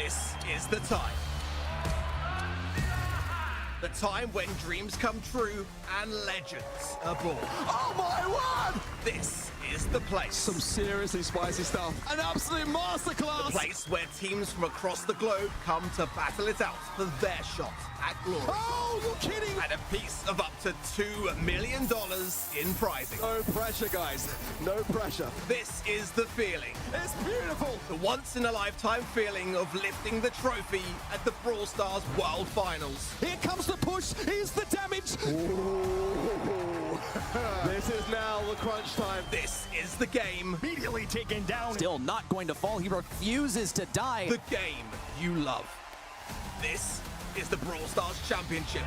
This is the time. The time when dreams come true and legends are born. Oh my word! This is the place. Some seriously spicy stuff. An absolute masterclass! The place where teams from across the globe come to battle it out for their shot at glory. Oh, you're kidding! And a piece of up to $2 million in prizing. No pressure, guys. No pressure. This is the feeling. It's beautiful! The once-in-a-lifetime feeling of lifting the trophy at the Brawl Stars World Finals. Here comes the push. Here's the damage. This is now the crunch time. This is the game. Immediately taken down. Still not going to fall. He refuses to die. The game you love. This is the Brawl Stars Championship.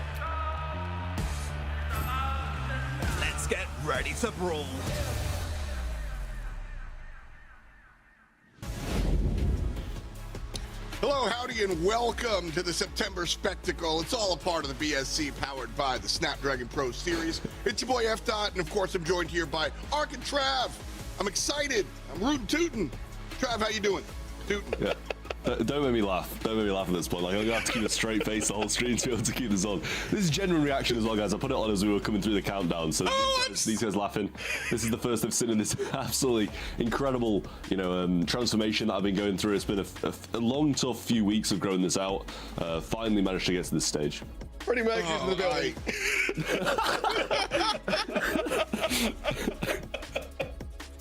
Let's get ready to brawl. Hello, howdy, and welcome to the September Spectacle. It's all a part of the BSC Powered by the Snapdragon Pro Series. It's your boy F. and of course I'm joined here by Ark and Trav. I'm excited. I'm rootin' tootin'. Trav, how you doing? Tootin'. Yeah. Don't make me laugh. Don't make me laugh at this point. Like, I'm gonna have to keep a straight face the whole stream to be able to keep this on. This is genuine reaction as well, guys. I put it on as we were coming through the countdown. So these guys laughing. This is the first I've seen in this absolutely incredible, transformation that I've been going through. It's been a long, tough few weeks of growing this out. Finally managed to get to this stage. Pretty Mercury's in the building.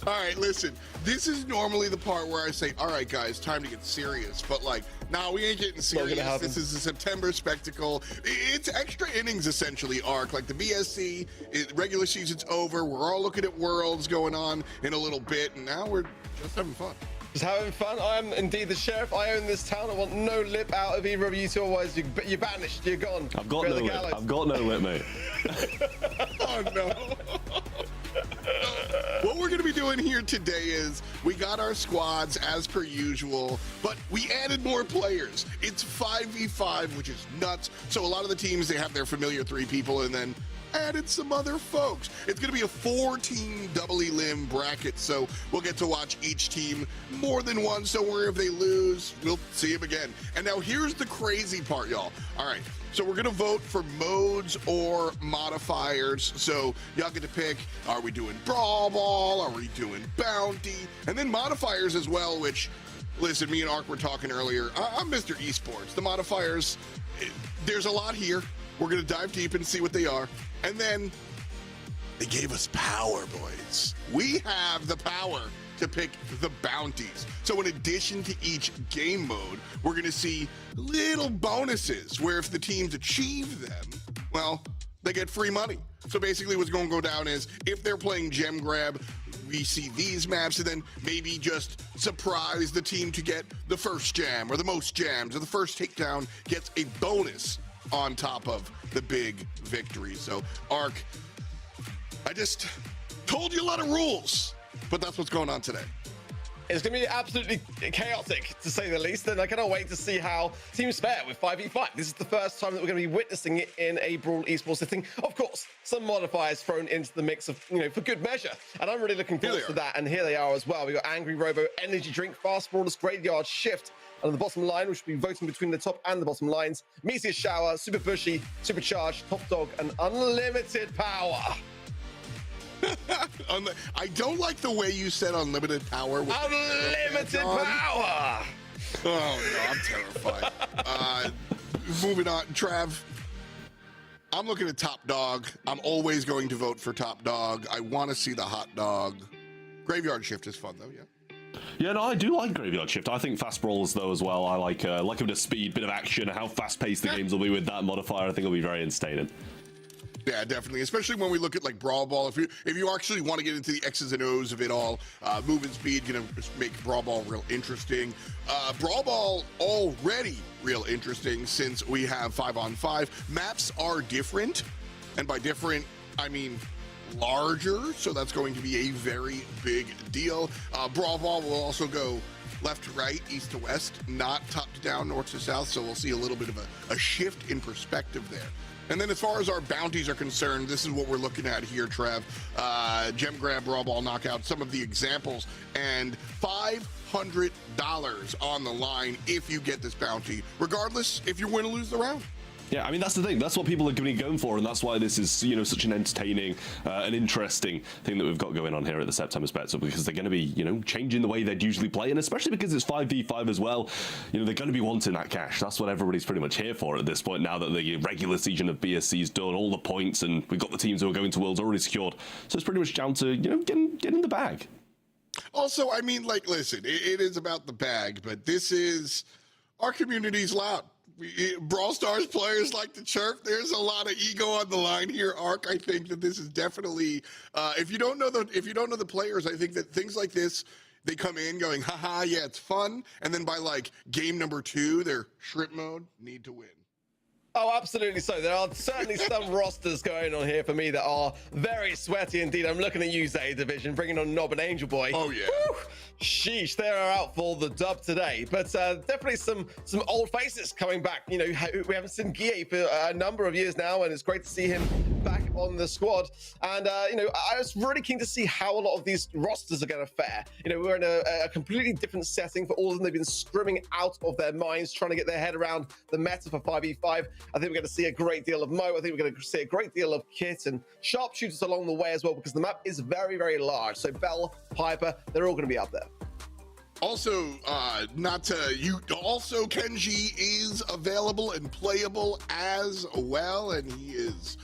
All right, listen, this is normally the part where I say, all right, guys, time to get serious. But, nah, we ain't getting serious. This is the September Spectacle. It's extra innings, essentially, Ark. Like, the BSC, regular season's over. We're all looking at Worlds going on in a little bit, and now we're just having fun. Just having fun. I am indeed the sheriff. I own this town. I want no lip out of either of you two, otherwise you're banished. You're gone. I've got no lip. I've got no lip, mate. Oh, no. What we're going to be doing here today is we got our squads as per usual, but we added more players. It's 5v5, which is nuts. So a lot of the teams, they have their familiar 3 people and then added some other folks. It's going to be a 4-team double elim bracket, so we'll get to watch each team more than once. Don't worry if they lose, we'll see them again. And now here's the crazy part, y'all. All right. So we're going to vote for modes or modifiers. So y'all get to pick, are we doing Brawl Ball? Are we doing Bounty? And then modifiers as well, which, listen, me and Ark were talking earlier. I'm Mr. Esports. The modifiers, there's a lot here. We're going to dive deep and see what they are. And then they gave us power, boys. We have the power to pick the bounties. So in addition to each game mode, we're going to see little bonuses where if the teams achieve them, well, they get free money. So basically what's going to go down is if they're playing gem grab, we see these maps and then maybe just surprise the team to get the first jam or the most jams or the first takedown gets a bonus on top of the big victory. So Ark, I just told you a lot of rules, but that's what's going on today. It's going to be absolutely chaotic, to say the least, and I cannot wait to see how teams fare with 5v5. This is the first time that we're going to be witnessing it in a Brawl esports setting. Of course, some modifiers thrown into the mix of, for good measure, and I'm really looking forward to that, and here they are as well. We got Angry Robo, Energy Drink, Fast Brawlers, Graveyard Shift, and on the bottom line, we should be voting between the top and the bottom lines. Meteor Shower, Super Bushy, Supercharged, Top Dog, and Unlimited Power. I don't like the way you said unlimited power. Unlimited power! Oh, no, I'm terrified. Moving on, Trav. I'm looking at Top Dog. I'm always going to vote for Top Dog. I want to see the hot dog. Graveyard Shift is fun, though, yeah. Yeah, no, I do like Graveyard Shift. I think fast brawls, though, as well. I like a bit of speed, bit of action, how fast-paced the games will be with that modifier. I think it'll be very entertaining. Yeah, definitely, especially when we look at like Brawl Ball. If you actually want to get into the X's and O's of it all, movement speed gonna make Brawl Ball real interesting. Brawl Ball already real interesting since we have 5-on-5. Maps are different, and by different I mean larger, so that's going to be a very big deal. Brawl Ball will also go left to right, east to west, not top to down, north to south, so we'll see a little bit of a shift in perspective there. And then as far as our bounties are concerned, this is what we're looking at here, Trev. Gem Grab, Brawl Ball, Knockout, some of the examples. And $500 on the line if you get this bounty, regardless if you win or lose the round. Yeah, I mean, that's the thing. That's what people are going to be going for, and that's why this is, you know, such an entertaining and interesting thing that we've got going on here at the September Spectacle, because they're going to be, you know, changing the way they'd usually play, and especially because it's 5v5 as well, you know, they're going to be wanting that cash. That's what everybody's pretty much here for at this point, now that the regular season of BSC's done, all the points, and we've got the teams who are going to Worlds already secured. So it's pretty much down to, you know, get in the bag. Also, I mean, like, listen, it is about the bag, but this is, our community's loud. Brawl Stars players like to chirp. There's a lot of ego on the line here, Ark. I think that this is definitely, if you don't know the players, I think that things like this, they come in going, haha, yeah, it's fun, and then by like game number 2, they're shrimp mode, need to win. Oh, absolutely so. There are certainly some rosters going on here for me that are very sweaty indeed. I'm looking at you, Zeta Division, bringing on Nob and Angel Boy. Oh, yeah. Woo! Sheesh, they are out for the dub today. But definitely some old faces coming back. You know, we haven't seen Guille for a number of years now, and it's great to see him back on the squad. And, you know, I was really keen to see how a lot of these rosters are going to fare. You know, we're in a completely different setting for all of them. They've been scrimming out of their minds, trying to get their head around the meta for 5v5. I think we're going to see a great deal of Mo. I think we're going to see a great deal of Kit and sharpshooters along the way as well, because the map is very, very large. So Bell, Piper, they're all going to be up there. Also, also Kenji is available and playable as well, and he is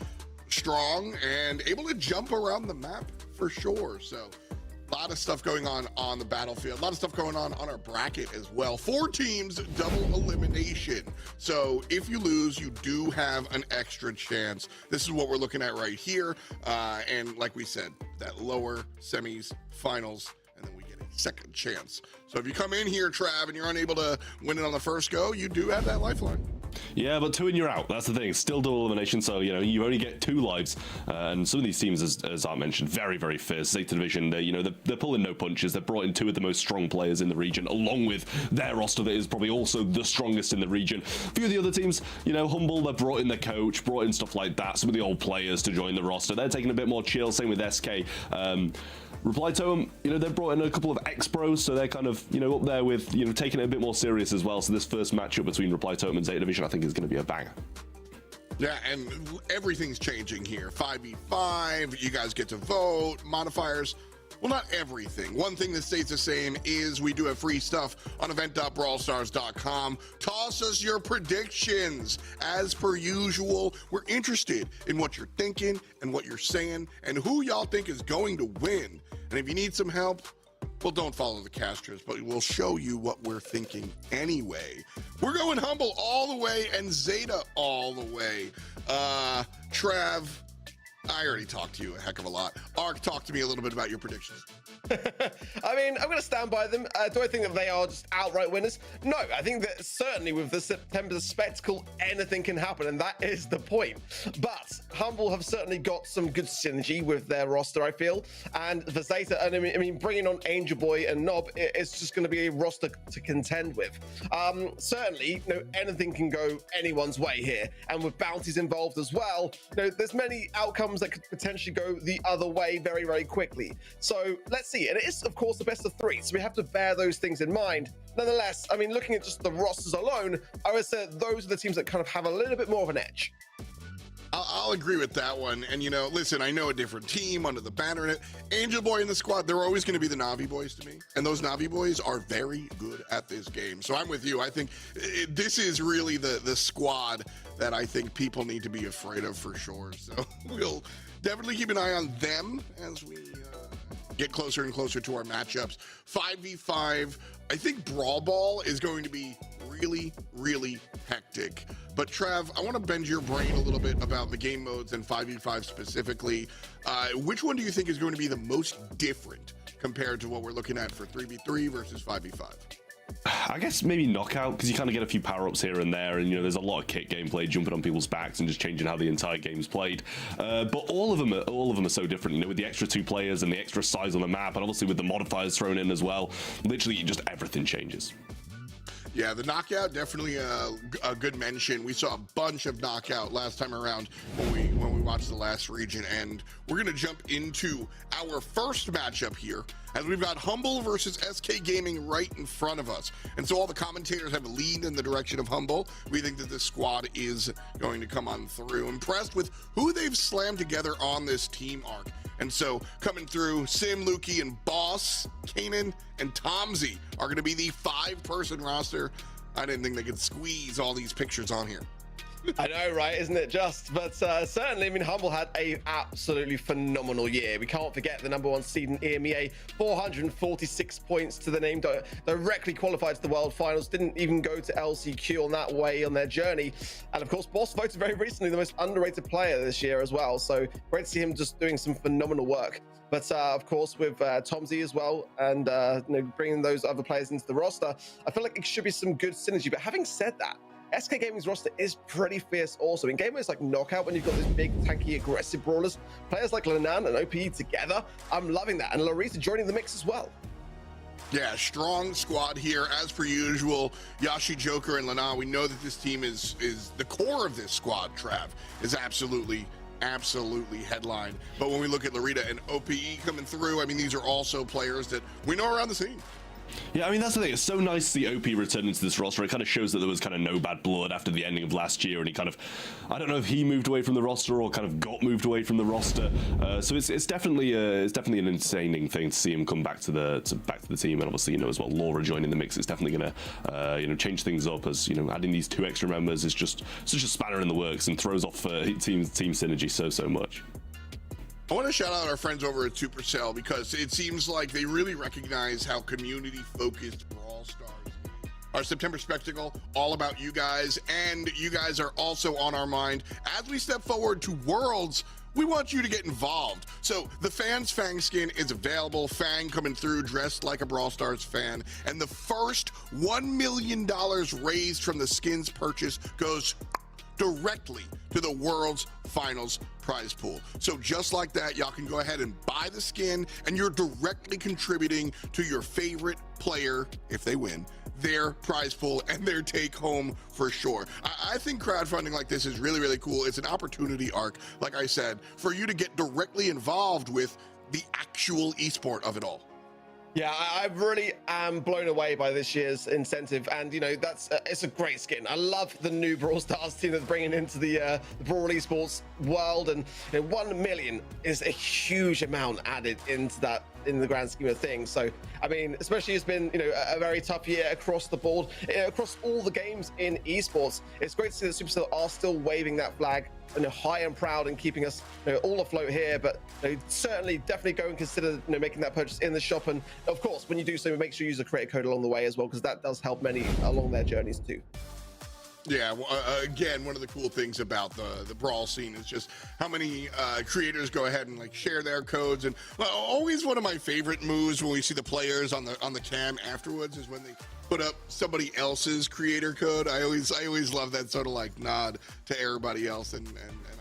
strong and able to jump around the map for sure. So a lot of stuff going on the battlefield, a lot of stuff going on our bracket as well. 4 teams, double elimination. So if you lose, you do have an extra chance. This is what we're looking at right here. And like we said, that lower semis, finals, and then we get a second chance. So if you come in here, Trav, and you're unable to win it on the first go, you do have that lifeline. Yeah, but 2 and you're out. That's the thing. It's still double elimination, so, you know, you only get 2 lives. And some of these teams, as I mentioned, very, very fierce. Zeta Division, they're pulling no punches. They've brought in 2 of the most strong players in the region, along with their roster that is probably also the strongest in the region. A few of the other teams, you know, Humble, they've brought in the coach, brought in stuff like that. Some of the old players to join the roster. They're taking a bit more chill. Same with SK. Reply Totem, you know, they've brought in a couple of ex-pros, so they're kind of, you know, up there with, you know, taking it a bit more serious as well. So this first matchup between Reply Totem and Zeta Division, I think, is going to be a banger. Yeah, and everything's changing here. 5v5, you guys get to vote, modifiers. Well, not everything. One thing that stays the same is we do have free stuff on event.brawlstars.com. Toss us your predictions. As per usual, we're interested in what you're thinking and what you're saying and who y'all think is going to win. And if you need some help, well, don't follow the casters, but we'll show you what we're thinking anyway. We're going Humble all the way and Zeta all the way. Trav, I already talked to you a heck of a lot. Ark, talk to me a little bit about your predictions. I mean, I'm going to stand by them. Do I think that they are just outright winners? No, I think that certainly with the September Spectacle, anything can happen, and that is the point. But Humble have certainly got some good synergy with their roster, I feel. And for Zeta, and I mean, bringing on Angel Boy and Nob, it's just going to be a roster to contend with. Certainly, you know, anything can go anyone's way here. And with bounties involved as well, you know, there's many outcomes that could potentially go the other way very, very quickly. So let's see. And it is, of course, the best of 3, so we have to bear those things in mind. Nonetheless, I mean, looking at just the rosters alone, I would say those are the teams that kind of have a little bit more of an edge. I'll agree with that one. And, you know, listen, I know a different team under the banner in it. Angel Boy in the squad, they're always going to be the Navi boys to me. And those Navi boys are very good at this game. So I'm with you. I think this is really the squad that I think people need to be afraid of for sure. So we'll definitely keep an eye on them as we get closer and closer to our matchups. 5v5, I think Brawl Ball is going to be really, really hectic. But Trav, I want to bend your brain a little bit about the game modes and 5v5 specifically. Which one do you think is going to be the most different compared to what we're looking at for 3v3 versus 5v5? I guess maybe knockout, because you kind of get a few power-ups here and there, and you know there's a lot of kit gameplay, jumping on people's backs and just changing how the entire game's played. But all of them are so different, you know, with the extra 2 players and the extra size on the map, and obviously with the modifiers thrown in as well. Literally, just everything changes. Yeah, the knockout definitely a good mention. We saw a bunch of knockout last time around when we we watch the last region, and we're going to jump into our first matchup here, as we've got Humble versus SK Gaming right in front of us. And so all the commentators have leaned in the direction of Humble. We think that this squad is going to come on through. Impressed with who they've slammed together on this team arc. And so coming through, Sim, Lukey, and Boss, Kanan, and Tomsy are going to be the 5-person roster. I didn't think they could squeeze all these pictures on here. I know, right? Isn't it just? But certainly, I mean, Humble had a absolutely phenomenal year. We can't forget the #1 seed in EMEA, 446 points to the name, directly qualified to the World Finals, didn't even go to LCQ on that way on their journey. And of course, Boss voted very recently the most underrated player this year as well. So great to see him just doing some phenomenal work. But of course, with Tomsy as well, and bringing those other players into the roster, I feel like it should be some good synergy. But having said that, SK Gaming's roster is pretty fierce also. In game modes like Knockout, when you've got these big, tanky, aggressive brawlers, players like Lenan and OPE together, I'm loving that. And Larissa joining the mix as well. Yeah, strong squad here, as per usual. Yashi, Joker, and Lenan. We know that this team is the core of this squad, Trav, is absolutely headlined. But when we look at Larita and OPE coming through, I mean, these are also players that we know around the scene. Yeah, I mean, that's the thing. It's so nice to see OP return into this roster. It kind of shows that there was kind of no bad blood after the ending of last year, and he kind of, I don't know if he moved away from the roster or kind of got moved away from the roster. So it's definitely an entertaining thing to see him come back to the team, and obviously, as well, Laura joining the mix is definitely going to change things up, as adding these 2 extra members is just such a spanner in the works and throws off team synergy so much. I want to shout out our friends over at Supercell, because it seems like they really recognize how community-focused Brawl Stars. Our September Spectacle, all about you guys, and you guys are also on our mind. As we step forward to Worlds, we want you to get involved. So the Fans Fang skin is available. Fang coming through dressed like a Brawl Stars fan. And the first $1 million raised from the skins purchase goes directly to the World's Finals prize pool. So just like that, y'all can go ahead and buy the skin, and you're directly contributing to your favorite player, if they win, their prize pool and their take home for sure. I think crowdfunding like this is really cool. It's an opportunity arc, like I said, for you to get directly involved with the actual esport of it all. Yeah, I really am blown away by this year's incentive, and it's a great skin. I love the new Brawl Stars team that's bringing into the Brawl esports world, and 1 million is a huge amount added into that in the grand scheme of things. So I mean, especially it's been a very tough year across the board, across all the games in esports. It's great to see that Supercell are still waving that flag high and proud and keeping us all afloat here. But certainly definitely go and consider making that purchase in the shop, and of course when you do so, make sure you use a creator code along the way as well, because that does help many along their journeys too. Yeah, again, one of the cool things about the Brawl scene is just how many creators go ahead and share their codes. And always one of my favorite moves when we see the players on the cam afterwards is when they put up somebody else's creator code. I always love that sort of nod to everybody else, and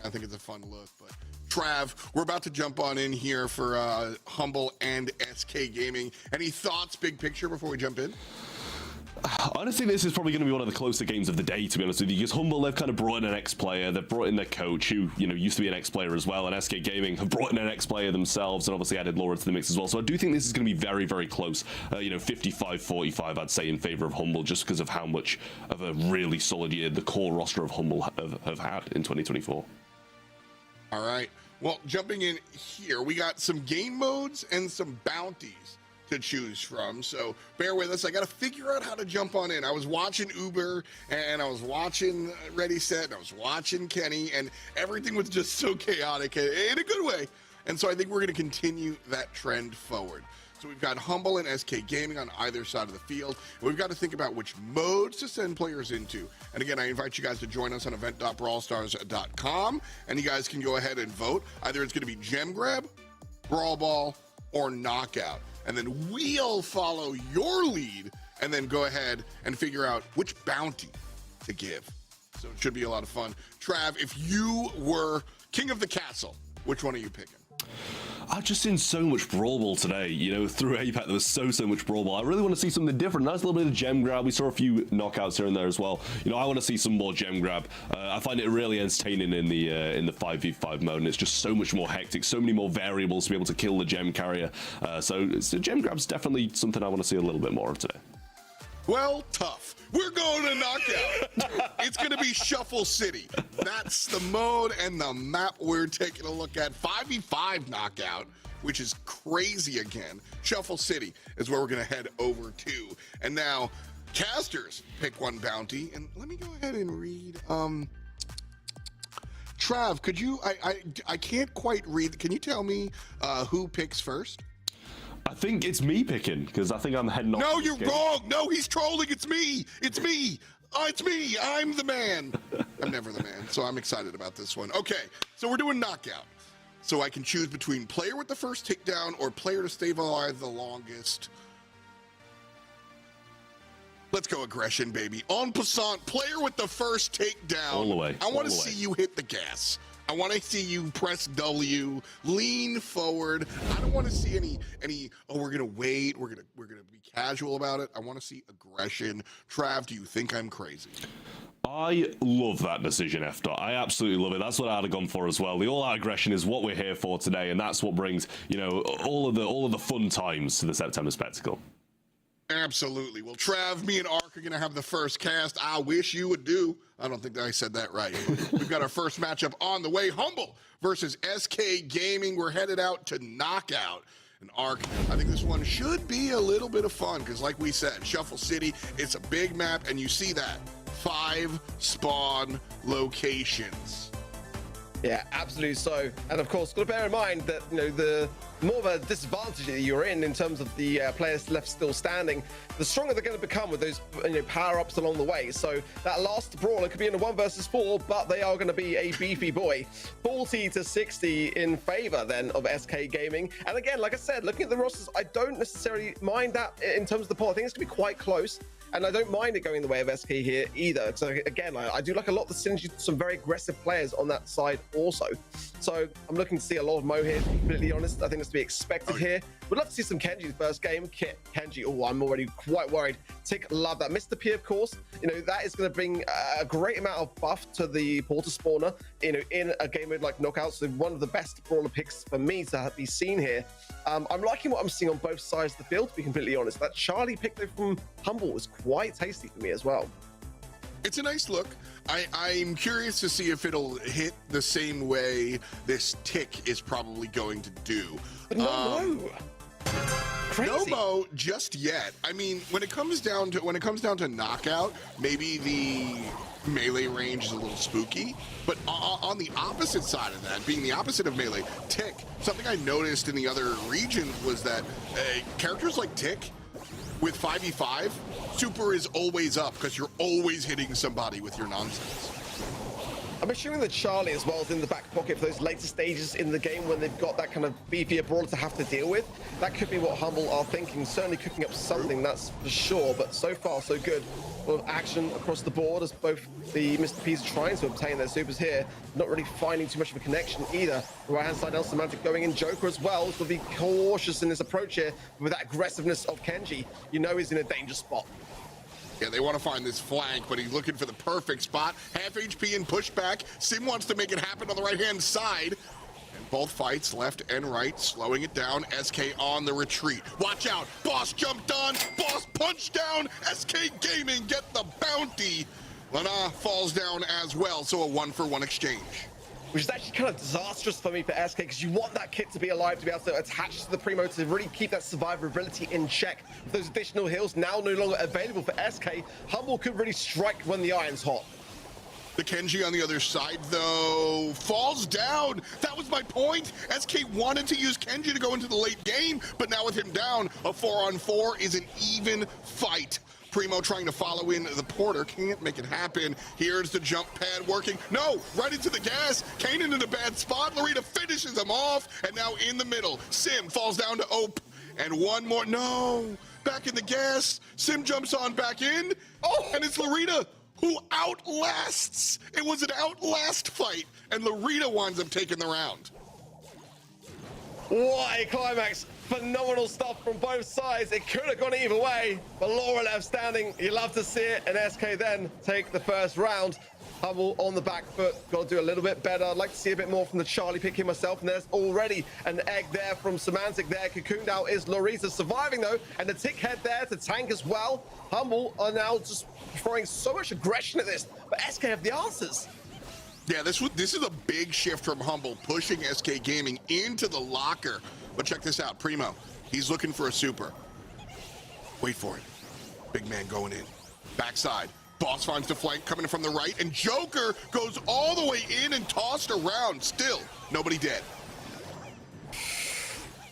I think it's a fun look. But Trav, we're about to jump on in here for Humble and SK Gaming. Any thoughts, big picture, before we jump in? Honestly, this is probably going to be one of the closer games of the day, to be honest with you, because Humble, they've kind of brought in an ex-player, they've brought in their coach, who, used to be an ex-player as well, and SK Gaming have brought in an ex-player themselves, and obviously added Laura to the mix as well. So I do think this is going to be very close, 55-45, I'd say, in favor of Humble, just because of how much of a really solid year the core roster of Humble have had in 2024. All right, well, jumping in here, we got some game modes and some bounties to choose from, so bear with us. I got to figure out how to jump on in. I was watching Uber, and I was watching Ready Set, and I was watching Kenny, and everything was just so chaotic in a good way. And so I think we're going to continue that trend forward. So we've got Humble and SK Gaming on either side of the field. We've got to think about which modes to send players into. And again, I invite you guys to join us on event.brawlstars.com, and you guys can go ahead and vote. Either it's going to be Gem Grab, Brawl Ball, or Knockout. And then we'll follow your lead and then go ahead and figure out which bounty to give. So it should be a lot of fun. Trav, if you were king of the castle, which one are you picking? I've just seen so much Brawl Ball today, you know, through APEC there was so much Brawl Ball. I really want to see something different. Nice little bit of gem grab. We saw a few knockouts here and there as well. You know, I want to see some more gem grab. I find it really entertaining in the 5v5 mode, and it's just so much more hectic, so many more variables to be able to kill the gem carrier. So gem grab's definitely something I want to see a little bit more of today. Well, tough. We're going to knockout. It's going to be Shuffle City. That's the mode and the map we're taking a look at. 5v5 knockout, which is crazy again. Shuffle City is where we're going to head over to. And now, casters pick one bounty. And let me go ahead and read. Trav, could you? I can't quite read. Can you tell me who picks first? I think it's me picking, because I think I'm heading off. No, you're wrong. No, he's trolling. It's me. It's me. It's me. I'm the man. I'm never the man, so I'm excited about this one. Okay, so we're doing knockout. So I can choose between player with the first takedown or player to stay alive the longest. Let's go aggression, baby. En passant, player with the first takedown. All the way. I want to see you hit the gas. I want to see you press W, lean forward. I don't want to see any. Oh, we're gonna wait. We're gonna be casual about it. I want to see aggression. Trav, do you think I'm crazy? I love that decision, F. I absolutely love it. That's what I'd have gone for as well. The all-out aggression is what we're here for today, and that's what brings, you know, all of the fun times to the September Spectacle. Absolutely. Well, Trav, me and Ark are going to have the first cast. I wish you would do. I don't think that I said that right. We've got our first matchup on the way. Humble versus SK Gaming. We're headed out to knockout. And Ark, I think this one should be a little bit of fun because like we said, Shuffle City, it's a big map, and you see that. 5 spawn locations. Yeah, absolutely so. And of course, got to bear in mind that, you know, the more of a disadvantage that you're in terms of the players left still standing, the stronger they're going to become with those, you know, power-ups along the way. So that last brawl, it could be in a 1 versus 4, but they are going to be a beefy boy. 40-60 in favor then of SK Gaming. And again, like I said, looking at the rosters, I don't necessarily mind that in terms of the poll. I think it's going to be quite close. And I don't mind it going the way of SK here either. So again, I do like a lot of the synergy, some very aggressive players on that side also. So I'm looking to see a lot of Mo here, to be completely honest. I think it's to be expected here. Would love to see some Kenji the first game. Kenji, oh, I'm already quite worried. Tick, love that. Mr. P, of course, you know, that is going to bring a great amount of buff to the Porter spawner, you know, in a game mode like Knockout. So one of the best brawler picks for me to be seen here. I'm liking what I'm seeing on both sides of the field, to be completely honest. That Charlie pick though from Humble was quite tasty for me as well. It's a nice look. I'm curious to see if it'll hit the same way this Tick is probably going to do. But no. Crazy. No Mo just yet. I mean, when it comes down to knockout, maybe the melee range is a little spooky. But on the opposite side of that, being the opposite of melee, Tick, something I noticed in the other regions was that characters like Tick with 5v5, super is always up because you're always hitting somebody with your nonsense. I'm assuming that Charlie as well is in the back pocket for those later stages in the game when they've got that kind of beefier brawler to have to deal with. That could be what Humble are thinking, certainly cooking up something, that's for sure, but so far so good. A lot of action across the board as both the Mr. P's are trying to obtain their supers here, not really finding too much of a connection either. The right hand side, El Semantic going in, Joker as well, so be cautious in this approach here. With that aggressiveness of Kenji, you know he's in a danger spot. Yeah, they want to find this flank, but he's looking for the perfect spot. Half HP and pushback. Sim wants to make it happen on the right-hand side. And both fights, left and right, slowing it down. SK on the retreat. Watch out. Boss jumped on. Boss punched down. SK Gaming get the bounty. Lana falls down as well, so a 1-for-1 exchange. Which is actually kind of disastrous for me for SK, because you want that kit to be alive, to be able to attach to the Primo to really keep that survivability in check. With those additional heals now no longer available for SK, Humble could really strike when the iron's hot. The Kenji on the other side, though, falls down. That was my point. SK wanted to use Kenji to go into the late game, but now with him down, a 4-on-4 is an even fight. Primo trying to follow in the Porter, can't make it happen. Here's the jump pad working. No, right into the gas. Kanan in a bad spot. Larita finishes him off, and now in the middle. Sim falls down to Ope, and one more. No, back in the gas. Sim jumps on back in, and it's Larita who outlasts. It was an outlast fight, and Larita winds up taking the round. What a climax. Phenomenal stuff from both sides. It could have gone either way, but Laura left standing. You love to see it, and SK then take the first round. Humble on the back foot. Got to do a little bit better. I'd like to see a bit more from the Charlie pick here myself. And there's already an egg there from Semantic there. Cocooned out is Lorisa surviving though. And the tick head there to tank as well. Humble are now just throwing so much aggression at this. But SK have the answers. Yeah, this is a big shift from Humble, pushing SK Gaming into the locker. But check this out, Primo. He's looking for a super. Wait for it. Big man going in. Backside. Boss finds the flank coming from the right, and Joker goes all the way in and tossed around. Still, nobody dead.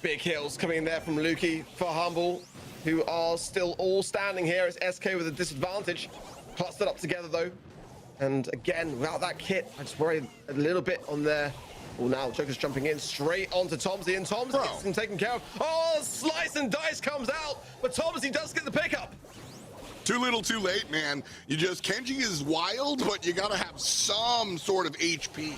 Big kills coming in there from Lukey for Humble, who are still all standing here as SK with a disadvantage. Clustered up together though. And again, without that kit, I just worry a little bit on there. Well, now Joker's jumping in straight onto Tomsy, and Tomsy gets him taken care of. Oh, slice and dice comes out, but Tomsy does get the pickup. Too little, too late, man. Kenji is wild, but you gotta have some sort of HP.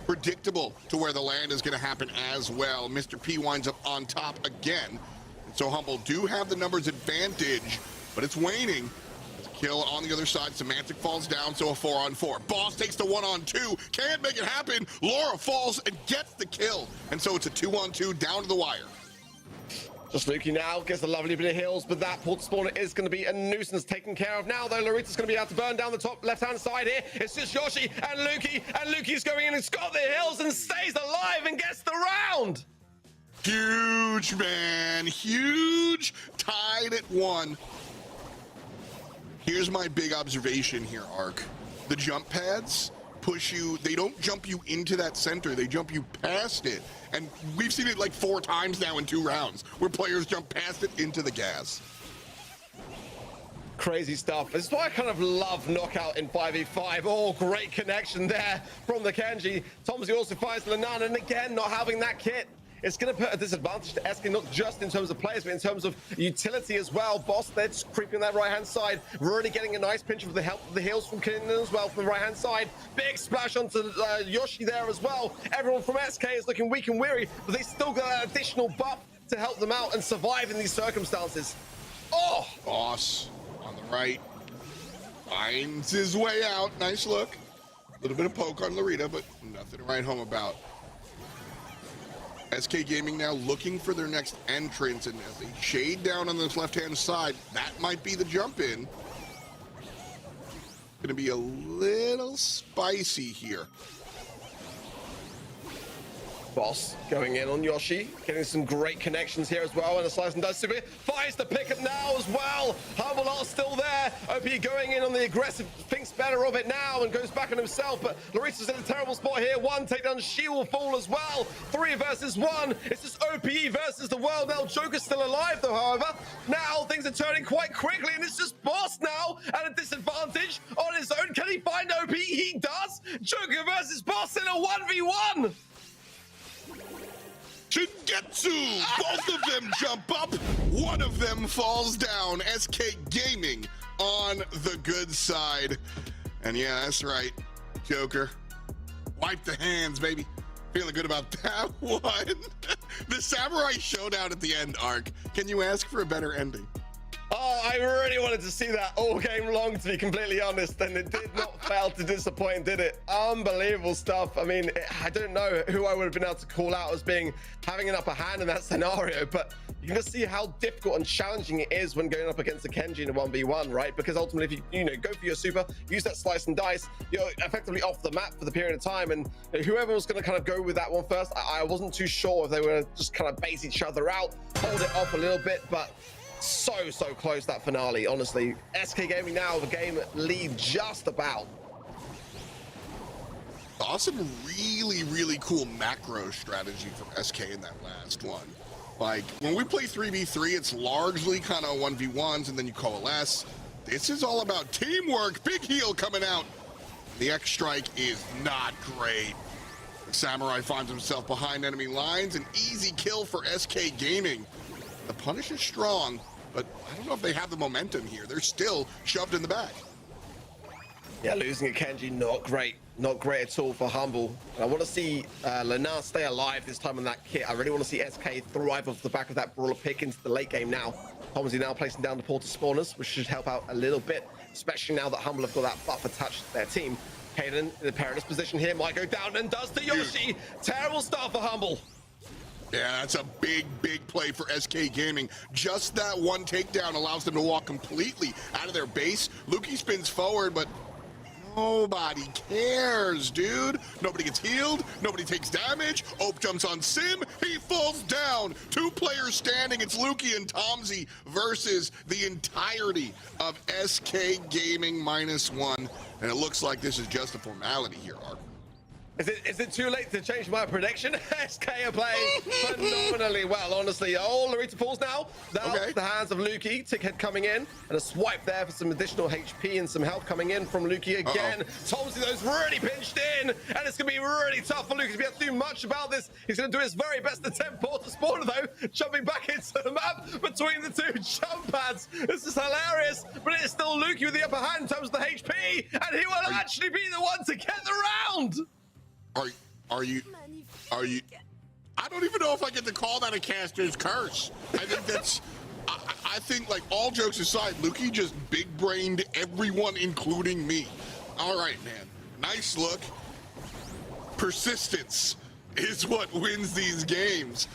Predictable to where the land is gonna happen as well. Mr. P winds up on top again. And so Humble do have the numbers advantage, but it's waning. There's a kill on the other side. Semantic falls down, so a 4-on-4. Boss takes the 1-on-2. Can't make it happen. Laura falls and gets the kill. And so it's a 2-on-2 down to the wire. Just Lukey now gets a lovely bit of heals, but that port spawner is going to be a nuisance taken care of now, though. Larita's going to be able to burn down the top left-hand side here. It's just Yoshi and Lukey's going in and got the heals and stays alive and gets the round. Huge, man. Huge. Tied at 1. Here's my big observation here, Ark. The jump pads push you, they don't jump you into that center, they jump you past it. And we've seen it like 4 times now in 2 rounds, where players jump past it into the gas. Crazy stuff. This is why I kind of love Knockout in 5v5. Oh, great connection there from the Kenji. Tomsy also finds Lanan, and again, not having that kit. It's going to put a disadvantage to SK, not just in terms of players, but in terms of utility as well. Boss, they're just creeping that right-hand side. Really getting a nice pinch of the help of the heals from Kinnan as well from the right-hand side. Big splash onto Yoshi there as well. Everyone from SK is looking weak and weary, but they still got an additional buff to help them out and survive in these circumstances. Oh! Boss on the right finds his way out. Nice look. A little bit of poke on Larita, but nothing to write home about. SK Gaming now looking for their next entrance, and as they shade down on this left-hand side, that might be the jump in. Gonna be a little spicy here. Boss going in on Yoshi, getting some great connections here as well, and a slice and dice super finds the pickup now as well. Humble are still there. OP going in on the aggressive, thinks better of it now and goes back on himself, but Larita's in a terrible spot here. 1 takedown, she will fall as well. 3 versus 1. It's just OPE versus the world now. Joker's still alive though, however. Now things are turning quite quickly, and it's just Boss now at a disadvantage on his own. Can he find OP? He does. Joker versus Boss in a 1v1. Shigetsu! Both of them jump up, one of them falls down. SK Gaming on the good side. And yeah, that's right, Joker. Wipe the hands, baby. Feeling good about that one. The Samurai Showdown at the end, Ark. Can you ask for a better ending? Oh, I really wanted to see that all game long, to be completely honest, and it did not fail to disappoint, did it? Unbelievable stuff. I mean, I don't know who I would have been able to call out as having an upper hand in that scenario, but you can just see how difficult and challenging it is when going up against a Kenji in a 1v1, right? Because ultimately, if you go for your super, use that slice and dice, you're effectively off the map for the period of time, and whoever was going to kind of go with that one first, I wasn't too sure if they were just kind of base each other out, hold it off a little bit, but so close, that finale, honestly. SK Gaming now the game lead just about. Saw some really cool macro strategy from SK in that last one. Like, when we play 3v3, it's largely kind of 1v1s and then you coalesce. This is all about teamwork. Big heal coming out. The X strike is not great. The Samurai finds himself behind enemy lines. An easy kill for SK Gaming. The punish is strong, but I don't know if they have the momentum here. They're still shoved in the back. Yeah, losing a Kenji, not great. Not great at all for Humble. And I want to see Lenar stay alive this time on that kit. I really want to see SK thrive off the back of that brawler pick into the late game now. Tomsy now placing down the portal spawners, which should help out a little bit, especially now that Humble have got that buff attached to their team. Kaden in the perilous position here, might go down and does to Yoshi. Terrible start for Humble. Yeah, that's a big play for SK Gaming. Just that one takedown allows them to walk completely out of their base. Lukey spins forward, but nobody cares, dude. Nobody gets healed. Nobody takes damage. Ope jumps on Sim. He falls down. 2 players standing. It's Lukey and Tomsy versus the entirety of SK Gaming -1. And it looks like this is just a formality here, Ark. Is it too late to change my prediction? SK are playing phenomenally well, honestly. Oh, Larita falls now. Now the hands of Lukey. Tickhead coming in. And a swipe there for some additional HP and some health coming in from Lukey again. Tomsy, those really pinched in. And it's going to be really tough for Lukey to be able to do much about this. He's going to do his very best to tempt portal spawner, though. Jumping back into the map between the 2 jump pads. This is hilarious. But it's still Lukey with the upper hand in terms of the HP. And he will actually be the one to get the round. Are you? I don't even know if I get to call that a caster's curse. I think that's, I think, like, all jokes aside, Lukey just big-brained everyone, including me. All right, man. Nice look. Persistence is what wins these games.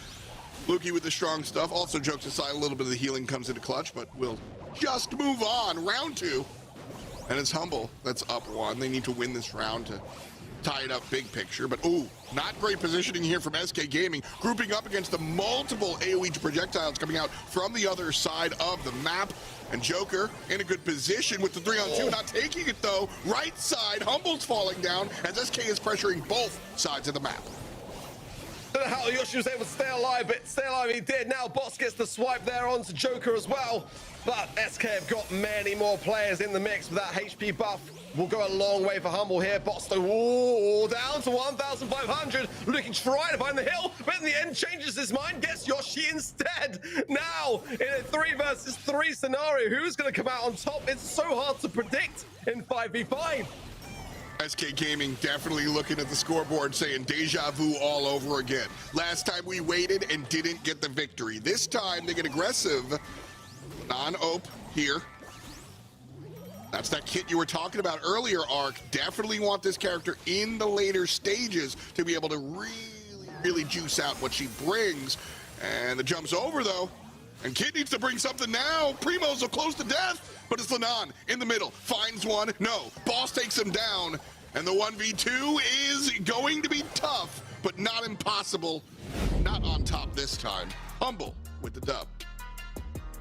Lukey with the strong stuff. Also, jokes aside, a little bit of the healing comes into clutch, but we'll just move on. Round 2. And it's Humble that's up 1. They need to win this round to tie it up big picture, but not great positioning here from SK Gaming, grouping up against the multiple AoE projectiles coming out from the other side of the map. And Joker in a good position with the 3-on-2, not taking it though. Right side, Humble's falling down as SK is pressuring both sides of the map. Don't know how Yoshi was able to stay alive, but stay alive he did. Now Boss gets the swipe there onto Joker as well. But SK have got many more players in the mix with that HP buff. Will go a long way for Humble here. Boss though, down to 1,500. Looking, trying to find the hill, but in the end changes his mind. Gets Yoshi instead. Now, in a 3 versus 3 scenario, who's going to come out on top? It's so hard to predict in 5v5. SK Gaming definitely looking at the scoreboard saying deja vu all over again. Last time we waited and didn't get the victory. This time they get aggressive. Non-Ope here. That's that kit you were talking about earlier, Ark. Definitely want this character in the later stages to be able to really juice out what she brings. And the jump's over though. And Kid needs to bring something now. Primo's so close to death, but it's Lenan in the middle. Finds one, no. Boss takes him down. And the 1v2 is going to be tough, but not impossible. Not on top this time. Humble with the dub.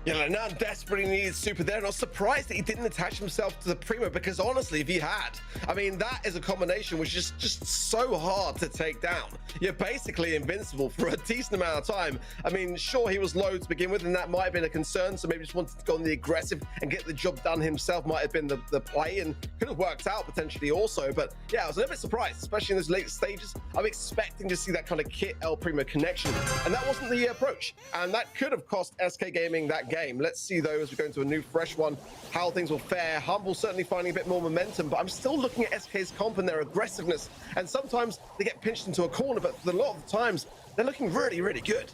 Yeah, Lenan desperately needs super there. Not surprised that he didn't attach himself to the Primo, because honestly, if he had, I mean, that is a combination which is just so hard to take down. You're basically invincible for a decent amount of time. I mean, sure, he was low to begin with, and that might have been a concern, so maybe just wanted to go on the aggressive and get the job done himself might have been the play, and could have worked out potentially also. But yeah, I was a little bit surprised, especially in those late stages. I'm expecting to see that kind of Kit El Primo connection, and that wasn't the approach, and that could have cost SK Gaming that game. Let's see though, as we go into a new fresh one, how things will fare. Humble certainly finding a bit more momentum, but I'm still looking at SK's comp and their aggressiveness, and sometimes they get pinched into a corner, but for a lot of the times they're looking really good.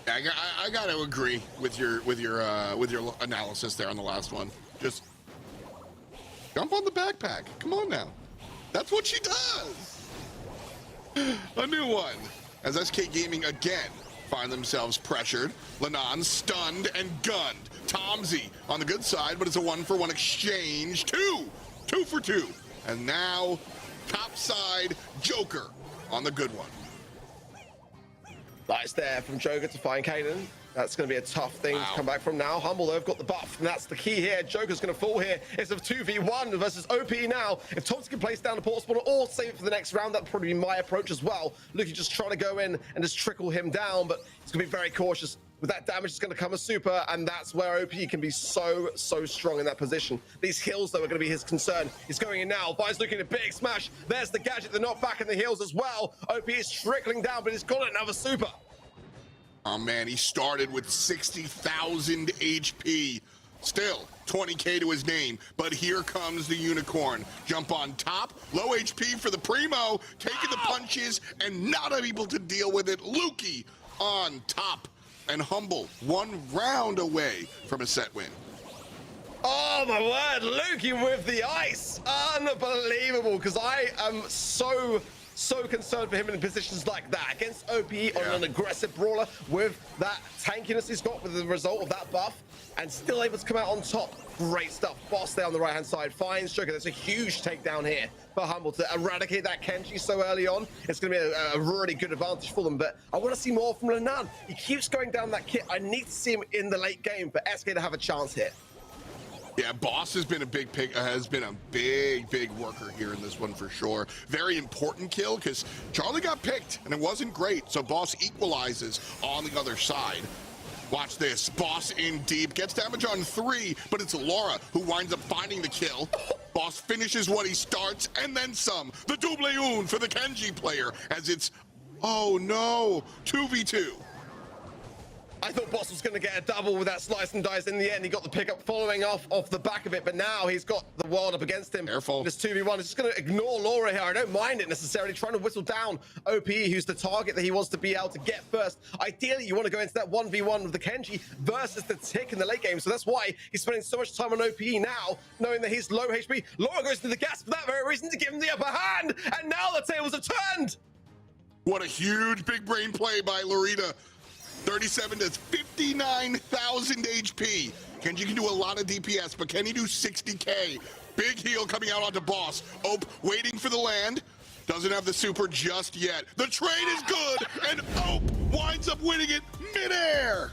I got to agree with your analysis there on the last one. Just jump on the backpack. Come on now, that's what she does. A new one as SK Gaming again find themselves pressured. Lenan stunned and gunned. Tomsy on the good side, but it's a 1-for-1 exchange. Two for two. And now top side Joker on the good one. Nice there from Joker to find Kaden. That's going to be a tough thing to come back from now. Humble, though, have got the buff, and that's the key here. Joker's going to fall here. It's a 2v1 versus OP now. If Tomsy can place down the portal spawner or save it for the next round, that'd probably be my approach as well. Looking just trying to go in and just trickle him down, but he's going to be very cautious. With that damage, it's going to come a super, and that's where OP can be so strong in that position. These heals, though, are going to be his concern. He's going in now. Vi's looking at a big smash. There's the gadget, the knockback, and the heals as well. OP is trickling down, but he's got another super. Oh man, he started with 60,000 HP. Still 20K to his name, but here comes the unicorn. Jump on top, low HP for the Primo, taking the punches and not able to deal with it. Lukey on top, and Humble 1 round away from a set win. Oh my word, Lukey with the ice. Unbelievable, because I am so concerned for him in positions like that against OP on an aggressive brawler with that tankiness he's got with the result of that buff, and still able to come out on top. Great stuff. Boss there on the right hand side finds Sugar. There's a huge takedown here for Humble to eradicate that Kenji so early on. It's going to be a really good advantage for them, but I want to see more from Lenan. He keeps going down that kit. I need to see him in the late game for SK to have a chance here. Yeah, Boss has been a big big worker here in this one for sure. Very important kill because Charlie got picked and it wasn't great, so Boss equalizes on the other side. Watch this, Boss in deep, gets damage on 3, but it's Laura who winds up finding the kill. Boss finishes what he starts and then some. The double un for the Kenji player as it's, oh no, 2v2. I thought Boss was going to get a double with that slice and dice. In the end, he got the pickup following off the back of it, but now he's got the world up against him. Careful. This 2v1 is just going to ignore Laura here. I don't mind it necessarily, trying to whistle down OP, who's the target that he wants to be able to get first. Ideally, you want to go into that 1v1 with the Kenji versus the Tick in the late game, so that's why he's spending so much time on OP now, knowing that he's low HP. Laura goes to the gas for that very reason, to give him the upper hand, and now the tables have turned. What a huge big brain play by Lorita. 37 to 59,000 HP. Kenji can do a lot of DPS, but can he do 60K? Big heal coming out onto Boss. Ope waiting for the land. Doesn't have the super just yet. The trade is good, and Ope winds up winning it midair.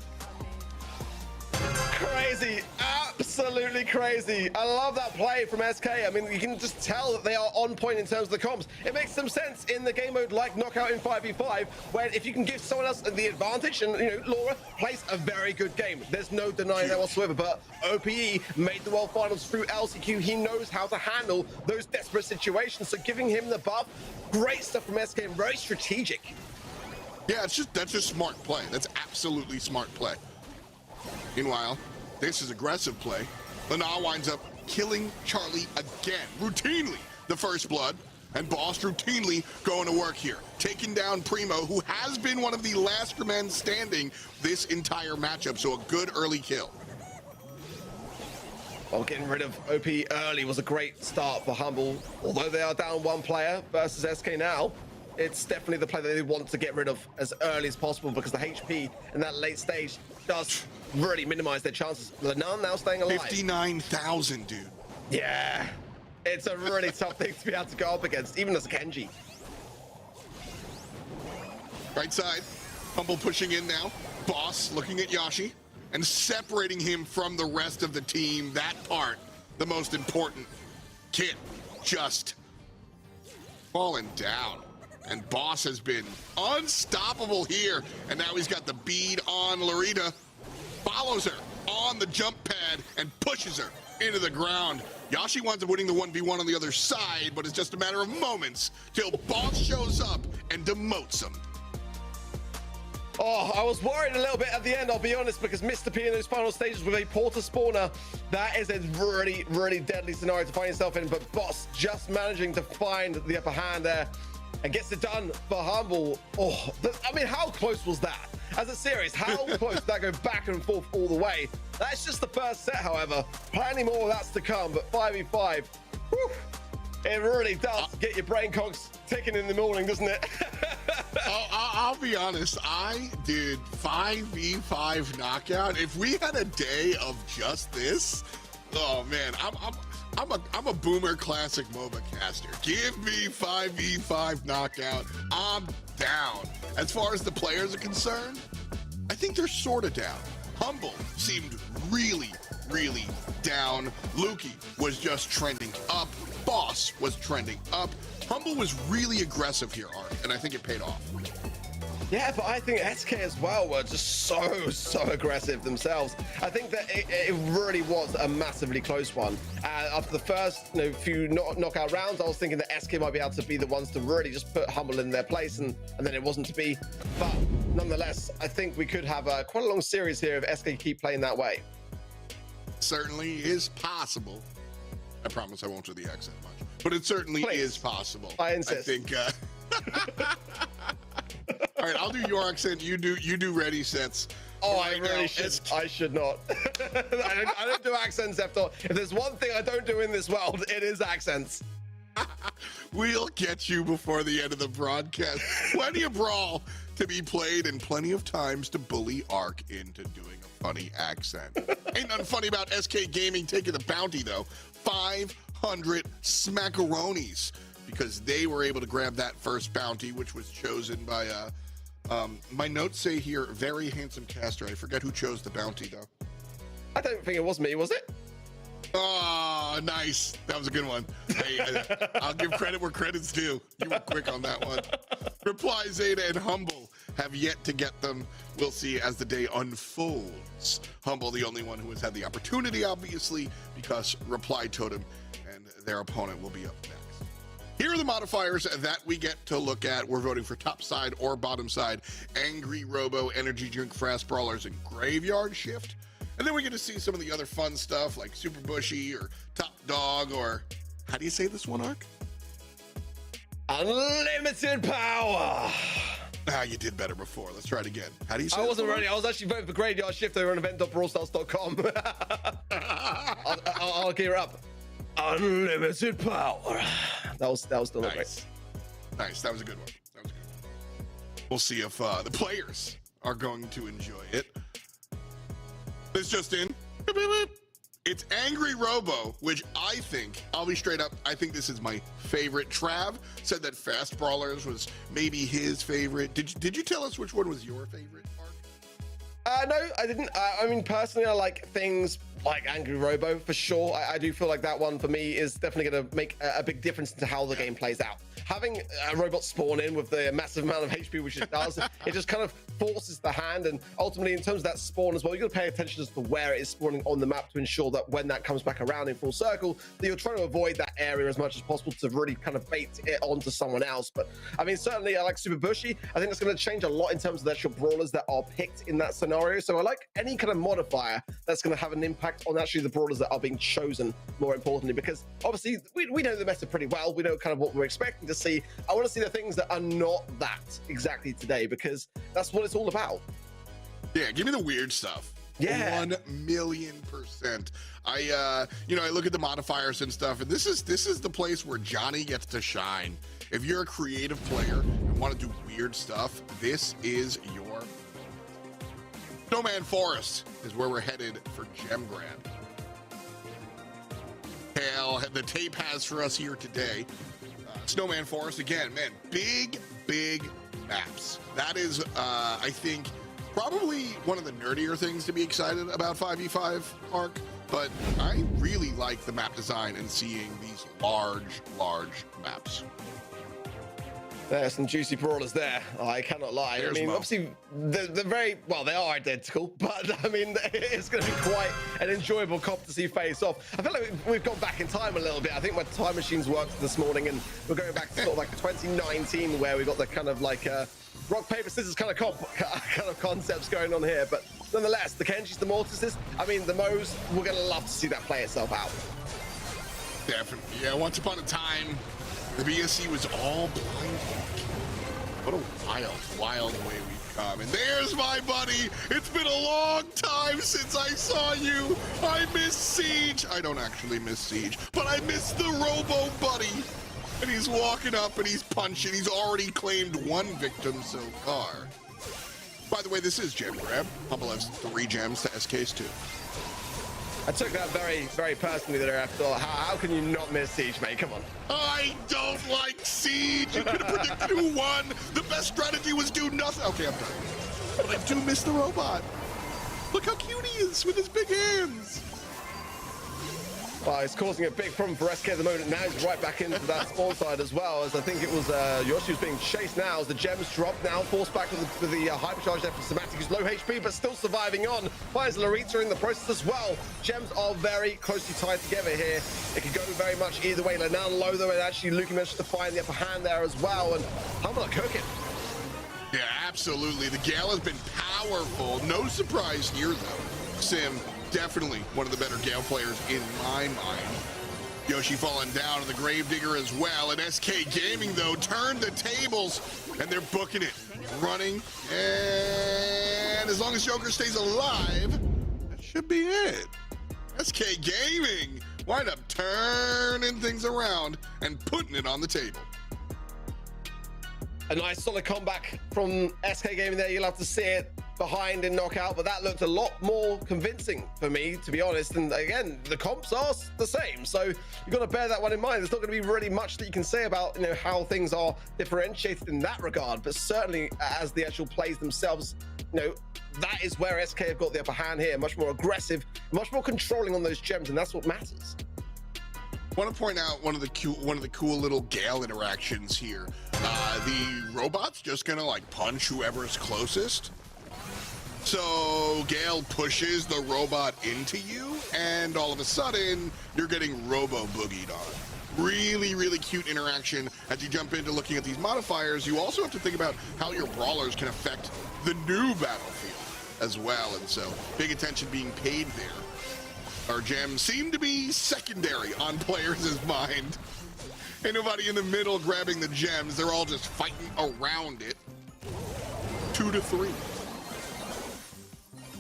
Crazy, absolutely crazy. I love that play from SK. I mean, you can just tell that they are on point in terms of the comps. It makes some sense in the game mode like Knockout in 5v5, when if you can give someone else the advantage, and you know, Laura plays a very good game. There's no denying that whatsoever, but OPE made the World Finals through LCQ. He knows how to handle those desperate situations, so giving him the buff, great stuff from SK, and very strategic. Yeah, that's just smart play. That's absolutely smart play. Meanwhile, this is aggressive play. Lana winds up killing Charlie again, routinely the first blood, and Boss routinely going to work here, taking down Primo, who has been one of the last men standing this entire matchup, so a good early kill. Well, getting rid of OP early was a great start for Humble. Although they are down 1 player versus SK now, it's definitely the play that they want to get rid of as early as possible, because the HP in that late stage does really minimize their chances. Lenan now staying alive. 59,000, dude. Yeah, it's a really tough thing to be able to go up against, even as a Kenji. Right side, Humble pushing in now. Boss looking at Yashi and separating him from the rest of the team. That part, the most important. Kit just falling down. And Boss has been unstoppable here. And now he's got the bead on Lorita. Follows her on the jump pad and pushes her into the ground. Yashi winds up winning the 1v1 on the other side, but it's just a matter of moments till Boss shows up and demotes him. Oh, I was worried a little bit at the end, I'll be honest, because Mr. P in those final stages with a Porter spawner, that is a really, really deadly scenario to find yourself in. But Boss just managing to find the upper hand there and gets it done for Humble. Oh, I mean, how close was that? As a series, how close did that go back and forth all the way? That's just the first set, however. Plenty more of that's to come, but 5v5, whew, it really does get your brain cogs ticking in the morning, doesn't it? I'll be honest, I did 5v5 knockout. If we had a day of just this, oh man, I'm a boomer classic MOBA caster. Give me 5v5 knockout. I'm down. As far as the players are concerned, I think they're sort of down. Humble seemed really, really down. Lukey was just trending up. Boss was trending up. Humble was really aggressive here, Art, and I think it paid off. Yeah, but I think SK as well were just so aggressive themselves. I think that it really was a massively close one. After the first few knockout rounds, I was thinking that SK might be able to be the ones to really just put Humble in their place, and then it wasn't to be. But nonetheless, I think we could have quite a long series here if SK keep playing that way. certainly is possible. I promise I won't do the accent much, but it certainly is possible. I insist. I think. All right, I'll do your accent. You do ready sets. Oh, Right I really now, should. I should not. I don't do accents, Eftor. If there's one thing I don't do in this world, it is accents. We'll get you before the end of the broadcast. Plenty of brawl to be played and plenty of times to bully Ark into doing a funny accent. Ain't nothing funny about SK Gaming taking the bounty, though. 500 smackaronis, because they were able to grab that first bounty, which was chosen by, my notes say here, very handsome caster. I forget who chose the bounty, though. I don't think it was me, was it? Oh, nice. That was a good one. I'll give credit where credit's due. You were quick on that one. Reply, Zeta, and Humble have yet to get them. We'll see as the day unfolds. Humble, the only one who has had the opportunity, obviously, because Reply Totem and their opponent will be up next. Here are the modifiers that we get to look at. We're voting for top side or bottom side. Angry Robo, Energy Drink, Fast Brawlers, and Graveyard Shift. And then we get to see some of the other fun stuff like Super Bushy or Top Dog or, how do you say this one, Ark? Unlimited power. Ah, you did better before. Let's try it again. How do you say I wasn't this one, ready. I was actually voting for Graveyard Shift over on event.brawlstars.com. I'll gear up. Unlimited power. That was still nice. Great. Nice. That was a good one. That was good. We'll see if the players are going to enjoy it. This just in. It's Angry Robo, which I think, I'll be straight up, I think this is my favorite. Trav said that Fast Brawlers was maybe his favorite. Did you tell us which one was your favorite, Mark? No, I didn't. I mean, personally, I like things like Angry Robo for sure. I do feel like that one for me is definitely going to make a big difference into how the game plays out. Having a robot spawn in with the massive amount of HP which it does, it just kind of forces the hand, and ultimately in terms of that spawn as well, you've got to pay attention as to where it is spawning on the map to ensure that when that comes back around in full circle, that you're trying to avoid that area as much as possible to really kind of bait it onto someone else. But I mean, certainly I like Super Bushy. I think that's going to change a lot in terms of the actual brawlers that are picked in that scenario. So I like any kind of modifier that's going to have an impact on actually the brawlers that are being chosen, more importantly, because obviously we know the meta pretty well. We know kind of what we're expecting to see. I want to see the things that are not that exactly today, because that's what it's all about. Yeah, give me the weird stuff. Yeah, 1,000,000%. I look at the modifiers and stuff, and this is the place where Johnny gets to shine. If you're a creative player and want to do weird stuff, this is your Snowman Forest is where we're headed for gem grab. Hell, the tape has for us here today. Snowman Forest again, man, big maps. That is, I think, probably one of the nerdier things to be excited about 5v5 Ark, but I really like the map design and seeing these large maps. There's some juicy brawlers there. I cannot lie. There's I mean, Mo. obviously, they're very, well, they are identical, but I mean, it's going to be quite an enjoyable comp to see face off. I feel like we've gone back in time a little bit. I think my time machines worked this morning, and we're going back to sort of like 2019, where we got the kind of like rock, paper, scissors kind of concepts going on here. But nonetheless, the Kenjis, the Mortises, I mean, the Moes, we're going to love to see that play itself out. Definitely. Yeah, once upon a time, the BSC was all blind. What a wild way we've come. And there's my buddy. It's been a long time since I saw you. I miss Siege. I don't actually miss Siege, but I miss the Robo buddy. And he's walking up and he's punching. He's already claimed one victim so far. By the way, this is gem grab. Humble has 3 gems to SK's 2. I took that very personally there after all. How can you not miss Siege, mate? Come on. I don't like Siege. You could have predicted who won. The best strategy was do nothing. Okay, I'm done. But I do miss the robot. Look how cute he is with his big hands. Well, it's causing a big problem for SK at the moment. Now he's right back into that spawn side as well, as I think it was Yoshi who's being chased now as the gems drop now, forced back with the hypercharge there for Somatic, who's low HP but still surviving on. Finds Larita in the process as well. Gems are very closely tied together here. It could go very much either way. Now low though, and actually Luki managed to find the upper hand there as well, and Humble are cooking. Yeah, absolutely. The Gale has been powerful. No surprise here though. Sim definitely one of the better Gale players in my mind. Yoshi falling down, and the Gravedigger as well. And SK Gaming, though, turned the tables, and they're booking it. Running, and as long as Joker stays alive, that should be it. SK Gaming wind up turning things around and putting it on the table. A nice solid comeback from SK Gaming there. You'll have to see it behind in knockout, but that looked a lot more convincing for me, to be honest. And again, the comps are the same, so you've got to bear that one in mind. There's not going to be really much that you can say about, you know, how things are differentiated in that regard, but certainly as the actual plays themselves, you know, that is where SK have got the upper hand here. Much more aggressive, much more controlling on those gems, and that's what matters. I want to point out one of the cool little Gale interactions here. The robot's just gonna like punch whoever's closest. So Gale pushes the robot into you, and all of a sudden you're getting robo boogied on. Really, really cute interaction. As you jump into looking at these modifiers, you also have to think about how your brawlers can affect the new battlefield as well, and so big attention being paid there. Our gems seem to be secondary on players' mind. Ain't nobody in the middle grabbing the gems. They're all just fighting around it. 2 to 3.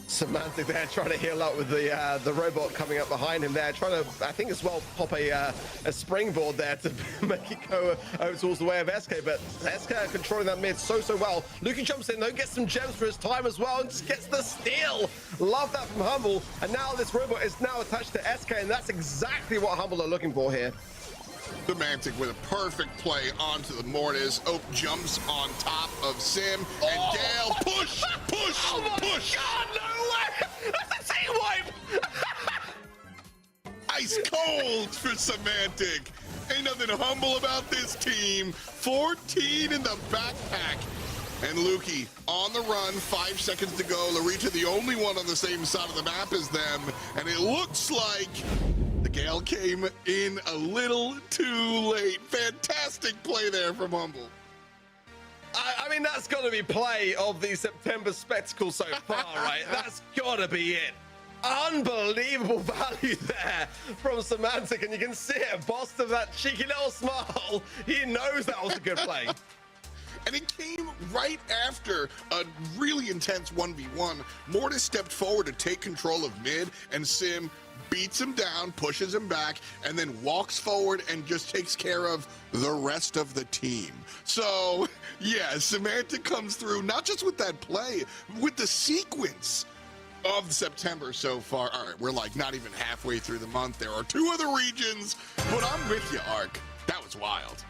Semantic there trying to heal up with the robot coming up behind him there, trying to, I think as well, pop a springboard there to make it go over towards the way of SK, but SK are controlling that mid so well. Luki jumps in though, gets some gems for his time as well, and just gets the steal. Love that from Humble, and now this robot is now attached to SK, and that's exactly what Humble are looking for here. Semantic with a perfect play onto the Mortis. Oak jumps on top of Sim, and Gale push! Oh my God, no way! That's a team wipe! Ice cold for Semantic. Ain't nothing humble about this team. 14 in the backpack. And Luki on the run, 5 seconds to go. Larita the only one on the same side of the map as them. And it looks like the Gale came in a little too late. Fantastic play there from Humble. I mean, that's got to be play of the September spectacle so far, right? That's got to be it. Unbelievable value there from Semantic, and you can see it, boss of that cheeky little smile. He knows that was a good play. And it came right after a really intense 1v1. Mortis stepped forward to take control of mid, and Sim beats him down, pushes him back, and then walks forward and just takes care of the rest of the team. So, yeah, Semantic comes through, not just with that play, with the sequence of September so far. All right, we're like not even halfway through the month. There are 2 other regions, but I'm with you, Ark. That was wild.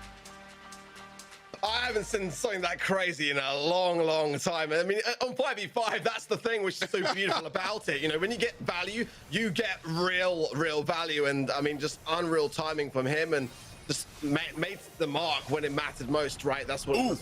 I haven't seen something that crazy in a long time. I mean, on 5v5, that's the thing which is so beautiful about it. You know, when you get value, you get real value. And I mean, just unreal timing from him, and just made the mark when it mattered most, right? That's what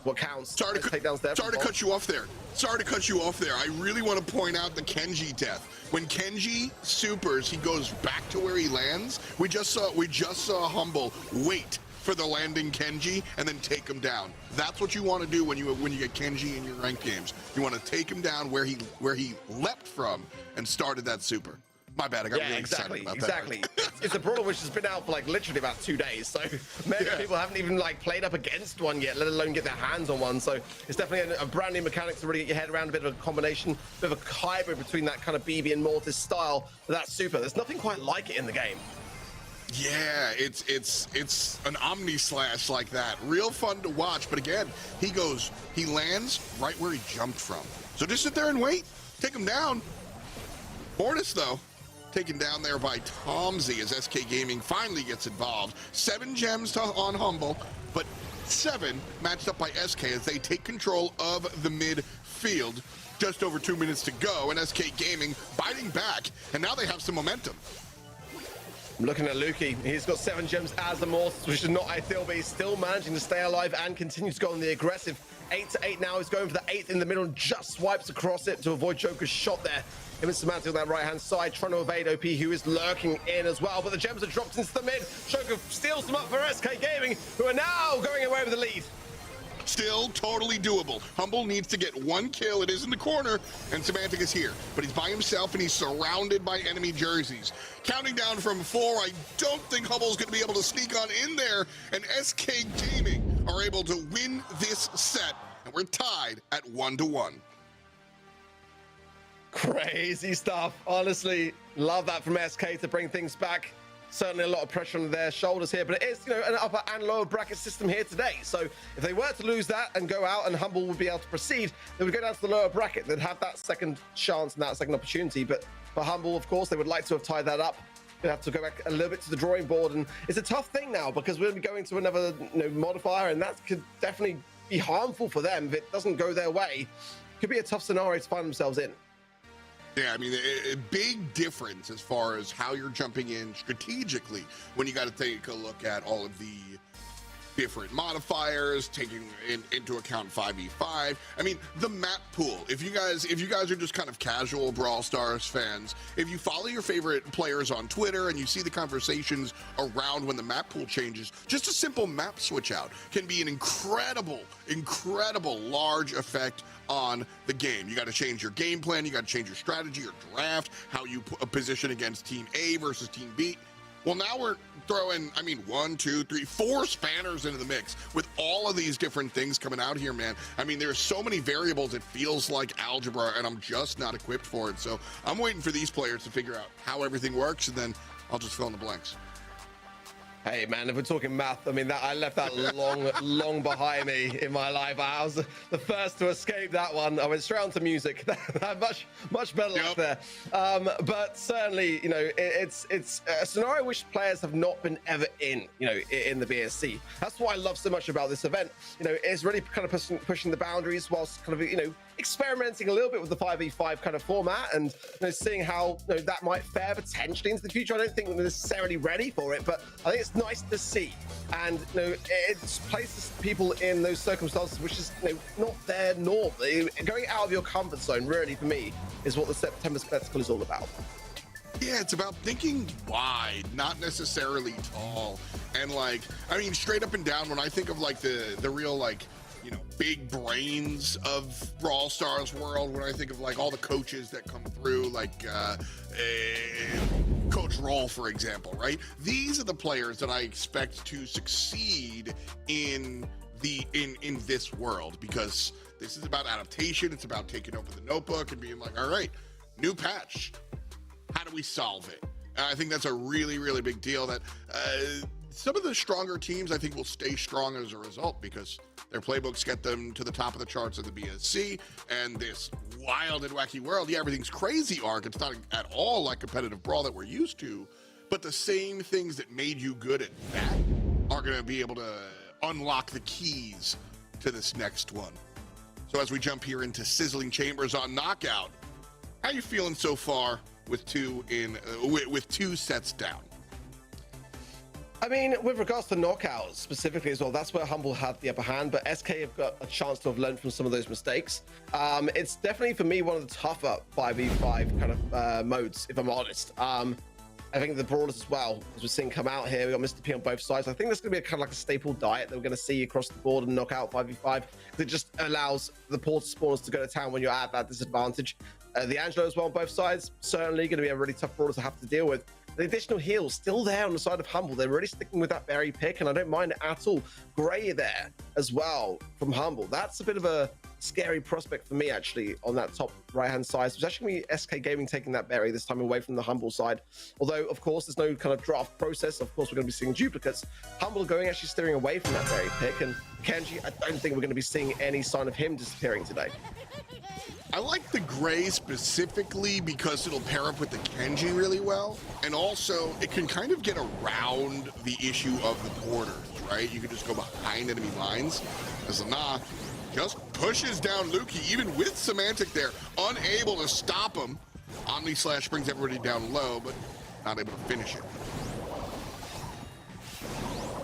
what counts. Sorry to cut you off there. I really want to point out the Kenji death. When Kenji supers, he goes back to where he lands. We just saw Humble wait for the landing Kenji and then take him down. That's what you want to do when you get Kenji in your ranked games. You want to take him down where he leapt from and started that super. My bad, I got really excited about that. Exactly. It's a brawler which has been out for like literally about 2 days, so many people haven't even like played up against one yet, let alone get their hands on one. So it's definitely a brand new mechanic to really get your head around, a bit of a combination, a bit of a hybrid between that kind of BB and Mortis style. That's super. There's nothing quite like it in the game. Yeah, it's an omni slash like that. Real fun to watch, but again, he lands right where he jumped from. So just sit there and wait, take him down. Mortis though, taken down there by Tomsy as SK Gaming finally gets involved. 7 gems on Humble, but 7 matched up by SK as they take control of the midfield. Just over 2 minutes to go, and SK Gaming biting back, and now they have some momentum. I'm looking at Luki. He's got 7 gems as the Mortis, which is not ideal, but he's still managing to stay alive and continues to go on the aggressive. 8-8 now. He's going for the 8th in the middle and just swipes across it to avoid Joker's shot there. Him and Semantic on that right-hand side, trying to evade OP, who is lurking in as well. But the gems are dropped into the mid. Joker steals them up for SK Gaming, who are now going away with the lead. Still totally doable. Humble needs to get one kill. It is in the corner, and Semantic is here. But he's by himself, and he's surrounded by enemy jerseys. Counting down from 4, I don't think Humble's going to be able to sneak on in there, and SK Gaming are able to win this set, and we're tied at 1-1. Crazy stuff. Honestly, love that from SK to bring things back. Certainly a lot of pressure on their shoulders here, but it is, you know, an upper and lower bracket system here today. So if they were to lose that and go out and Humble would be able to proceed, they would go down to the lower bracket. They'd have that second chance and that second opportunity. But for Humble, of course, they would like to have tied that up. They have to go back a little bit to the drawing board, and it's a tough thing now because we're going to be going to another, you know, modifier, and that could definitely be harmful for them if it doesn't go their way. Could be a tough scenario to find themselves in. Yeah, I mean, a big difference as far as how you're jumping in strategically when you got to take a look at all of the different modifiers, taking into account 5v5. I mean, the map pool. If you guys are just kind of casual Brawl Stars fans, if you follow your favorite players on Twitter and you see the conversations around when the map pool changes, just a simple map switch out can be an incredible large effect on the game. You got to change your game plan, you got to change your strategy, your draft, how you position against Team A versus Team B. Well, now we're throwing, I mean, 1, 2, 3, 4 spanners into the mix with all of these different things coming out here, man. I mean, there's so many variables, it feels like algebra, and I'm just not equipped for it. So I'm waiting for these players to figure out how everything works, and then I'll just fill in the blanks. Hey man, if we're talking math, I mean, that I left that long behind me in my life. I was the first to escape that one. I went straight on to music. much better luck there. But certainly, you know, it's a scenario which players have not been ever in, you know, in the BSC. That's what I love so much about this event. You know, it's really kind of pushing the boundaries whilst kind of, you know, experimenting a little bit with the 5v5 kind of format, and, you know, seeing how, you know, that might fare potentially into the future. I don't think we're necessarily ready for it, but I think it's nice to see, and, you know, it places people in those circumstances which is, you know, not their norm. Going out of your comfort zone, really, for me, is what the September Spectacle is all about. Yeah, it's about thinking wide, not necessarily tall. And, like, I mean, straight up and down, when I think of, like, the real, like, you know, big brains of Brawl Stars world, when I think of, like, all the coaches that come through, like Coach Roll, for example, right? These are the players that I expect to succeed in this world, because this is about adaptation. It's about taking over the notebook and being like, all right, new patch, how do we solve it? And I think that's a really big deal that some of the stronger teams, I think, will stay strong as a result, because their playbooks get them to the top of the charts of the BSC, and this wild and wacky world, yeah, everything's crazy arc. It's not at all like competitive Brawl that we're used to, but the same things that made you good at that are going to be able to unlock the keys to this next one. So as we jump here into Sizzling Chambers on Knockout, how you feeling so far with two sets down? I mean, with regards to knockouts specifically as well, that's where Humble had the upper hand, but SK have got a chance to have learned from some of those mistakes. It's definitely, for me, one of the tougher 5v5 kind of modes, if I'm honest. I think the Brawlers as well, as we're seeing come out here, we've got Mr. P on both sides. I think that's going to be kind of like a staple diet that we're going to see across the board and knock out 5v5, because it just allows the portal spawners to go to town when you're at that disadvantage. The Angelo as well on both sides, certainly going to be a really tough Brawler to have to deal with. The additional heals still there on the side of Humble. They're really sticking with that berry pick, and I don't mind it at all. Gray there as well from Humble. That's a bit of a scary prospect for me, actually, on that top right-hand side. So it's actually going to be SK Gaming taking that berry this time away from the Humble side. Although, of course, there's no kind of draft process. Of course, we're going to be seeing duplicates. Humble going actually steering away from that berry pick, and Kenji, I don't think we're going to be seeing any sign of him disappearing today. I like the gray specifically because it'll pair up with the Kenji really well, and also it can kind of get around the issue of the porters, right? You can just go behind enemy lines. As Nah just pushes down Lukey, even with Semantic there, unable to stop him. Omni Slash brings everybody down low, but not able to finish it.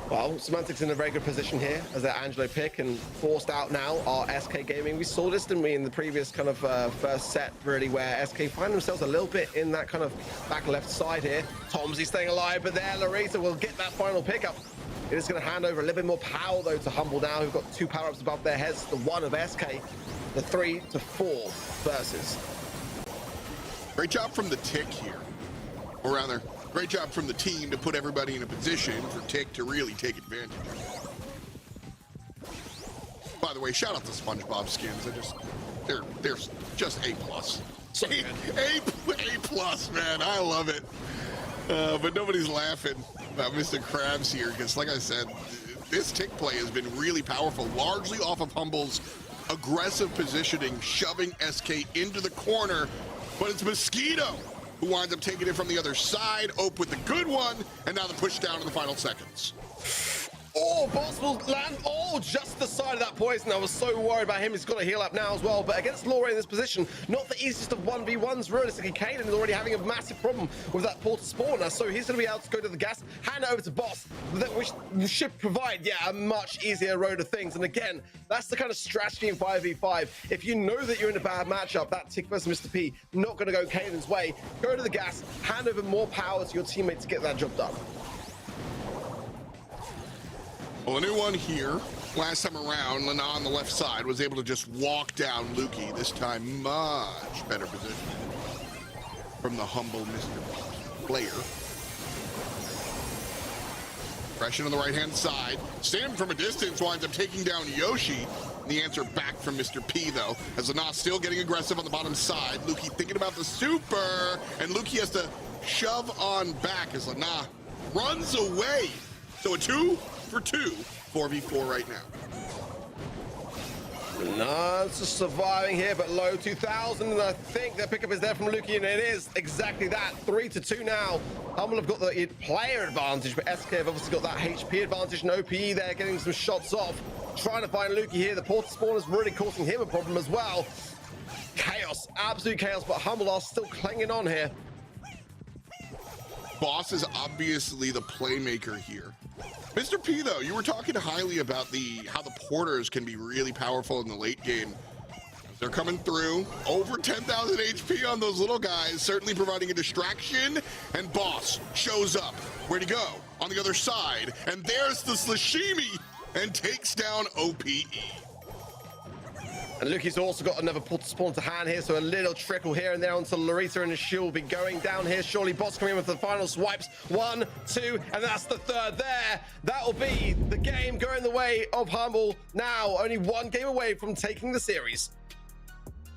Well, Semantic's in a very good position here as their Angelo pick, and forced out now are SK Gaming. We saw this, didn't we, in the previous kind of first set, really, where SK find themselves a little bit in that kind of back left side here. Tomsy staying alive, but there, Larita will get that final pickup. It is going to hand over a little bit more power, though, to Humble now, who've got 2 power-ups above their heads. The 1 of SK, the 3 to 4 versus. Great job from the Tick here. Or rather, great job from the team to put everybody in a position for Tick to really take advantage. By the way, shout out to SpongeBob skins. They're just A+. So A plus, man. I love it. But nobody's laughing about Mr. Krabs here because, like I said, this Tick play has been really powerful, largely off of Humble's aggressive positioning, shoving SK into the corner. But it's Mosquito who winds up taking it from the other side. Ope with the good one, and now the push down in the final seconds. Oh, Boss will land, just the side of that poison. I was so worried about him. He's got to heal up now as well. But against Laura in this position, not the easiest of 1v1s, realistically. Kaden is already having a massive problem with that portal spawner. So he's going to be able to go to the gas, hand it over to Boss, which should provide, a much easier road of things. And again, that's the kind of strategy in 5v5. If you know that you're in a bad matchup, that Tick versus Mr. P, not going to go Kaden's way. Go to the gas, hand over more power to your teammate to get that job done. Well, a new one here. Last time around, Lana on the left side was able to just walk down Lukey. This time, much better position from the humble Mr. Player. Pressure on the right-hand side. Sam from a distance winds up taking down Yoshi. The answer back from Mr. P, though, as Lana still getting aggressive on the bottom side. Lukey thinking about the super, and Lukey has to shove on back as Lana runs away. So a 2 for 2, 4v4 right now. Nance is surviving here, but low 2,000, and I think their pickup is there from Lukey, and it is exactly that. 3-2 now. Humble have got the player advantage, but SK have obviously got that HP advantage, and OPE there getting some shots off. Trying to find Lukey here. The portal spawn is really causing him a problem as well. Chaos, absolute chaos, but Humble are still clinging on here. Boss is obviously the playmaker here. Mr. P, though, you were talking highly about how the porters can be really powerful in the late game. They're coming through, over 10,000 HP on those little guys, certainly providing a distraction, and Boss shows up. Where'd he go? On the other side, and there's the Slashimi, and takes down OPE. And Lukey's also got another portal spawn to hand here, so a little trickle here and there onto Larita, and she will be going down here. Surely Boss coming in with the final swipes. 1, 2, and that's the third there. That will be the game going the way of Humble. Now, only 1 game away from taking the series.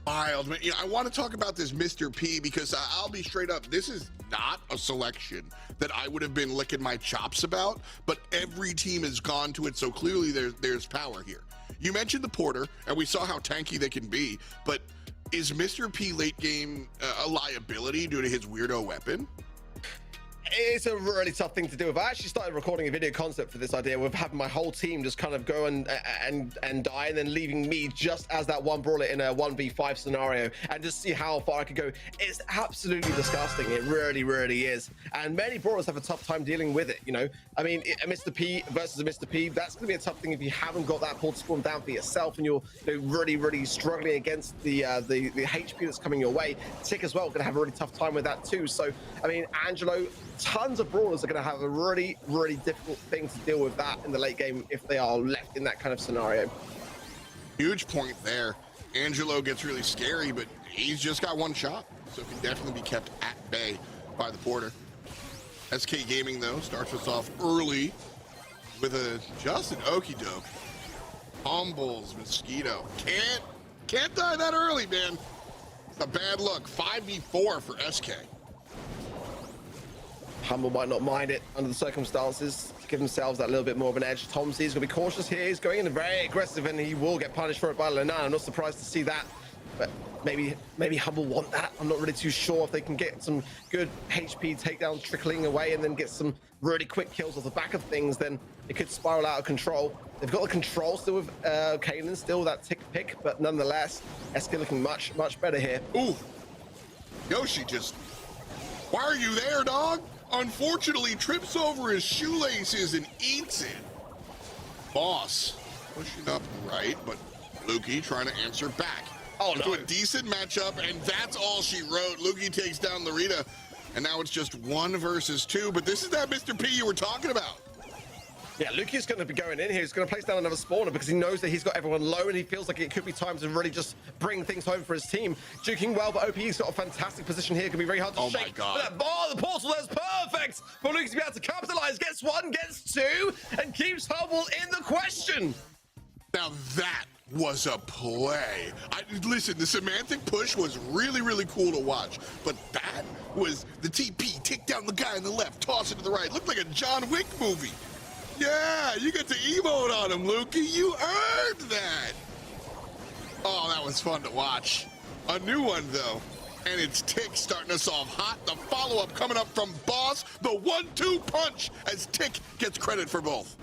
Wild, man. I want to talk about this Mr. P because I'll be straight up. This is not a selection that I would have been licking my chops about, but every team has gone to it, so clearly there's power here. You mentioned the porter, and we saw how tanky they can be, but is Mr. P late game a liability due to his weirdo weapon? It's a really tough thing to do. I actually started recording a video concept for this idea with having my whole team just kind of go and die, and then leaving me just as that one brawler in a 1v5 scenario, and just see how far I could go. It's absolutely disgusting. It really, really is. And many brawlers have a tough time dealing with it, you know? I mean, a Mr. P versus a Mr. P, that's going to be a tough thing if you haven't got that portal spawn down for yourself, and you're really, really struggling against the HP that's coming your way. Tick as well going to have a really tough time with that too. So, I mean, Angelo, tons of brawlers are going to have a really, really difficult thing to deal with that in the late game if they are left in that kind of scenario. Huge point there. Angelo gets really scary, but he's just got 1 shot, so can definitely be kept at bay by the porter. SK Gaming, though, starts us off early with just an okie doke. Humbles Mosquito. Can't die that early, man. It's a bad look. 5v4 for SK. Humble might not mind it under the circumstances to give themselves that little bit more of an edge. Tom C's going to be cautious here. He's going in very aggressive, and he will get punished for it by Lana. I'm not surprised to see that, but maybe Humble want that. I'm not really too sure if they can get some good HP takedowns trickling away and then get some really quick kills off the back of things, then it could spiral out of control. They've got the control still with Kanan, still that tick pick, but nonetheless, SK looking much, much better here. Ooh, Yoshi just, why are you there, dog? Unfortunately, trips over his shoelaces and eats it. Boss pushing up right, but Lukey trying to answer back. Oh, no. To a decent matchup, and that's all she wrote. Lukey takes down Larita, and now it's just 1 versus 2, but this is that Mr. P you were talking about. Yeah, Luki's going to be going in here. He's going to place down another spawner because he knows that he's got everyone low and he feels like it could be time to really just bring things home for his team. Juking well, but OP's got a fantastic position here. It can be very hard to shake. My God. But the portal is perfect for Luki to be able to capitalize. Gets one, gets two, and keeps Humble in the question. Now that was a play. Listen, the semantic push was really, really cool to watch, but that was the TP, take down the guy on the left, toss it to the right. Looked like a John Wick movie. Yeah, you get to emote on him, Lukey. You earned that. Oh, that was fun to watch. A new one, though. And it's Tick starting us off hot. The follow-up coming up from Boss. The 1-2 punch as Tick gets credit for both.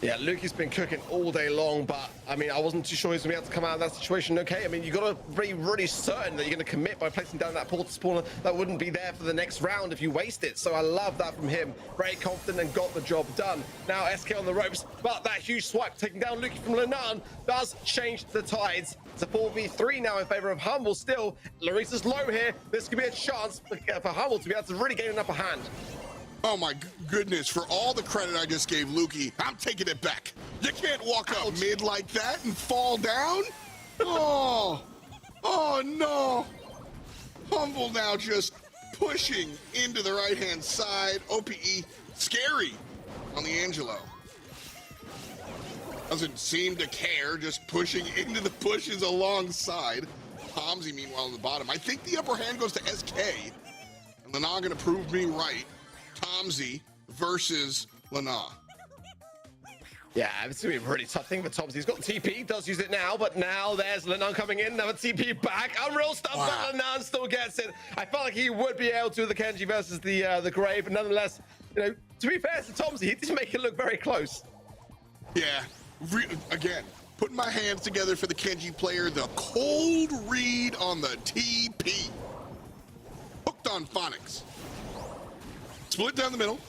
Yeah, Luki's been cooking all day long, but I mean, I wasn't too sure he's gonna be able to come out of that situation okay. I mean, you gotta be really certain that you're gonna commit by placing down that portal spawner that wouldn't be there for the next round if you waste it. So I love that from him. Very confident and got the job done. Now SK on the ropes, but that huge swipe taking down Luki from Lenan does change the tides. It's a 4v3 now in favor of Humble still. Larissa's low here. This could be a chance for Humble to be able to really gain an upper hand. Oh my goodness, for all the credit I just gave Lukey, I'm taking it back. You can't walk out mid like that and fall down. Oh no. Humble now just pushing into the right-hand side. OPE scary on the Angelo. Doesn't seem to care, just pushing into the bushes alongside. Tomsy, meanwhile, on the bottom. I think the upper hand goes to SK. And Lana gonna prove me right. Tomsy versus Lana. Yeah, it's going to be a really tough thing for Tomsy. He's got TP, does use it now, but now there's Lenan coming in, another TP back. Unreal stuff, but Lenan still gets it. I felt like he would be able to with the Kenji versus the Grave, but nonetheless, you know, to be fair to Tomsy, he did make it look very close. Yeah, again, putting my hands together for the Kenji player, the cold read on the TP. Hooked on phonics. Split down the middle.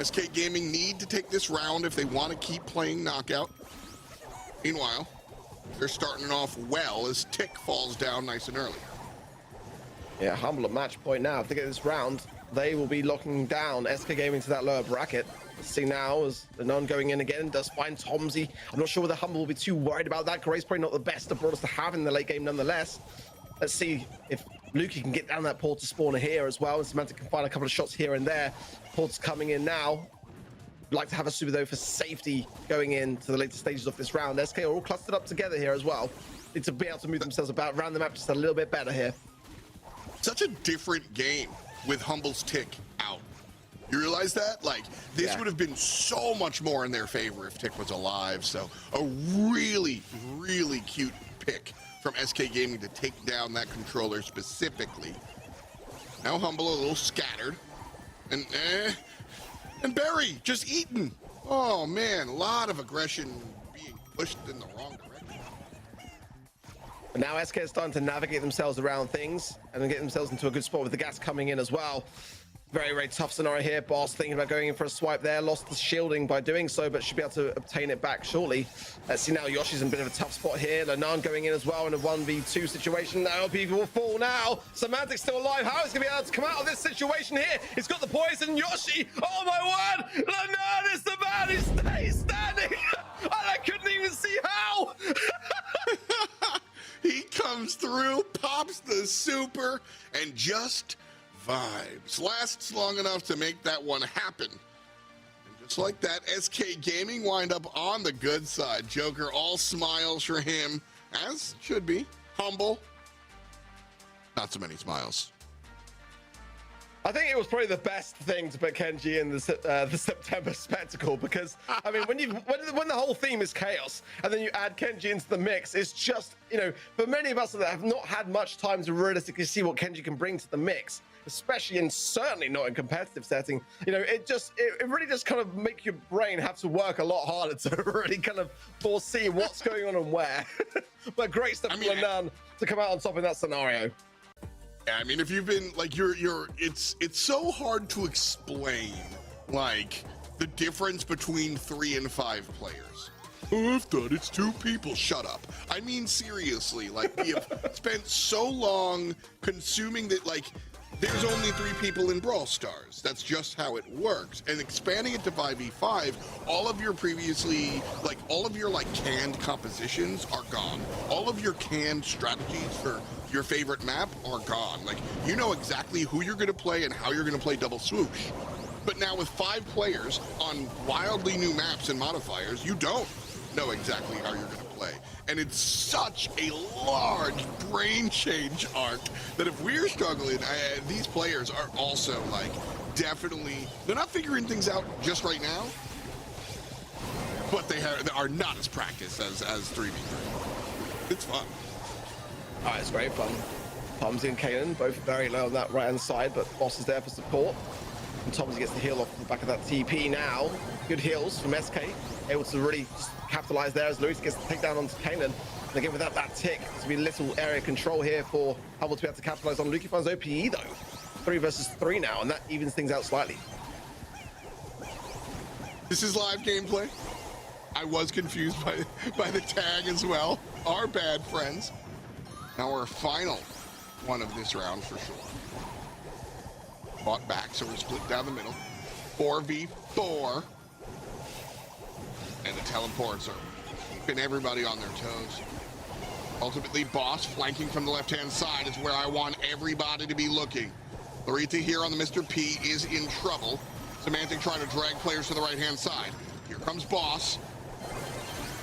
SK Gaming need to take this round if they want to keep playing knockout. Meanwhile, they're starting off well as Tick falls down nice and early. Yeah, Humble at match point now. If they get this round, they will be locking down SK Gaming to that lower bracket. Let's see now as Lenan going in again, does find Tomsy. I'm not sure whether Humble will be too worried about that. Gray's probably not the best of brawlers to have in the late game nonetheless. Let's see if Luki can get down that portal spawner here as well. And Semantic can find a couple of shots here and there. Portal's coming in now. We'd like to have a super though for safety going into the later stages of this round. SK are all clustered up together here as well. Need to be able to move themselves about around the map just a little bit better here. Such a different game with Humble's Tick out. You realize that? Like, this would have been so much more in their favor if Tick was alive. So a really, really cute pick from SK Gaming to take down that controller specifically. Now Humble a little scattered. And Barry just eaten. Oh man, a lot of aggression being pushed in the wrong direction. But now SK is starting to navigate themselves around things and then get themselves into a good spot with the gas coming in as well. Very, very tough scenario here. Boss thinking about going in for a swipe there. Lost the shielding by doing so, but should be able to obtain it back shortly. Let's see now. Yoshi's in a bit of a tough spot here. Lenan going in as well in a 1v2 situation. Now people will fall now. Semantic's still alive. How is he going to be able to come out of this situation here? He's got the poison. Yoshi. Oh my word. Lenan is the man. He's standing. And I couldn't even see how. He comes through, pops the super, and just vibes. Lasts long enough to make that one happen. And just like that, SK Gaming wind up on the good side. Joker, all smiles for him, as should be. Humble, not so many smiles. I think it was probably the best thing to put Kenji in the September spectacle because I mean when the whole theme is chaos and then you add Kenji into the mix, it's just, you know, for many of us that have not had much time to realistically see what Kenji can bring to the mix, especially and certainly not in competitive setting, you know, it really just kind of make your brain have to work a lot harder to really kind of foresee what's going on and where. But great stuff from Lenan to come out on top in that scenario. Yeah, I mean, if you've been like, it's so hard to explain like the difference between 3 and 5 players. Oh, I thought it's 2 people. Shut up. I mean, seriously, like we have spent so long consuming that, like there's only 3 people in Brawl Stars. That's just how it works. And expanding it to 5v5, all of your previously, like, all of your, like, canned compositions are gone. All of your canned strategies for your favorite map are gone. Like, you know exactly who you're going to play and how you're going to play double swoosh. But now with 5 players on wildly new maps and modifiers, you don't know exactly how you're going to play. And it's such a large brain change arc that if we're struggling, these players are also, like, definitely, they're not figuring things out just right now, but they are not as practiced as 3v3. It's fun. All right, it's great fun. Tomsy and Kanan both very low on that right-hand side, but Boss is there for support. And Tomsy gets the heal off the back of that TP now. Good heals from SK, able to really just capitalize there as Lewis gets the takedown onto Kanan. And again, without that tick, there's going to be little area control here for Hubble to be able to capitalize on. Luki finds OPE though. 3 versus 3 now, and that evens things out slightly. This is live gameplay. I was confused by the tag as well. Our bad, friends. Now our final one of this round for sure. Bought back, so we're split down the middle. 4v4. And the teleports are keeping everybody on their toes. Ultimately, Boss flanking from the left-hand side is where I want everybody to be looking. Larita here on the Mr. P is in trouble. Semantic trying to drag players to the right-hand side. Here comes Boss.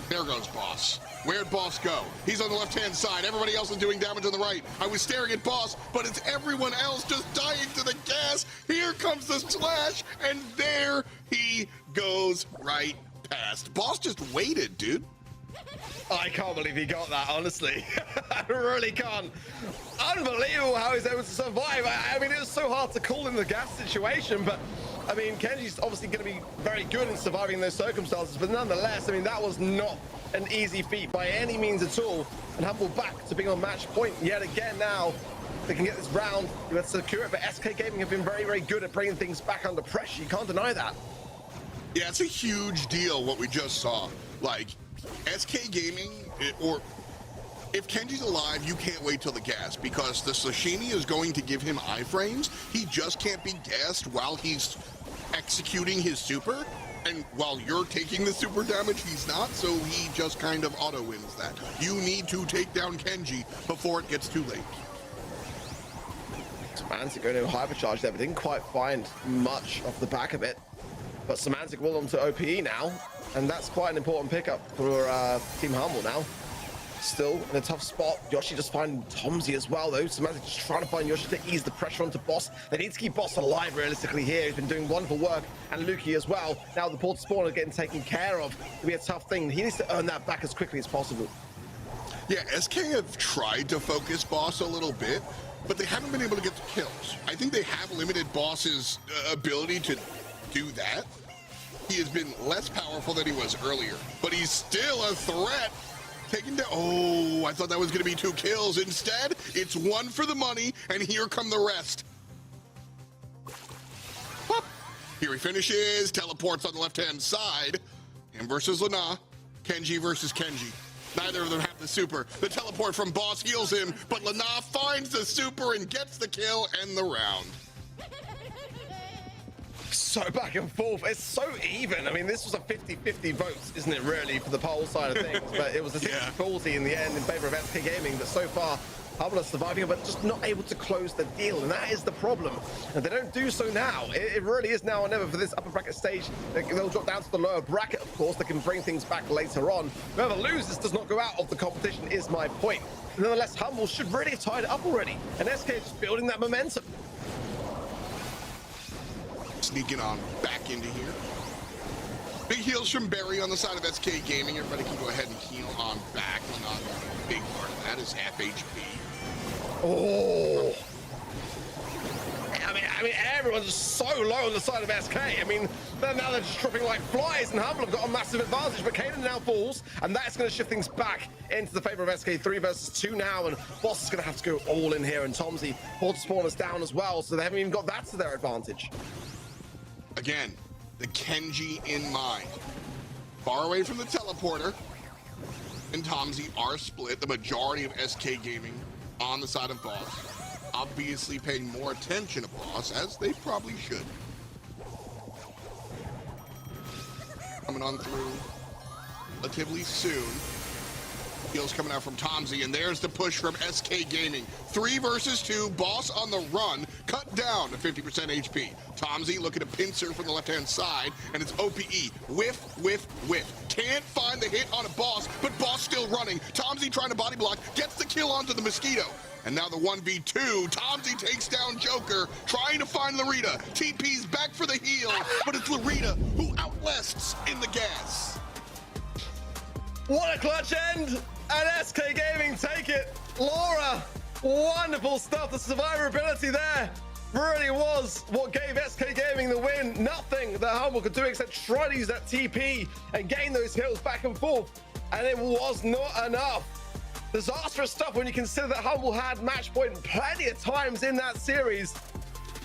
There goes Boss. Where'd Boss go? He's on the left-hand side. Everybody else is doing damage on the right. I was staring at Boss, but it's everyone else just dying to the gas. Here comes the splash, and there he goes right past. Boss just waited, dude. I can't believe he got that, honestly. I really can't. Unbelievable how he's able to survive. I mean, it was so hard to call in the gas situation, but I mean, Kenji's obviously going to be very good in surviving those circumstances, but nonetheless, I mean, that was not an easy feat by any means at all. And Humble back to being on match point yet again now. They can get this round, let's secure it, but SK Gaming have been very, very good at bringing things back under pressure. You can't deny that. Yeah, it's a huge deal what we just saw. Like, SK Gaming, or if Kenji's alive, you can't wait till the gas, because the sashimi is going to give him iframes. He just can't be gassed while he's executing his super, and while you're taking the super damage, he's not, so he just kind of auto-wins that. You need to take down Kenji before it gets too late. Semantic going to hypercharge there, but didn't quite find much off the back of it. But Semantic will on to OPE now, and that's quite an important pickup for Team Humble now. Still in a tough spot. Yoshi just finding Tomsy as well, though. Semantic just trying to find Yoshi to ease the pressure onto Boss. They need to keep Boss alive realistically here. He's been doing wonderful work, and Luki as well. Now the portal spawner getting taken care of. It'll be a tough thing. He needs to earn that back as quickly as possible. Yeah, SK have tried to focus Boss a little bit, but they haven't been able to get the kills. I think they have limited Boss's ability to do that. He has been less powerful than he was earlier, but he's still a threat. Taking down, oh, I thought that was gonna be 2 kills. Instead, it's 1 for the money, and here come the rest. Whoop. Here he finishes, teleports on the left-hand side. Him versus Lana, Kenji versus Kenji. Neither of them have the super. The teleport from Boss heals him, but Lana finds the super and gets the kill and the round. So back and forth. It's so even. I mean, this was a 50-50 vote, isn't it, really, for the poll side of things? But it was a 60-40 in the end in favor of SK Gaming. But so far, Humble are surviving, but just not able to close the deal. And that is the problem. And they don't do so now. It really is now or never for this upper bracket stage. They'll drop down to the lower bracket, of course. They can bring things back later on. Whoever loses does not go out of the competition, is my point. Nonetheless, Humble should really have tied it up already. And SK is just building that momentum. Sneaking on back into here. Big heals from Barry on the side of SK Gaming. Everybody can go ahead and heal on back. Well, not a big part of that is FHP. Oh. I mean, everyone's so low on the side of SK. I mean, now they're just dropping like flies, and Humble have got a massive advantage, but Kanan now falls, and that's going to shift things back into the favor of SK. 3 versus 2 now, and Boss is going to have to go all in here, and Tomsy portal spawners down as well, so they haven't even got that to their advantage. Again, the Kenji in mind. Far away from the teleporter, and Tomsy are split. The majority of SK Gaming on the side of Boss. obviously paying more attention to Boss, as they probably should. Coming on through relatively soon. Heals coming out from Tomzy, and there's the push from SK Gaming. 3 versus 2, Boss on the run, cut down to 50% HP. Tomzy looking to pincer from the left-hand side, and it's OPE. Whiff, whiff, whiff. Can't find the hit on a Boss, but Boss still running. Tomzy trying to body block, gets the kill onto the Mosquito. And now the 1v2, Tomzy takes down Joker, trying to find Larita. TP's back for the heal, but it's Larita who outlasts in the gas. What a clutch end! And SK Gaming take it. Laura, wonderful stuff. The survivability there really was what gave SK Gaming the win. Nothing that Humble could do except try to use that TP and gain those hills back and forth. And it was not enough. Disastrous stuff when you consider that Humble had match point plenty of times in that series.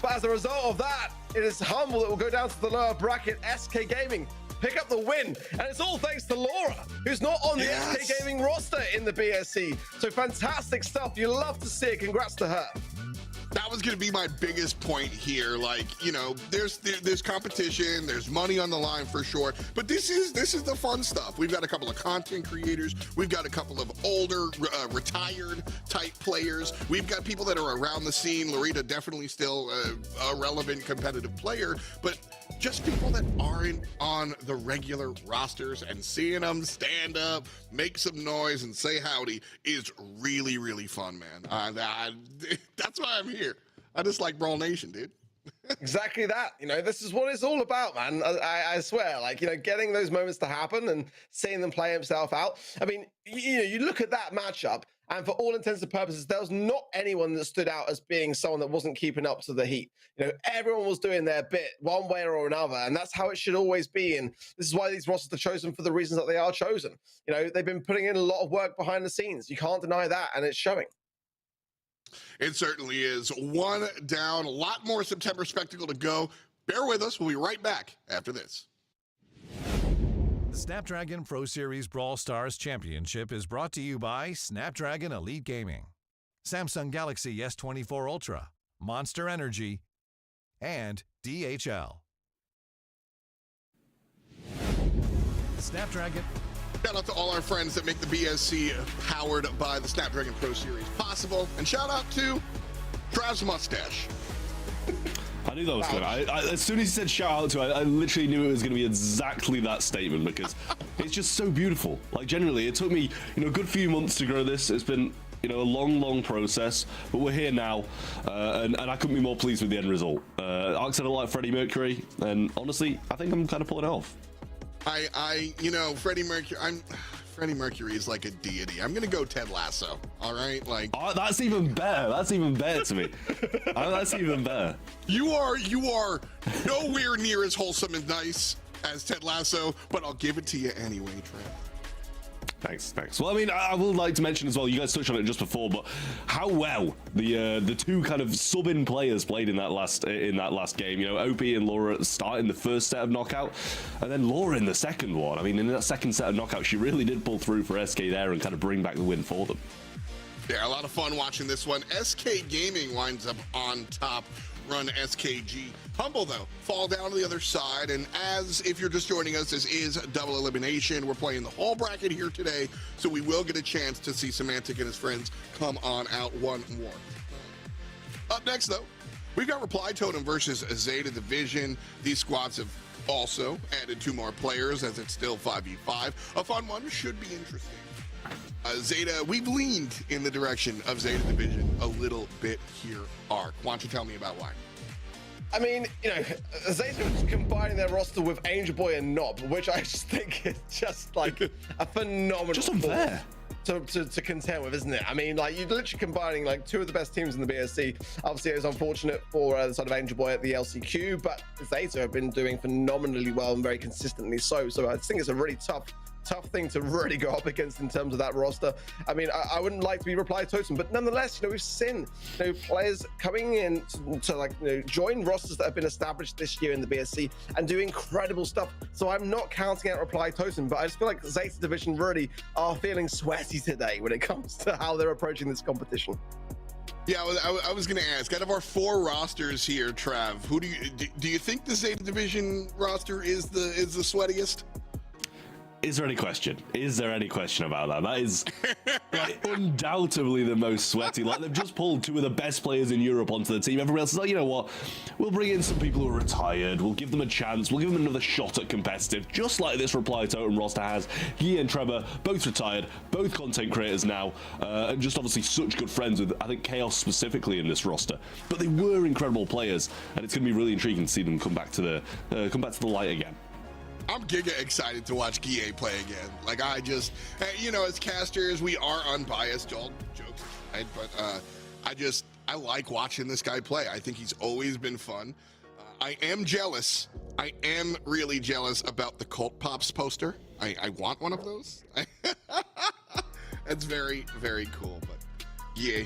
But as a result of that, it is Humble that will go down to the lower bracket. SK Gaming pick up the win, and it's all thanks to Laura, who's not on the SK Gaming roster in the BSC. So fantastic stuff. You love to see it. Congrats to her. That was going to be my biggest point here. Like, you know, there's competition, there's money on the line for sure, but this is the fun stuff. We've got a couple of content creators, we've got a couple of older retired type players, we've got people that are around the scene. Larita definitely still a relevant competitive player, but just people that aren't on the regular rosters, and seeing them stand up, make some noise, and say howdy is really, really fun, man. That's why I'm here. I just like Brawl Nation, dude. Exactly that. You know, this is what it's all about, man. I swear, like, you know, getting those moments to happen and seeing them play himself out. I mean, you know, you look at that matchup, and for all intents and purposes, there was not anyone that stood out as being someone that wasn't keeping up to the heat. You know, everyone was doing their bit one way or another, and that's how it should always be. And this is why these rosters are chosen for the reasons that they are chosen. You know, they've been putting in a lot of work behind the scenes. You can't deny that, and it's showing. It certainly is. 1 down, a lot more September spectacle to go. Bear with us. We'll be right back after this. The Snapdragon Pro Series Brawl Stars Championship is brought to you by Snapdragon Elite Gaming, Samsung Galaxy S24 Ultra, Monster Energy, and DHL. Snapdragon. Shout out to all our friends that make the BSC Powered by the Snapdragon Pro Series possible. And shout out to Trav's mustache. I knew that was good. As soon as he said shout out to it, I literally knew it was going to be exactly that statement, because it's just so beautiful. Like, generally, it took me, you know, a good few months to grow this. It's been, you know, a long process, but we're here now, and I couldn't be more pleased with the end result. Ark said I like Freddie Mercury, and honestly, I think I'm kind of pulling it off. You know, Freddie Mercury is like a deity. I'm gonna go Ted Lasso. All right, like that's even better. That's even better to me. That's even better. You are nowhere near as wholesome and nice as Ted Lasso, but I'll give it to you anyway, Trev. Thanks. Well, I mean, I would like to mention as well, you guys touched on it just before, but how well the two kind of sub-in players played in that last game. You know, OP and Laura starting the first set of knockout, and then Laura in the second one. I mean, in that second set of knockout, she really did pull through for SK there and kind of bring back the win for them. Yeah, a lot of fun watching this one. SK Gaming winds up on top. Run SKG. Humble, though, fall down to the other side. And as if you're just joining us, this is double elimination. We're playing the whole bracket here today, so we will get a chance to see Semantic and his friends come on out one more. Up next, though, we've got Reply Totem versus Zeta Division. These squads have also added 2 more players, as it's still 5v5. A fun one, should be interesting. Zeta, we've leaned in the direction of Zeta Division a little bit here. Ark, why don't you tell me about why? I mean, you know, Zeta is combining their roster with Angel Boy and Nob, which I just think is just like a phenomenal. Just unfair. To contend with, isn't it? I mean, like, you're literally combining like 2 of the best teams in the BSC. Obviously, it was unfortunate for the side of Angel Boy at the LCQ, but Zeta have been doing phenomenally well and very consistently so. So I think it's a really tough thing to really go up against in terms of that roster. I mean, I wouldn't like to be Reply Totem, but nonetheless, you know, we've seen, you know, players coming in to like, you know, join rosters that have been established this year in the BSC and do incredible stuff. So I'm not counting out Reply Totem, but I just feel like Zeta Division really are feeling sweaty today when it comes to how they're approaching this competition. Yeah, I was going to ask, out of our 4 rosters here, Trav, who do you think the Zeta Division roster is the sweatiest? Is there any question? Is there any question about that? That is like, undoubtedly the most sweaty. Like, they've just pulled 2 of the best players in Europe onto the team. Everyone else is like, you know what? We'll bring in some people who are retired. We'll give them a chance. We'll give them another shot at competitive, just like this Reply Totem roster has. Guy and Trevor, both retired, both content creators now, and just obviously such good friends with, I think, Chaos specifically in this roster. But they were incredible players, and it's going to be really intriguing to see them come back to the light again. I'm giga excited to watch Guy play again. Like, I just, you know, as casters, we are unbiased, all jokes aside, but I like watching this guy play. I think he's always been fun. I am jealous. I am really jealous about the Cult Pops poster. I want one of those. That's very, very cool, but yeah.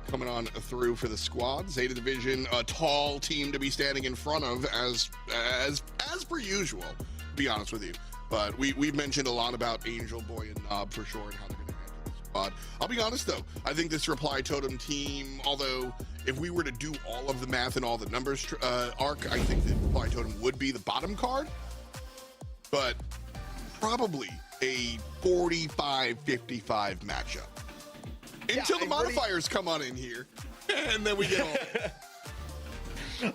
Coming on through for the squad. Zeta Division, a tall team to be standing in front of as per usual. Be honest with you, but we've mentioned a lot about Angel Boy and Knob for sure and how they're going to handle the squad. I'll be honest though, I think this Reply Totem team, although if we were to do all of the math and all the numbers arc, I think that Reply Totem would be the bottom card, but probably a 45-55 matchup until the modifiers come on in here, and then we get all.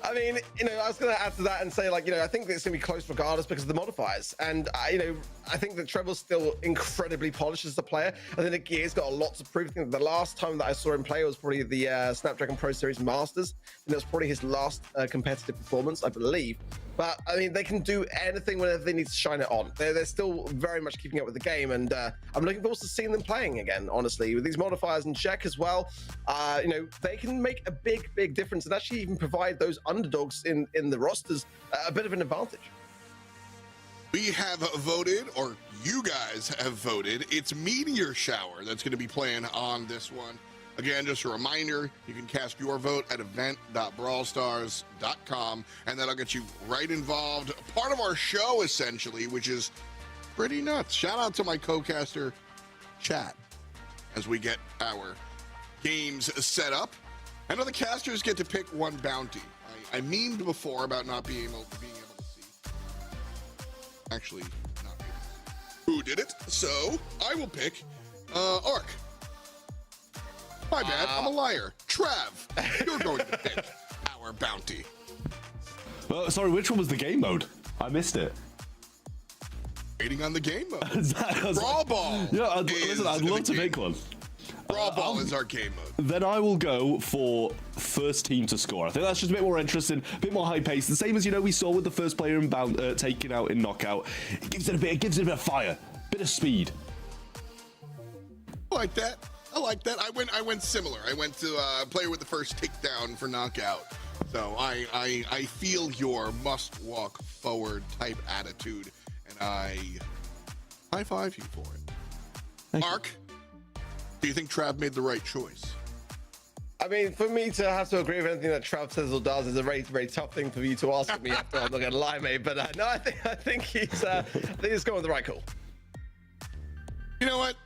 I mean, you know, I was going to add to that and say, like, you know, I think that it's going to be close regardless because of the modifiers. And, you know, I think that Trevor's still incredibly polished as a player. I think that Gear's got a lot to prove. I think the last time that I saw him play was probably the Snapdragon Pro Series Masters. And that was probably his last competitive performance, I believe. But, I mean, they can do anything whenever they need to shine it on. They're still very much keeping up with the game. And I'm looking forward to seeing them playing again, honestly. With these modifiers in check as well, you know, they can make a big, big difference and actually even provide those underdogs in the rosters a bit of an advantage. We have voted, or you guys have voted. It's Meteor Shower that's going to be playing on this one. Again, just a reminder, you can cast your vote at event.brawlstars.com, and that'll get you right involved. Part of our show, essentially, which is pretty nuts. Shout out to my co-caster, Chat, as we get our games set up. I know the casters get to pick one bounty. I memed before about not being able to see. Actually, not me. Who did it? So, I will pick Ark. My bad, I'm a liar. Trav, you're going to pick our bounty. Sorry, which one was the game mode? I missed it. Waiting on the game mode. Brawl Ball. Yeah, listen, I'd love to pick one. Brawl Ball is our game mode. Then I will go for first team to score. I think that's just a bit more interesting, a bit more high paced. The same as, you know, we saw with the first player in taken out in knockout. It gives it a bit of fire, bit of speed. I like that. I like that. I went similar. I went to player with the first takedown for knockout. So I feel your must walk forward type attitude, and I high five you for it. Mark, do you think Trav made the right choice? I mean, for me to have to agree with anything that Trav says or does is a very, very tough thing for you to ask me after. I'm not going to lie, mate. But no, I think he's going with the right call. You know what?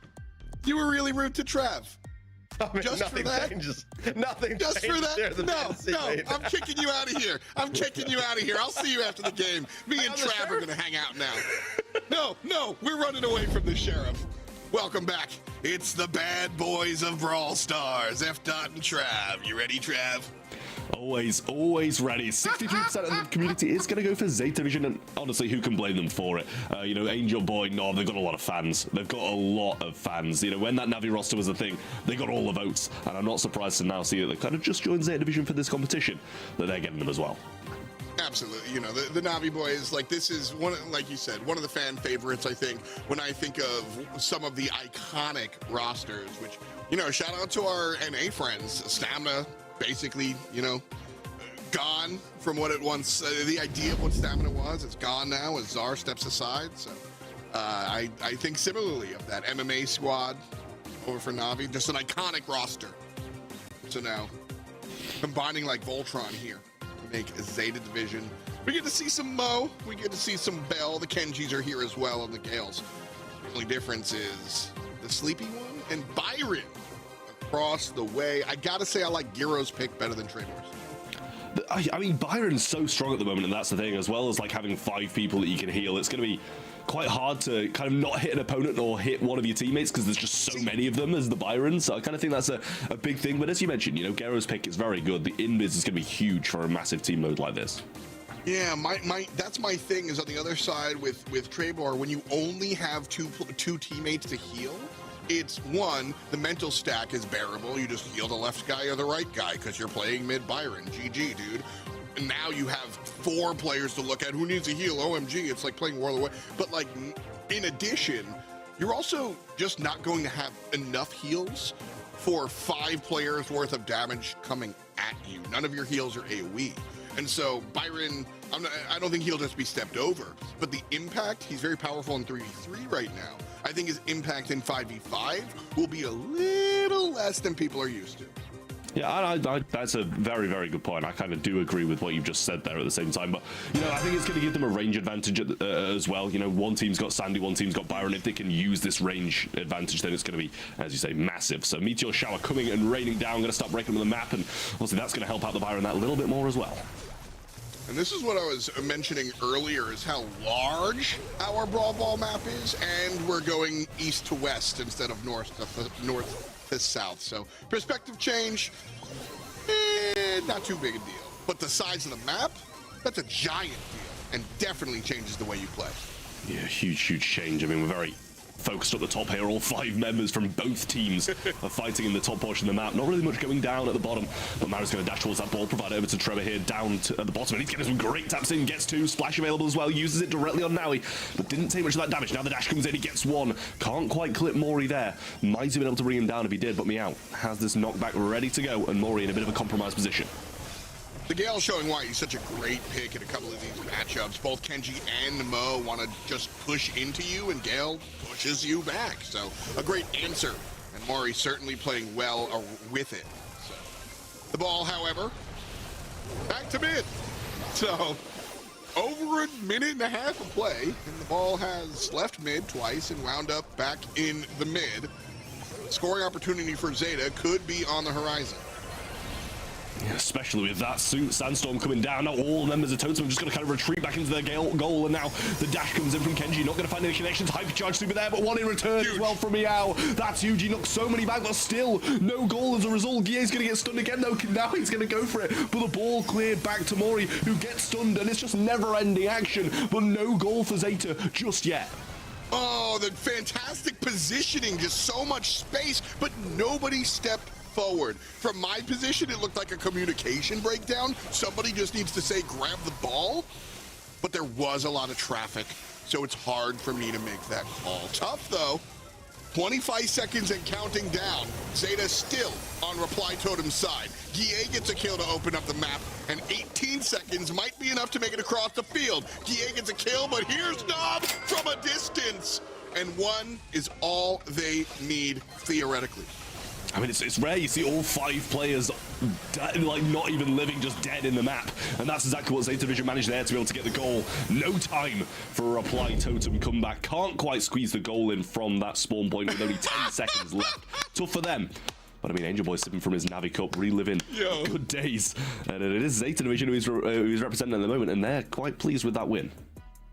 You were really rude to Trav. I mean, just for that? Changes. Nothing just changes for that? No, mate. I'm kicking you out of here. I'm kicking you out of here. I'll see you after the game. Me and Trav are going to hang out now. No, we're running away from the sheriff. Welcome back. It's the bad boys of Brawl Stars, F. Dot and Trav. You ready, Trav? Always ready. 63% of the community is going to go for Zeta Division, and honestly, who can blame them for it? You know, Angel Boy, Knob, they've got a lot of fans. They've got a lot of fans. You know, when that Navi roster was a thing, they got all the votes, and I'm not surprised to now see that they've kind of just joined Zeta Division for this competition, that they're getting them as well. Absolutely. You know, the Navi boys, like, this is one, like you said, one of the fan favorites, I think, when I think of some of the iconic rosters, which, you know, shout out to our NA friends. Stamina, basically, you know, gone from what it once, the idea of what Stamina was. It's gone now as Czar steps aside. So I think similarly of that MMA squad over for Navi, just an iconic roster. So now combining like Voltron here to make a Zeta Division. We get to see some Mo, we get to see some Bell. The Kenjis are here as well, and the Gales. The only difference is the Sleepy one and Byron. across the way. I gotta say I like Giro's pick better than Trevor's. I mean, Byron's so strong at the moment, and that's the thing, as well as like having 5 people that you can heal. It's going to be quite hard to kind of not hit an opponent or hit one of your teammates because there's just so many of them as the Byron. So I kind of think that's a big thing. But as you mentioned, you know, Gero's pick is very good. The invis is going to be huge for a massive team mode like this. Yeah, that's my thing is on the other side with Trebor, when you only have two teammates to heal, it's one, the mental stack is bearable. You just heal the left guy or the right guy because you're playing mid Byron. GG, dude. And now you have 4 players to look at. Who needs a heal? OMG, it's like playing War of the Way. But like, in addition, you're also just not going to have enough heals for 5 players worth of damage coming at you. None of your heals are AoE. And so Byron, I don't think he'll just be stepped over, but the impact, he's very powerful in 3v3 right now. I think his impact in 5v5 will be a little less than people are used to. Yeah, that's a very, very good point. I kind of do agree with what you've just said there at the same time. But, you know, I think it's going to give them a range advantage as well. You know, one team's got Sandy, one team's got Byron. If they can use this range advantage, then it's going to be, as you say, massive. So Meteor Shower coming and raining down, going to start breaking up the map. And obviously that's going to help out the Byron that little bit more as well. And this is what I was mentioning earlier, is how large our Brawl Ball map is, and we're going east to west instead of north to south. So perspective change, not too big a deal. But the size of the map, that's a giant deal, and definitely changes the way you play. Yeah, huge change. I mean, we're very focused at the top here. All 5 members from both teams are fighting in the top portion of the map. Not really much going down at the bottom, but Maro's going to dash towards that ball, provide it over to Trevor here down at the bottom, and he's getting some great taps in, gets 2, splash available as well, uses it directly on Naui, but didn't take much of that damage. Now the dash comes in, he gets 1, can't quite clip Mori there, might have been able to bring him down if he did, but Meow has this knockback ready to go, and Mori in a bit of a compromised position. The Gale showing why he's such a great pick in a couple of these matchups. Both Kenji and Mo want to just push into you, and Gale pushes you back. So a great answer, and Mori certainly playing well with it. So the ball, however, back to mid. So over a minute and a half of play, and the ball has left mid twice and wound up back in the mid. Scoring opportunity for Zeta could be on the horizon. Yeah, especially with that sandstorm coming down. Now all members of Totem are just going to kind of retreat back into their goal, and now the dash comes in from Kenji. Not going to find any connections. Hypercharge super there, but 1 in return as well from Meow. That's huge. He knocks so many back, but still no goal as a result. Guille's going to get stunned again, though. Now he's going to go for it, but the ball cleared back to Mori, who gets stunned, and it's just never-ending action, but no goal for Zeta just yet. Oh, the fantastic positioning, just so much space, but nobody stepped forward. From my position, it looked like a communication breakdown. Somebody just needs to say, grab the ball. But there was a lot of traffic, so it's hard for me to make that call. Tough, though. 25 seconds and counting down. Zeta still on Reply Totem's side. Guille gets a kill to open up the map, and 18 seconds might be enough to make it across the field. Guille gets a kill, but here's Nob from a distance. And 1 is all they need, theoretically. I mean, it's rare you see all 5 players like not even living, just dead in the map, and that's exactly what Zeta Vision managed there to be able to get the goal. No time for a Reply Totem comeback. Can't quite squeeze the goal in from that spawn point with only 10 seconds left. Tough for them. But I mean, Angel Boy sipping from his Navi Cup, reliving good days. And it is Zeta Division who he's representing at the moment, and they're quite pleased with that win.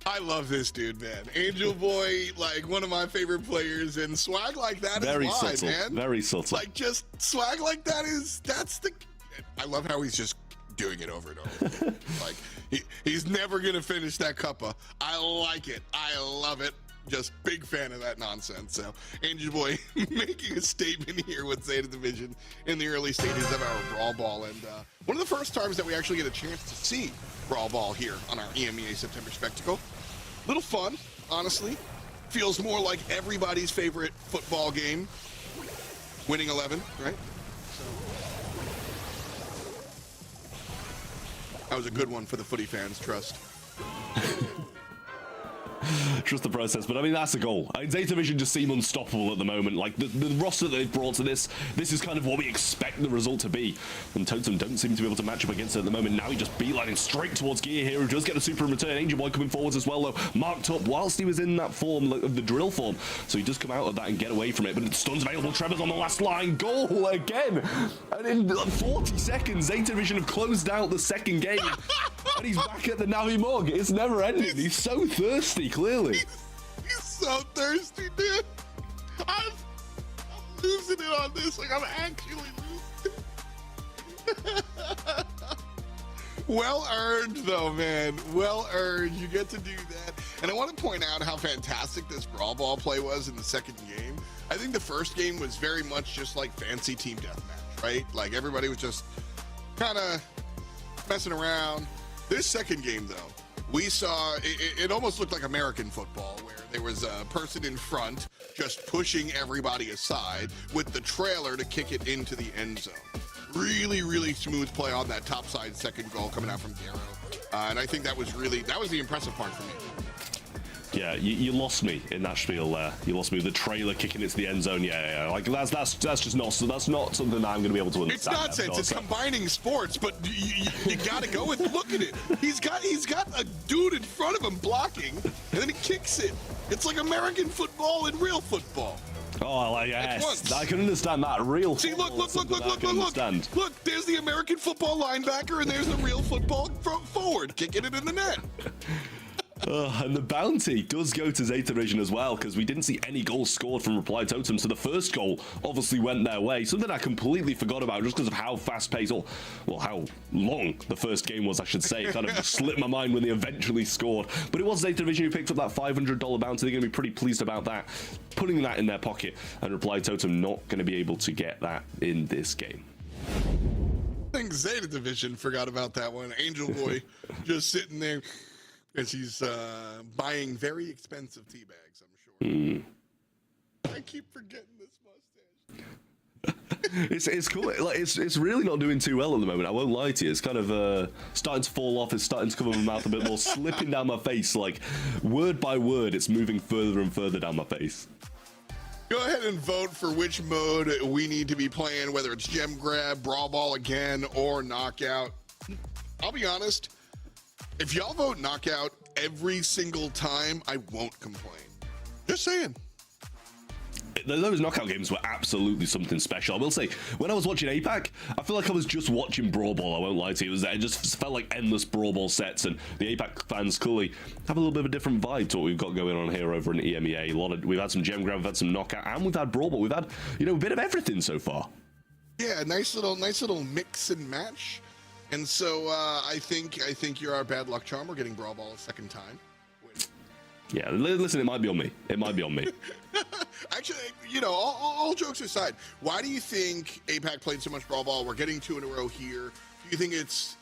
I love this dude, man. Angel Boy, like one of my favorite players, and swag like that very is live, subtle, man. Very subtle. Like just swag like that that's the. I love how he's just doing it over and over. Like he's never gonna finish that cuppa. I like it. I love it. Just big fan of that nonsense. So Angel Boy making a statement here with Zeta Division in the early stages of our Brawl Ball, and one of the first times that we actually get a chance to see Brawl Ball here on our EMEA September Spectacle. Little fun, honestly. Feels more like everybody's favorite football game. Winning 11, right? So that was a good one for the footy fans, trust. trust the process. But I mean, that's a goal. I mean, Zeta Vision just seem unstoppable at the moment. Like the roster that they've brought to this is kind of what we expect the result to be. And Totem don't seem to be able to match up against it at the moment. Now he just beelining straight towards Gear here, who does get a super in return. Angel Boy coming forwards as well, though, marked up whilst he was in that form of the drill form. So he does come out of that and get away from it. But stuns available. Trevor's on the last line. Goal again. And in 40 seconds, Zeta Vision have closed out the second game. And he's back at the Navi Mog. It's never ending. He's so thirsty, clearly. He's so thirsty, dude. I'm losing it on this. Like, I'm actually losing. Well earned, though, man. Well earned. You get to do that. And I want to point out how fantastic this Brawl Ball play was in the second game. I think the first game was very much just like fancy team deathmatch, right? Like, everybody was just kind of messing around. This second game, though, we saw it almost looked like American football, where there was a person in front just pushing everybody aside with the trailer to kick it into the end zone. Really, really smooth play on that top side second goal coming out from Garo. And I think that was the impressive part for me. Yeah, you lost me in that spiel there. You lost me with the trailer kicking it to the end zone. Yeah. Like that's just not something that I'm going to be and to understand. It's nonsense. It's combining sports, but you got to go with. Look at it. He's got a dude in front of him blocking, and then he kicks it. It's like American football and real football. Oh, like, yes, I can understand that. Real. See, look. Understand. Look, there's the American football linebacker, and there's the real football forward kicking it in the net. And the bounty does go to Zeta Vision as well, because we didn't see any goals scored from Reply Totem, so the first goal obviously went their way. Something I completely forgot about just because of how fast-paced, or well, how long the first game was, I should say. It kind of slipped my mind when they eventually scored. But it was Zeta Vision who picked up that $500 bounty. They're going to be pretty pleased about that, putting that in their pocket, and Reply Totem not going to be able to get that in this game. I think Zeta Division forgot about that one. Angel Boy just sitting there. Because he's buying very expensive tea bags, I'm sure. I keep forgetting this mustache. It's cool. Like it's really not doing too well at the moment. I won't lie to you. It's kind of starting to fall off. It's starting to cover my mouth a bit more, slipping down my face. Like word by word, it's moving further and further down my face. Go ahead and vote for which mode we need to be playing, whether it's Gem Grab, Brawl Ball again, or Knockout. I'll be honest. If y'all vote Knockout every single time, I won't complain. Just saying. Those knockout games were absolutely something special. I will say, when I was watching APAC, I feel like I was just watching Brawl Ball. I won't lie to you. It just felt like endless Brawl Ball sets, and the APAC fans clearly have a little bit of a different vibe to what we've got going on here over in EMEA. We've had some Gem Grab, we've had some Knockout, and we've had Brawl Ball. We've had, a bit of everything so far. Yeah, nice little mix and match. And so I think you're our bad luck charm. We're getting Brawl Ball a second time. Yeah, listen, it might be on me. Actually, all jokes aside, why do you think APAC played so much Brawl Ball? We're getting 2 in a row here. Do you think it's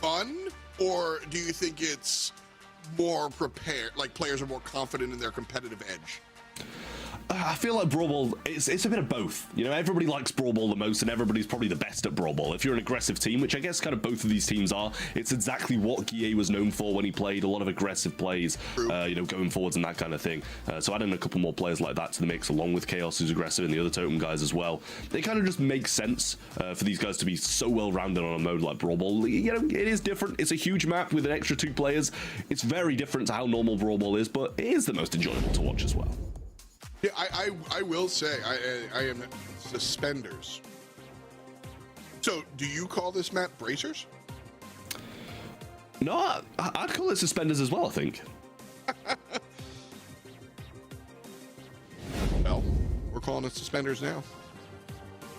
fun, or do you think it's more prepared, like players are more confident in their competitive edge? I feel like Brawl Ball, it's a bit of both. Everybody likes Brawl Ball the most, and everybody's probably the best at Brawl Ball. If you're an aggressive team, which I guess kind of both of these teams are, it's exactly what Guille was known for when he played, a lot of aggressive plays, going forwards and that kind of thing. So adding a couple more players like that to the mix, along with Chaos, who's aggressive, and the other Totem guys as well, it kind of just makes sense for these guys to be so well-rounded on a mode like Brawl Ball. It is different. It's a huge map with an extra 2 players. It's very different to how normal Brawl Ball is, but it is the most enjoyable to watch as well. Yeah, I will say, I am suspenders. So, do you call this map bracers? No, I'd call it suspenders as well, I think. Well, we're calling it suspenders now.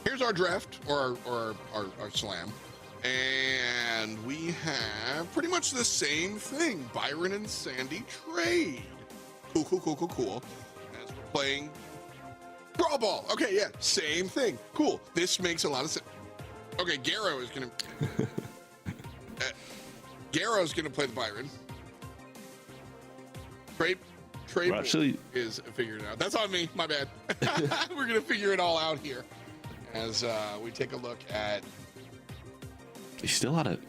Here's our draft, or our slam. And we have pretty much the same thing. Byron and Sandy trade. Cool. Playing Brawl Ball. Okay, yeah, same thing. Cool. This makes a lot of sense. Okay, Garo is gonna play the Byron. Trade actually is figured out. That's on me. My bad. We're gonna figure it all out here as we take a look at. He's still at it.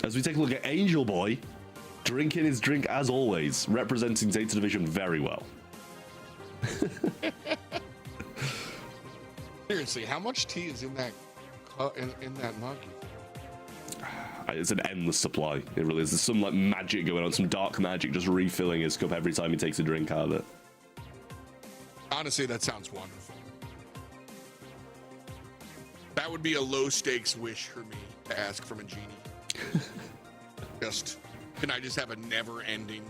As we take a look at Angel Boy. Drinking his drink as always, representing Zeta Division very well. Seriously, how much tea is in that in that mug? It's an endless supply. It really is. There's some like magic going on, some dark magic, just refilling his cup every time he takes a drink out of it. Honestly, that sounds wonderful. That would be a low stakes wish for me to ask from a genie. Can I just have a never ending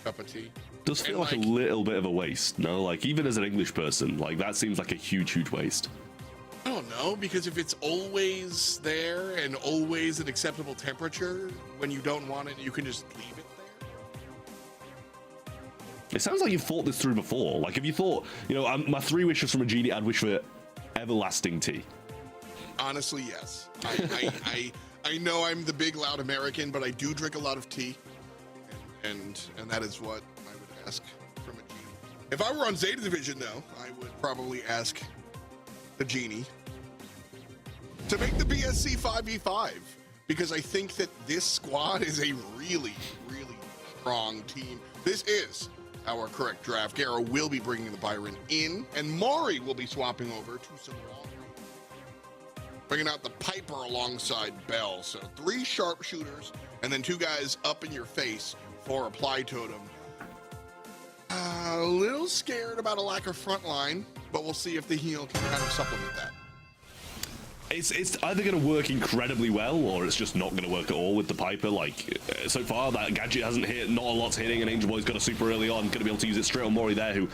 cup of tea? Does feel like a little bit of a waste, no? Like, even as an English person, like, that seems like a huge, huge waste. I don't know, because if it's always there and always an acceptable temperature, when you don't want it, you can just leave it there. It sounds like you've thought this through before. Like, if you thought, you know, my 3 wishes from a genie, I'd wish for everlasting tea. Honestly, yes. I know I'm the big, loud American, but I do drink a lot of tea, and that is what I would ask from a genie. If I were on Zeta Division, though, I would probably ask the genie to make the BSC 5v5, because I think that this squad is a really, really strong team. This is our correct draft. Garo will be bringing the Byron in, and Maury will be swapping over to some long range, bringing out the Piper alongside Bell. So 3 sharpshooters, and then 2 guys up in your face for Apply Totem. A little scared about a lack of front line, but we'll see if the heal can kind of supplement that. It's either going to work incredibly well, or it's just not going to work at all with the Piper. Like, so far, that gadget hasn't hit, not a lot's hitting, and Angel Boy's got a super early on, going to be able to use it straight on Maury there, who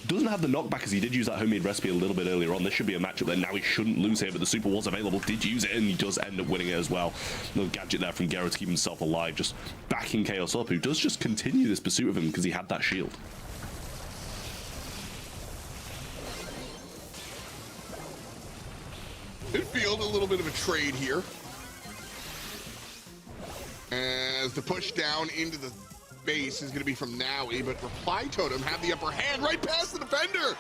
doesn't have the knockback, as he did use that homemade recipe a little bit earlier on. This should be a matchup that now he shouldn't lose here, but the super was available, did use it, and he does end up winning it as well. Little gadget there from Garo to keep himself alive, just backing Chaos up, who does just continue this pursuit of him because he had that shield. Midfield, a little bit of a trade here, as the push down into the base is going to be from Nowie, but Reply Totem had the upper hand right past the defender.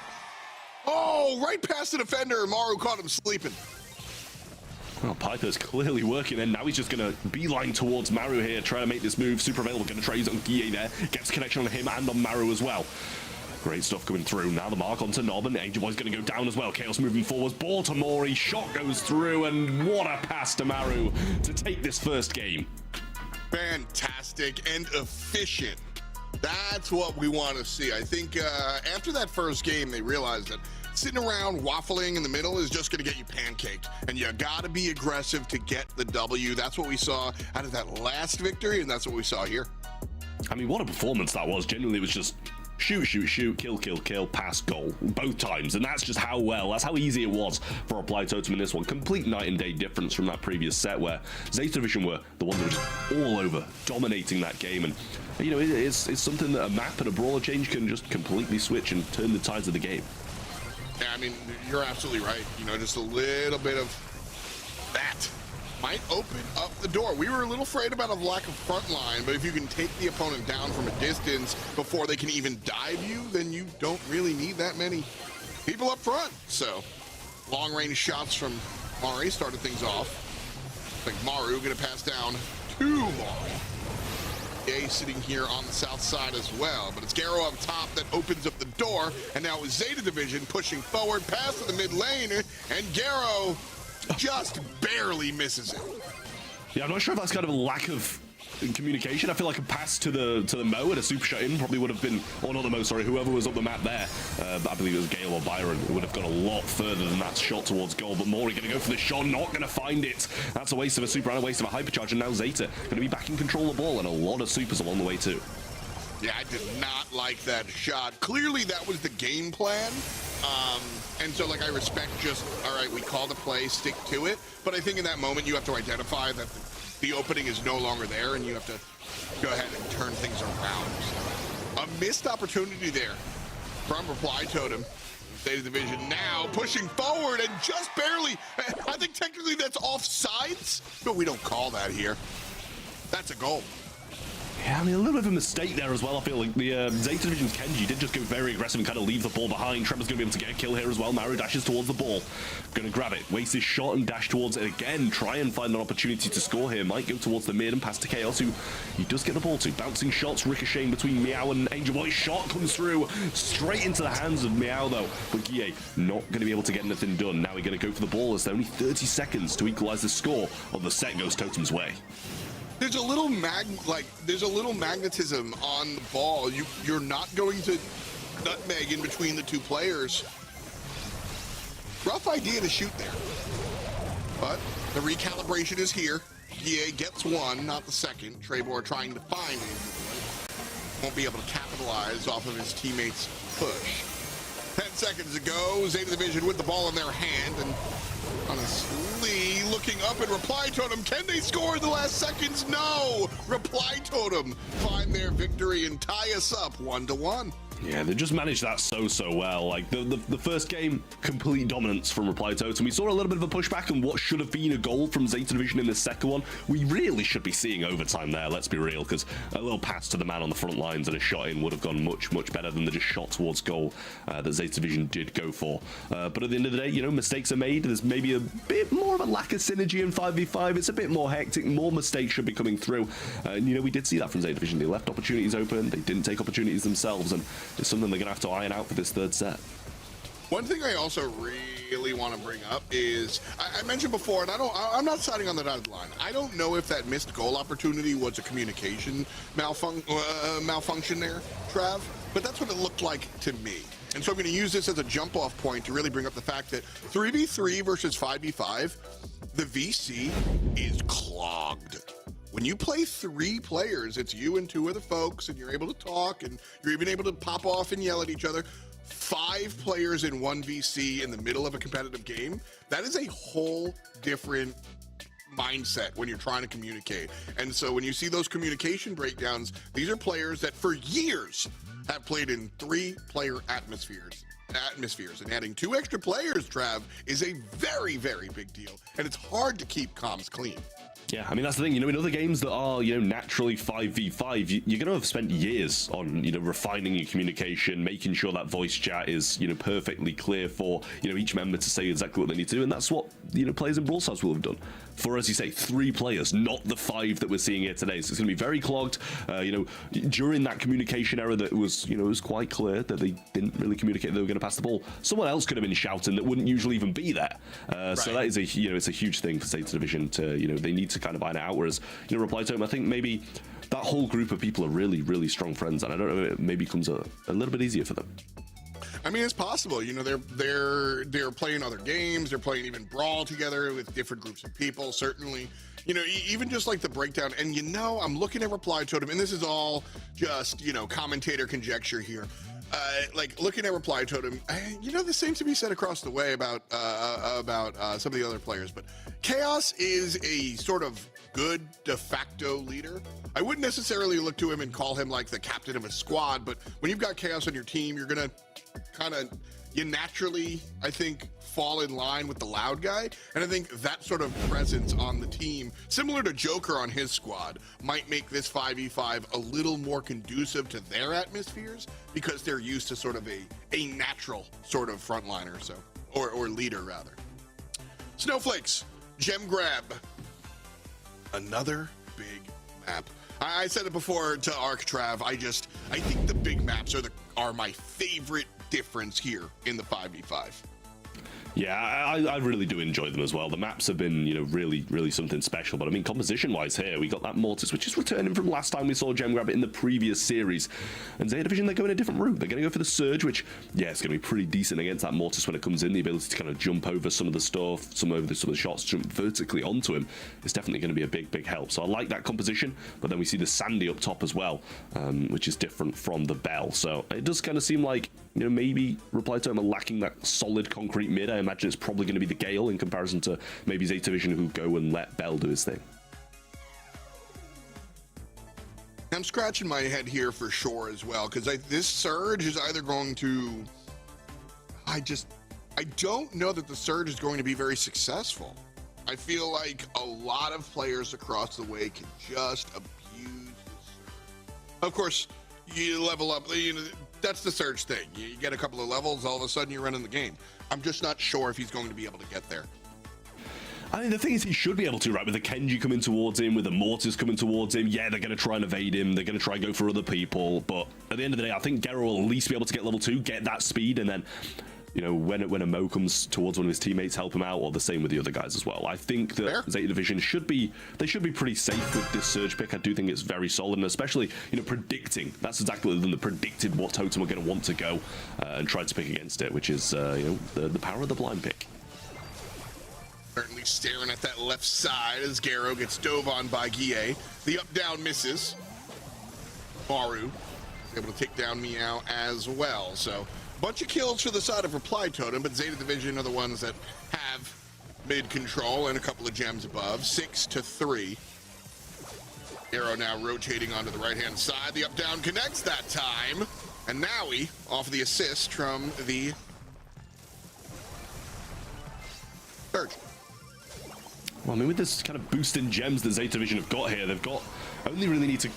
Oh, right past the defender. Maru caught him sleeping. Well, Piper's clearly working, and now he's just going to beeline towards Maru here, trying to make this move. Super available, going to try his on Guille there. Gets connection on him and on Maru as well. Great stuff coming through. Now the mark onto Nob, and Angel Boy's going to go down as well. Chaos moving forwards. Ball to Maury. Shot goes through, and what a pass to Maru to take this first game. Fantastic and efficient. That's what we want to see. I think after that first game, they realized that sitting around waffling in the middle is just going to get you pancaked, and you got to be aggressive to get the W. That's what we saw out of that last victory, and that's what we saw here. I mean, what a performance that was. Genuinely, it was just shoot, shoot, shoot, kill, kill, kill, pass, goal, both times. And that's just that's how easy it was for Apply Totem in this one. Complete night and day difference from that previous set where Zeta Division were the ones that were just all over, dominating that game. And, you know, it's something that a map and a brawler change can just completely switch and turn the tides of the game. Yeah, I mean, you're absolutely right. You know, just a little bit of that might open up the door. We were a little afraid about a lack of front line, but if you can take the opponent down from a distance before they can even dive you, then you don't really need that many people up front. So long range shots from Mari started things off. I think Maru gonna pass down to Mari. Gay sitting here on the south side as well, but it's Garo up top that opens up the door, and now with Zeta Division pushing forward past to the mid lane, and Garo just barely misses it. Yeah, I'm not sure if that's kind of a lack of communication. I feel like a pass to the Mo and a super shot in probably would have been, or not the Mo, sorry, whoever was up the map there. I believe it was Gale or Byron. It would have gone a lot further than that shot towards goal, but Maury going to go for the shot, not going to find it. That's a waste of a super and a waste of a hypercharge, and now Zeta going to be back in control of the ball, and a lot of supers along the way too. Yeah, I did not like that shot. Clearly that was the game plan. And so, like, I respect just, all right, we call the play, stick to it. But I think in that moment, you have to identify that the opening is no longer there, and you have to go ahead and turn things around. So, a missed opportunity there from Reply Totem. Zeta Division now pushing forward and just barely, I think technically that's offsides, but we don't call that here. That's a goal. Yeah, I mean, a little bit of a mistake there as well. I feel like the Zeta Division's Kenji did just go very aggressive and kind of leave the ball behind. Trevor's going to be able to get a kill here as well. Mario dashes towards the ball. Going to grab it, waste his shot and dash towards it again. Try and find an opportunity to score here. Might go towards the mid and pass to Chaos, who he does get the ball to. Bouncing shots, ricocheting between Meow and Angel Boy. Shot comes through straight into the hands of Meow, though. But Guille not going to be able to get anything done. Now we're going to go for the ball as there are only 30 seconds to equalize the score of the set goes Totem's way. There's a little magnetism on the ball. You're not going to nutmeg in between the two players. Rough idea to shoot there, but the recalibration is here. EA gets one, not the second. Trebor trying to find Angel Boy. Won't be able to capitalize off of his teammates' push. 10 seconds ago, Zeta Division with the ball in their hand, and honestly, looking up at Reply Totem. Can they score in the last seconds? No! Reply Totem find their victory and tie us up 1-1. Yeah, they just managed that so well. Like the first game, complete dominance from Reply Totem. We saw a little bit of a pushback and what should have been a goal from Zeta Division in the second one. We really should be seeing overtime there, let's be real, because a little pass to the man on the front lines and a shot in would have gone much better than the just shot towards goal that Zeta Division did go for. But at the end of the day, you know, mistakes are made. There's maybe a bit more of a lack of synergy in 5v5. It's a bit more hectic. More mistakes should be coming through. And, you know, we did see that from Zeta Division. They left opportunities open. They didn't take opportunities themselves, and it's something they're going to have to iron out for this third set. One thing I also really want to bring up is, I mentioned before, and I'm not siding on the dotted line. I don't know if that missed goal opportunity was a communication malfunction there, Trav, but that's what it looked like to me. And so I'm going to use this as a jump-off point to really bring up the fact that 3v3 versus 5v5, the VC is clogged. When you play 3 players, it's you and 2 other folks, and you're able to talk, and you're even able to pop off and yell at each other. 5 players in 1 VC in the middle of a competitive game, that is a whole different mindset when you're trying to communicate. And so when you see those communication breakdowns, these are players that for years have played in 3-player atmospheres, and adding 2 extra players, Trav, is a very big deal, and it's hard to keep comms clean. Yeah, I mean, that's the thing, you know, in other games that are, you know, naturally 5v5, you're going to have spent years on, you know, refining your communication, making sure that voice chat is, you know, perfectly clear for, you know, each member to say exactly what they need to do, and that's what, you know, players in Brawl Stars will have done. For, as you say, 3 players, not the 5 that we're seeing here today. So it's going to be very clogged. You know, during that communication era that was, you know, it was quite clear that they didn't really communicate they were going to pass the ball. Someone else could have been shouting that wouldn't usually even be there. Right. So that is a, you know, it's a huge thing for Zeta Division to, you know, they need to kind of iron it out. Whereas, you know, Reply Totem, I think maybe that whole group of people are really strong friends, and I don't know, it maybe becomes a little bit easier for them. I mean, it's possible. You know, they're playing other games. They're playing even Brawl together with different groups of people. Certainly, you know, even just like the breakdown. And you know, I'm looking at Reply Totem, and this is all just, you know, commentator conjecture here. Like looking at Reply Totem, you know, the same to be said across the way about some of the other players. But Chaos is a sort of good de facto leader. I wouldn't necessarily look to him and call him like the captain of a squad, but when you've got Chaos on your team, you're gonna you naturally, I think, fall in line with the loud guy. And I think that sort of presence on the team, similar to Joker on his squad, might make this 5v5 a little more conducive to their atmospheres because they're used to sort of a natural sort of frontliner, so, or leader rather. Snowflakes, gem grab. Another big map. I said it before to Arc Trav, I think the big maps are my favorite difference here in the 5v5. Yeah, I really do enjoy them as well. The maps have been, you know, really something special. But I mean, composition-wise here, we got that Mortis, which is returning from last time we saw Gem Grab it in the previous series. And Zeta Division, they're going a different route. They're going to go for the Surge, which, yeah, it's going to be pretty decent against that Mortis when it comes in. The ability to kind of jump over some of the stuff, some of the shots, jump vertically onto him. It's definitely going to be a big help. So I like that composition. But then we see the Sandy up top as well, which is different from the Bell. So it does kind of seem like, you know, maybe Reply Totem are lacking that solid concrete mid. I imagine it's probably going to be the Gale in comparison to maybe Zeta Division, who go and let Bell do his thing. I'm scratching my head here for sure as well, because this Surge is either going to... I don't know that the Surge is going to be very successful. I feel like a lot of players across the way can just abuse the Surge. Of course, you level up. You know, that's the Surge thing. You get a couple of levels, all of a sudden you're running the game. I'm just not sure if he's going to be able to get there. I mean, the thing is, he should be able to, right? With the Kenji coming towards him, with the Mortis coming towards him, yeah, they're going to try and evade him. They're going to try and go for other people. But at the end of the day, I think Gero will at least be able to get level 2, get that speed, and then, you know, when a Mo comes towards one of his teammates, help him out, or the same with the other guys as well. I think that Zeta Division should be pretty safe with this Surge pick. I do think it's very solid, and especially, you know, predicting. That's exactly what they predicted what totem are going to want to go and tried to pick against it, which is, you know, the power of the blind pick. Certainly staring at that left side as Gero gets dove on by Guille. The up-down misses. Maru able to take down Meow as well. So, bunch of kills for the side of Reply Totem, but Zeta Division are the ones that have mid control and a couple of gems above. 6-3. Gero now rotating onto the right-hand side. The up-down connects that time. And Naui off the assist from the Surge. Well, I mean, with this kind of boost in gems that Zeta Division have got here, they've got only really need to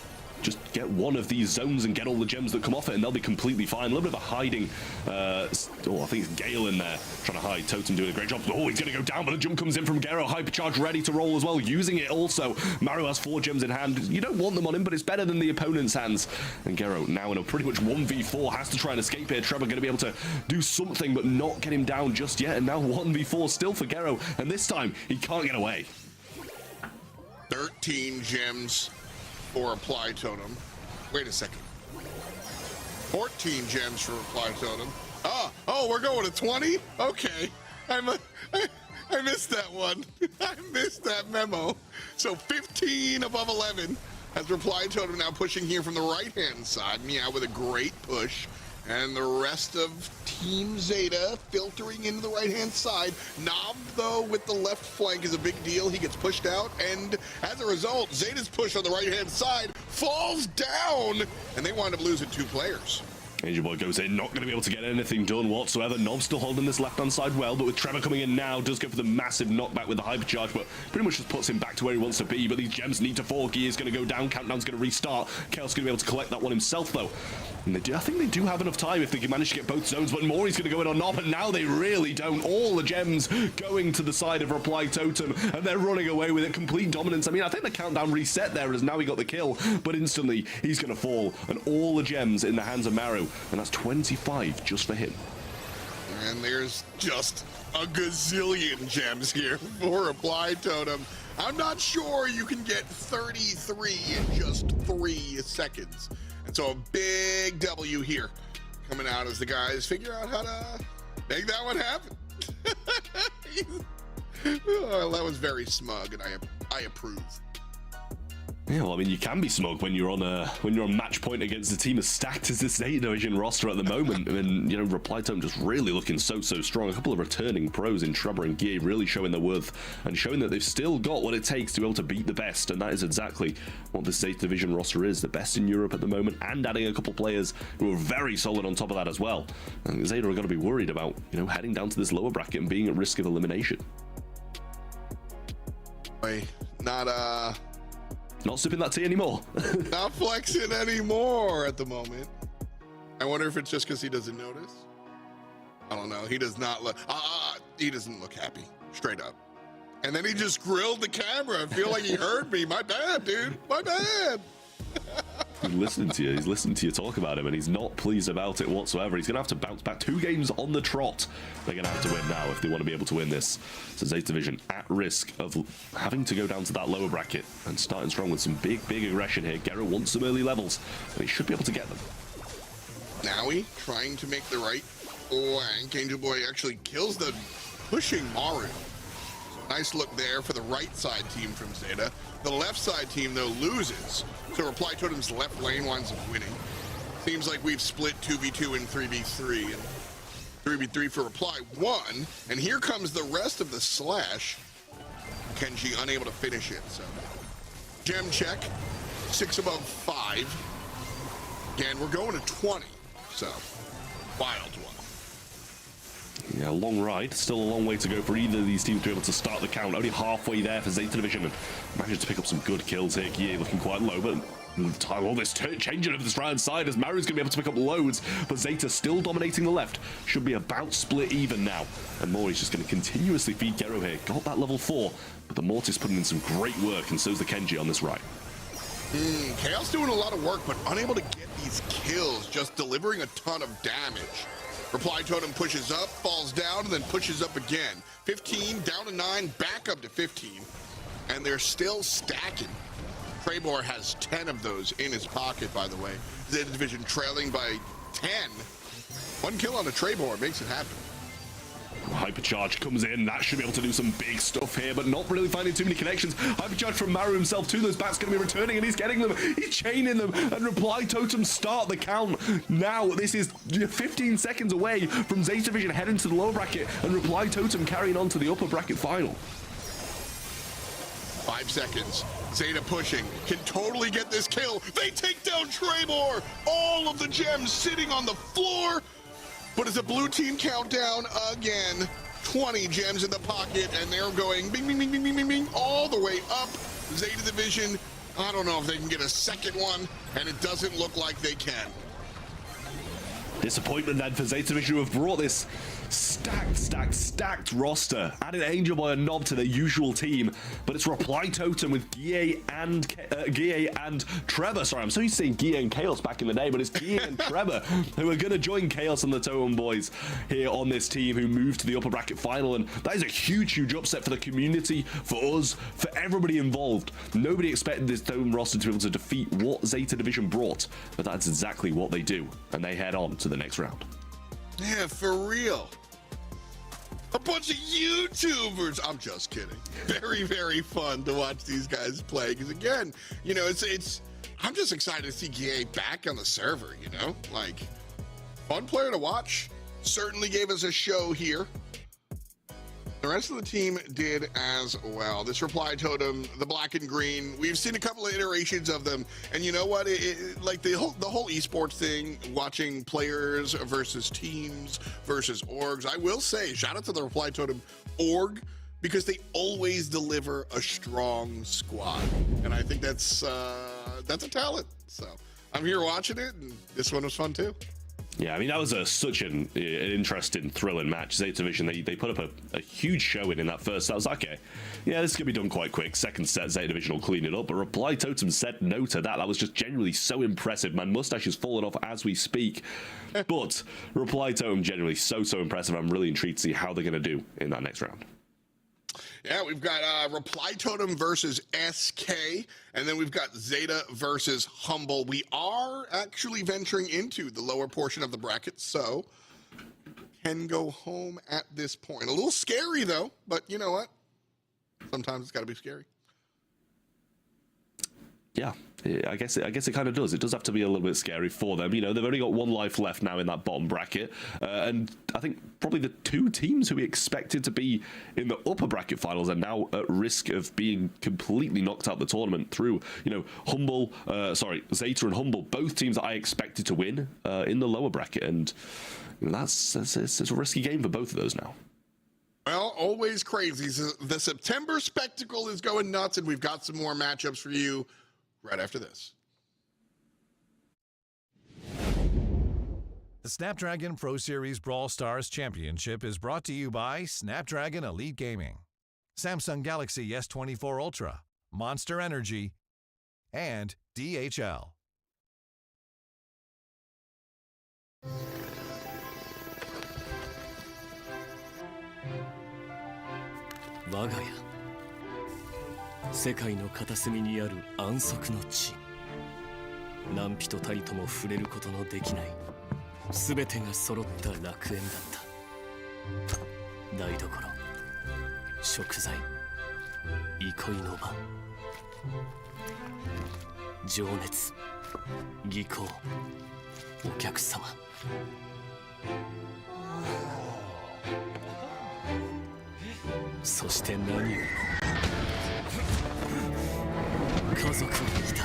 just get one of these zones and get all the gems that come off it, and they'll be completely fine. A little bit of a hiding. I think it's Gale in there trying to hide. Totem doing a great job. Oh, he's going to go down, but the jump comes in from Gero. Hypercharge ready to roll as well, using it also. Maru has 4 gems in hand. You don't want them on him, but it's better than the opponent's hands. And Gero now in a pretty much 1v4 has to try and escape here. Trevor going to be able to do something, but not get him down just yet. And now 1v4 still for Gero, and this time he can't get away. 13 gems for Reply Totem. Wait a second. 14 gems for Reply Totem. Oh, we're going to 20? Okay. I missed that one. I missed that memo. So 15 above 11 as Reply Totem now pushing here from the right-hand side. Meow with a great push. And the rest of Team Zeta filtering into the right-hand side. Nob, though, with the left flank is a big deal. He gets pushed out, and as a result, Zeta's push on the right-hand side falls down, and they wind up losing 2 players. Angel Boy goes in, not going to be able to get anything done whatsoever. Nob still holding this left-hand side well, but with Trevor coming in now, does go for the massive knockback with the hypercharge, but pretty much just puts him back to where he wants to be. But these gems need to fall. Gear's going to go down, Countdown's going to restart. Chaos going to be able to collect that one himself, though. And I think they do have enough time if they can manage to get both zones, but Mori's going to go in on Nob, and now they really don't. All the gems going to the side of Reply Totem, and they're running away with it. Complete dominance. I mean, I think the countdown reset there as now he got the kill, but instantly he's going to fall, and all the gems in the hands of Maru, and that's 25 just for him. And there's just a gazillion gems here for Reply Totem. I'm not sure you can get 33 in just 3 seconds. And so a big W here coming out as the guys figure out how to make that one happen. Oh, that was very smug, and I approve. Yeah, well, I mean, you can be smug when you're on match point against a team as stacked as this Zeta Division roster at the moment. I mean, you know, Reply Totem just really looking so strong. A couple of returning pros in Trevor and Gear really showing their worth and showing that they've still got what it takes to be able to beat the best, and that is exactly what this Zeta Division roster is. The best in Europe at the moment, and adding a couple players who are very solid on top of that as well. And Zeta are going to be worried about, you know, heading down to this lower bracket and being at risk of elimination. Not sipping that tea anymore. Not flexing anymore at the moment. I wonder if it's just because he doesn't notice. I don't know. He does not look. He doesn't look happy. Straight up. And then he just grilled the camera. I feel like he heard me. My bad, dude. My bad. He's listening to you. He's listening to you talk about him, and he's not pleased about it whatsoever. He's going to have to bounce back 2 games on the trot. They're going to have to win now if they want to be able to win this. So Zeta Division at risk of having to go down to that lower bracket and starting strong with some big aggression here. Gero wants some early levels, and he should be able to get them. Naui trying to make the right flank. Angel Boy actually kills the pushing Maru. Nice look there for the right side team from Zeta. The left side team, though, loses. So Reply Totem's left lane winds up winning. Seems like we've split 2v2 and 3v3. And 3v3 for Reply 1. And here comes the rest of the slash. Kenji unable to finish it. So gem check. 6 above 5. Again, we're going to 20. So wild one. Yeah, long ride. Still a long way to go for either of these teams to be able to start the count. Only halfway there for Zeta Division, and managed to pick up some good kills here. Gear looking quite low, but All this changing of this right side as Maru's going to be able to pick up loads, but Zeta still dominating the left. Should be about split even now. And Mori's just going to continuously feed Gero here. Got that level 4, but the Mortis putting in some great work, and so's the Kenji on this right. Chaos doing a lot of work, but unable to get these kills, just delivering a ton of damage. Reply Totem pushes up, falls down, and then pushes up again. 15, down to 9, back up to 15. And they're still stacking. Trebor has 10 of those in his pocket, by the way. Zeta Division trailing by 10. One kill on a Trebor makes it happen. Hypercharge comes in. That should be able to do some big stuff here, but not really finding too many connections. Hypercharge from Maru himself too. Those bats going to be returning, and he's getting them. He's chaining them, and Reply Totem start the count. Now, this is 15 seconds away from Zeta Division heading to the lower bracket, and Reply Totem carrying on to the upper bracket final. 5 seconds. Zeta pushing. Can totally get this kill. They take down Trebor. All of the gems sitting on the floor. But it's a blue team countdown again. 20 gems in the pocket, and they're going bing, bing, bing, bing, bing, bing, bing, all the way up. Zeta Division, I don't know if they can get a second one, and it doesn't look like they can. Disappointment then for Zeta Division, who have brought this stacked roster. Added Angel Boy and Nob to their usual team, but it's Reply Totem with Guille and Trevor. Sorry, I'm so used to saying Guille and Chaos back in the day, but it's Guille and Trevor who are going to join Chaos and the Totem Boys here on this team, who moved to the upper bracket final, and that is a huge upset for the community, for us, for everybody involved. Nobody expected this Totem roster to be able to defeat what Zeta Division brought, but that's exactly what they do, and they head on to the next round. Yeah, for real. A bunch of YouTubers. I'm just kidding. Very, very fun to watch these guys play. Because again, you know, it's. I'm just excited to see Guille back on the server. You know, like, fun player to watch. Certainly gave us a show here. The rest of the team did as well. This Reply Totem, the black and green, we've seen a couple of iterations of them, and you know what? Like the whole esports thing, watching players versus teams versus orgs. I will say, shout out to the Reply Totem org, because they always deliver a strong squad, and I think that's a talent. So I'm here watching it, and this one was fun too. Yeah, I mean, that was such an interesting, thrilling match. Zeta Division, they put up a huge showing in that first. I was like, okay, yeah, this could be done quite quick. Second set, Zeta Division will clean it up. But Reply Totem said no to that. That was just genuinely so impressive. My mustache is falling off as we speak. But Reply Totem, generally so impressive. I'm really intrigued to see how they're going to do in that next round. Yeah, we've got Reply Totem versus SK, and then we've got Zeta versus Humble. We are actually venturing into the lower portion of the bracket, so can go home at this point. A little scary, though, but you know what? Sometimes it's got to be scary. Yeah, I guess it kind of does. It does have to be a little bit scary for them. You know, they've only got one life left now in that bottom bracket, and I think probably the two teams who we expected to be in the upper bracket finals are now at risk of being completely knocked out the tournament through, you know, Zeta and Humble, both teams that I expected to win in the lower bracket, and you know, it's a risky game for both of those now. Well, always crazy. The September spectacle is going nuts, and we've got some more matchups for you right after this. The Snapdragon Pro Series Brawl Stars Championship is brought to you by Snapdragon Elite Gaming, Samsung Galaxy S24 Ultra, Monster Energy, and DHL. 我が家世界の片隅にある安息の地何人たりとも触れることのできない全てが揃った楽園だった台所食材憩いの場情熱技巧お客様そして何よりも家族がいた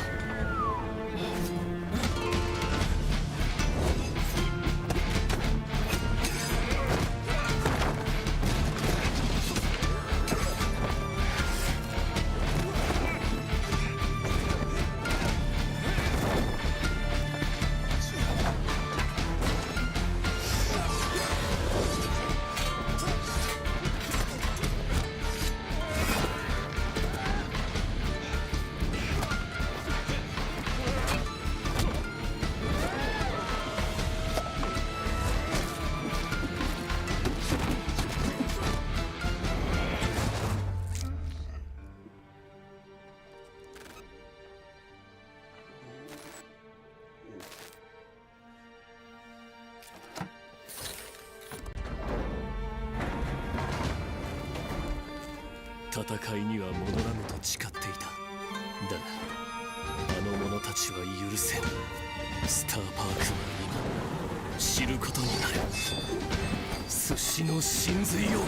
戦いには戻らぬと誓っていた。だがあの者たちは許せん。スターパークは今知ることになる。寿司の真髄を。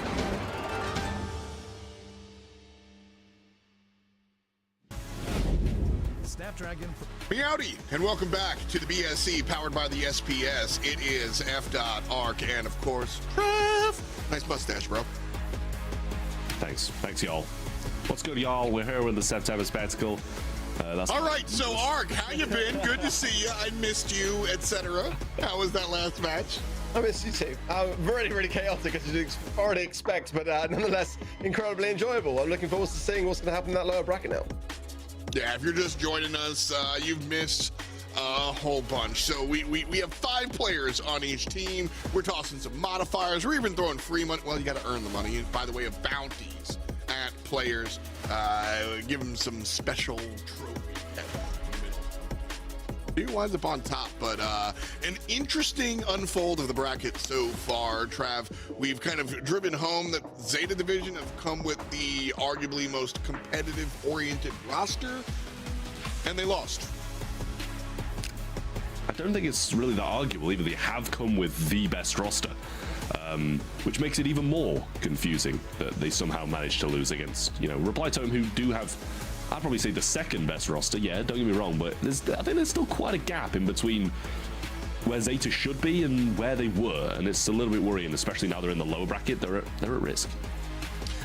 Snapdragon. Meowdy, and welcome back to the BSC powered by the SPS. It is F.Arc and, of course, Trev. Nice mustache, bro. Thanks, y'all. What's good, y'all? We're here with the 5eptember spectacle. All right, so Arc, how you been? Good to see you. I missed you, etc. How was that last match? I miss you too. Really chaotic as you'd already expect, but nonetheless incredibly enjoyable. I'm looking forward to seeing what's going to happen in that lower bracket now. Yeah, if you're just joining us, you've missed a whole bunch. So we have 5 players on each team. We're tossing some modifiers. We're even throwing free money. Well, you got to earn the money by the way of bounties at players. Give them some special trophies. He winds up on top, but an interesting unfold of the bracket so far, Trav. We've kind of driven home that Zeta Division have come with the arguably most competitive-oriented roster, and they lost. I don't think it's really that arguable either. They have come with the best roster, which makes it even more confusing that they somehow managed to lose against, Reply Tome, who do have, I'd probably say, the second best roster. Yeah, don't get me wrong, but I think there's still quite a gap in between where Zeta should be and where they were, and it's a little bit worrying, especially now they're in the lower bracket. They're at risk.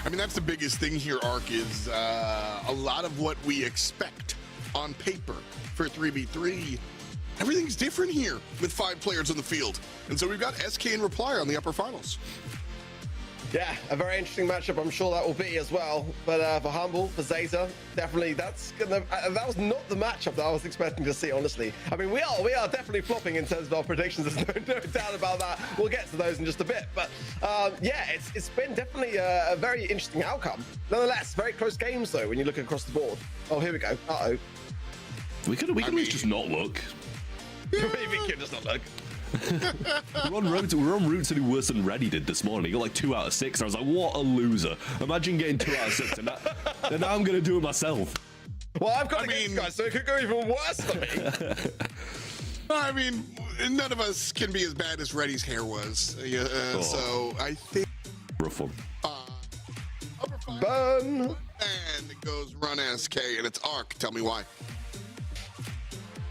I mean, that's the biggest thing here, Arc, is a lot of what we expect on paper for 3v3. Everything's different here with 5 players on the field. And so we've got SK and Reply on the upper finals. Yeah, a very interesting matchup, I'm sure that will be as well. But for Humble, for Zeta, definitely that was not the matchup that I was expecting to see, honestly. I mean, we are definitely flopping in terms of our predictions. There's no doubt about that. We'll get to those in just a bit. But yeah, it's been definitely a very interesting outcome. Nonetheless, very close games though when you look across the board. Oh, here we go. Uh-oh. We could just not look. We could just not look. We're on route to do worse than Reddy did this morning. He got like 2 out of 6. I was like, what a loser. Imagine getting 2 out of 6 and now I'm going to do it myself. Well, I've got against guys, so it could go even worse for me. I mean, none of us can be as bad as Reddy's hair was. So I think... Rough one. Upper five, Burn. and it goes Run SK, and it's Arc. Tell me why.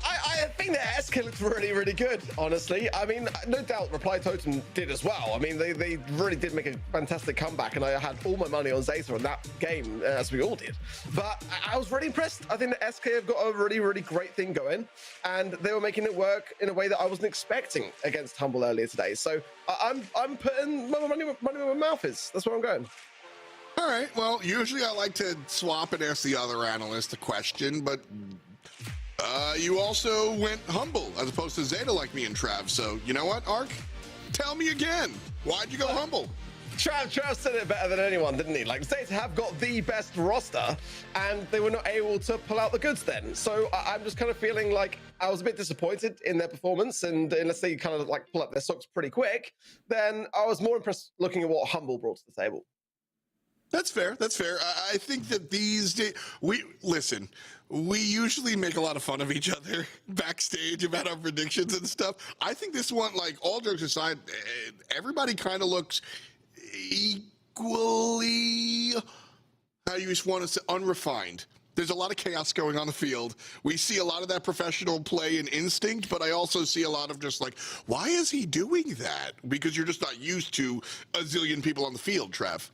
I think the SK looks really good, honestly. I mean, no doubt Reply Totem did as well. I mean, they really did make a fantastic comeback, and I had all my money on Zeta on that game, as we all did. But I was really impressed. I think the SK have got a really great thing going, and they were making it work in a way that I wasn't expecting against Humble earlier today. So I'm putting my money where my mouth is. That's where I'm going. All right, well, usually I like to swap and ask the other analyst a question, but... you also went Humble as opposed to Zeta like me and Trav. So you know what, Arc? Tell me again. Why'd you go Humble? Trav said it better than anyone, didn't he? Like, Zeta have got the best roster, and they were not able to pull out the goods then. So I'm just kind of feeling like I was a bit disappointed in their performance, and unless they kind of like pull up their socks pretty quick, then I was more impressed looking at what Humble brought to the table. That's fair. That's fair. I think that these days, we usually make a lot of fun of each other backstage about our predictions and stuff. I think this one, like, all jokes aside, everybody kind of looks equally, how you just want to say, unrefined. There's a lot of chaos going on the field. We see a lot of that professional play and instinct, but I also see a lot of just like, why is he doing that? Because you're just not used to a zillion people on the field, Trev.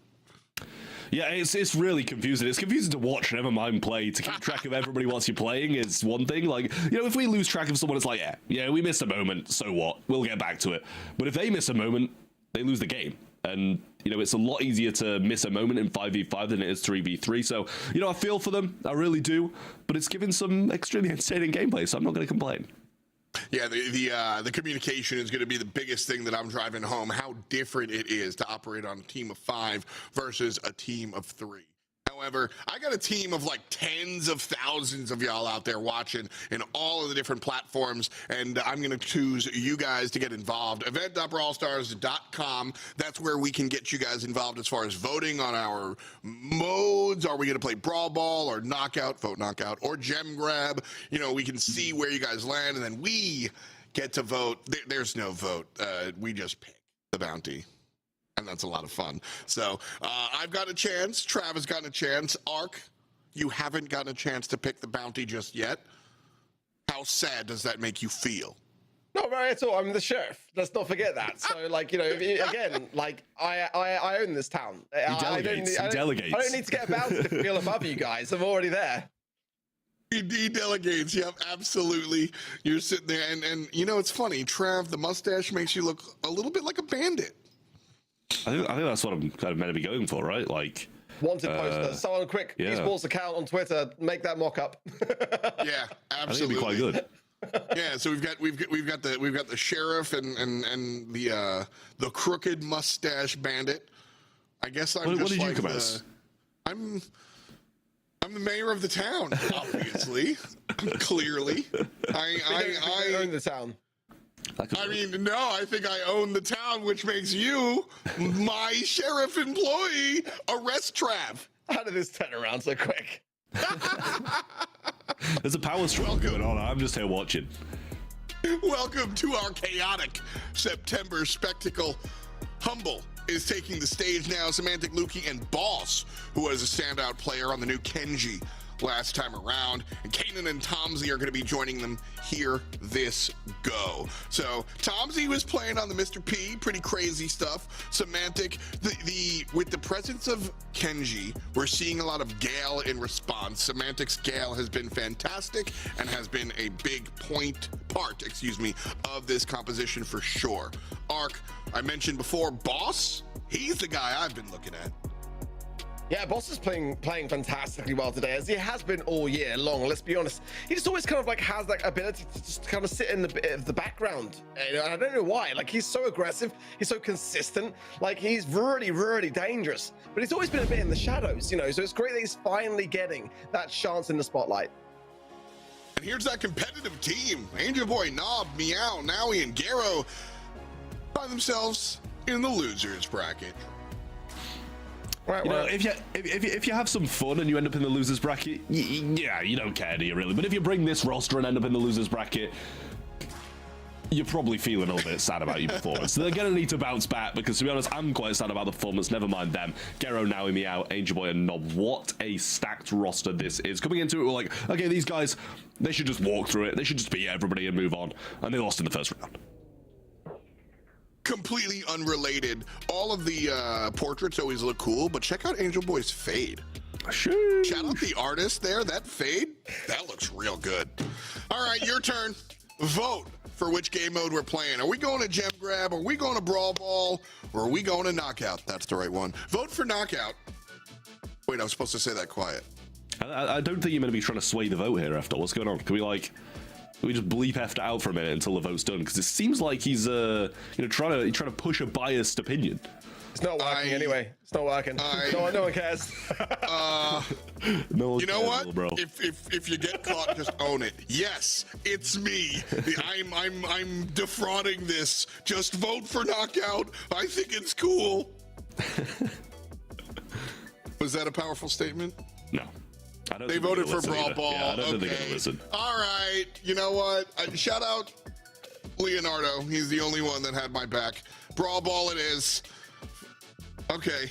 Yeah, it's really confusing. It's confusing to watch, never mind play. To keep track of everybody whilst you're playing is one thing. Like, if we lose track of someone, it's like, yeah, we missed a moment, so what? We'll get back to it. But if they miss a moment, they lose the game. And, it's a lot easier to miss a moment in 5v5 than it is 3v3. So, I feel for them. I really do. But it's given some extremely entertaining gameplay, so I'm not going to complain. Yeah, the communication is going to be the biggest thing that I'm driving home, how different it is to operate on a team of 5 versus a team of 3. However, I got a team of like tens of thousands of y'all out there watching in all of the different platforms, and I'm going to choose you guys to get involved. Event.brawlstars.com. That's where we can get you guys involved as far as voting on our modes. Are we going to play Brawl Ball or Knockout, Vote Knockout, or Gem Grab? You know, we can see where you guys land, and then we get to vote. There's no vote. We just pick the bounty. And that's a lot of fun. So I've got a chance. Trav has gotten a chance. Ark, you haven't gotten a chance to pick the bounty just yet. How sad does that make you feel? Not very at all. I'm the sheriff. Let's not forget that. So, like, you know, again, like, I own this town. He delegates. I don't need to get a bounty to feel above you guys. I'm already there. He delegates. Yep, absolutely. You're sitting there, and you know, it's funny. Trav, the mustache makes you look a little bit like a bandit. I think that's what I'm kind of meant to be going for, right? Like wanted poster. Someone quick, esports account on Twitter, make that mock up. Yeah, absolutely. I think it'd be quite good. Yeah, so we've got the sheriff and the crooked mustache bandit. I guess I'm what just did like you come as? I'm the mayor of the town, obviously. Clearly. I own the town. I mean, no, I think I own the town, which makes you my sheriff employee. Arrest Trav. How did this turn around so quick? There's a power struggle going on. I'm just here watching. Welcome to our chaotic September spectacle. Humble is taking the stage now. Semantic, Lukey, and Boss, who was a standout player on the new Kenji last time around, and Kanan and Tomsy are going to be joining them here this go. So Tomsy was playing on the Mr. P, pretty crazy stuff. Semantic, with the presence of Kenji, we're seeing a lot of Gale in response. Semantic's Gale has been fantastic and has been a big part of this composition for sure. Ark, I mentioned before, Boss, he's the guy I've been looking at. Yeah, Boss is playing fantastically well today, as he has been all year long. Let's be honest, he just always kind of like has that ability to just kind of sit in the background. And I don't know why. Like, he's so aggressive, he's so consistent. Like, he's really, really dangerous. But he's always been a bit in the shadows, you know. So it's great that he's finally getting that chance in the spotlight. And here's that competitive team: Angel Boy, Knob, Meow, Nowie, and Garo find themselves in the losers bracket. Right, you know, if you have some fun and you end up in the losers bracket, yeah, you don't care, do you really? But if you bring this roster and end up in the losers bracket, you're probably feeling a little bit sad about your performance. So they're going to need to bounce back, because to be honest, I'm quite sad about the performance. Never mind them. Gero, Nowie, Meow, Angel Boy, and Knob. What a stacked roster this is. Coming into it, we're like, okay, these guys, they should just walk through it. They should just beat everybody and move on. And they lost in the first round. Completely unrelated. All of the portraits always look cool, but check out Angel Boy's fade. Sheesh. Shout out the artist there. That fade, that looks real good. All right, your turn. Vote for which game mode we're playing. Are we going to Gem Grab? Are we going to Brawl Ball? Or are we going to Knockout? That's the right one. Vote for Knockout. Wait, I was supposed to say that quiet. I don't think you're going to be trying to sway the vote here, Eftel. What's going on? Can we just bleep Eftel out for a minute until the vote's done? Because it seems like he's trying to push a biased opinion. It's not working anyway. It's not working. No one cares. No one you know cares, what? bro. If you get caught, just own it. Yes, it's me. I'm defrauding this. Just vote for Knockout. I think it's cool. Was that a powerful statement? No. They voted for Brawl Ball. Yeah, I don't think they're okay. gonna listen. All right. You know what? Shout out Leonardo. He's the only one that had my back. Brawl Ball it is. Okay.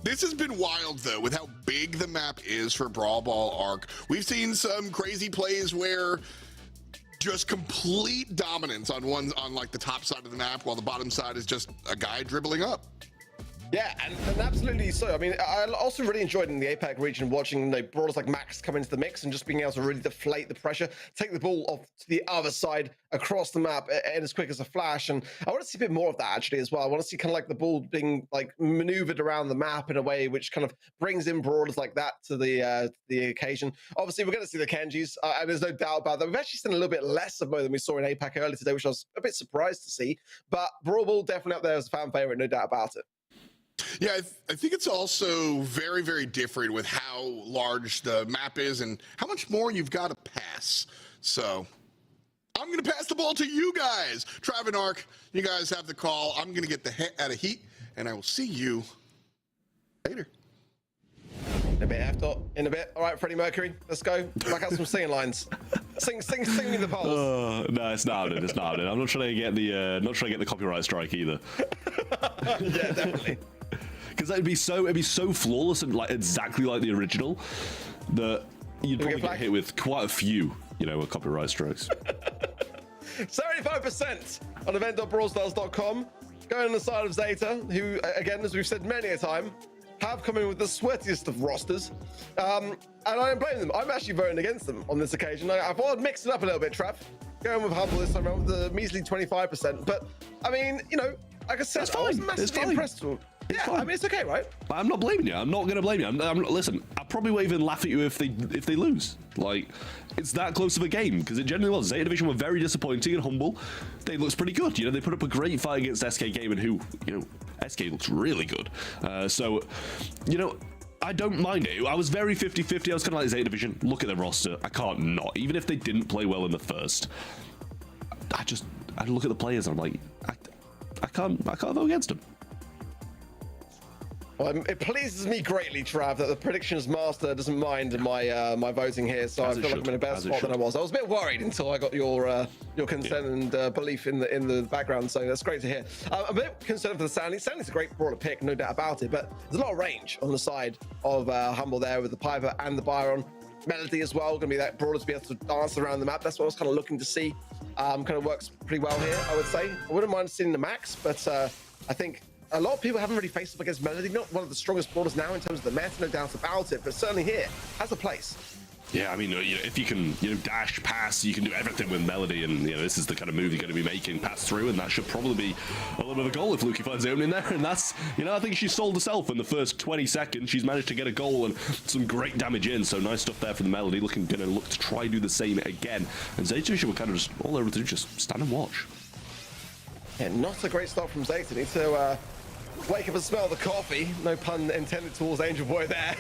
This has been wild, though, with how big the map is for Brawl Ball Arc. We've seen some crazy plays where just complete dominance on like the top side of the map, while the bottom side is just a guy dribbling up. Yeah, and absolutely so. I mean, I also really enjoyed in the APAC region watching brawlers like Max come into the mix and just being able to really deflate the pressure, take the ball off to the other side across the map and as quick as a flash. And I want to see a bit more of that actually as well. I want to see kind of like the ball being like maneuvered around the map in a way which kind of brings in brawlers like that to the occasion. Obviously, we're going to see the Kenjis, and there's no doubt about that. We've actually seen a little bit less of Mo than we saw in APAC earlier today, which I was a bit surprised to see. But Brawl Ball definitely up there as a fan favorite, no doubt about it. Yeah, I think it's also very, very different with how large the map is and how much more you've got to pass. So I'm going to pass the ball to you guys. Trav and Ark, you guys have the call. I'm going to get the heck out of heat, and I will see you later. In a bit, F-Dot. In a bit. All right, Freddie Mercury, let's go. Back out some singing lines. Sing me the polls. No, it's not happening. It's not happening. I'm not trying to get the copyright strike either. Yeah, definitely. Because it'd be so flawless and like exactly like the original that you'd probably get hit with quite a few, copyright strikes. 75% on event.brawlstars.com. Going on the side of Zeta, who, again, as we've said many a time, have come in with the sweatiest of rosters. And I don't blame them. I'm actually voting against them on this occasion. I thought I'd mix it up a little bit, Trav. Going with Humble this time around with the measly 25%. But, I mean, like I said, I was massively impressed with. Yeah, I mean, it's okay, right? I'm not blaming you. I'm not going to blame you. Listen, I probably won't even laugh at you if they lose. Like, it's that close of a game because it generally was. Zeta Division were very disappointing and Humble. They looked pretty good. They put up a great fight against SK Game and who, SK looks really good. So, I don't mind it. I was very 50-50. I was kind of like Zeta Division. Look at their roster. I can't not. Even if they didn't play well in the first, I look at the players and I'm like, I can't vote against them. Well, it pleases me greatly, Trav, that the predictions master doesn't mind my my voting here, so I feel like I'm in a better spot than I was. I was a bit worried until I got your consent and belief in the background, so that's great to hear. I'm a bit concerned for the Sandy. Sandy's a great brawler pick, no doubt about it, but there's a lot of range on the side of Humble there with the Piper and the Byron. Melody as well, going to be that brawler to be able to dance around the map. That's what I was kind of looking to see. Kind of works pretty well here, I would say. I wouldn't mind seeing the Max, but I think a lot of people haven't really faced up against Melody. Not one of the strongest brawlers now in terms of the meta, no doubt about it, but certainly here has a place. Yeah, I mean, if you can, dash, pass, you can do everything with Melody, and this is the kind of move you're going to be making, pass through, and that should probably be a little bit of a goal if Lukey finds the opening there. And that's, I think she sold herself in the first 20 seconds. She's managed to get a goal and some great damage in. So nice stuff there for the Melody. Going to look to try do the same again. And Zeta were kind of just all over to just stand and watch. Yeah, not a great start from Zeta. Need to wake up and smell the coffee. No pun intended towards Angel Boy there.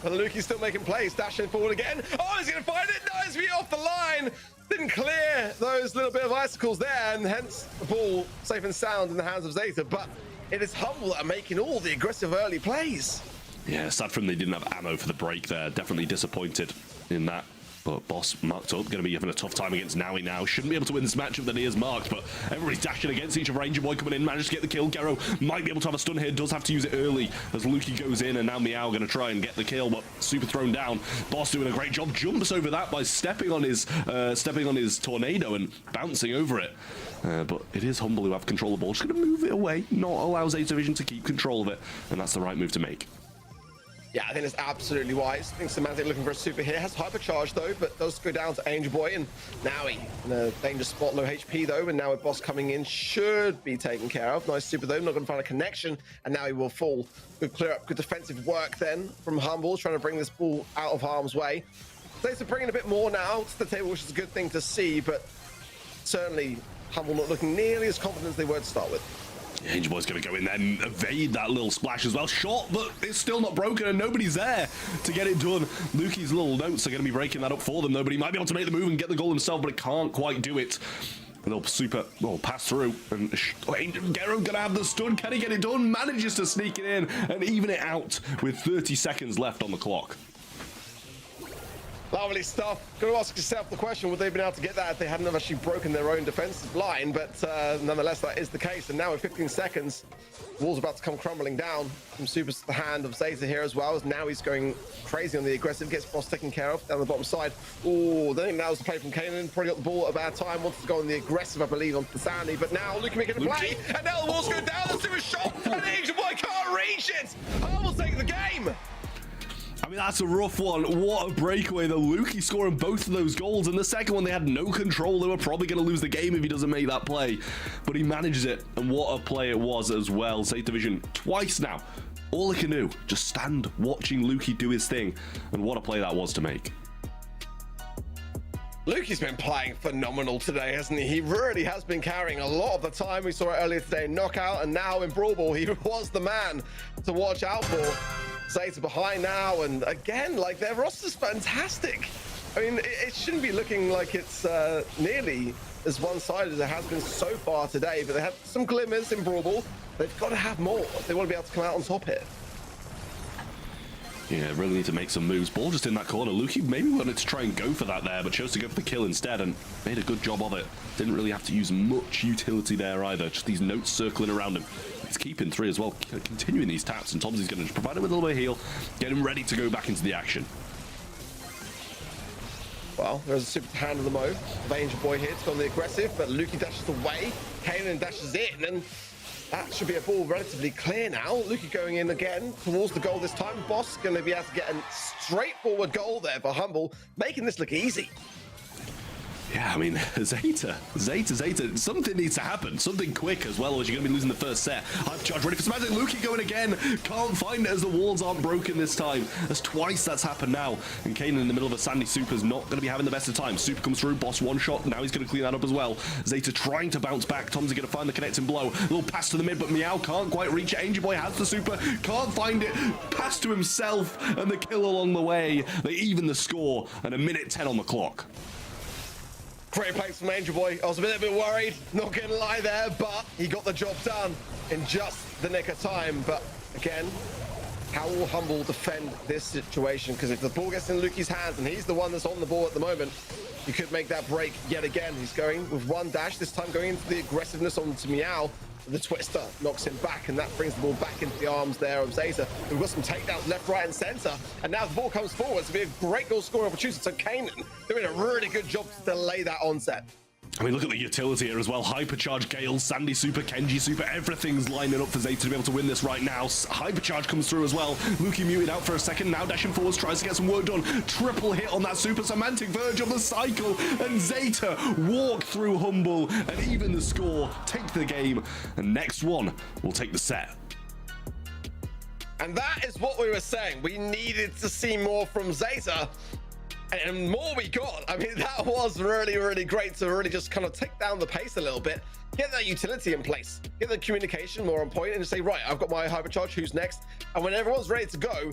But Lukey's still making plays, dashing forward again. Oh, he's going to find it. Nice view off the line. Didn't clear those little bit of icicles there, and hence the ball safe and sound in the hands of Zeta. But it is Humble that are making all the aggressive early plays. Yeah, aside from they didn't have ammo for the break there. Definitely disappointed in that. But Boss marked up, going to be having a tough time against Naui now. Shouldn't be able to win this matchup that he has marked, but everybody's dashing against each other. Angel Boy coming in, managed to get the kill. Gero might be able to have a stun here, does have to use it early as Lukey goes in, and now Meow going to try and get the kill, but super thrown down. Boss doing a great job, jumps over that by stepping on his tornado and bouncing over it. But it is Humble who have control of the ball. Just going to move it away, not allow Zeta Division to keep control of it, and that's the right move to make. Yeah, I think it's absolutely wise. I think Semantic looking for a super here. Has hypercharge though, but does go down to Angel Boy, and Naui in a dangerous spot, low HP though, and now with Boss coming in, should be taken care of. Nice super though, not going to find a connection, and now he will fall. Good clear up, good defensive work then from Humble, trying to bring this ball out of harm's way. Zeta bringing a bit more now to the table, which is a good thing to see, but certainly Humble not looking nearly as confident as they were to start with. Angel Boy's going to go in there and evade that little splash as well. Shot, but it's still not broken and nobody's there to get it done. Lukey's little notes are going to be breaking that up for them. Nobody might be able to make the move and get the goal himself, but it can't quite do it. A little super, pass through. And Gero going to have the stun. Can he get it done? Manages to sneak it in and even it out with 30 seconds left on the clock. Lovely stuff. Got to ask yourself the question, would they have been able to get that if they hadn't actually broken their own defensive line? But nonetheless, that is the case. And now with 15 seconds, wall's about to come crumbling down from Super's to the hand of Zeta here as well. As now he's going crazy on the aggressive, gets Boss taken care of down the bottom side. Oh, I think that was the play from Kanan. Probably got the ball at a bad time. Wants to go on the aggressive, I believe, onto the Sandy. But now Lukey making a play. And now the wall's going down. The super shot. And Angel Boy can't reach it. Humble's taking the game. I mean, that's a rough one. What a breakaway. The Lukey scoring both of those goals. And the second one, they had no control. They were probably going to lose the game if he doesn't make that play. But he manages it. And what a play it was as well. Zeta Division twice now. All he can do, just stand watching Lukey do his thing. And what a play that was to make. Luki's been playing phenomenal today, hasn't he? He really has been carrying a lot of the time. We saw it earlier today in Knockout, and now in Brawl Ball, he was the man to watch out for. Zeta behind now, and again, like, their roster's fantastic. I mean, it shouldn't be looking like it's nearly as one-sided as it has been so far today, but they had some glimmers in Brawl Ball. They've got to have more if they want to be able to come out on top here. Yeah, really need to make some moves. Ball just in that corner. Luki maybe wanted to try and go for that there, but chose to go for the kill instead and made a good job of it. Didn't really have to use much utility there either. Just these notes circling around him. He's keeping 3 as well, continuing these taps, and Tomsy's going to just provide him with a little bit of heal, get him ready to go back into the action. Well, there's a super hand of the Mo. Angel Boy here to go on the aggressive, but Luki dashes away. Kanan dashes in, and that should be a ball relatively clear now. Luki going in again towards the goal this time. Boss going to be able to get a straightforward goal there for Humble, making this look easy. Yeah, I mean, Zeta, something needs to happen. Something quick as well, or you're going to be losing the first set. Hyper charge ready for Semantic. Luki going again. Can't find it as the walls aren't broken this time. That's twice that's happened now. And Kanan in the middle of a Sandy Super's not going to be having the best of time. Super comes through, Boss one shot. Now he's going to clean that up as well. Zeta trying to bounce back. Tomsy going to find the connecting blow. A little pass to the mid, but Meow can't quite reach it. Angel Boy has the Super, can't find it. Pass to himself, and the kill along the way. They even the score, and 1:10 on the clock. Great plays from Angel Boy. I was a bit worried, not gonna lie there, but he got the job done in just the nick of time. But again, how will Humble defend this situation? Because if the ball gets in Luki's hands and he's the one that's on the ball at the moment, he could make that break yet again. He's going with one dash, this time going into the aggressiveness onto Meow. The Twister knocks him back, and that brings the ball back into the arms there of Zeta. We've got some takedowns left, right, and center. And now the ball comes forward. It's going to be a great goal scoring opportunity. So Kanan doing a really good job to delay that onset. I mean, look at the utility here as well. Hypercharge, Gale, Sandy Super, Kenji Super, everything's lining up for Zeta to be able to win this right now. Hypercharge comes through as well. Luki muted out for a second, now dashing forwards, tries to get some work done. Triple hit on that Super Semantic verge of the cycle, and Zeta walk through Humble, and even the score, take the game, and next one will take the set. And that is what we were saying. We needed to see more from Zeta. And more we got. I mean, that was really, really great to really just kind of take down the pace a little bit, get that utility in place, get the communication more on point, and just say, right, I've got my hypercharge, who's next? And when everyone's ready to go,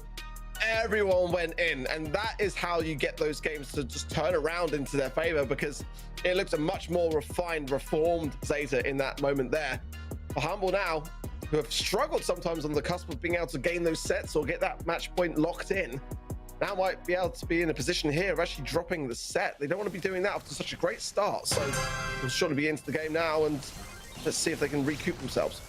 everyone went in. And that is how you get those games to just turn around into their favor, because it looks a much more refined, reformed Zeta in that moment there. For Humble now, who have struggled sometimes on the cusp of being able to gain those sets or get that match point locked in, now might be able to be in a position here of actually dropping the set. They don't want to be doing that after such a great start. So we'll surely be into the game now, and let's see if they can recoup themselves.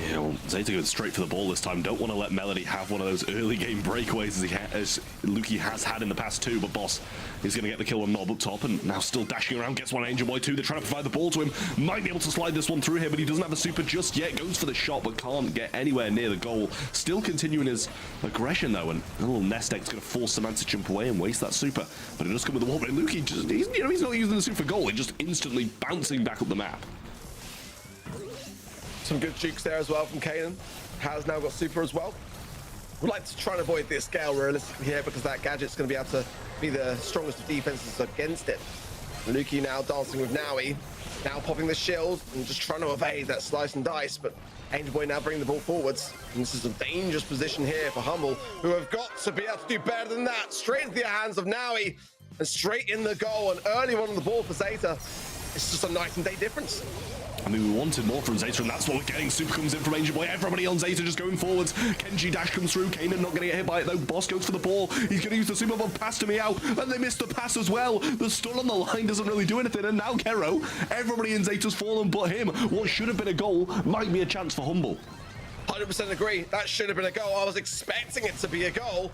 Yeah, well, Zeta goes straight for the ball this time. Don't want to let Melody have one of those early game breakaways as Luki has had in the past too, but Boss is going to get the kill on Nob up top, and now still dashing around, gets one Angel Boy too. They're trying to provide the ball to him. Might be able to slide this one through here, but he doesn't have a Super just yet. Goes for the shot, but can't get anywhere near the goal. Still continuing his aggression though, and a little nest egg's going to force Samantha to jump away and waste that Super. But it does come with the wall, but Luki just, he's not using the Super goal. He's just instantly bouncing back up the map. Some good jukes there as well from Kanan. Has now got Super as well. Would like to try and avoid this scale realistically here, because that gadget's going to be able to be the strongest of defenses against it. Luki now dancing with Naui, now popping the shield and just trying to evade that slice and dice, but Angel Boy now bringing the ball forwards. And this is a dangerous position here for Humble, who have got to be able to do better than that. Straight into the hands of Naui and straight in the goal. An early one on the ball for Zeta. It's just a night and day difference. I mean, we wanted more from Zeta, and that's what we're getting. Super comes in from Angel Boy. Everybody on Zeta just going forwards. Kenji dash comes through. Kanan not going to get hit by it, though. Boss goes for the ball. He's going to use the Super Bomb pass to Meow, and they missed the pass as well. The stun on the line doesn't really do anything, and now Kero. Everybody in Zeta's fallen but him. What should have been a goal might be a chance for Humble. 100% agree. That should have been a goal. I was expecting it to be a goal,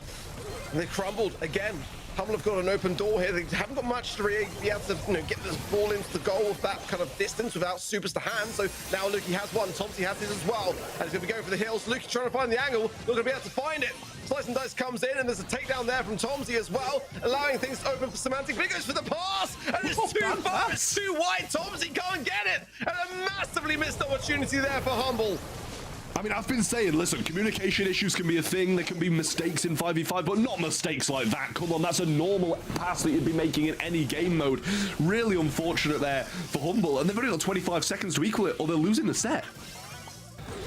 and they crumbled again. Humble have got an open door here. They haven't got much to really be able to, get this ball into the goal with that kind of distance without Supers to hand. So now Luki has one. Tomsy has his as well. And he's going to be going for the hills. Luki trying to find the angle. Not going to be able to find it. Slice and Dice comes in, and there's a takedown there from Tomsy as well, allowing things to open for Semantic. But he goes for the pass, and it's too far. It's too wide. Tomsy can't get it. And a massively missed opportunity there for Humble. I mean, I've been saying, listen, communication issues can be a thing. There can be mistakes in 5v5, but not mistakes like that. Come on, that's a normal pass that you'd be making in any game mode. Really unfortunate there for Humble, and they've only got 25 seconds to equal it, or they're losing the set.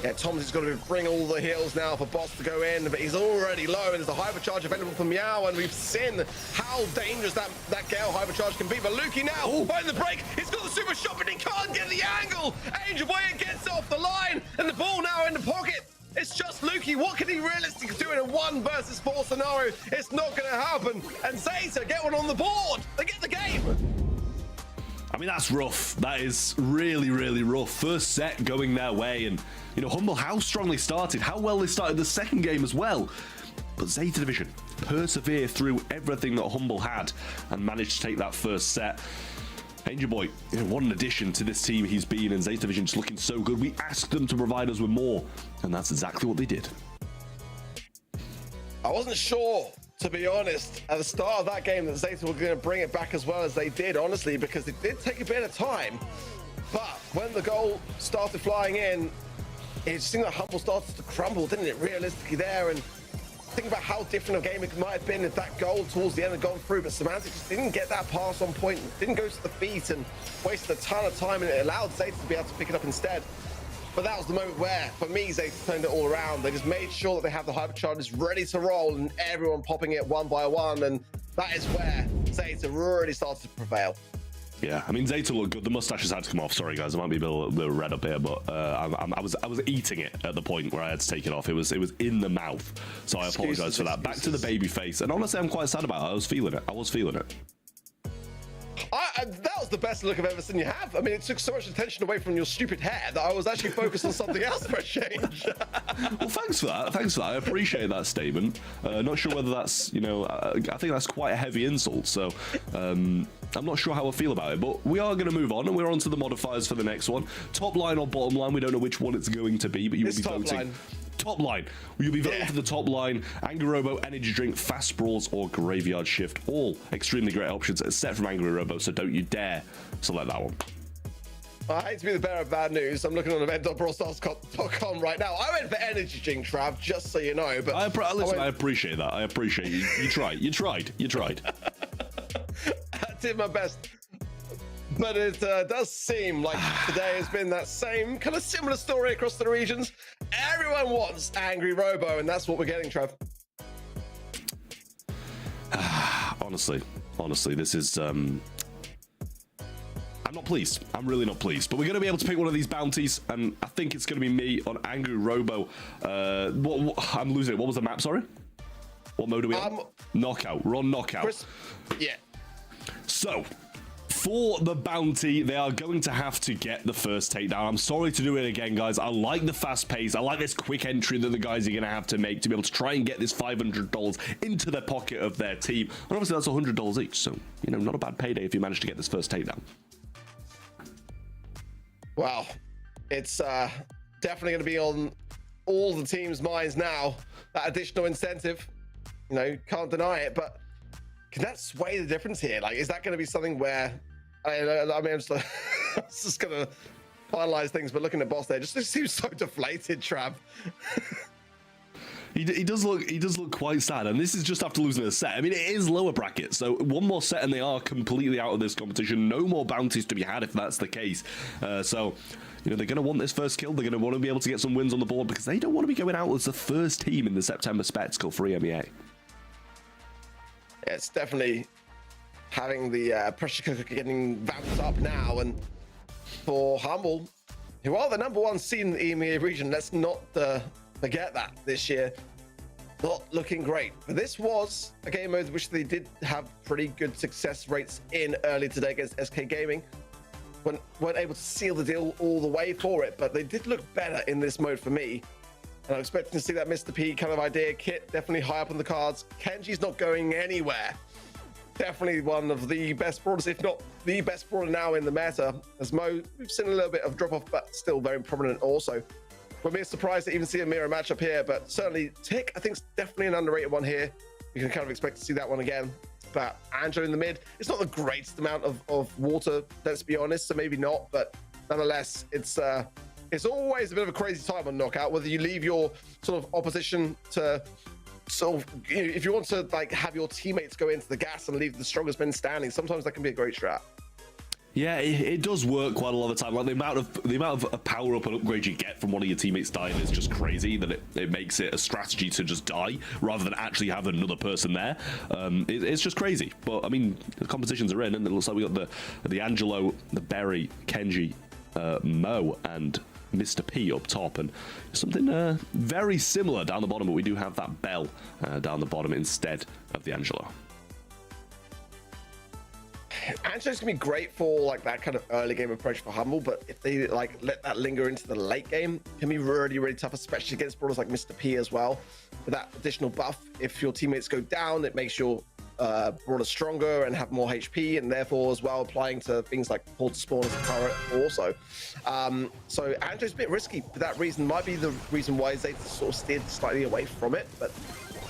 Yeah, Tom's has got to bring all the heals now for Boss to go in, but he's already low, and there's a hypercharge available from Meow, and we've seen how dangerous that Gale hypercharge can be. But Lukey now, fighting the break, he's got the super shot, but he can't get the angle. Angel Boy gets off the line, and the ball now in the pocket. It's just Lukey. What can he realistically do in a 1 versus 4 scenario? It's not going to happen. And Zeta get one on the board. They get the game. I mean, that's rough. That is really, really rough. First set going their way, and you know, Humble, how strongly started, how well they started the second game as well. But Zeta Division persevere through everything that Humble had and managed to take that first set. Angel Boy, you know, what an addition to this team he's been, and Zeta Division just looking so good. We asked them to provide us with more, and that's exactly what they did. I wasn't sure, to be honest, at the start of that game that Zeta were going to bring it back as well as they did, honestly, because it did take a bit of time. But when the goal started flying in, it seemed like Humble started to crumble, didn't it, realistically there? And think about how different a game it might have been if that goal towards the end had gone through, but Semantic just didn't get that pass on point, didn't go to the feet, and wasted a ton of time, and it allowed Zeta to be able to pick it up instead. But that was the moment where, for me, Zeta turned it all around. They just made sure that they have the hypercharges ready to roll and everyone popping it one by one, and that is where Zeta really started to prevail. Yeah, I mean, Zeta looked good. The mustaches had to come off. Sorry, guys, I might be a bit red up here, but I was eating it at the point where I had to take it off. It was in the mouth, so I apologize for that. Back to the baby face, and honestly, I'm quite sad about it. I was feeling it. That was the best look I've ever seen you have. I mean, it took so much attention away from your stupid hair that I was actually focused on something else for a change. Well, thanks for that. I appreciate that statement. Not sure whether that's, you know, I think that's quite a heavy insult, so I'm not sure how I feel about it, but we are going to move on, and we're on to the modifiers for the next one. Top line or bottom line, we don't know which one it's going to be, but you will be voting. Top line. You'll be voting for the top line. Angry Robo, Energy Drink, Fast Brawls, or Graveyard Shift. All extremely great options set from Angry Robo, so don't you dare select that one. I hate to be the bearer of bad news. I'm looking on event.brawlstars.com right now. I went for Energy Drink, Trav, just so you know. But I appreciate that. I appreciate you. You tried. I did my best. But it does seem like today has been that same kind of similar story across the regions. Everyone wants Angry Robo, and that's what we're getting, Trev. Honestly, this is I'm not pleased. I'm really not pleased. But we're going to be able to pick one of these bounties, and I think it's going to be me on Angry Robo. I'm losing it. What was the map? Sorry. What mode are we on? Knockout. We're on Knockout. Yeah. So, for the bounty, they are going to have to get the first takedown. I'm sorry to do it again, guys. I like the fast pace. I like this quick entry that the guys are going to have to make to be able to try and get this $500 into the pocket of their team. And obviously, that's $100 each. So, you know, not a bad payday if you manage to get this first takedown. Wow. It's definitely going to be on all the teams' minds now. That additional incentive, you know, can't deny it. But can that sway the difference here? Like, is that going to be something where... I mean, I'm just going to finalize things, but looking at Boss there, just seems so deflated, Trav. He does look quite sad, and this is just after losing a set. I mean, it is lower bracket, so one more set and they are completely out of this competition. No more bounties to be had if that's the case. So, you know, they're going to want this first kill. They're going to want to be able to get some wins on the board because they don't want to be going out as the first team in the September Spectacle for EMEA. Yeah, it's definitely having the pressure cooker getting vamped up now, and for Humble, who are the #1 seed in the EMEA region, let's not forget that this year, not looking great. But this was a game mode which they did have pretty good success rates in early today against SK Gaming. Weren't able to seal the deal all the way for it, but they did look better in this mode for me. And I'm expecting to see that Mr. P kind of idea. Kit definitely high up on the cards. Kenji's not going anywhere. Definitely one of the best brawlers, if not the best brawler now in the meta. As Mo, we've seen a little bit of drop off, but still very prominent also. We're being surprised to even see a mirror matchup here, but certainly Tick, I think, is definitely an underrated one here. You can kind of expect to see that one again. But Angelo in the mid, it's not the greatest amount of water, let's be honest, so maybe not, but nonetheless, it's it's always a bit of a crazy time on Knockout, whether you leave your sort of opposition to sort of, if you want to like have your teammates go into the gas and leave the strongest men standing, sometimes that can be a great strat. Yeah, it does work quite a lot of the time. Like the amount of power up and upgrade you get from one of your teammates dying is just crazy. That it makes it a strategy to just die rather than actually have another person there. It's just crazy. But I mean, the competitions are in, and it looks like we got the Angelo, the Berry, Kenji, Mo, and Mr. P up top, and something very similar down the bottom. But we do have that Bell down the bottom instead of the Angelo. Angelo's gonna be great for like that kind of early game approach for Humble, but if they like let that linger into the late game, it can be really, really tough, especially against brawlers like Mr. P as well. With that additional buff, if your teammates go down, it makes your brawler stronger and have more HP, and therefore as well applying to things like Port Spawn as a turret also. So Angelo's a bit risky for that reason. Might be the reason why Zeta sort of steered slightly away from it, but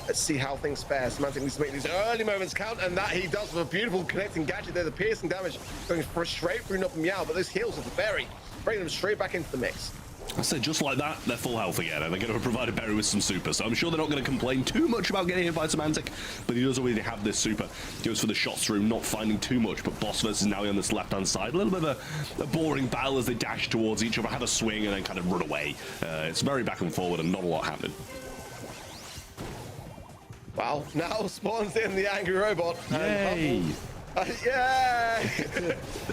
let's see how things fare. Semantic needs to make these early moments count, and that he does with a beautiful connecting gadget there. The piercing damage going straight through Nob and Meow, but those heals of the Berry bring them straight back into the mix. I say just like that, they're full health again, and they're going to provide a Berry with some super, so I'm sure they're not going to complain too much about getting hit by Semantic, but he does already have this super. Goes for the shots through, not finding too much, but Boss versus Naui on this left-hand side. A little bit of a boring battle as they dash towards each other, have a swing, and then kind of run away. It's very back and forward and not a lot happening. Wow, now spawns in the angry robot. Yay! Yeah!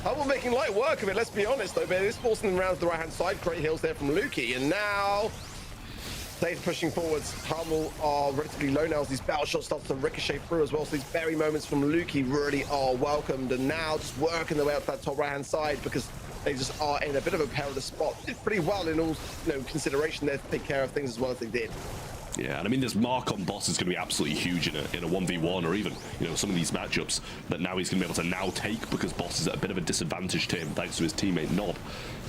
Humble making light work of it, let's be honest though, but it is forcing them around to the right-hand side. Great heals there from Lukey, and now Zeta pushing forwards. Humble are relatively low now as these battle shots start to ricochet through as well, so these berry moments from Lukey really are welcomed, and now just working their way up that top right-hand side because they just are in a bit of a perilous spot. Did pretty well in all consideration there to take care of things as well as they did. Yeah, and I mean, this mark on Boss is going to be absolutely huge in a 1v1, or even, some of these matchups that now he's going to be able to now take, because Boss is at a bit of a disadvantage to him thanks to his teammate Nob.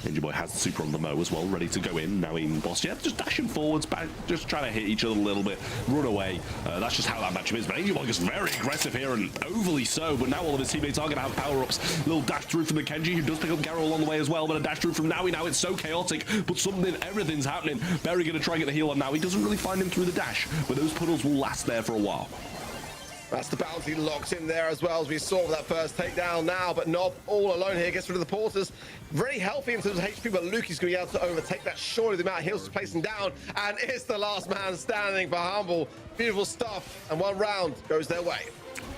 Ninja Boy has the super on the Mo as well, ready to go in. Now in Boss, yeah, just dashing forwards, back, just trying to hit each other a little bit, run away. That's just how that matchup is. But Ninja Boy gets very aggressive here, and overly so. But now all of his teammates are going to have power-ups. Little dash through from the Kenji, who does pick up Garo along the way as well, but a dash through from Naui. Now it's so chaotic, but everything's happening. Berry going to try and get the heal on Naui. Doesn't really find him through the dash, but those puddles will last there for a while. That's the bounty locked in there as well, as we saw that first takedown now, but Nob all alone here, gets rid of the porters. Very healthy in terms of HP, but Lukey's going to be able to overtake that, surely the amount of heals he's placing down, and it's the last man standing for Humble. Beautiful stuff, and one round goes their way.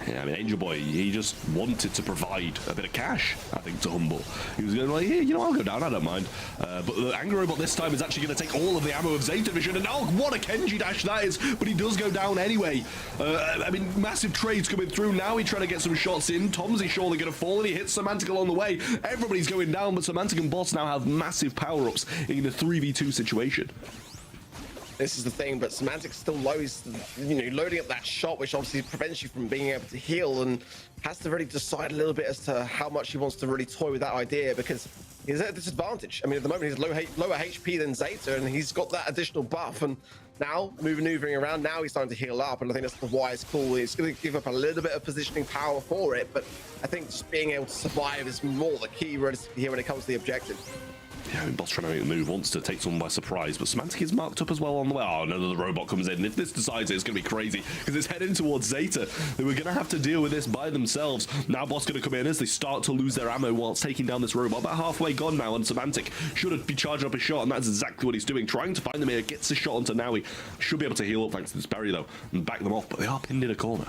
Yeah, I mean, Angel Boy, he just wanted to provide a bit of cash, I think, to Humble. He was going like, yeah, I'll go down, I don't mind. But the Angry Robot this time is actually going to take all of the ammo of Zeta Vision, and oh, what a Kenji dash that is, but he does go down anyway. I mean, massive trades coming through. Now he's trying to get some shots in. Tom's surely going to fall, and he hits Semantic along the way. Everybody's going down, but Semantic and Boss now have massive power-ups in the 3v2 situation. This is the thing, but Semantic's still low. He's, loading up that shot, which obviously prevents you from being able to heal, and has to really decide a little bit as to how much he wants to really toy with that idea, because he's at a disadvantage. I mean, at the moment, he's lower HP than Zeta, and he's got that additional buff, and now maneuvering around, now he's starting to heal up, and I think that's the wise call. He's going to give up a little bit of positioning power for it, but I think just being able to survive is more the key here when it comes to the objective. Yeah, I mean, Boss trying to make a move, wants to take someone by surprise, but Semantic is marked up as well on the way. Oh, no, the robot comes in. If this decides it's going to be crazy, because it's heading towards Zeta. They were going to have to deal with this by themselves. Now Boss going to come in as they start to lose their ammo whilst taking down this robot. About halfway gone now, and Semantic should be charging up a shot, and that's exactly what he's doing. Trying to find them here, gets a shot onto Naui. Should be able to heal up thanks to this Berry, though, and back them off, but they are pinned in a corner.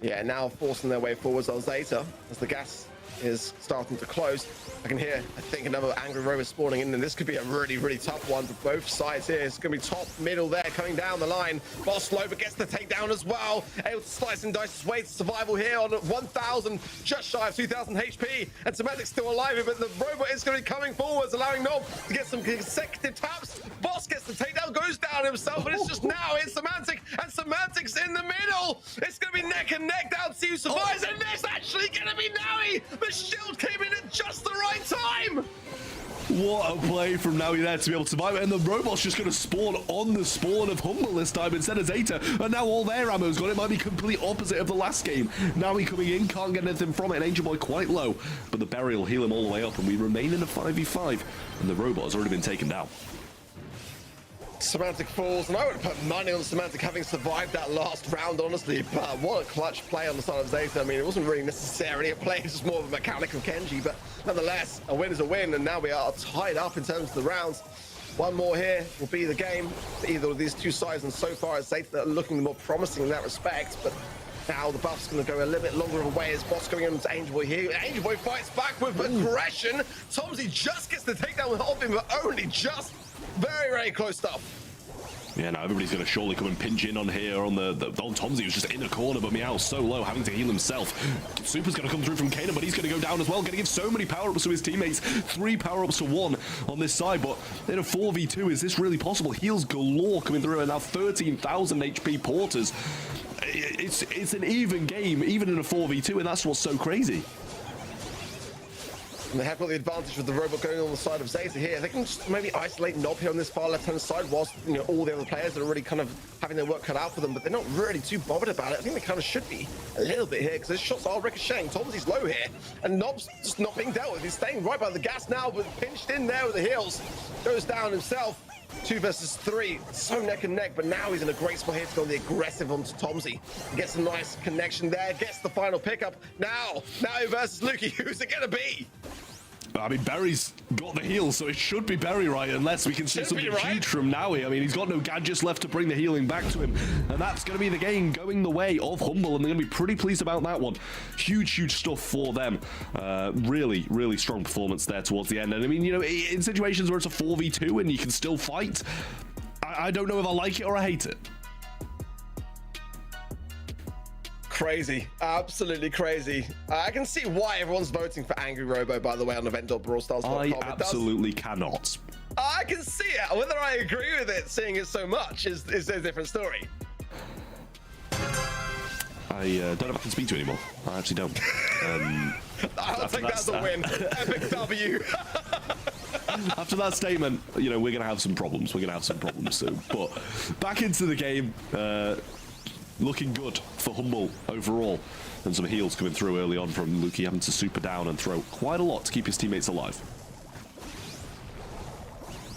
Yeah, now forcing their way forwards on Zeta as the gas is starting to close. I can hear, I think, another angry rover spawning in, and this could be a really, really tough one for both sides here. It's going to be top, middle there, coming down the line. Boss slow, but gets the takedown as well. Able to slice and dice his way to survival here on 1,000, just shy of 2,000 HP. And Semantic's still alive here, but the robot is going to be coming forwards, allowing Nob to get some consecutive taps. Boss gets the takedown, goes down himself, but it's just now it's Semantic, and Semantic's in the middle. It's going to be neck and neck down to who survives, and it's actually going to be Naui. The shield came in at just the right time. What a play from Naui there to be able to survive it. And the robot's just going to spawn on the spawn of Humble this time instead of Zeta. And now all their ammo's gone. It might be complete opposite of the last game. Naui coming in, can't get anything from it. And Angel Boy quite low. But the Berry will heal him all the way up. And we remain in a 5v5. And the robot has already been taken down. Semantic falls, and I would have put money on Semantic having survived that last round, honestly. But what a clutch play on the side of Zeta. I mean, it wasn't really necessarily a play, it's just more of a mechanic of Kenji. But nonetheless, a win is a win, and now we are tied up in terms of the rounds. One more here will be the game for either of these two sides, and so far it's Zeta that are looking more promising in that respect. But now the buff's going to go a little bit longer of a way as Boss going into Angel Boy here. Angel Boy fights back with aggression. Tomsy just gets the takedown of him, but only just. Very, very close stuff. Yeah, now everybody's going to surely come and pinch in on here on the Tomsy was just in the corner, but Meow so low, having to heal himself. Super's going to come through from Kanan, but he's going to go down as well. Going to give so many power-ups to his teammates. 3 power-ups to 1 on this side, but in a 4v2, is this really possible? Heals galore coming through, and now 13,000 HP Porters. It's an even game, even in a 4v2, and that's what's so crazy. And they have got the advantage with the robot going on the side of Zeta here. They can just maybe isolate Nob here on this far left-hand side, whilst all the other players are already kind of having their work cut out for them, but they're not really too bothered about it. I think they kind of should be a little bit here, because his shots are ricocheting. Tomsy's low here, and Nob's just not being dealt with. He's staying right by the gas now, but pinched in there with the heals. Goes down himself. 2 versus 3, so neck and neck, but now he's in a great spot here to go the aggressive onto Tomsy. He gets a nice connection there, gets the final pickup. Now versus Lukey, who's it gonna be? I mean, Berry's got the heal, so it should be Berry, right? Unless we can see something huge from Naui. I mean, he's got no gadgets left to bring the healing back to him. And that's going to be the game going the way of Humble, and they're going to be pretty pleased about that one. Huge stuff for them. Really, really strong performance there towards the end. And I mean, in situations where it's a 4v2 and you can still fight, I don't know if I like it or I hate it. Crazy, absolutely crazy. I can see why everyone's voting for Angry Robo, by the way, on event.brawlstars.com. I absolutely cannot. I can see it. Whether I agree with it, seeing it so much, is a different story. I don't know if I can speak to you anymore. I actually don't. I'll take that as a win. Epic W. After that statement, we're going to have some problems. We're going to have some problems soon. But back into the game. Looking good for Humble overall, and some heals coming through early on from Lukey, having to super down and throw quite a lot to keep his teammates alive.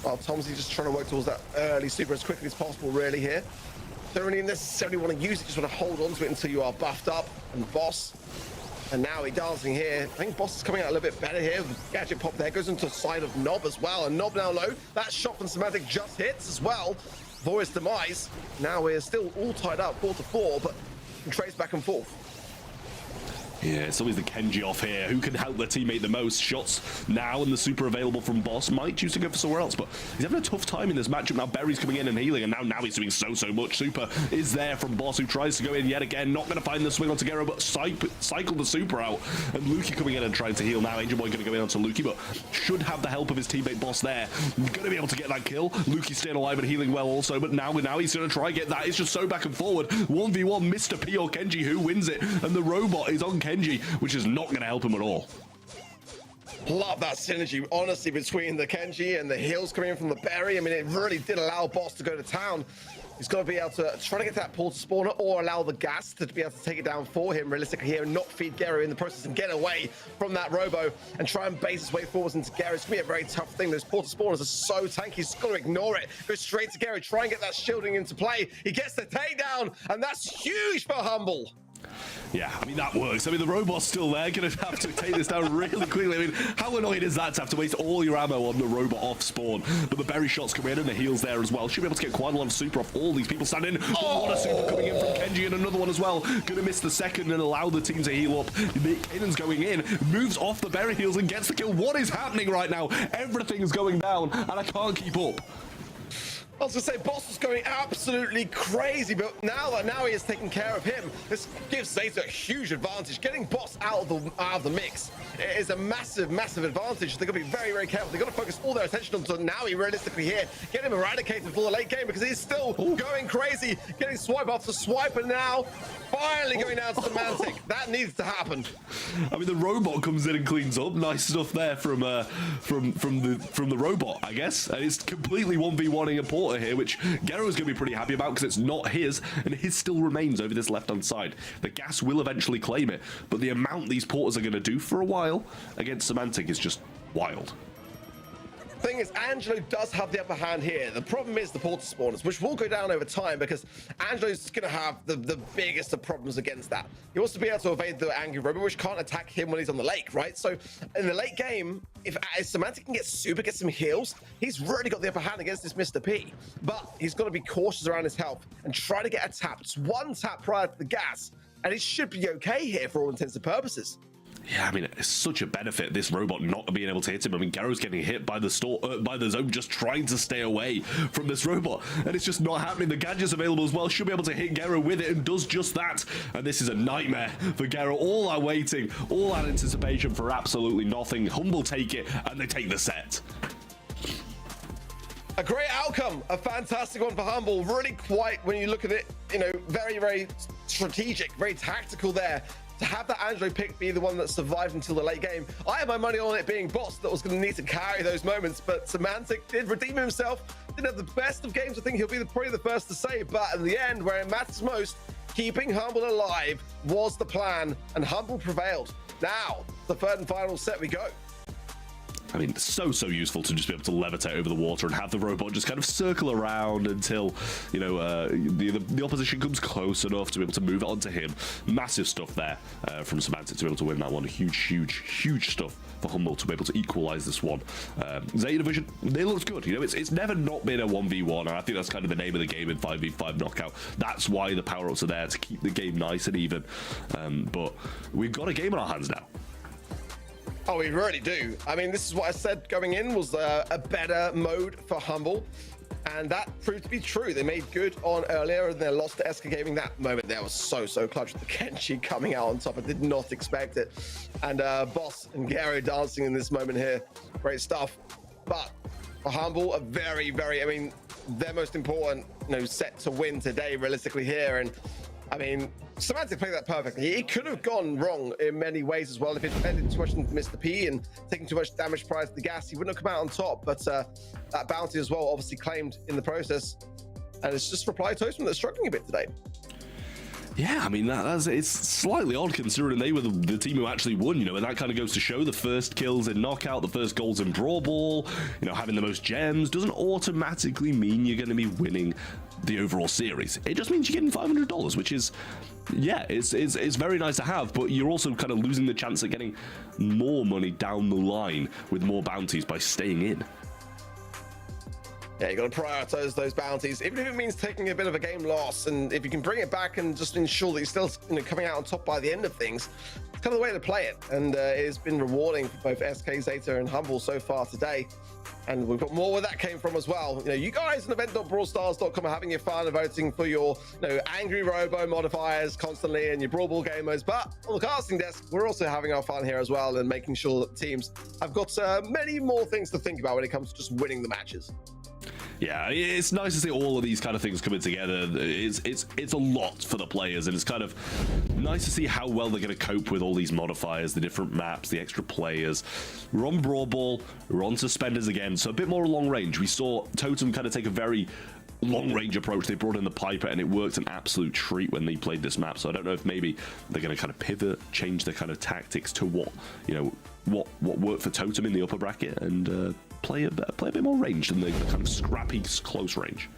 Well, Tomsy just trying to work towards that early super as quickly as possible, really, here. Don't really necessarily want to use it, just want to hold on to it until you are buffed up. And Boss, and now he's dancing here. I think Boss is coming out a little bit better here. The gadget pop there goes into the side of Nob as well, and Nob now low. That shot from Semantic just hits as well. For his demise. Now we're still all tied up 4-4, but can trace back and forth. Yeah, it's always the Kenji off here. Who can help their teammate the most? Shots now, and the super available from Boss. Might choose to go for somewhere else, but he's having a tough time in this matchup. Now Berry's coming in and healing, and now he's doing so much. Super is there from Boss, who tries to go in yet again. Not going to find the swing on Tagero, but cycle the super out. And Lukey coming in and trying to heal now. Angel Boy going to go in onto Lukey, but should have the help of his teammate Boss there. Going to be able to get that kill. Lukey staying alive and healing well also, but now he's going to try get that. It's just so back and forward. 1v1, Mr. P or Kenji, who wins it? And the robot is on Kenji, which is not going to help him at all. Love that synergy, honestly, between the Kenji and the heals coming in from the Berry. I mean, it really did allow Boss to go to town. He's got to be able to try to get that portal spawner or allow the gas to be able to take it down for him realistically here and not feed Gero in the process and get away from that Robo and try and base his way forwards into Gero. It's going to be a very tough thing. Those portal spawners are so tanky. He's got to ignore it. Go straight to Gero. Try and get that shielding into play. He gets the takedown, and that's huge for Humble. Yeah, I mean, that works. I mean, the robot's still there, going to have to take this down really quickly. I mean, how annoying is that to have to waste all your ammo on the robot off spawn? But the Berry shots come in and the heals there as well. Should be able to get quite a lot of super off all these people standing. Oh, what a super coming in from Kenji, and another one as well. Going to miss the second and allow the team to heal up. Kanan's going in, moves off the Berry heals and gets the kill. What is happening right now? Everything is going down, and I can't keep up. I was gonna say, Boss was going absolutely crazy, but now he is taking care of him. This gives Zeta a huge advantage. Getting Boss out of the mix is a massive advantage. They're gonna be very, very careful. They're gonna focus all their attention on Now he realistically here. Get him eradicated for the late game because he's still going crazy, getting swipe after swipe, and now finally going down to Semantic. That needs to happen. I mean, the robot comes in and cleans up. Nice stuff there from the robot, I guess. And it's completely 1v1ing a Porter here, which Gero's going to be pretty happy about because it's not his, and his still remains over this left-hand side. The gas will eventually claim it, but the amount these Porters are going to do for a while against Semantic is just wild. Thing is, Angelo does have the upper hand here. The problem is the Porter spawners, which will go down over time because Angelo's going to have the biggest of problems against that. He wants to be able to evade the Angry Robot, which can't attack him when he's on the lake, right? So in the late game, if Semantic can get some heals, he's really got the upper hand against this Mr. P. But he's got to be cautious around his health and try to get a tap. Just one tap prior to the gas, and he should be okay here for all intents and purposes. Yeah, I mean, it's such a benefit, this robot not being able to hit him. I mean, Gero's getting hit by the zone, just trying to stay away from this robot, and it's just not happening. The gadget's available as well, should be able to hit Gero with it, and does just that. And this is a nightmare for Gero. All our waiting, all our anticipation for absolutely nothing. Humble take it, and they take the set. A great outcome, a fantastic one for Humble. Really quite, when you look at it, you know, very, very strategic, very tactical there. To have that Angelo pick be the one that survived until the late game. I had my money on it being Boss that was going to need to carry those moments, but Semantic did redeem himself. Didn't have the best of games. I think he'll be probably the first to say, but in the end, where it matters most, keeping Humble alive was the plan, and Humble prevailed. Now, the third and final set we go. I mean, so useful to just be able to levitate over the water and have the robot just kind of circle around until, you know, the opposition comes close enough to be able to move it onto him. Massive stuff there from Semantic to be able to win that one. Huge stuff for Humble to be able to equalize this one. Zeta Division, they looked good. You know, it's never not been a 1v1, and I think that's kind of the name of the game in 5v5 knockout. That's why the power-ups are there, to keep the game nice and even. But we've got a game on our hands now. Oh, we really do. I mean, this is what I said going in was a better mode for Humble, and that proved to be true. They made good on earlier, and they lost to SK Gaming. That moment there was so clutch with the Kenshi coming out on top. I did not expect it. And Boss and Gero dancing in this moment here. Great stuff. But for Humble, a very, I mean, their most important, you know, set to win today, realistically here. And I mean, Semantic played that perfectly. It could have gone wrong in many ways as well. If it depended too much on Mr. P and taking too much damage prior to the gas, he wouldn't have come out on top. But that bounty as well, obviously claimed in the process. And it's just Reply Toastman that's struggling a bit today. Yeah, I mean, it's slightly odd considering they were the team who actually won, you know, and that kind of goes to show the first kills in Knockout, the first goals in Brawl Ball, you know, having the most gems doesn't automatically mean you're going to be winning the overall series. It just means you're getting $500, which is, yeah, it's very nice to have, but you're also kind of losing the chance at getting more money down the line with more bounties by staying in. Yeah, you got to prioritize those bounties, even if it means taking a bit of a game loss. And if you can bring it back and just ensure that you're still, you know, coming out on top by the end of things, it's kind of the way to play it. And it has been rewarding for both SK, Zeta, and Humble so far today. And we've got more where that came from as well. You know, you guys on event.brawlstars.com are having your fun and voting for your, you know, angry robo modifiers constantly and your Brawl Ball gamers. But on the casting desk, we're also having our fun here as well and making sure that teams have got many more things to think about when it comes to just winning the matches. Yeah, it's nice to see all of these kind of things coming together. It's a lot for the players, and it's kind of nice to see how well they're going to cope with all these modifiers, the different maps, the extra players. We're on Brawl Ball, we're on Suspenders again, so a bit more long range. We saw Totem kind of take a very long range approach. They brought in the Piper, and it worked an absolute treat when they played this map. So I don't know if maybe they're going to kind of pivot, change their kind of tactics to what, you know, what worked for Totem in the upper bracket, and play a bit more range than the kind of scrappy close range.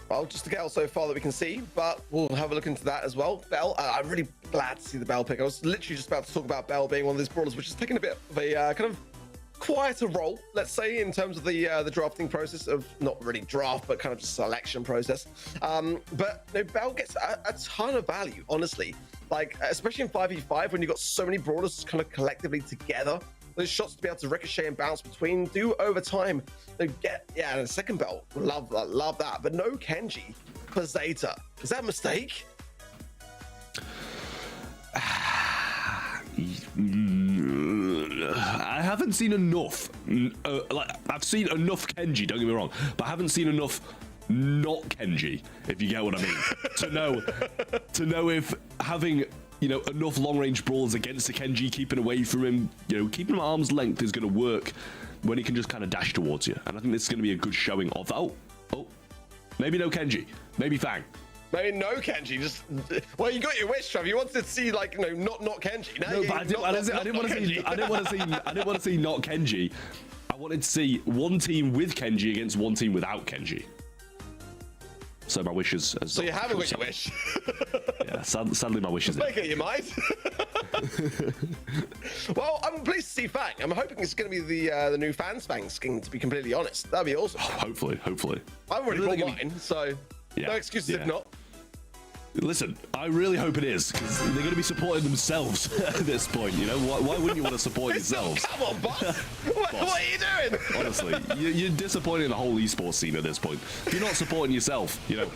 Well, just the Gale so far that we can see, but we'll have a look into that as well. Bell, I'm really glad to see the Bell pick. I was literally just about to talk about Bell being one of these brawlers, which is taking a bit of a kind of quieter role, let's say, in terms of the drafting process of, not really draft, but kind of just selection process. But you know, Bell gets a ton of value, honestly. Like, especially in 5v5, when you've got so many brawlers kind of collectively together those shots to be able to ricochet and bounce between, do over time. They get, yeah, and a second belt. Love that. But no Kenji for Zeta. Is that a mistake? I haven't seen enough. I've seen enough Kenji, don't get me wrong, but I haven't seen enough not Kenji, if you get what I mean, to know if having, you know, enough long-range brawls against a Kenji, keeping away from him, you know, keeping him at arm's length is going to work when he can just kind of dash towards you. And I think this is going to be a good showing of that. Oh, maybe no Kenji, maybe Fang. Maybe no Kenji. Just, well, you got your wish, Trav. You wanted to see, like, you know, not Kenji. Now, no, but I didn't want to see not Kenji. I wanted to see one team with Kenji against one team without Kenji. So my wishes. So you haven't got your wish. Yeah, sadly my wishes. Make it your mind. Well, I'm pleased to see Fang. I'm hoping it's going to be the new fans Fang skin. To be completely honest, that'd be awesome. Oh, hopefully. I've already bought mine, so yeah, no excuses if not. Listen, I really hope it is, because they're going to be supporting themselves at this point, you know? Why wouldn't you want to support yourselves? Come on, boss! What are you doing? Honestly, you're disappointing the whole esports scene at this point. If you're not supporting yourself, you know,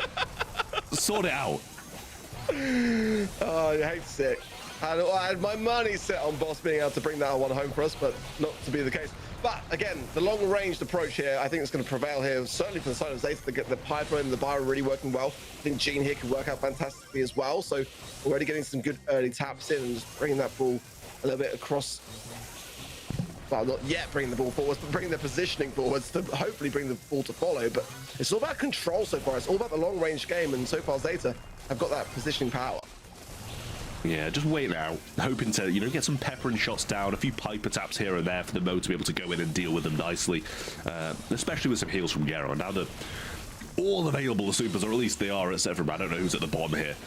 sort it out. Oh, you hate sick. I had my money set on Boss being able to bring that one home for us, but not to be the case. But again, the long-ranged approach here, I think it's going to prevail here. Certainly from the side of Zeta, the Piper and the Bar are really working well. I think Gene here can work out fantastically as well. So already getting some good early taps in and just bringing that ball a little bit across. Well, not yet bringing the ball forwards, but bringing the positioning forwards to hopefully bring the ball to follow. But it's all about control so far. It's all about the long-range game, and so far Zeta have got that positioning power. Yeah, just waiting out, hoping to, you know, get some peppering shots down, a few Piper taps here and there for the mode to be able to go in and deal with them nicely, especially with some heals from Gero. And now they're all available, the supers, or at least they are at Semifinals. I don't know who's at the bottom here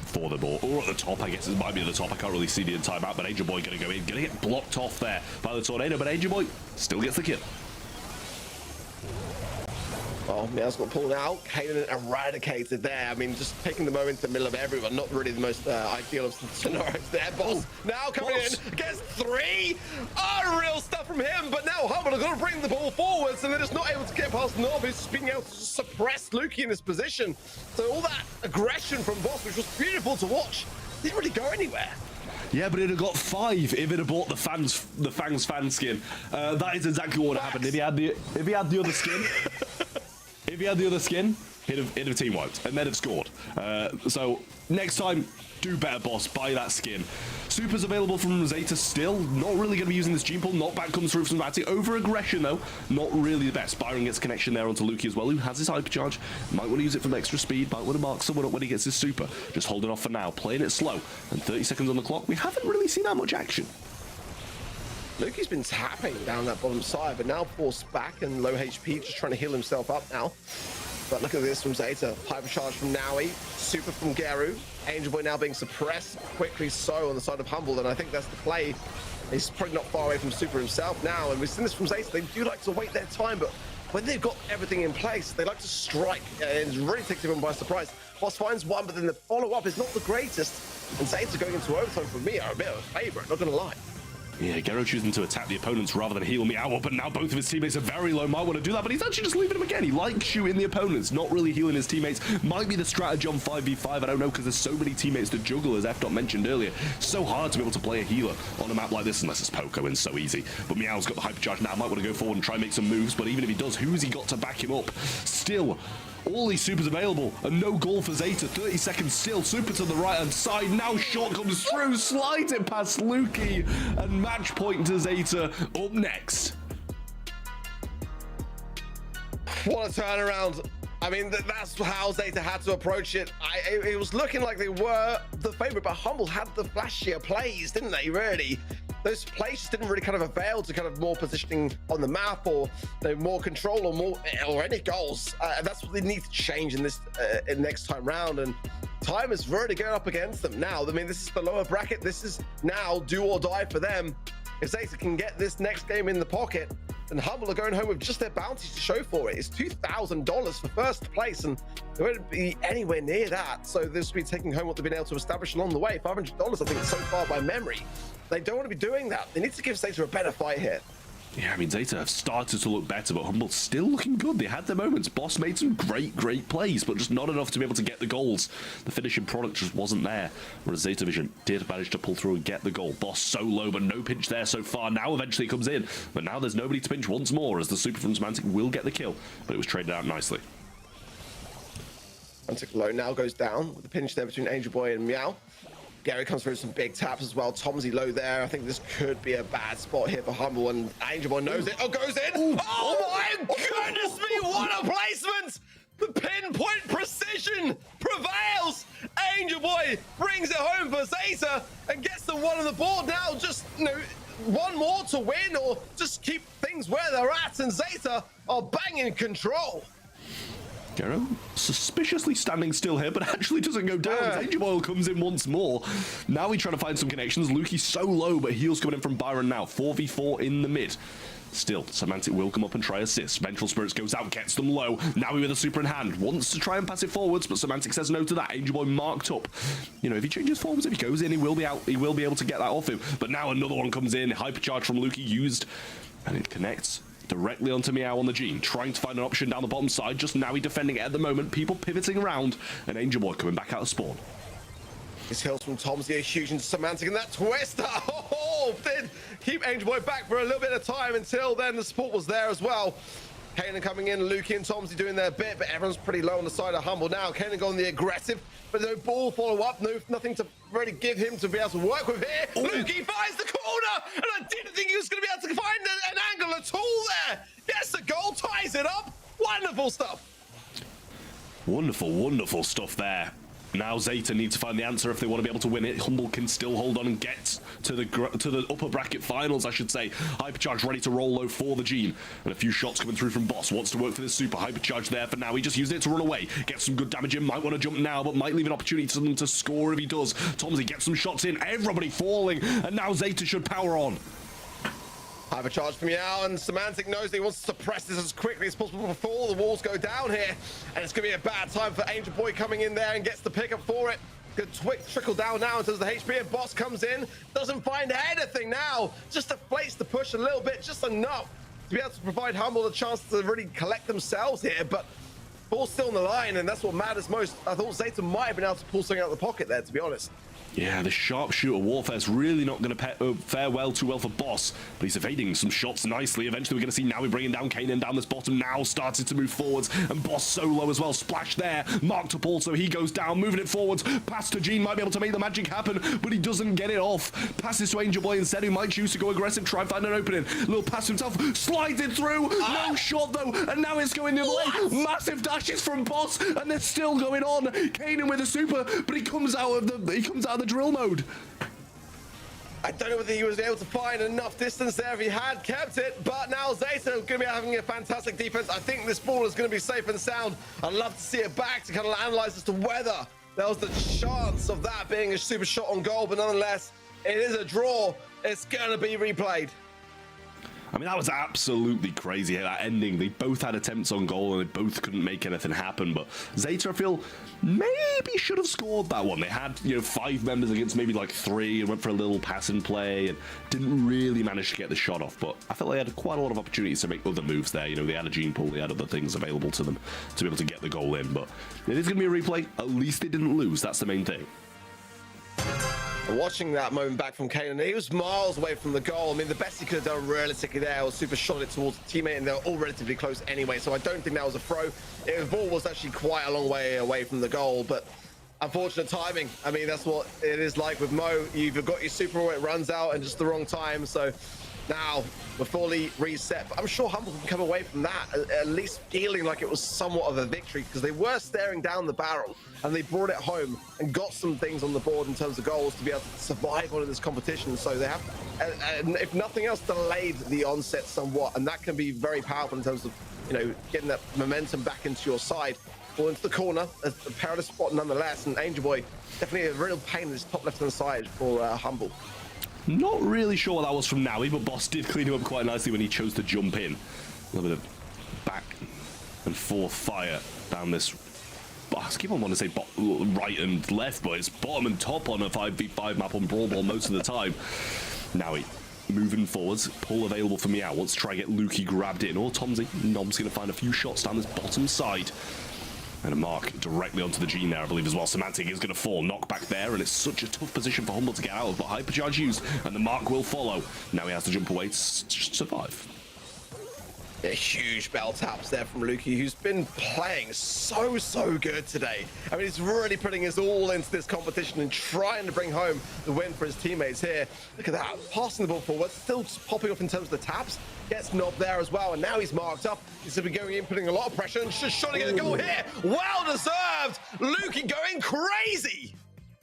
for them, or at the top. I guess it might be at the top. I can't really see the entire map, but Angel Boy going to go in, going to get blocked off there by the tornado, but Angel Boy still gets the kill. Oh, Meow's got pulled out. Kaden eradicated there. I mean, just taking the moment in the middle of everyone. Not really the most ideal of scenarios there. Boss now coming in. Gets 3. Unreal stuff from him. But now Humble are going to bring the ball forwards, and they're just not able to get past Nob, who's being able to suppress Lukey in his position. So all that aggression from Boss, which was beautiful to watch, didn't really go anywhere. Yeah, but it'd have got 5 if it had bought the Fangs fan skin. That is exactly what would have happened if he had the other skin. If he had the other skin, he'd have team wiped and then have scored. So next time, do better, Boss. Buy that skin. Super's available from Zeta still. Not really going to be using this gene pool. Knockback comes through from Zeta. Over aggression, though. Not really the best. Byron gets connection there onto Lukey as well, who has his hypercharge. Might want to use it for extra speed. Might want to mark someone up when he gets his super. Just holding off for now. Playing it slow. And 30 seconds on the clock. We haven't really seen that much action. Lukey's been tapping down that bottom side, but now forced back and low HP, just trying to heal himself up now. But look at this from Zeta. Hypercharge from Naui, super from Geru. Angel Boy now being suppressed quickly so on the side of Humble, and I think that's the play. He's probably not far away from Super himself now, and we've seen this from Zeta. They do like to wait their time, but when they've got everything in place, they like to strike, and it really takes everyone by surprise. Boss finds one, but then the follow-up is not the greatest, and Zeta going into overtime for me are a bit of a favorite, not gonna lie. Yeah, Gero choosing to attack the opponents rather than heal Meow, but now both of his teammates are very low. Might want to do that, but he's actually just leaving him again. He likes shooting the opponents, not really healing his teammates. Might be the strategy on 5v5, I don't know, because there's so many teammates to juggle, as F. mentioned earlier. So hard to be able to play a healer on a map like this, unless it's Poco, and so easy. But Meow's got the hypercharge now, might want to go forward and try and make some moves, but even if he does, who's he got to back him up? Still, all these supers available, and no goal for Zeta. 30 seconds still, super to the right-hand side. Now shot comes through, slides it past Lukey, and match point to Zeta up next. What a turnaround. I mean, that's how Zeta had to approach it. It was looking like they were the favorite, but Humble had the flashier plays, didn't they, really? Those plays just didn't really kind of avail to kind of more positioning on the map, or more control, or any goals. That's what they need to change in this in next time round. And time is really going up against them now. I mean, this is the lower bracket. This is now do or die for them. If Zeta can get this next game in the pocket, and Humble are going home with just their bounties to show for it. It's $2,000 for first place, and they won't be anywhere near that. So this will be taking home what they've been able to establish along the way. $500, I think, so far by memory. They don't want to be doing that. They need to give Zeta a better fight here. Yeah, I mean, Zeta have started to look better, but Humble still looking good. They had their moments. Boss made some great plays, but just not enough to be able to get the goals. The finishing product just wasn't there, whereas Zeta Vision did manage to pull through and get the goal. Boss so low, but no pinch there so far. Now eventually it comes in, but now there's nobody to pinch once more, as the super from Semantic will get the kill, but it was traded out nicely. Semantic low now goes down with the pinch there between Angel Boy and Meow. Gary comes through some big taps as well. Tomsy low there. I think this could be a bad spot here for Humble, and Angel Boy knows it. Oh, goes in. Ooh. Oh my goodness me, what a placement! The pinpoint precision prevails. Angel Boy brings it home for Zeta and gets the one on the board now. Just, you know, one more to win or just keep things where they're at, and Zeta are banging control. Gero suspiciously standing still here, but actually doesn't go down. Yeah. Angel Boy comes in once more. Now he's trying to find some connections. Luki's so low, but heals coming in from Byron now. 4v4 in the mid. Still, Semantic will come up and try assist. Vengeful Spirits goes out, gets them low. Now he with a super in hand. Wants to try and pass it forwards, but Semantic says no to that. Angel Boy marked up. You know, if he changes forwards, if he goes in, he will be out. He will be able to get that off him. But now another one comes in. Hypercharge from Luki used, and it connects directly onto Meow on the Gene, trying to find an option down the bottom side. Just now he defending it at the moment. People pivoting around, and Angel Boy coming back out of spawn. His hills from Tomsy are huge into Semantic, and that twister did keep Angel Boy back for a little bit of time. Until then, the support was there as well. Kanan coming in, Luki and Tomsy doing their bit, but everyone's pretty low on the side of Humble now. Kanan going the aggressive, but no ball follow-up, nothing to really give him to be able to work with here. Ooh. Luki finds the corner, and I didn't think he was going to be able to find an angle at all there. Gets the goal, ties it up. Wonderful stuff. Wonderful stuff there. Now Zeta need to find the answer if they want to be able to win it. Humble can still hold on and get to the upper bracket finals, I should say. Hypercharge ready to roll low for the Gene. And a few shots coming through from Boss. Wants to work for this super. Hypercharge there for now. He just used it to run away. Gets some good damage in. Might want to jump now, but might leave an opportunity for them to score if he does. Tomsy gets some shots in. Everybody falling. And now Zeta should power on. Hypercharge from Meow, and Semantic knows that he wants to suppress this as quickly as possible before the walls go down here. And it's going to be a bad time for Angel Boy coming in there and gets the pickup for it. Good trickle down now in terms of the HP, and Boss comes in, doesn't find anything now. Just a place to push a little bit, just enough to be able to provide Humble a chance to really collect themselves here. But ball's still on the line, and that's what matters most. I thought Zeta might have been able to pull something out of the pocket there, to be honest. Yeah, the sharpshooter warfare is really not going to fare too well for Boss, but he's evading some shots nicely. Eventually, we're going to see now we're bringing down Kanan down this bottom, now started to move forwards, and Boss solo as well. Splash there, marked up also, he goes down, moving it forwards. Pass to Gene, might be able to make the magic happen, but he doesn't get it off. Passes to Angel Boy instead, who might choose to go aggressive, try and find an opening. Little pass himself, slides it through, no shot though, and now it's going the other way. Massive dashes from Boss, and they're still going on. Kanan with a super, but he comes out of the drill mode. I don't know whether he was able to find enough distance there if he had kept it, but now Zeta are going to be having a fantastic defense. I think this ball is going to be safe and sound. I'd love to see it back to kind of analyze as to whether there was the chance of that being a super shot on goal, but nonetheless, it is a draw. It's going to be replayed. I mean, that was absolutely crazy, that ending. They both had attempts on goal and they both couldn't make anything happen, but Zeta, I feel, maybe should have scored that one. They had, 5 members against maybe like 3 and went for a little pass and play and didn't really manage to get the shot off, but I felt they had quite a lot of opportunities to make other moves there. They had a gene pool, they had other things available to them to be able to get the goal in, but it is going to be a replay. At least they didn't lose. That's the main thing. Watching that moment back from Kanan, he was miles away from the goal. I mean, the best he could have done realistically there was super shot it towards the teammate, and they're all relatively close anyway, so I don't think that was a throw. The ball was actually quite a long way away from the goal, but unfortunate timing. I mean, that's what it is like with Mo. You've got your super, it runs out and just the wrong time, so now we're fully reset. But I'm sure Humble can come away from that at least feeling like it was somewhat of a victory, because they were staring down the barrel and they brought it home and got some things on the board in terms of goals to be able to survive on this competition. So they have, if nothing else, delayed the onset somewhat, and that can be very powerful in terms of getting that momentum back into your side. Ball into the corner, a perilous spot nonetheless, and Angel Boy definitely a real pain in his top left hand side for Humble. Not really sure what that was from Naui, but Boss did clean him up quite nicely when he chose to jump in. A little bit of back and forth fire down this. I keep on wanting to say right and left, but it's bottom and top on a 5v5 map on Brawl Ball most of the time. Naui moving forwards, pull available for Meow. Let's try and get Lukey grabbed in, or Tomsy. Nob's going to find a few shots down this bottom side. And a mark directly onto the Gene there, I believe, as well. Semantic is going to fall. Knock back there, and it's such a tough position for Humble to get out of, but Hypercharge used, and the mark will follow. Now he has to jump away to survive. Yeah, huge bell taps there from Lukey, who's been playing so good today. I mean, he's really putting his all into this competition and trying to bring home the win for his teammates here. Look at that, passing the ball forward, still popping up in terms of the taps. Gets Nob there as well, and now he's marked up. He's going to be going in, putting a lot of pressure, and just shot to get a goal here. Well deserved. Lukey going crazy.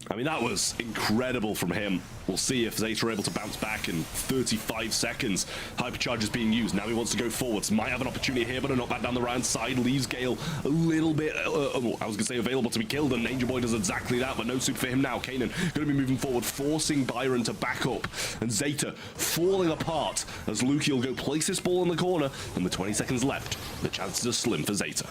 I mean, that was incredible from him. We'll see if Zeta are able to bounce back in 35 seconds. Hypercharge is being used. Now he wants to go forwards. Might have an opportunity here, but a knockback down the right side leaves Gale a little bit, I was going to say available to be killed, and Danger Boy does exactly that, but no soup for him now. Kanan going to be moving forward, forcing Byron to back up, and Zeta falling apart as Lukey will go place this ball in the corner, and with 20 seconds left, the chances are slim for Zeta.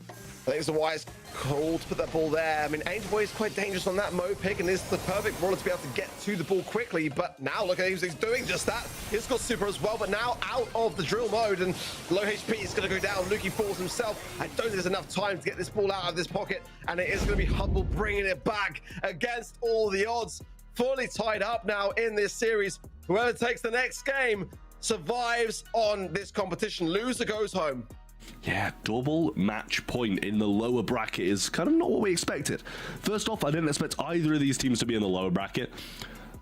I think it's a wise call to put that ball there. I mean, Angel Boy is quite dangerous on that Mo pick, and is the perfect brawler to be able to get to the ball quickly. But now look at him, he's doing just that. He's got super as well, but now out of the drill mode, and low HP is going to go down. Lukey falls himself. I don't think there's enough time to get this ball out of this pocket, and it is going to be Humble bringing it back against all the odds. Fully tied up now in this series. Whoever takes the next game survives on this competition. Loser goes home. Yeah, double match point in the lower bracket is kind of not what we expected. First off, I didn't expect either of these teams to be in the lower bracket.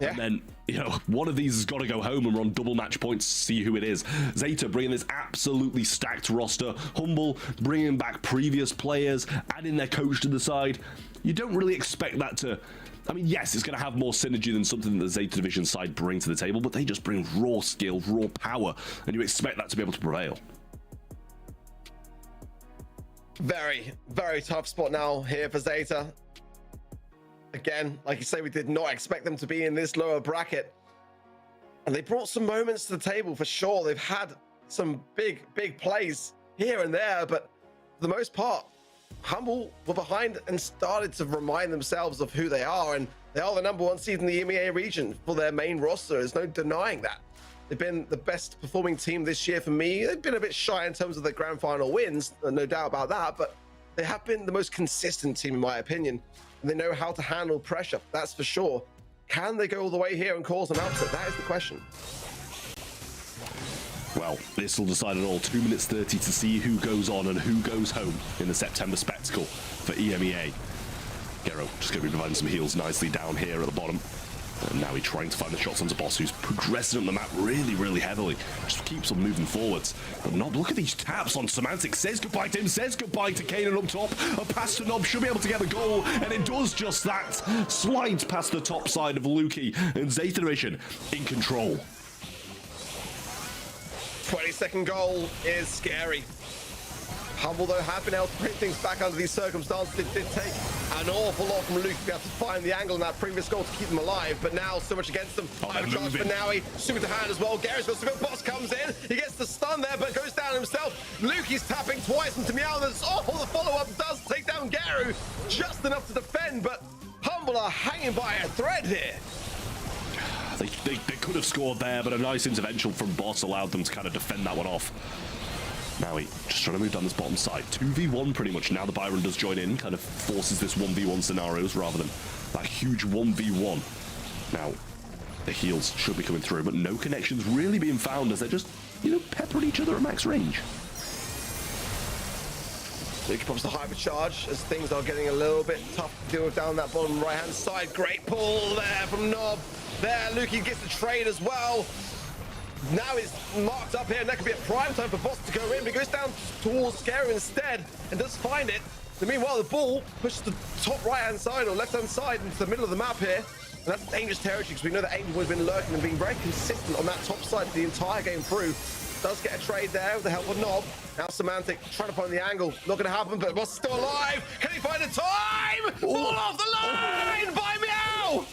Yeah. And then, you know, one of these has got to go home and we're on double match points to see who it is. Zeta bringing this absolutely stacked roster. Humble bringing back previous players, adding their coach to the side. You don't really expect that to... I mean, yes, it's going to have more synergy than something that the Zeta Division side bring to the table, but they just bring raw skill, raw power, and you expect that to be able to prevail. Very tough spot now here for Zeta. Again, like you say, we did not expect them to be in this lower bracket. And they brought some moments to the table for sure. They've had some big plays here and there, but for the most part, Humble were behind and started to remind themselves of who they are. And they are the #1 seed in the EMEA region for their main roster. There's no denying that. They've been the best performing team this year for me. They've been a bit shy in terms of their grand final wins, no doubt about that, but they have been the most consistent team in my opinion. And they know how to handle pressure, that's for sure. Can they go all the way here and cause an upset? That is the question. Well, this will decide it all. 2 minutes 30 to see who goes on and who goes home in the September Spectacle for EMEA. Gero just going to be providing some heals nicely down here at the bottom. And now he's trying to find the shots onto Boss, who's progressing on the map really heavily. Just keeps on moving forwards. But Nob, look at these taps on Semantic. Says goodbye to him, says goodbye to Kanan up top. A pass to Nob, should be able to get the goal, and it does just that. Slides past the top side of Lukey, and Zeta Division in control. 20-second goal is scary. Humble, though, have been able to bring things back under these circumstances. It did take an awful lot from Luke to be able to find the angle in that previous goal to keep them alive, but now so much against them. Charge for Naui, super to hand as well. Gary's got super. Boss comes in, he gets the stun there, but goes down himself. Lukey's tapping twice into Meow. There's the follow-up does take down Garu, just enough to defend, but Humble are hanging by a thread here. They could have scored there, but a nice intervention from Boss allowed them to kind of defend that one off. Now he just trying to move down this bottom side. 2v1 pretty much. Now the Byron does join in, kind of forces this 1v1 scenarios rather than that huge 1v1. Now, the heals should be coming through, but no connections really being found as they're just, you know, peppering each other at max range. Lukey pops the hypercharge as things are getting a little bit tough to deal with down that bottom right-hand side. Great pull there from Nob. There, Lukey gets the trade as well. Now it's marked up here, and that could be a prime time for Boss to go in, but he goes down towards Scary instead and does find it. And meanwhile, the ball pushes the top right-hand side or left-hand side into the middle of the map here. And that's dangerous territory because we know that Angel Boy's been lurking and being very consistent on that top side the entire game through. Does get a trade there with the help of Nob. Now Semantic trying to find the angle. Not going to happen, but Boss is still alive. Can he find a time? Ball off the line by Meow!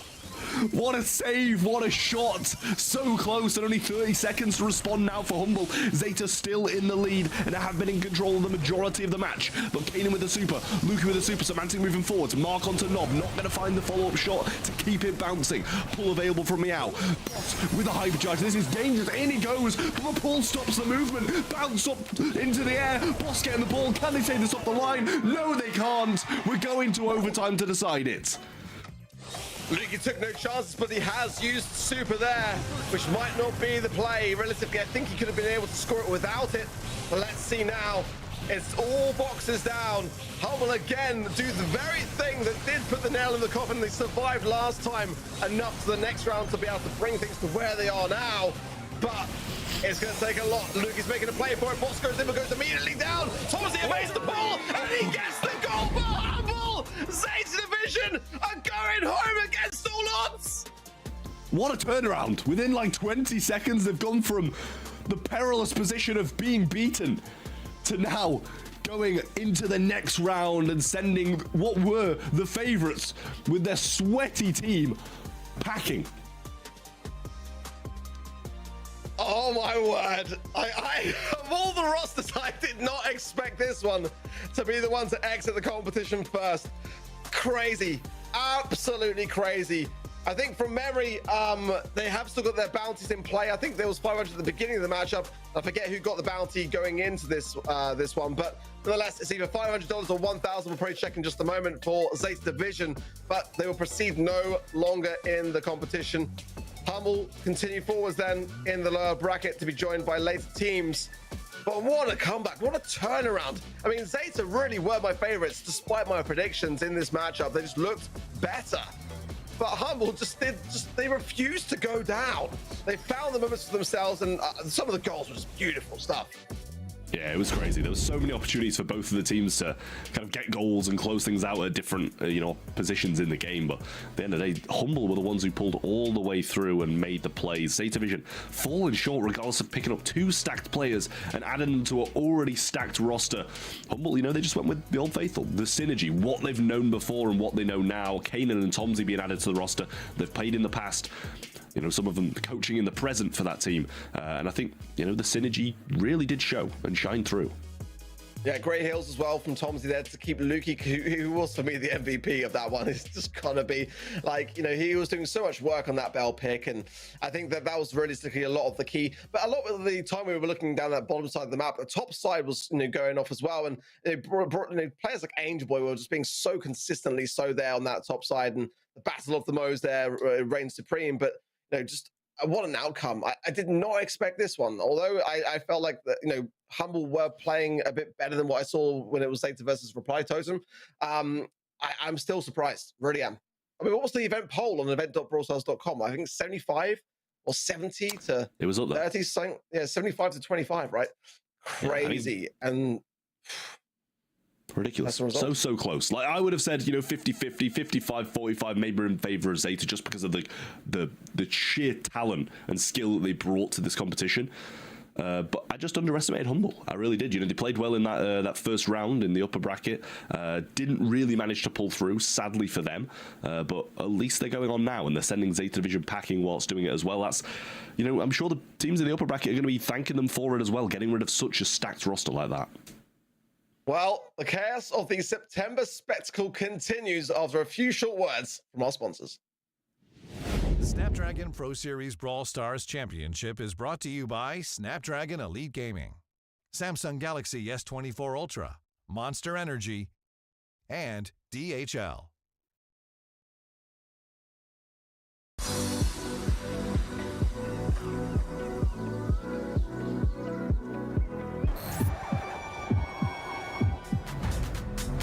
What a save, what a shot. So close and only 30 seconds to respond now for Humble. Zeta still in the lead and have been in control of the majority of the match. But Kanan with the super, Luki with the super, Semantic moving forwards. Mark onto Nob, not going to find the follow-up shot to keep it bouncing. Pull available from Meow. Boss with a hypercharge. This is dangerous. In he goes, but the pull stops the movement. Bounce up into the air. Boss getting the ball. Can they take this off the line? No, they can't. We're going to overtime to decide it. Luki took no chances, but he has used super there, which might not be the play. Relatively, I think he could have been able to score it without it. But let's see now. It's all boxes down. Humble again do the very thing that did put the nail in the coffin. They survived last time enough to the next round to be able to bring things to where they are now. But it's going to take a lot. Luki's making a play for it. Boss goes in, but goes immediately down. Thomas evades the ball, and he gets the goal for Humble. Zeta Division are going home against all odds. What a turnaround. Within like 20 seconds, they've gone from the perilous position of being beaten to now going into the next round and sending what were the favorites with their sweaty team packing. Oh my word. I of all the rosters, I did not expect this one to be the one to exit the competition first. Crazy. Absolutely crazy. I think from memory, they have still got their bounties in play. I think there was 500 at the beginning of the matchup. I forget who got the bounty going into this this one, but nonetheless, it's either $500 or 1,000. We'll probably check in just a moment for Zeta Division, but they will proceed no longer in the competition. Humble continue forwards then in the lower bracket to be joined by later teams. But what a comeback, what a turnaround. I mean, Zeta really were my favorites despite my predictions in this matchup. They just looked better. But Humble they refused to go down. They found the moments for themselves, and some of the goals were just beautiful stuff. Yeah, it was crazy. There was so many opportunities for both of the teams to kind of get goals and close things out at different, positions in the game. But at the end of the day, Humble were the ones who pulled all the way through and made the plays. Zeta Division falling short regardless of picking up 2 stacked players and adding them to an already stacked roster. Humble, they just went with the old faithful, the synergy, what they've known before and what they know now. Kanan and Tomsy being added to the roster. They've played in the past. Some of them coaching in the present for that team. And I think, the synergy really did show and shine through. Yeah, great heals as well from Tomsy there to keep Luki, who was for me the MVP of that one. It's just gonna be like, he was doing so much work on that Bell pick, and I think that was realistically a lot of the key. But a lot of the time we were looking down that bottom side of the map, the top side was going off as well, and players like Angel Boy were just being so consistently so there on that top side, and the Battle of the Moes there reigned supreme. But just what an outcome. I did not expect this one, although I felt like that, Humble were playing a bit better than what I saw when it was Zeta versus Reply Totem. I'm still surprised, really am. I mean, what was the event poll on event.brawlstars.com? I think 75 or 70 to it was up there. 30, yeah, 75 to 25, right? Crazy. Yeah, and ridiculous. So close. Like I would have said, 50-50, 55-45, maybe in favor of Zeta just because of the sheer talent and skill that they brought to this competition. But I just underestimated Humble. I really did. They played well in that first round in the upper bracket. Didn't really manage to pull through, sadly for them. But at least they're going on now, and they're sending Zeta Division packing whilst doing it as well. That's, I'm sure the teams in the upper bracket are going to be thanking them for it as well, getting rid of such a stacked roster like that. Well, the chaos of the September spectacle continues after a few short words from our sponsors. The Snapdragon Pro Series Brawl Stars Championship is brought to you by Snapdragon Elite Gaming, Samsung Galaxy S24 Ultra, Monster Energy, and DHL.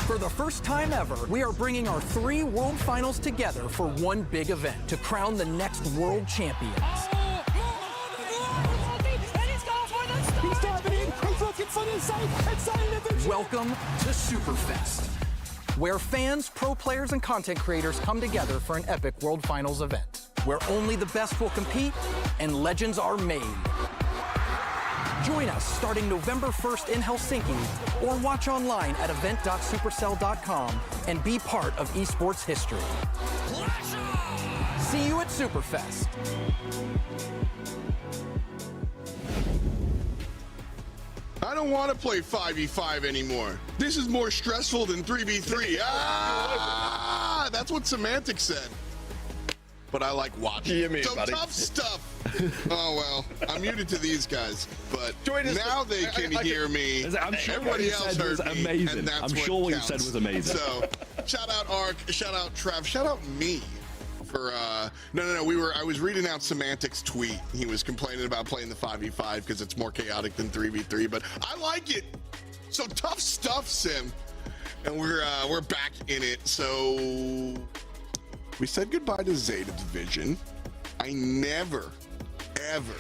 For the first time ever, we are bringing our 3 world finals together for one big event to crown the next world champions. Welcome to Superfest, where fans, pro players, and content creators come together for an epic world finals event, where only the best will compete and legends are made. Join us starting November 1st in Helsinki or watch online at event.supercell.com and be part of esports history. See you at Superfest. I don't want to play 5v5 anymore. This is more stressful than 3v3. Ah, that's what Semantic said. But I like watching. You're muted, so buddy. Tough stuff. Oh, well, I'm muted to these guys, but now they can hear me. I'm sure what Everybody you else said was heard me, amazing. and that's I'm what sure what you counts. said was amazing. So, shout out Ark, shout out Trev, shout out me. For I was reading out Semantic's tweet. He was complaining about playing the 5v5 because it's more chaotic than 3v3, but I like it. So tough stuff, Sim. And we're back in it. So we said goodbye to Zeta Division. I never, ever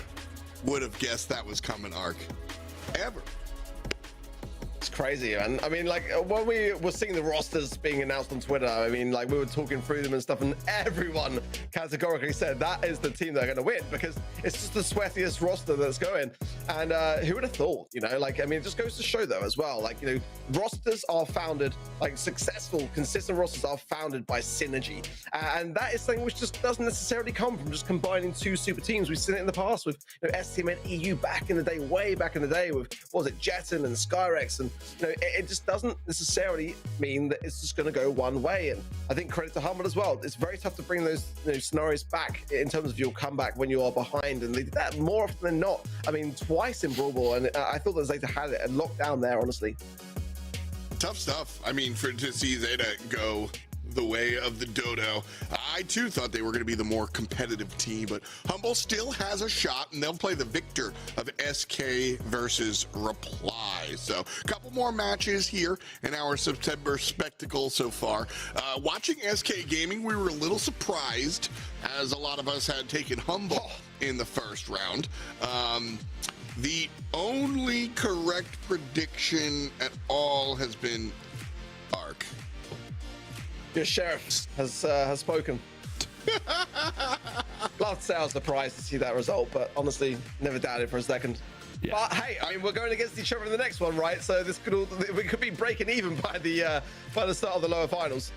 would have guessed that was coming, Ark. Ever. It's crazy, man. I mean, like, when we were seeing the rosters being announced on Twitter, I mean, like, we were talking through them and stuff, and everyone categorically said that is the team they're going to win because it's just the sweatiest roster that's going. And who would have thought, you know? Like, I mean, it just goes to show, though, as well. Like, you know, rosters are founded, like, successful, consistent rosters are founded by synergy. And that is something which just doesn't necessarily come from just combining two super teams. We've seen it in the past with, you know, STM and EU back in the day, way back in the day with, what was it, Jetton and Skyrex, and you know, it just doesn't necessarily mean that it's just going to go one way. And I think credit to Humble as well. It's very tough to bring those, you know, scenarios back in terms of your comeback when you are behind, and they did that more often than not. I mean, twice in Brawl Ball, and I thought that Zeta had it and locked down there, honestly. Tough stuff. I mean, to see Zeta go the way of the dodo, I too thought they were going to be the more competitive team, but Humble still has a shot, and they'll play the victor of SK versus Reply. So a couple more matches here in our September spectacle so far. Watching SK Gaming, we were a little surprised, as a lot of us had taken Humble in the first round. The only correct prediction at all has been Ark. Your sheriff has spoken. Glad to say I was surprised to see that result, but honestly, never doubted for a second. Yeah. But hey, I mean, we're going against each other in the next one, right? So this we could be breaking even by the start of the lower finals.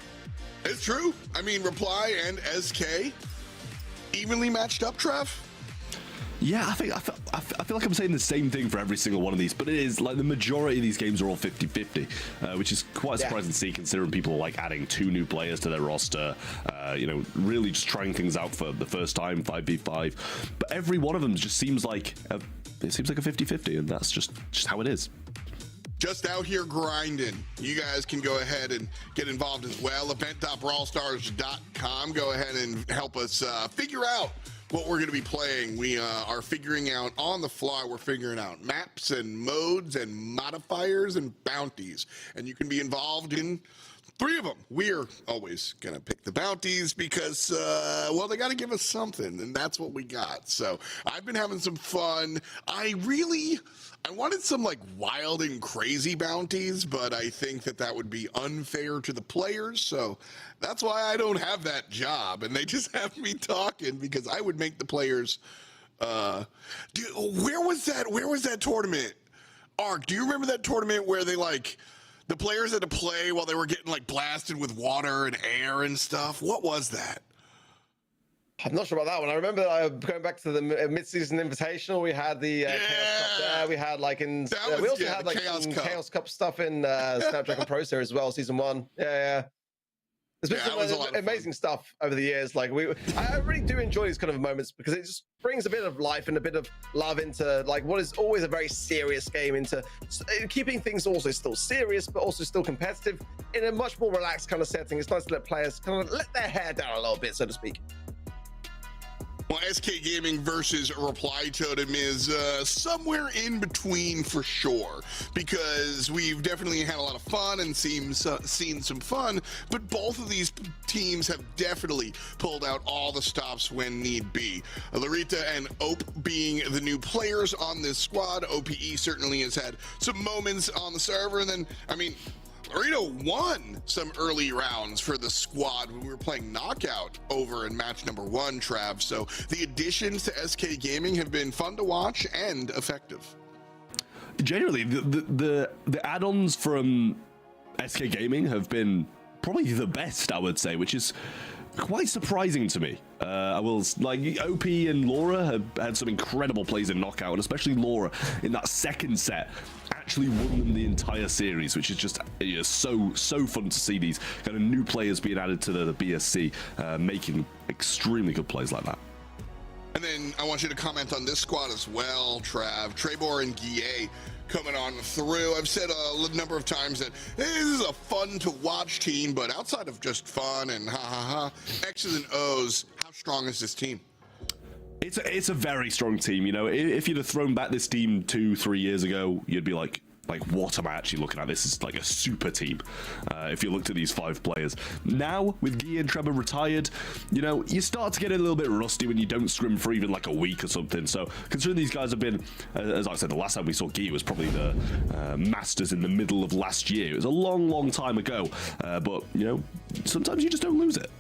It's true. I mean, Reply and SK evenly matched up, Trev. Yeah, I feel like I'm saying the same thing for every single one of these, but it is like the majority of these games are all 50-50, which is quite surprising to see considering people are like adding 2 new players to their roster, you know, really just trying things out for the first time, 5v5. But every one of them just seems like a 50-50, and that's just how it is. Just out here grinding. You guys can go ahead and get involved as well. Event.brawlstars.com. Go ahead and help us figure out what we're going to be playing. We are figuring out on the fly. We're figuring out maps and modes and modifiers and bounties. And you can be involved in 3 of them. We're always going to pick the bounties because, well, they got to give us something, and that's what we got. So I've been having some fun. I wanted some like wild and crazy bounties, but I think that would be unfair to the players. So that's why I don't have that job, and they just have me talking because I would make the players. Dude, where was that tournament? Ark, do you remember that tournament where they like the players had to play while they were getting like blasted with water and air and stuff? What was that? I'm not sure about that one. I remember going back to the mid-season invitational. We had the Chaos Cup there. We had like we also had like Chaos Cup stuff in Snapdragon Pro Series as well, season 1. Yeah. There's been some amazing stuff over the years. Like I really do enjoy these kind of moments because it just brings a bit of life and a bit of love into like what is always a very serious game, into keeping things also still serious but also still competitive in a much more relaxed kind of setting. It's nice to let players kind of let their hair down a little bit, so to speak. Well, SK Gaming versus Reply Totem is somewhere in between for sure, because we've definitely had a lot of fun and seen some fun, but both of these teams have definitely pulled out all the stops when need be. Larita and Ope being the new players on this squad. OPE certainly has had some moments on the server, and then, I mean, Larita won some early rounds for the squad when we were playing Knockout over in match number 1, Trav. So the additions to SK Gaming have been fun to watch and effective. Generally, the add-ons from SK Gaming have been probably the best, I would say, which is quite surprising to me. I will, like, OP and Laura have had some incredible plays in Knockout, and especially Laura in that second set actually won them the entire series, which is just so fun to see these kind of new players being added to the BSC, making extremely good plays like that. And then I want you to comment on this squad as well, Trav. Trebor and Guillet coming on through. I've said a number of times that this is a fun to watch team, but outside of just fun and X's and O's, how strong is this team? It's a very strong team. You know, if you'd have thrown back this team 2-3 years ago, you'd be like, what am I actually looking at? This is like a super team. If you looked at these 5 players now, with Guy and Trevor retired, you know, you start to get a little bit rusty when you don't scrim for even like a week or something. So considering these guys have been, as I said, the last time we saw Guy was probably the Masters in the middle of last year. It was a long time ago, but you know, sometimes you just don't lose it.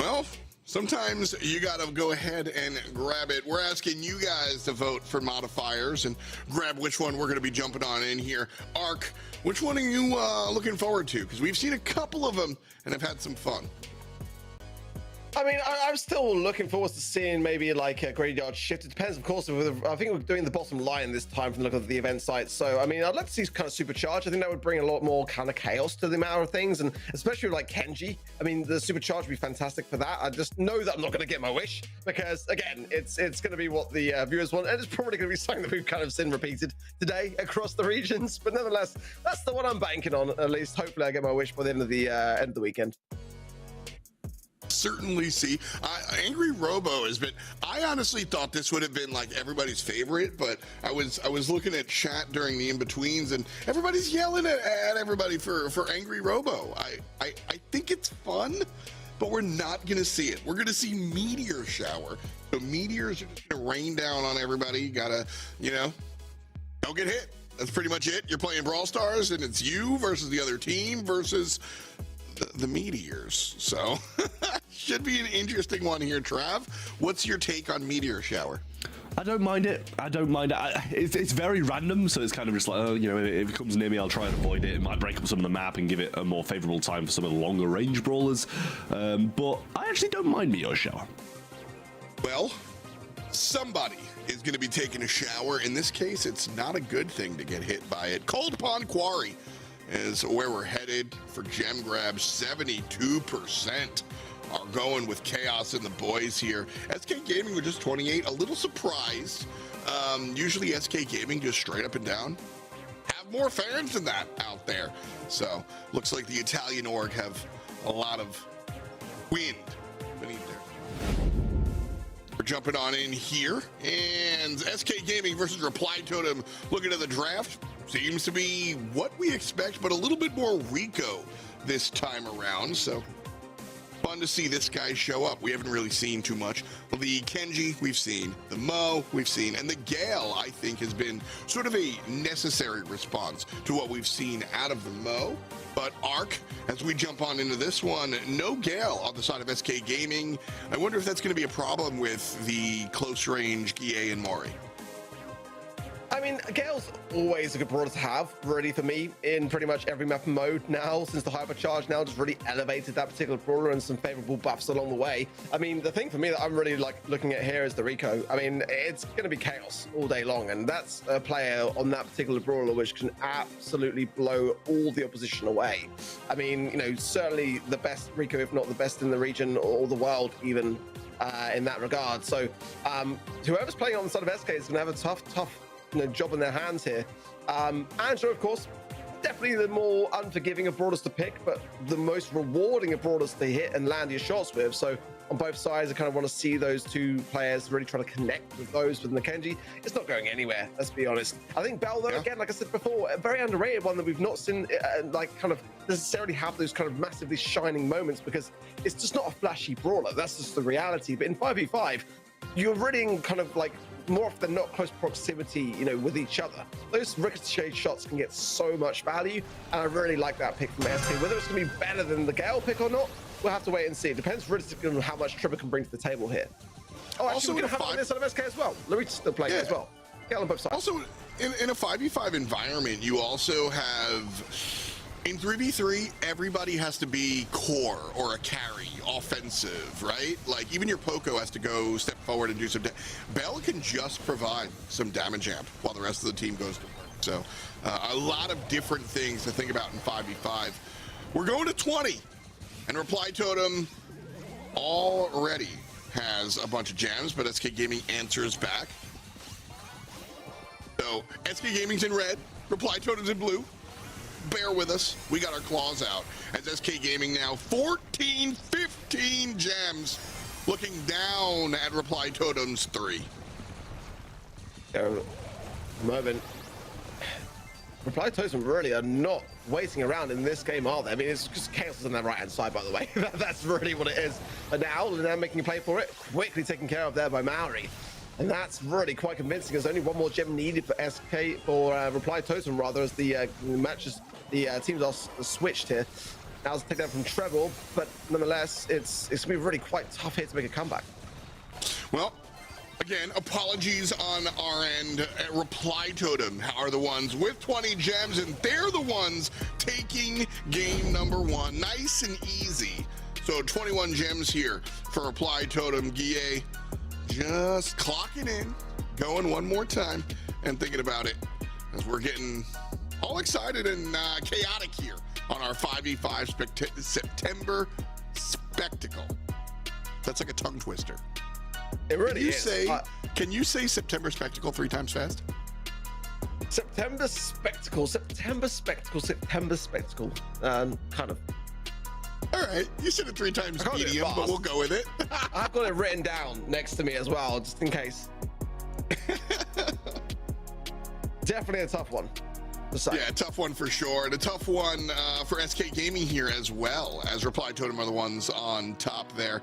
Well, sometimes you gotta go ahead and grab it. We're asking you guys to vote for modifiers and grab which one we're gonna be jumping on in here. Arc, which one are you looking forward to? Because we've seen a couple of them and have had some fun. I mean, I'm still looking forward to seeing maybe like a graveyard shift. It depends, of course. I think we're doing the bottom line this time from the look of the event site. So, I mean, I'd like to see kind of supercharge. I think that would bring a lot more kind of chaos to the amount of things, and especially with like Kenji. I mean, the supercharge would be fantastic for that. I just know that I'm not going to get my wish because, again, it's going to be what the viewers want, and it's probably going to be something that we've kind of seen repeated today across the regions. But nonetheless, that's the one I'm banking on. At least, hopefully, I get my wish by the end of the weekend. Certainly see. Angry Robo has been, I honestly thought this would have been like everybody's favorite, but I was looking at chat during the in-betweens and everybody's yelling at everybody for Angry Robo. I think it's fun, but we're not going to see it. We're going to see Meteor Shower. So meteors are just going to rain down on everybody. You got to, you know, don't get hit. That's pretty much it. You're playing Brawl Stars and it's you versus the other team versus the meteors. So should be an interesting one here. Trav, what's your take on Meteor Shower? I don't mind it. It's very random, so it's kind of just like, oh, you know, if it comes near me, I'll try and avoid it. It might break up some of the map and give it a more favorable time for some of the longer range brawlers. But I actually don't mind Meteor Shower. Well, somebody is going to be taking a shower. In this case, it's not a good thing to get hit by it. Cold Pond Quarry is where we're headed for gem grabs. 72% are going with Chaos and the boys here. SK Gaming with just 28. A little surprised. Usually SK Gaming just straight up and down have more fans than that out there. So looks like the Italian org have a lot of wind beneath there. We're jumping on in here, and SK Gaming versus Reply Totem. Looking at the draft, seems to be what we expect, but a little bit more Rico this time around. So fun to see this guy show up. We haven't really seen too much. The Kenji we've seen, the Mo we've seen, and the Gale I think has been sort of a necessary response to what we've seen out of the Mo. But Arc, as we jump on into this one, no Gale on the side of SK Gaming. I wonder if that's going to be a problem with the close range Guillet and Mori. I mean, Gale's always a good brawler to have, really, for me, in pretty much every map mode now, since the Hypercharge now just really elevated that particular brawler and some favorable buffs along the way. I mean, the thing for me that I'm really like looking at here is the Rico. I mean, it's going to be chaos all day long, and that's a player on that particular brawler which can absolutely blow all the opposition away. I mean, you know, certainly the best Rico, if not the best in the region or the world even, in that regard. So whoever's playing on the side of SK is going to have a tough job in their hands here. Angela, of course, definitely the more unforgiving of brawlers to pick, but the most rewarding of brawlers to hit and land your shots with. So on both sides, I kind of want to see those two players really try to connect with those within the Kenji. It's not going anywhere, let's be honest. I think Bell, though, again, like I said before, a very underrated one that we've not seen like kind of necessarily have those kind of massively shining moments because it's just not a flashy brawler. That's just the reality. But in 5v5, you're really in kind of like more often than not close proximity, you know, with each other. Those ricochet shots can get so much value, and I really like that pick from SK. Whether it's going to be better than the Gale pick or not, we'll have to wait and see. It depends realistically on how much Trevor can bring to the table here. Oh, actually, we're going to have on this side of SK as well. Larita's still playing as well. Get on both sides. Also, in a 5v5 environment, you also have, in 3v3, everybody has to be core or a carry, offensive, right? Like, even your Poco has to go step forward and do some Bell can just provide some damage amp while the rest of the team goes to work. So, a lot of different things to think about in 5v5. We're going to 20, and Reply Totem already has a bunch of jams, but SK Gaming answers back. So, SK Gaming's in red, Reply Totem's in blue. Bear with us, we got our claws out. As SK Gaming now 14, 15 gems, looking down at Reply Totem's 3. Moment. Reply Totem really are not waiting around in this game, are they? I mean, it's just chaos on their right-hand side, by the way. That's really what it is. And now, they're making a play for it, quickly taken care of there by Maori. And that's really quite convincing. There's only one more gem needed for SK, or Reply Totem rather, as the matches, the teams are switched here. Now it's taken out from Treble, but nonetheless, it's gonna be really quite tough here to make a comeback. Well, again, apologies on our end. Reply Totem are the ones with 20 gems, and they're the ones taking game number 1. Nice and easy. So 21 gems here for Reply Totem. Guille just clocking in, going one more time, and thinking about it as we're getting all excited and chaotic here on our 5v5 September Spectacle. That's like a tongue twister. It really is. Can you say September Spectacle 3 times fast? September Spectacle, September Spectacle, September Spectacle. Kind of. All right, you said it 3 times medium, but we'll go with it. I've got it written down next to me as well, just in case. Definitely a tough one. Yeah, a tough one for sure, and a tough one for SK Gaming here as well, as Reply Totem are the ones on top there.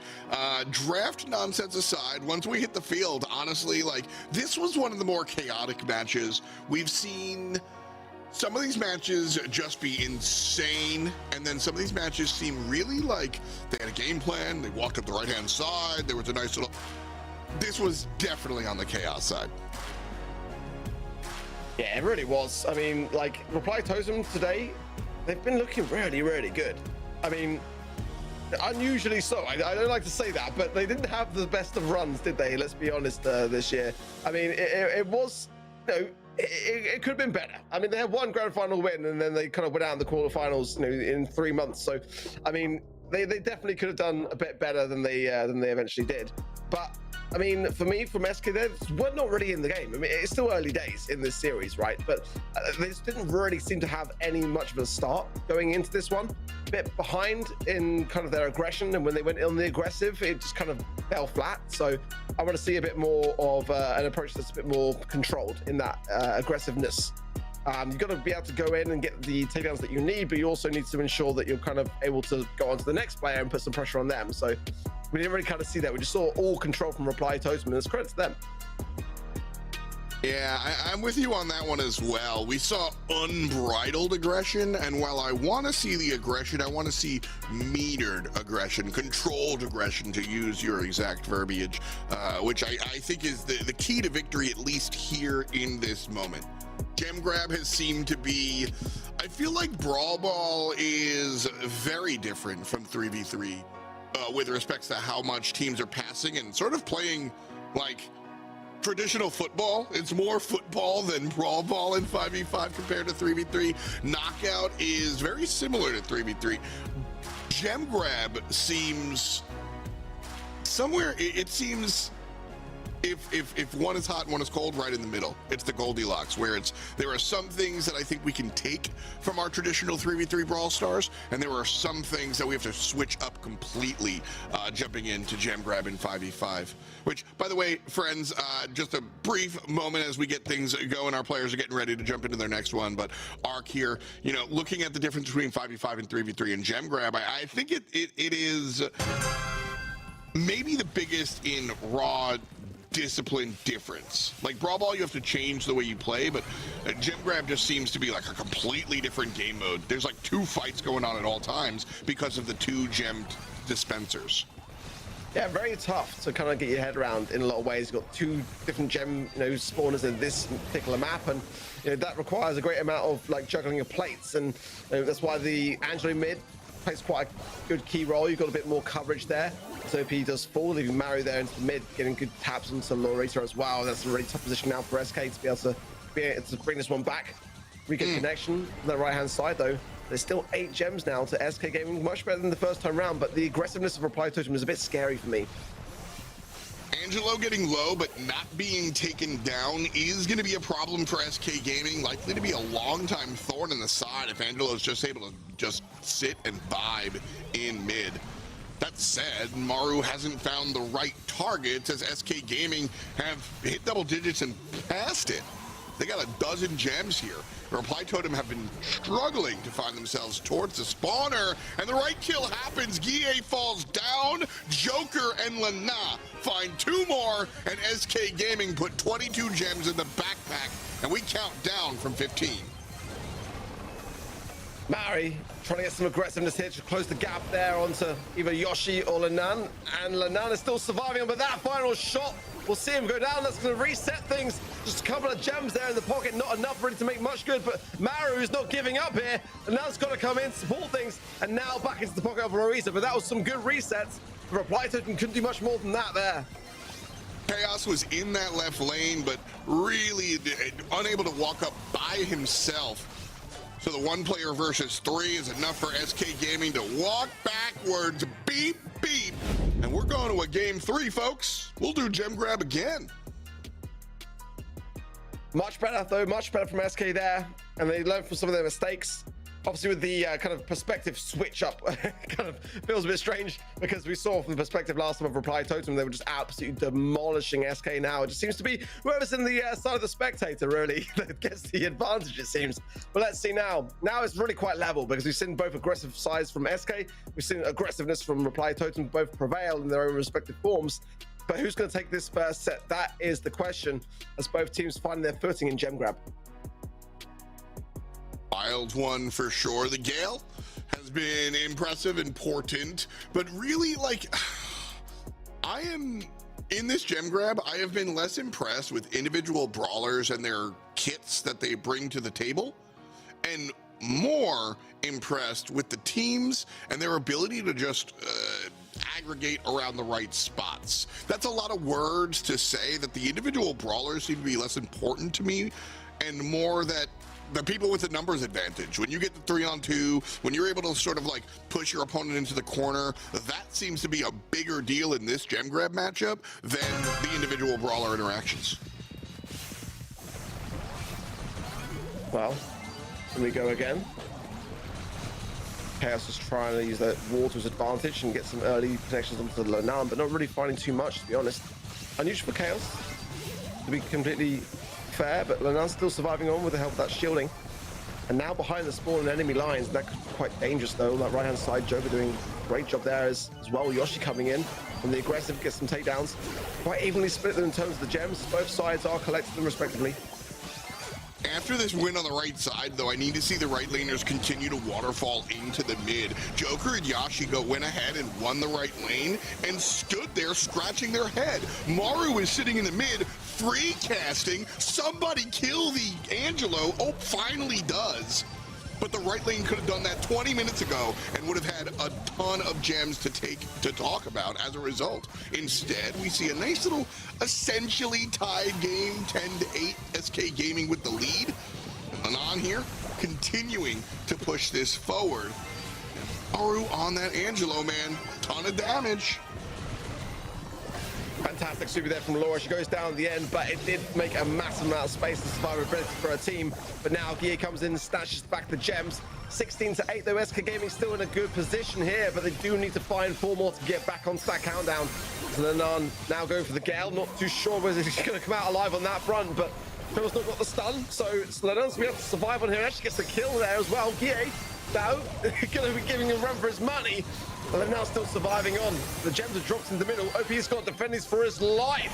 Draft nonsense aside, once we hit the field, honestly, like, this was one of the more chaotic matches. We've seen some of these matches just be insane, and then some of these matches seem really like they had a game plan, they walked up the right-hand side, there was a nice little... This was definitely on the chaos side. Yeah, it really was. I mean, like, Reply Totem today, they've been looking really, really good. I mean, unusually so. I don't like to say that, but they didn't have the best of runs, did they? Let's be honest, this year. I mean, it was, you know, it could have been better. I mean, they had one grand final win, and then they kind of went out in the quarterfinals, you know, in 3 months. So, I mean, they definitely could have done a bit better than they eventually did. But I mean, for me, from SK, we're not really in the game. I mean, it's still early days in this series, right? But they just didn't really seem to have any much of a start going into this one. A bit behind in kind of their aggression, and when they went on the aggressive, it just kind of fell flat. So I want to see a bit more of an approach that's a bit more controlled in that aggressiveness. You've got to be able to go in and get the takedowns that you need, but you also need to ensure that you're kind of able to go on to the next player and put some pressure on them. So we didn't really kind of see that. We just saw all control from Reply Totem, and it's credit to them. Yeah, I'm with you on that one as well. We saw unbridled aggression, and while I want to see the aggression, I want to see metered aggression, controlled aggression, to use your exact verbiage, which I think is the key to victory, at least here in this moment. Gem grab has seemed to be, I feel like Brawl Ball is very different from 3v3 with respect to how much teams are passing and sort of playing like traditional football. It's more football than Brawl Ball in 5v5 compared to 3v3. Knockout is very similar to 3v3. Gem grab seems somewhere, it seems if one is hot and one is cold, right in the middle. It's the Goldilocks, where there are some things that I think we can take from our traditional 3v3 Brawl Stars, and there are some things that we have to switch up completely, jumping into Gem Grab in 5v5. Which, by the way, friends, just a brief moment as we get things going. Our players are getting ready to jump into their next one, but Arc here, you know, looking at the difference between 5v5 and 3v3 and Gem Grab, I think it is maybe the biggest in raw discipline difference. Like Brawl Ball, you have to change the way you play, but Gem Grab just seems to be like a completely different game mode. There's like 2 fights going on at all times because of the 2 gem dispensers. Yeah, very tough to kind of get your head around in a lot of ways. You've got 2 different gem, spawners in this particular map, and that requires a great amount of like juggling of plates, and that's why the Angelo mid plays quite a good key role. You've got a bit more coverage there. So if he does fall, leaving Mario there into the mid, getting good taps into Lorita as well. That's a really tough position now for SK to be able to bring this one back. Re-get connection on the right-hand side, though. There's still 8 gems now to SK Gaming, much better than the first time round, but the aggressiveness of Reply Totem is a bit scary for me. Angelo getting low but not being taken down is going to be a problem for SK Gaming, likely to be a long-time thorn in the side if Angelo is just able to just sit and vibe in mid. That said, Maru hasn't found the right targets as SK Gaming have hit double digits and passed it. They got a dozen gems here. Reply Totem have been struggling to find themselves towards the spawner, and the right kill happens. Guille falls down. Joker and Lana find 2 more, and SK Gaming put 22 gems in the backpack, and we count down from 15. Mari trying to get some aggressiveness here to close the gap there onto either Yoshi or Lanan, and Lanan is still surviving, but that final shot, we'll see him go down. That's going to reset things. Just a couple of gems there in the pocket, not enough really to make much good, but Maru is not giving up here, and now it's got to come in, support things, and now back into the pocket of Rorisa, but that was some good resets. Reply Totem couldn't do much more than that there. Chaos was in that left lane, but really unable to walk up by himself. So the 1 player versus 3 is enough for SK Gaming to walk backwards, beep, beep. And we're going to a game 3, folks. We'll do gem grab again. Much better, though, much better from SK there. And they learned from some of their mistakes. Obviously, with the kind of perspective switch up, kind of feels a bit strange because we saw from the perspective last time of Reply Totem, they were just absolutely demolishing SK now. It just seems to be whoever's in the side of the spectator, really, that gets the advantage, it seems. But let's see now. Now it's really quite level because we've seen both aggressive sides from SK. We've seen aggressiveness from Reply Totem, both prevail in their own respective forms. But who's going to take this first set? That is the question, as both teams find their footing in gem grab. Wild one for sure. The Gale has been impressive, important, but really, like, I am in this gem grab, I have been less impressed with individual brawlers and their kits that they bring to the table, and more impressed with the teams and their ability to just aggregate around the right spots. That's a lot of words to say that the individual brawlers seem to be less important to me, and more that the people with the numbers advantage. When you get the 3-on-2, when you're able to sort of like push your opponent into the corner, that seems to be a bigger deal in this gem grab matchup than the individual brawler interactions. Well, here we go again. Chaos is trying to use that wall to his advantage and get some early connections onto the Lonan, but not really finding too much, to be honest. Unusual for Chaos, to be completely fair, but Lanan's still surviving on with the help of that shielding. And now behind the spawn and enemy lines, that could be quite dangerous though. On that right hand side, Joker doing a great job there as well. Yoshi coming in from the aggressive, gets some takedowns. Quite evenly split them in terms of the gems. Both sides are collecting them respectively. After this win on the right side, though, I need to see the right laners continue to waterfall into the mid. Joker and Yashigo went ahead and won the right lane and stood there scratching their head. Maru is sitting in the mid, free casting. Somebody kill the Angelo. Oh, finally does. But the right lane could have done that 20 minutes ago and would have had a ton of gems to talk about as a result. Instead, we see a nice little essentially tied game, 10-8, SK Gaming with the lead. And on here, continuing to push this forward. Maru on that Angelo, man. Ton of damage. Fantastic super there from Laura. She goes down at the end, but it did make a massive amount of space and survivability for her team. But now Guille comes in and snatches back the gems. 16-8 though. SK Gaming still in a good position here, but they do need to find 4 more to get back onto that countdown. So Lanan now going for the Gale. Not too sure whether he's going to come out alive on that front, but Phil's not got the stun, so Lanan's going to be able to survive on here. Actually gets the kill there as well. Guille now going to be giving him a run for his money. And they're now still surviving on. The gems are dropped in the middle. OP's got to defend this for his life.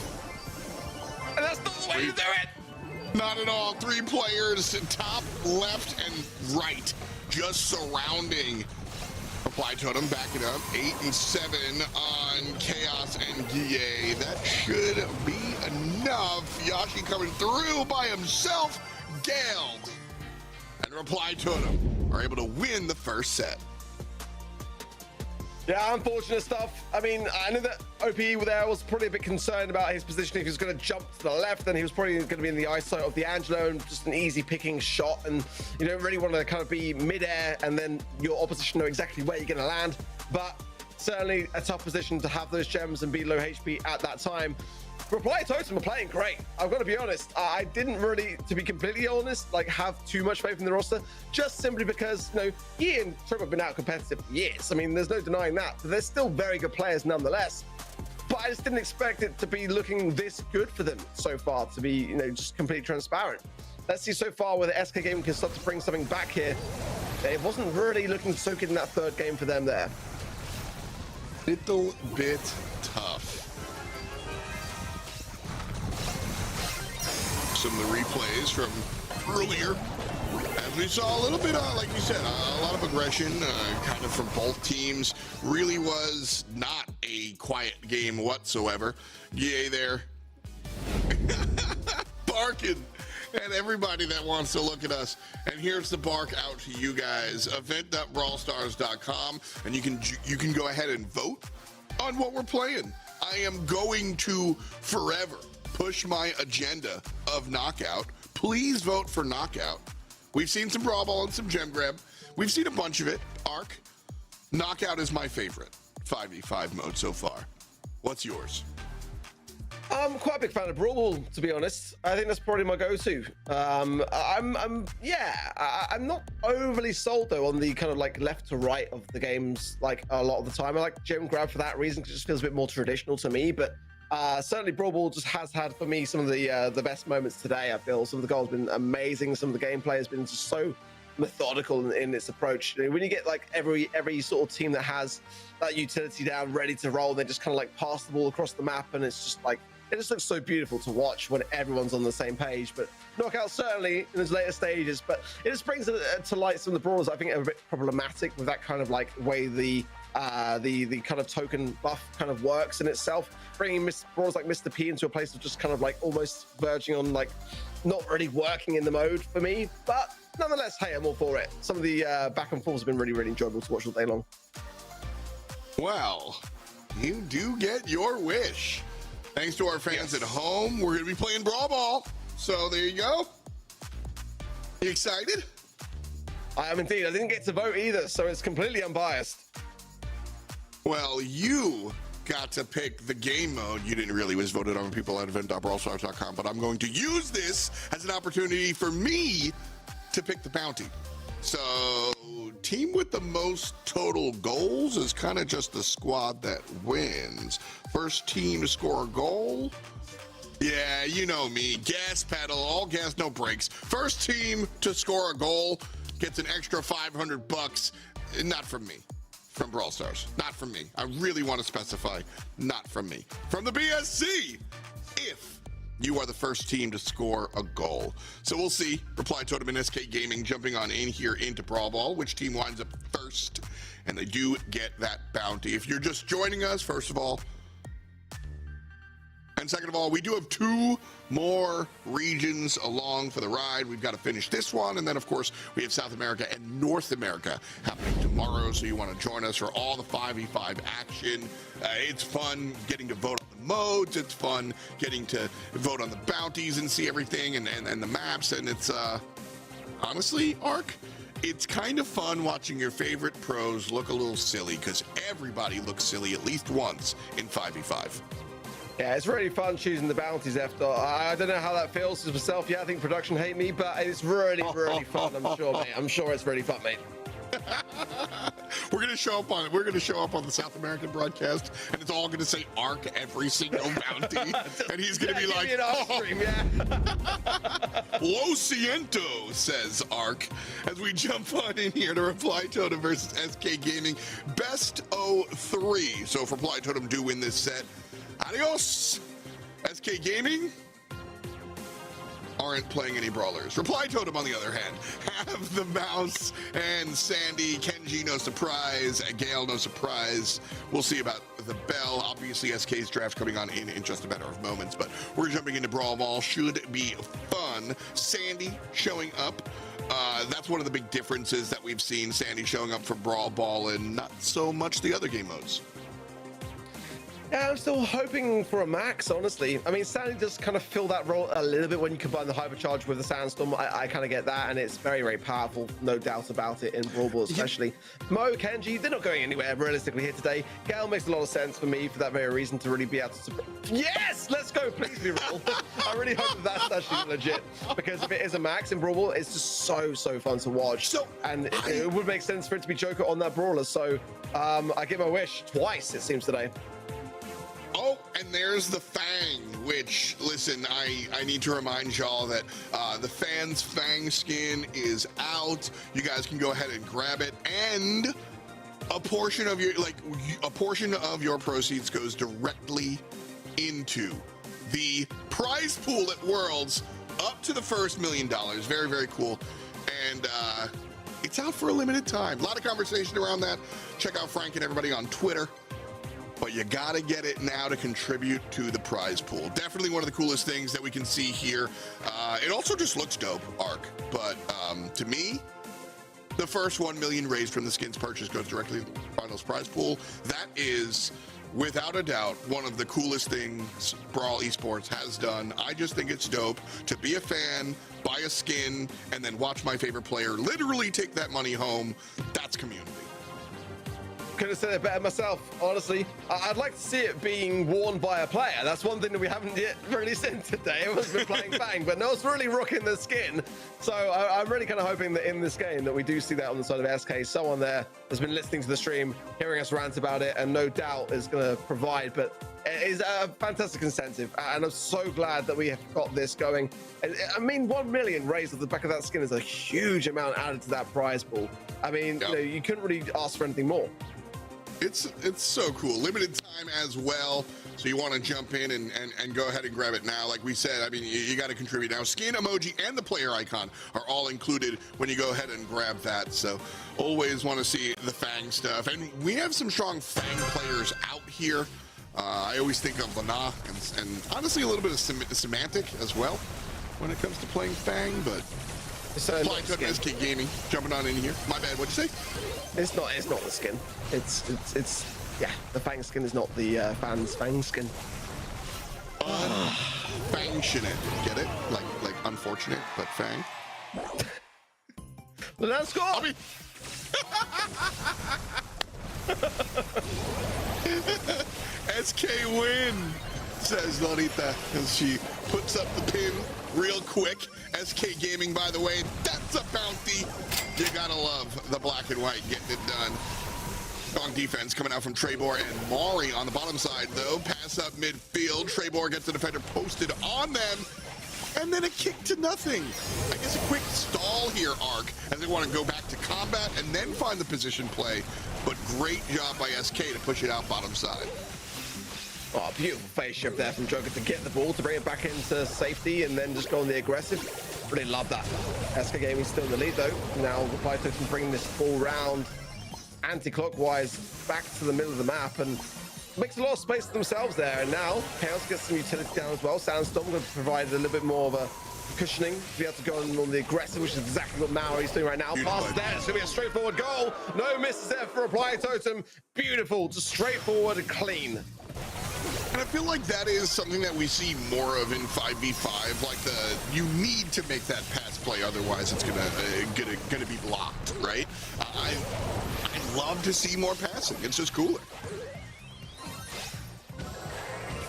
And that's not the way to do it. Not at all. 3 players, top, left, and right, just surrounding Reply Totem. Back it up. 8 and 7 on Chaos Yay, that should be enough. Yashi coming through by himself. Gale and Reply Totem are able to win the first set. Yeah, unfortunate stuff. I mean, I know that OP there was probably a bit concerned about his position. If he was going to jump to the left, then he was probably going to be in the ISO of the Angelo and just an easy picking shot. And you don't really want to kind of be mid-air and then your opposition know exactly where you're going to land. But certainly a tough position to have those gems and be low HP at that time. Reply Totem are playing great. I've got to be honest. I didn't really, to be completely honest, like have too much faith in the roster, just simply because, you know, Yi and Trip have been out competitive for years. I mean, there's no denying that. But they're still very good players nonetheless. But I just didn't expect it to be looking this good for them so far, to be, you know, just completely transparent. Let's see so far whether SK Gaming can start to bring something back here. It wasn't really looking so good in that third game for them there. Little bit tough. Some of the replays from earlier, as we saw a little bit, like you said, a lot of aggression, kind of from both teams. Really was not a quiet game whatsoever. Yay there. Barking at everybody that wants to look at us. And here's the bark out to you guys. Event.brawlstars.com, and you can go ahead and vote on what we're playing. I am going to forever push my agenda of Knockout. Please vote for Knockout. We've seen some Brawl Ball and some Gem Grab. We've seen a bunch of it. Arc. Knockout is my favorite 5v5 mode so far. What's yours? I'm quite a big fan of Brawl Ball, to be honest. I think that's probably my go-to. I'm not overly sold though on the kind of like left to right of the games like a lot of the time. I like Gem Grab for that reason, because it just feels a bit more traditional to me, but certainly Brawl Ball just has had for me some of the best moments today. I feel some of the goals have been amazing. Some of the gameplay has been just so methodical in its approach. You know, when you get like every sort of team that has that utility down ready to roll, they just kind of like pass the ball across the map, and it's just like, it just looks so beautiful to watch when everyone's on the same page. But Knockout certainly in its later stages, but it just brings to light some of the brawlers I think are a bit problematic with that kind of like way the kind of token buff kind of works in itself, bringing brawlers like Mr. P into a place of just kind of like almost verging on like not really working in the mode for me. But nonetheless, hey, I'm all for it. Some of the back and forths have been really, really enjoyable to watch all day long. Well, you do get your wish. Thanks to our fans at home, we're going to be playing Brawl Ball. So there you go. You excited? I am indeed. I didn't get to vote either, so it's completely unbiased. Well, you got to pick the game mode. You didn't really, was voted on people at event.brawlstars.com, but I'm going to use this as an opportunity for me to pick the bounty. So team with the most total goals is kind of just the squad that wins. First team to score a goal. Yeah, you know me. Gas pedal, all gas, no brakes. First team to score a goal gets an extra $500. Not from me. From Brawl Stars. Not from me. I really want to specify, not from me. From the BSC, if you are the first team to score a goal. So we'll see. Reply Totem and SK Gaming jumping on in here into Brawl Ball. Which team winds up first? And they do get that bounty. If you're just joining us, first of all, and second of all, we do have 2 more regions along for the ride. We've got to finish this one. And then, of course, we have South America and North America happening tomorrow. So you want to join us for all the 5v5 action. It's fun getting to vote on the modes. It's fun getting to vote on the bounties and see everything and the maps. And it's, honestly, Arc, it's kind of fun watching your favorite pros look a little silly, because everybody looks silly at least once in 5v5. Yeah, it's really fun choosing the bounties after. I don't know how that feels to myself. Yeah, I think production hate me, but it's really, really fun. I'm sure, mate. I'm sure it's really fun, mate. We're gonna show up on the South American broadcast, and it's all gonna say Arc every single bounty, and he's gonna be like, stream, Lo siento, says Arc, as we jump on in here to Reply Totem versus SK Gaming, best 03. So if Reply Totem do win this set, adios, SK Gaming. aren't playing any brawlers. Reply Totem, on the other hand, have the mouse and Sandy. Kenji, no surprise. Gale, no surprise. We'll see about the Bell. Obviously, SK's draft coming on in just a matter of moments, but we're jumping into Brawl Ball. Should be fun. Sandy showing up. That's one of the big differences that we've seen. Sandy showing up for Brawl Ball and not so much the other game modes. Yeah, I'm still hoping for a max, honestly. I mean, Sandy does kind of fill that role a little bit when you combine the Hypercharge with the Sandstorm. I kind of get that, and it's very, very powerful, no doubt about it, in Brawl Ball especially. Yeah. Mo, Kenji, they're not going anywhere realistically here today. Gale makes a lot of sense for me for that very reason, to really be able to... Yes! Let's go, please be real. I really hope that that's actually legit, because if it is a max in Brawl Ball, it's just so fun to watch. And it would make sense for it to be Joker on that Brawler, so I get my wish twice, it seems, today. Oh, and there's the Fang, which, listen, I need to remind y'all that the Fan's Fang skin is out. You guys can go ahead and grab it, and a portion of your proceeds goes directly into the prize pool at Worlds, up to the first $1 million. Very, very cool. And it's out for a limited time. A lot of conversation around that. Check out Frank and everybody on Twitter. But you gotta get it now to contribute to the prize pool. Definitely one of the coolest things that we can see here. It also just looks dope, Arc. But to me, the first 1 million raised from the skins purchase goes directly to the finals prize pool. That is, without a doubt, one of the coolest things Brawl Esports has done. I just think it's dope to be a fan, buy a skin, and then watch my favorite player literally take that money home. That's community. Could have said it better myself, honestly. I'd like to see it being worn by a player. That's one thing that we haven't yet really seen today. Everyone's been playing Fang, but no one's really rocking the skin. So I'm really kind of hoping that in this game that we do see that on the side of SK. Someone there has been listening to the stream, hearing us rant about it, and no doubt is going to provide. But it is a fantastic incentive, and I'm so glad that we have got this going. I mean, 1 million raised off the back of that skin is a huge amount added to that prize pool. I mean, you know, you couldn't really ask for anything more. It's so cool. Limited time as well, so you want to jump in and go ahead and grab it now. Like we said, I mean, you got to contribute now. Skin, emoji, and the player icon are all included when you go ahead and grab that. So always want to see the Fang stuff. And we have some strong Fang players out here. I always think of Lana and honestly a little bit of semantic as well when it comes to playing Fang, but... Flying to SK Gaming, jumping on in here. My bad, what'd you say? It's not the skin. It's yeah, the Fang skin is not the fans' Fang skin. Fang-tionate, get it? Like unfortunate, but Fang. Well, let's go! I mean... SK win, says Lolita, as she puts up the pin real quick. SK Gaming, by the way, that's a bounty. You gotta love the black and white getting it done. Strong defense coming out from Trebor and Maury on the bottom side, though. Pass up midfield. Trebor gets the defender posted on them. And then a kick to nothing. I guess a quick stall here, Arc, as they want to go back to combat and then find the position play. But great job by SK to push it out bottom side. Oh, beautiful face shift there from Joker to get the ball, to bring it back into safety and then just go on the aggressive. Really love that. SK Gaming still in the lead though. Now Reply Token bringing this ball round anti-clockwise back to the middle of the map and makes a lot of space for themselves there. And now Chaos gets some utility down as well. Sandstorm going to provide a little bit more of a cushioning to be able to go on the aggressive, which is exactly what Maori's doing right now. Passes there, it's going to be a straightforward goal. No misses there for Reply Totem. Beautiful, just straightforward and clean. And I feel like that is something that we see more of in 5v5. Like you need to make that pass play, otherwise it's gonna be blocked, right? I love to see more passing. It's just cooler.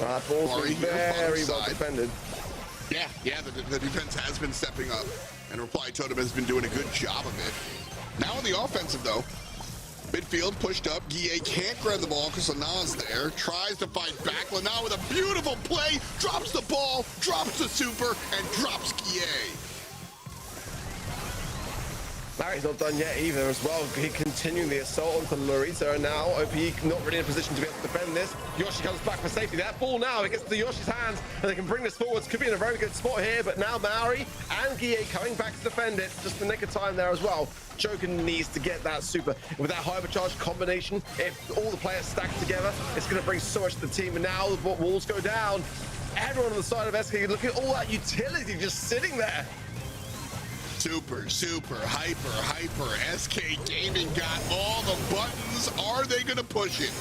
That ball's been very well defended. Yeah, the defense has been stepping up, and Reply Totem has been doing a good job of it. Now on the offensive though. Midfield pushed up. Guille can't grab the ball because Lana's there. Tries to fight back. Lana with a beautiful play. Drops the ball, drops the super, and drops Guille. Larry's not done yet either as well. He continuing the assault onto Lorita, and now OP not really in a position to be able to defend this. Yoshi comes back for safety. That ball now, it gets to Yoshi's hands, and they can bring this forwards. Could be in a very good spot here, but now Maori and Guille coming back to defend it. Just the nick of time there as well. Joker needs to get that super. With that hypercharge combination, if all the players stack together, it's going to bring so much to the team. And now the walls go down. Everyone on the side of SK, look at all that utility just sitting there. Super, hyper. SK Gaming got all the buttons. Are they going to push it?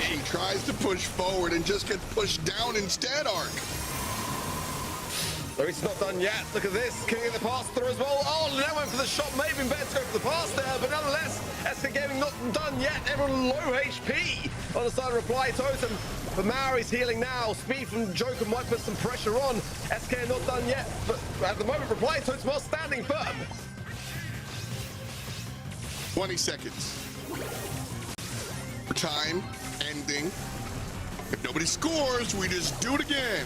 He tries to push forward and just gets pushed down instead, Ark. It's not done yet. Look at this. Can he get the pass through as well? Oh, now went for the shot. Maybe been better to go for the pass there, but nonetheless, SK Gaming not done yet. Everyone low HP on the side of Reply Totem. But Maori's healing now. Speed from Joker might put some pressure on. SK not done yet, but at the moment, Reply Totem are standing firm. 20 seconds. Time ending. If nobody scores, we just do it again.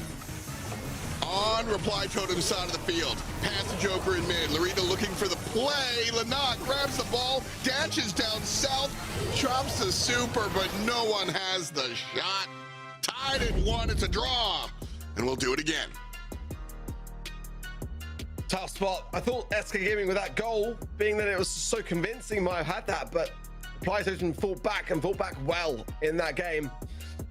On Reply Totem's side of the field. Pass the Joker in mid. Lorita looking for the play. Lanat grabs the ball, dashes down south, drops the super, but no one has the shot. Tied at 1. It's a draw. And we'll do it again. Tough spot. I thought SK Gaming with that goal, being that it was so convincing, might have had that, but Reply Totem fought back well in that game.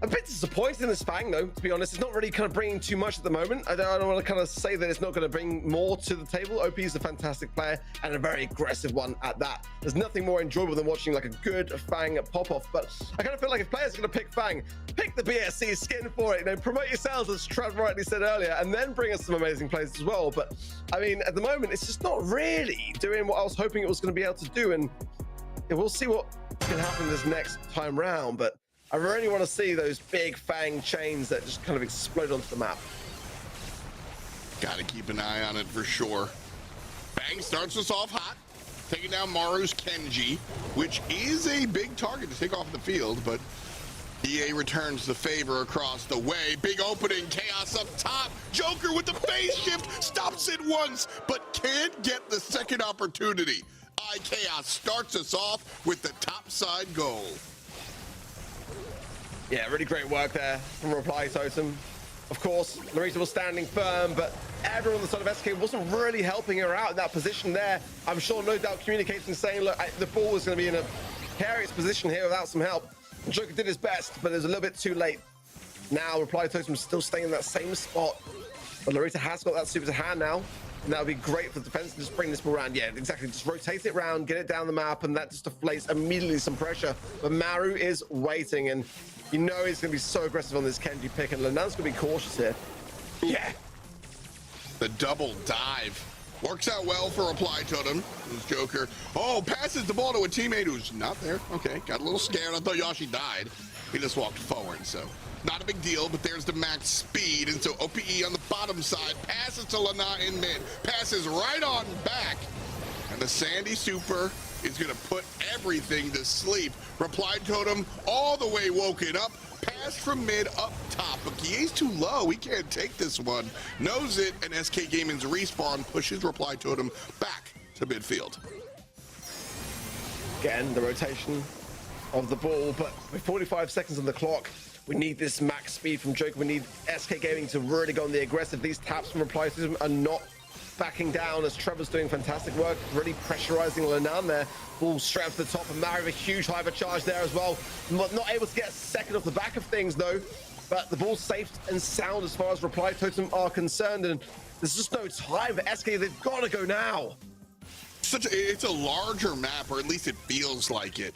A bit disappointed in this Fang, though, to be honest. It's not really kind of bringing too much at the moment. I don't want to kind of say that it's not going to bring more to the table. OP is a fantastic player and a very aggressive one at that. There's nothing more enjoyable than watching like a good Fang pop-off, but I kind of feel like if players are going to pick Fang, pick the BSC skin for it. You know, promote yourselves, as Trev rightly said earlier, and then bring us some amazing plays as well. But, I mean, at the moment, it's just not really doing what I was hoping it was going to be able to do, and we'll see what can happen this next time round, but I really want to see those big Fang chains that just kind of explode onto the map. Gotta keep an eye on it for sure. Fang starts us off hot, taking down Maru's Kenji, which is a big target to take off the field, but EA returns the favor across the way. Big opening, Chaos up top. Joker with the phase shift, stops it once, but can't get the second opportunity. Chaos starts us off with the top side goal. Yeah, really great work there from Reply Totem. Of course, Lorita was standing firm, but everyone on the side of SK wasn't really helping her out in that position there. I'm sure, no doubt, communicating, saying, look, the ball was going to be in a precarious position here without some help. Joker did his best, but it was a little bit too late. Now, Reply Totem's still staying in that same spot, but Lorita has got that super to hand now. And that would be great for the defense to just bring this ball around. Yeah, exactly. Just rotate it around, get it down the map, and that just deflates immediately some pressure. But Maru is waiting, and you know he's going to be so aggressive on this Kenji pick, and Lanan's going to be cautious here. Yeah. The double dive works out well for Reply Totem. This Joker, passes the ball to a teammate who's not there. Okay, got a little scared. I thought Yoshi died. He just walked forward, so not a big deal, but there's the max speed. And so OPE on the bottom side passes to Lana in mid, passes right on back. And the Sandy Super is going to put everything to sleep. Reply Totem all the way woken up, pass from mid up top. But Guille's too low. He can't take this one. Knows it, and SK Gaming's respawn pushes Reply Totem back to midfield. Again, the rotation of the ball, but with 45 seconds on the clock, we need this max speed from Joker. We need SK Gaming to really go on the aggressive. These taps from Reply System are not backing down, as Trevor's doing fantastic work, really pressurizing Lanan there. Ball straight up to the top, and Mario with a huge hypercharge there as well. Not able to get a second off the back of things though, but the ball's safe and sound as far as Reply Totem are concerned, and there's just no time for SK. They've got to go now. It's a larger map, or at least it feels like it,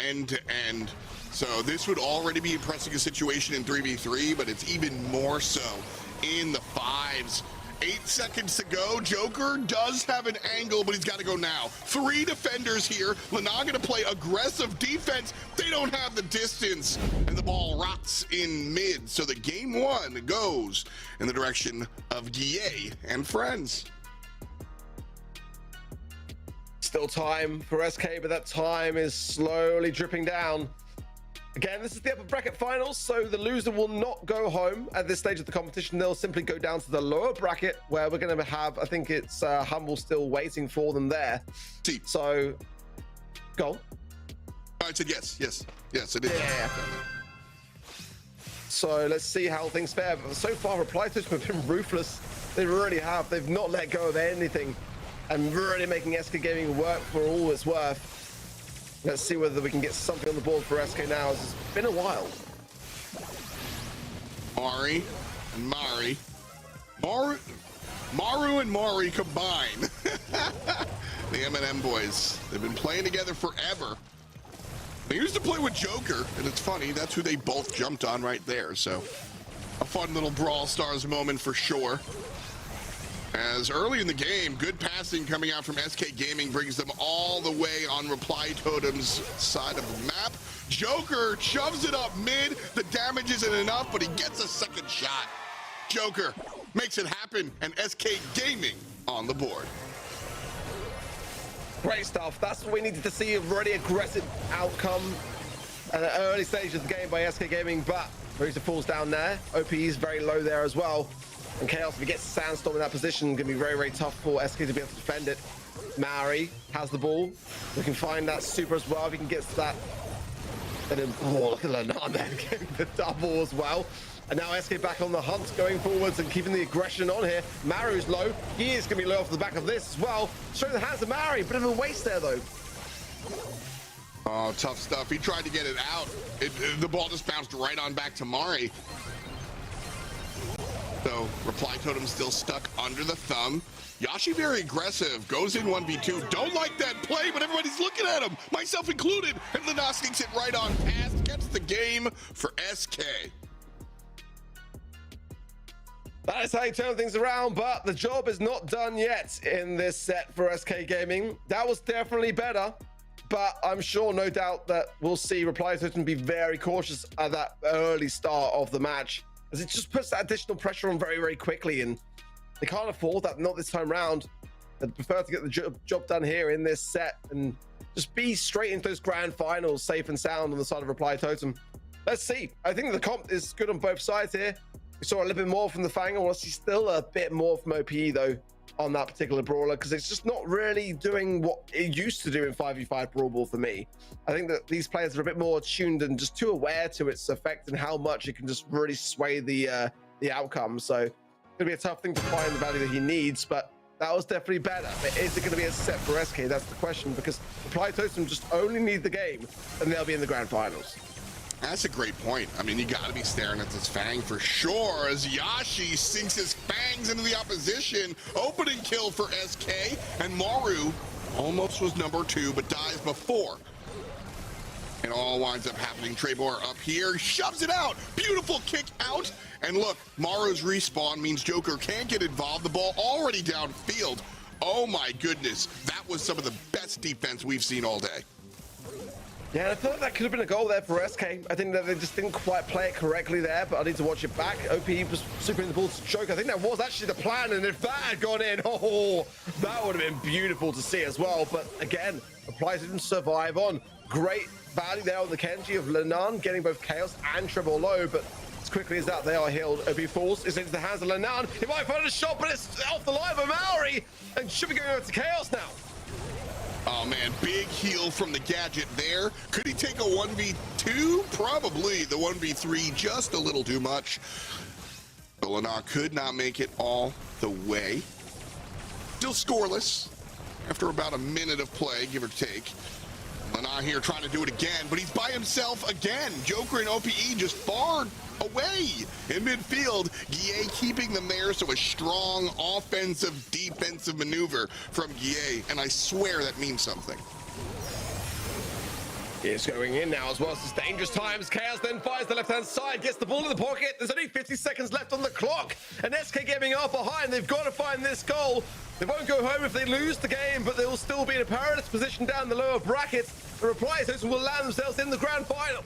end to end. So this would already be pressing a situation in 3v3, but it's even more so in the fives. 8 seconds to go. Joker does have an angle, but he's got to go now. 3 defenders here. Lana going to play aggressive defense. They don't have the distance, and the ball rots in mid. So the game one goes in the direction of Guille and friends. Still time for SK, but that time is slowly dripping down. Again, this is the upper bracket finals, so the loser will not go home at this stage of the competition. They'll simply go down to the lower bracket where we're going to have, I think it's Humble still waiting for them there. See. So, go on. I said yes, it is. Yeah. So let's see how things fare. But so far, Reply Totem have been ruthless. They really have. They've not let go of anything and really making SK Gaming work for all it's worth. Let's see whether we can get something on the board for SK now. It's been a while. Mari and Mari. Maru and Mari combine. The M&M boys. They've been playing together forever. They used to play with Joker, and it's funny, that's who they both jumped on right there. So a fun little Brawl Stars moment for sure. As early in the game, good passing coming out from SK Gaming brings them all the way on Reply Totem's side of the map. Joker shoves it up mid. The damage isn't enough, but he gets a second shot. Joker makes it happen, and SK Gaming on the board. Great stuff. That's what we needed to see. A really aggressive outcome at an early stage of the game by SK Gaming, but Marisa falls down there. OP is very low there as well. And Chaos, if he gets Sandstorm in that position, going to be very, very tough for SK to be able to defend it. Maori has the ball. We can find that super as well if he can get to that. And then, oh, look at Lenan there getting the double as well. And now SK back on the hunt, going forwards and keeping the aggression on here. Maru's low. He is going to be low off the back of this as well. Straight in the hands of Maori. Bit of a waste there, though. Oh, tough stuff. He tried to get it out. The ball just bounced right on back to Mari. So Reply Totem still stuck under the thumb. Yashi very aggressive, goes in 1v2. Don't like that play, but everybody's looking at him, myself included. And Lenas sneaks it right on past, gets the game for SK. That is how you turn things around, but the job is not done yet in this set for SK Gaming. That was definitely better, but I'm sure, no doubt, that we'll see Reply Totem be very cautious at that early start of the match, as it just puts that additional pressure on very, very quickly, and they can't afford that, not this time round. They'd prefer to get the job done here in this set and just be straight into those grand finals, safe and sound on the side of Reply Totem. Let's see. I think the comp is good on both sides here. We saw a little bit more from the Fang. I want to see still a bit more from OP, though, on that particular brawler, because it's just not really doing what it used to do in 5v5 Brawl Ball for me. I think that these players are a bit more tuned and just too aware to its effect and how much it can just really sway the outcome. So it's going to be a tough thing to find the value that he needs, but that was definitely better. But is it going to be a set for SK? That's the question, because Reply Totem just only need the game and they'll be in the grand finals. That's a great point. I mean, you got to be staring at this Fang for sure, as Yashi sinks his fangs into the opposition. Opening kill for SK, and Maru almost was number 2, but dies before. It all winds up happening. Trebor up here, shoves it out. Beautiful kick out. And look, Maru's respawn means Joker can't get involved. The ball already downfield. Oh my goodness. That was some of the best defense we've seen all day. Yeah, and I feel like that could have been a goal there for SK. I think that they just didn't quite play it correctly there, but I need to watch it back. OP was super in the ball to Joker. I think that was actually the plan, and if that had gone in, oh, that would have been beautiful to see as well. But again, Reply didn't survive on. Great value there on the Kenji of Lenan, getting both Chaos and Treble low, but as quickly as that, they are healed. OP falls, is into the hands of Lenan. He might find a shot, but it's off the line for Maori, and should be going over to Chaos now. Oh man, big heal from the gadget there. Could he take a 1v2? Probably. The 1v3 just a little too much. But Lenar could not make it all the way. Still scoreless after about a minute of play, give or take. Lenar here trying to do it again, but he's by himself again. Joker and OPE just far away in midfield. Guille keeping them there, so a strong offensive defensive maneuver from Guille, and I swear that means something. It's going in now as well. It's dangerous times. Chaos then fires the left-hand side, gets the ball in the pocket. There's only 50 seconds left on the clock, and SK Gaming are behind. They've got to find this goal. They won't go home if they lose the game, but they'll still be in a perilous position down the lower bracket. The Reply Totem will land themselves in the grand final.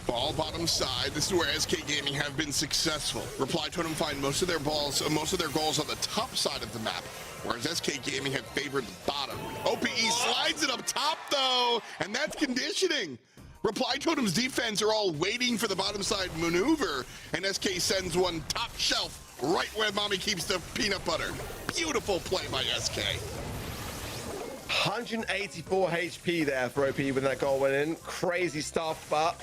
Ball bottom side. This is where SK Gaming have been successful. Reply Totem find most of their goals on the top side of the map, whereas SK Gaming have favored the bottom. OPE slides it up top though, and that's conditioning. Reply Totem's defense are all waiting for the bottom side maneuver, and SK sends one top shelf right where mommy keeps the peanut butter. Beautiful play by SK. 184 HP there for OP when that goal went in. Crazy stuff, but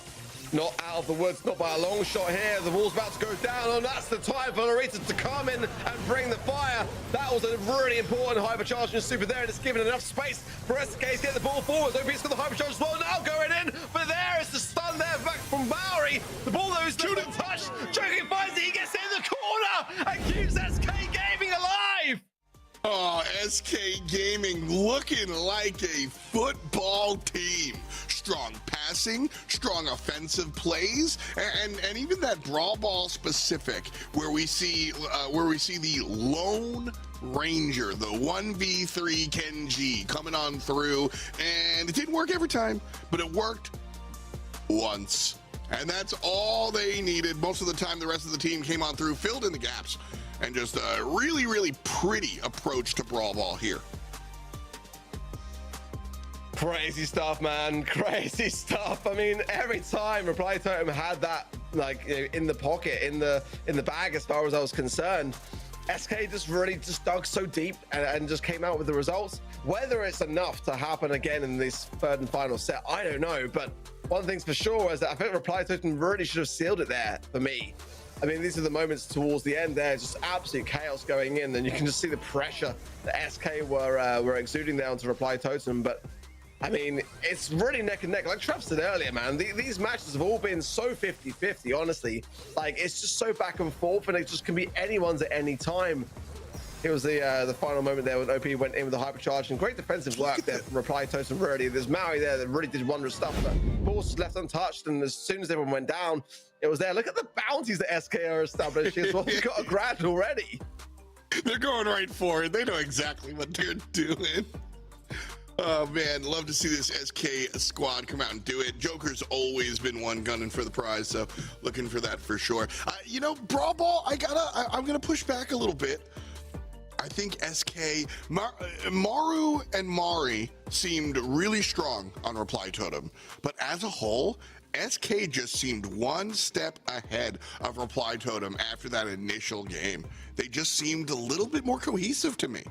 not out of the woods, not by a long shot here. The wall's about to go down, and that's the time for Narita to come in and bring the fire. That was a really important hypercharging super there, and it's given enough space for SK to get the ball forward. OP's got the hypercharge as well now going in, but there is the stun there back from Bowery. The ball though is not touched. Joking finds it, he gets in the corner and keeps SK Gaming alive. Oh, SK Gaming looking like a football team. Strong passing, strong offensive plays, and even that brawl ball specific where we see the lone ranger, the 1v3 Kenji coming on through, and it didn't work every time, but it worked once. And that's all they needed. Most of the time, the rest of the team came on through, filled in the gaps, and just a really, really pretty approach to brawl ball here. Crazy stuff, man. Crazy stuff. I mean, every time Reply Totem had that, like, you know, in the pocket, in the bag, as far as I was concerned, SK just really just dug so deep and just came out with the results. Whether it's enough to happen again in this third and final set, I don't know. But one thing's for sure is that I think Reply Totem really should have sealed it there for me. I mean, these are the moments towards the end there, just absolute chaos going in, and you can just see the pressure that SK were exuding there onto Reply Totem. But I mean, it's really neck and neck. Like Trav said earlier, man, these matches have all been so 50-50, honestly. Like, it's just so back and forth, and it just can be anyone's at any time. It was the final moment there when OP went in with the hypercharge, and great defensive work there from Reply Totem, really. There's Maui there that really did wondrous stuff, but ball was left untouched, and as soon as everyone went down, it was there. Look at the bounties that SK are establishing as well. They've got a grand already. They're going right for it. They know exactly what they're doing. Oh man, love to see this SK squad come out and do it. Joker's always been one gunning for the prize, so looking for that for sure. You know, Brawl Ball, I'm gonna push back a little bit. I think SK, Maru and Mari seemed really strong on Reply Totem, but as a whole, SK just seemed one step ahead of Reply Totem after that initial game. They just seemed a little bit more cohesive to me.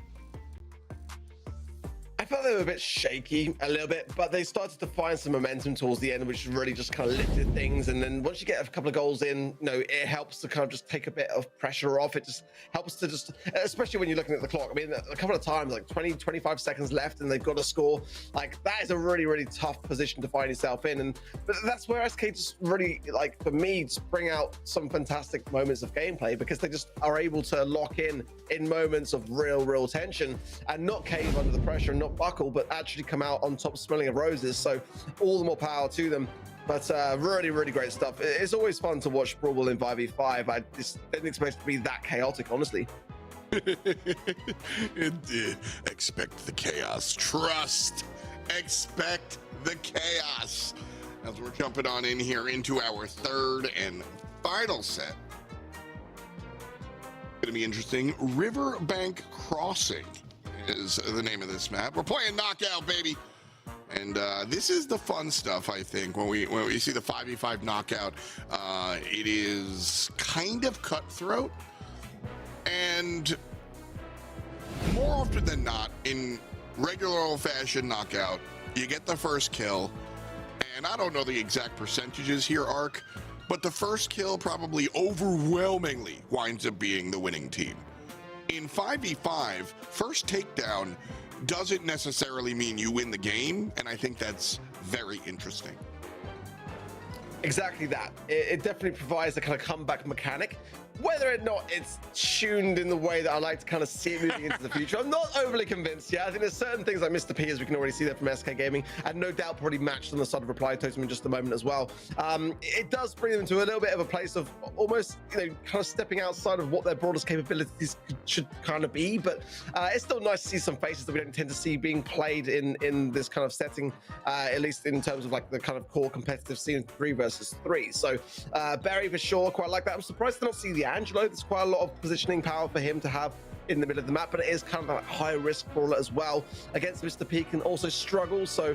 I felt they were a bit shaky a little bit, but they started to find some momentum towards the end, which really just kind of lifted things. And then once you get a couple of goals in, you know, it helps to kind of just take a bit of pressure off. It just helps to just, especially when you're looking at the clock. I mean, a couple of times, like 20, 25 seconds left and they've got to score. Like, that is a really, really tough position to find yourself in. But that's where SK just really, like, for me, just bring out some fantastic moments of gameplay, because they just are able to lock in moments of real tension and not cave under the pressure and not buckle, but actually come out on top smelling of roses. So all the more power to them. But really great stuff. It's always fun to watch Brawl Ball in 5v5. I just didn't expect it to be that chaotic, honestly. Indeed. Expect the chaos. Trust. Expect the chaos. As we're jumping on in here into our third and final set. Gonna be interesting. Riverbank Crossing is the name of this map. We're playing knockout, baby. And this is the fun stuff, I think, when we see the 5v5 knockout. It is kind of cutthroat, and more often than not, in regular old-fashioned knockout, you get the first kill, and I don't know the exact percentages here, Ark, but the first kill probably overwhelmingly winds up being the winning team. In 5v5, first takedown doesn't necessarily mean you win the game, and I think that's very interesting. Exactly that. It definitely provides a kind of comeback mechanic. Whether or not it's tuned in the way that I like to kind of see it moving into the future, I'm not overly convinced yet. I think there's certain things like Mr. P, as we can already see there from SK Gaming, and no doubt probably matched on the side of Reply Totem in just a moment as well. It does bring them to a little bit of a place of almost, you know, kind of stepping outside of what their broadest capabilities should kind of be, but it's still nice to see some faces that we don't tend to see being played in this kind of setting, at least in terms of like the kind of core competitive scene 3 versus 3. So Barry for sure, quite like that. I'm surprised to not see the Angelo. There's quite a lot of positioning power for him to have in the middle of the map, but it is kind of a high risk brawler as well. Against Mr. P can also struggle. So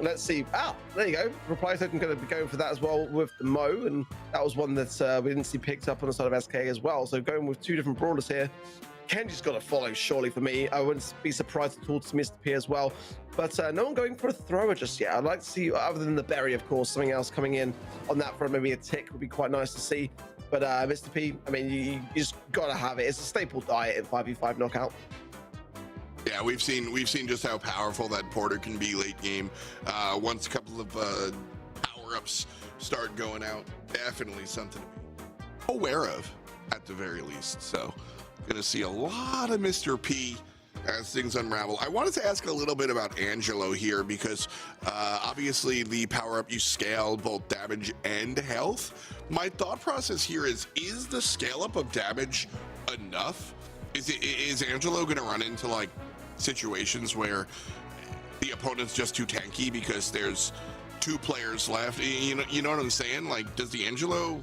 let's see. There you go. Reply token going to be going for that as well with the Mo, and that was one that we didn't see picked up on the side of SK as well. So going with two different brawlers here. Kenji's got to follow surely for me. I wouldn't be surprised at all to Mr. P as well, but no one going for a thrower just yet. I'd like to see, other than the berry, of course, something else coming in on that front. Maybe a tick would be quite nice to see. But Mr. P, I mean, you just gotta have it. It's a staple diet in 5v5 knockout. Yeah, we've seen just how powerful that Porter can be late game. Once a couple of power-ups start going out, definitely something to be aware of at the very least. So gonna see a lot of Mr. P as things unravel. I wanted to ask a little bit about Angelo here because obviously the power-up, you scale both damage and health. My thought process here is the scale-up of damage enough? Is Angelo going to run into like situations where the opponent's just too tanky because there's 2 players left? You know what I'm saying? Like, does the Angelo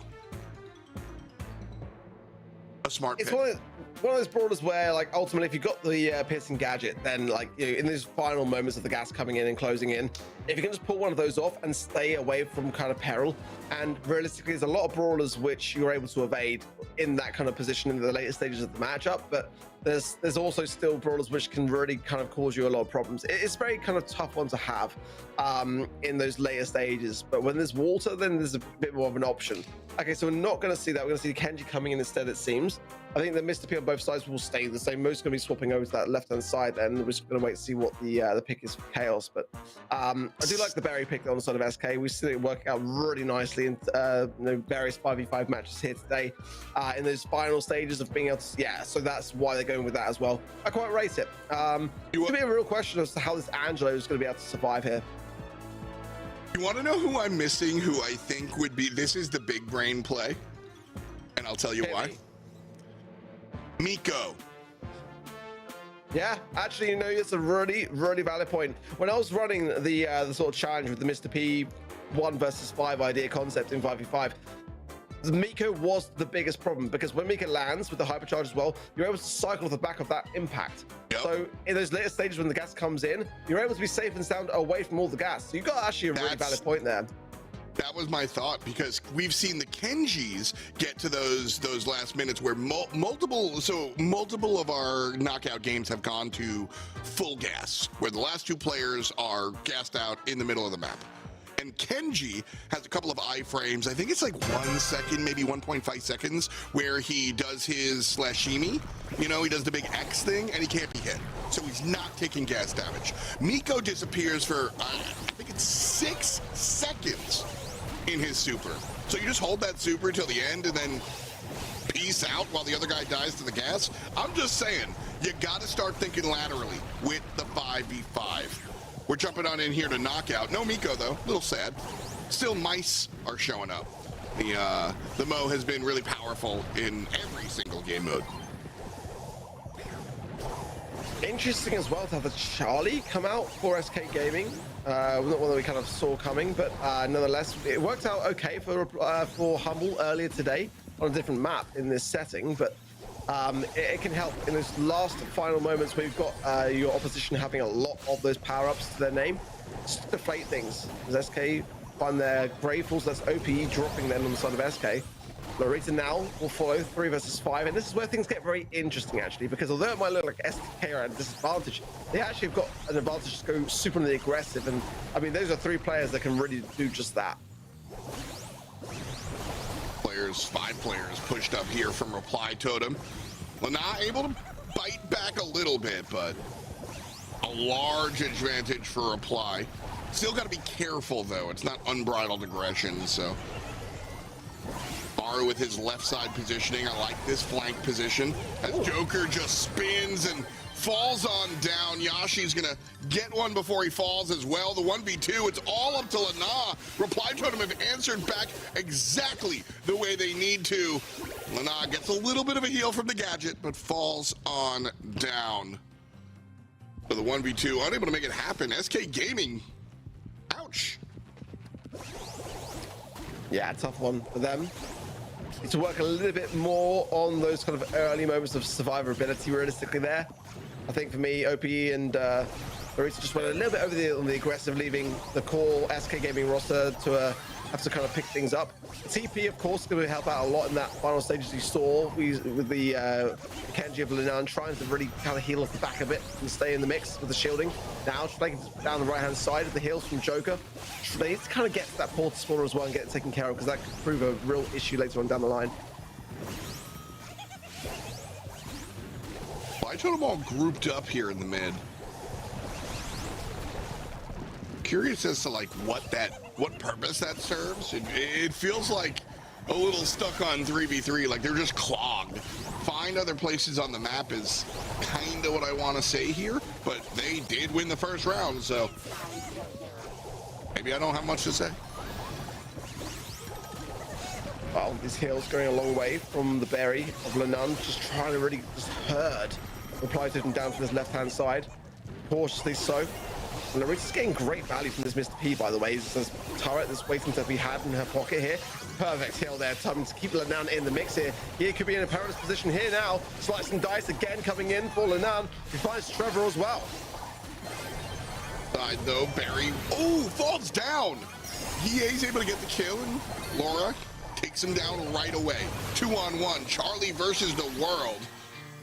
a smart pick? It's one of those brawlers where, like, ultimately, if you got the piercing gadget, then, like, you know, in these final moments of the gas coming in and closing in, if you can just pull one of those off and stay away from kind of peril, and realistically, there's a lot of brawlers which you're able to evade in that kind of position in the later stages of the matchup, but there's also still brawlers which can really kind of cause you a lot of problems. It's very kind of tough one to have in those later stages, but when there's water, then there's a bit more of an option. Okay, so we're not going to see that. We're going to see Kenji coming in instead, it seems. I think that Mr. P on both sides will stay the same. Most going to be swapping over to that left-hand side, and we're just going to wait to see what the pick is for Chaos. But I do like the Berry pick on the side of SK. We see it working out really nicely in various 5v5 matches here today in those final stages of being able to, so that's why they're going with that as well. I quite rate it. It's going to be a real question as to how this Angelo is going to be able to survive here. You want to know who I'm missing, who I think would be, this is the big brain play, and I'll tell you why. Miko. Yeah, actually, you know, it's a really, really valid point. When I was running the sort of challenge with the Mr. P 1 versus 5 idea concept in 5v5, Miko was the biggest problem, because when Miko lands with the hypercharge as well, you're able to cycle off the back of that impact. Yep. So in those later stages when the gas comes in, you're able to be safe and sound away from all the gas. So you got actually a really valid point there. That was my thought, because we've seen the Kenjis get to those last minutes where multiple of our knockout games have gone to full gas, where the last 2 players are gassed out in the middle of the map. And Kenji has a couple of iframes, I think it's like 1 second, maybe 1.5 seconds, where he does his slashimi. You know, he does the big X thing, and he can't be hit. So he's not taking gas damage. Miko disappears for, I think it's 6 seconds in his super. So you just hold that super till the end and then peace out while the other guy dies to the gas? I'm just saying, you got to start thinking laterally with the 5v5. We're jumping on in here to knockout. No Miko, though. A little sad. Still, mice are showing up. The Mo has been really powerful in every single game mode. Interesting as well to have the Charlie come out for SK Gaming. Not one that we kind of saw coming, but nonetheless, it worked out okay for Humble earlier today on a different map in this setting, but it can help in those last final moments where you've got your opposition having a lot of those power-ups to their name. Just deflate things. As SK find their Gravefuls, that's OPE dropping them on the side of SK. Lorita now will follow 3 versus 5, and this is where things get very interesting, actually, because although it might look like SK are at a disadvantage, they actually have got an advantage to go super aggressive, and I mean, those are 3 players that can really do just that. 5 players pushed up here from Reply Totem. Lana able to bite back a little bit, but a large advantage for Reply. Still got to be careful, though. It's not unbridled aggression, so. Maru with his left side positioning. I like this flank position. As Joker just spins and falls on down. Yashi's gonna get one before he falls as well. The 1v2, it's all up to Lana. Reply Totem have answered back exactly the way they need to. Lana gets a little bit of a heal from the gadget, but falls on down. So the 1v2, unable to make it happen. SK Gaming, ouch. Yeah, tough one for them. Need to work a little bit more on those kind of early moments of survivability realistically there. I think for me, OPE and Marisa just went a little bit over on the aggressive, leaving the core SK Gaming roster to have to kind of pick things up. TP, of course, going to help out a lot in that final stage, as you saw with the Kenji of Linan trying to really kind of heal off the back a bit and stay in the mix with the shielding. Now, taking down the right-hand side of the heals from Joker. They need to kind of get to that portal spawner as well and get it taken care of, because that could prove a real issue later on down the line. I told them all grouped up here in the mid. Curious as to like what purpose that serves. It feels like a little stuck on 3v3, like they're just clogged. Find other places on the map is kind of what I want to say here, but they did win the first round, so maybe I don't have much to say. Well, these heals going a long way from the berry of Linan, just trying to really just herd Reply to him down to his left-hand side, cautiously so. And Larisa's getting great value from this Mr. P, by the way. This turret that's waiting to be had in her pocket here. Perfect heal there, time to keep Linan in the mix here. He could be in a perilous position here now. Slice and dice again coming in for Linan. He finds Trevor as well. Side though, Barry, oh, falls down. He's able to get the kill, and Laura takes him down right away. 2-on-1, Charlie versus the world.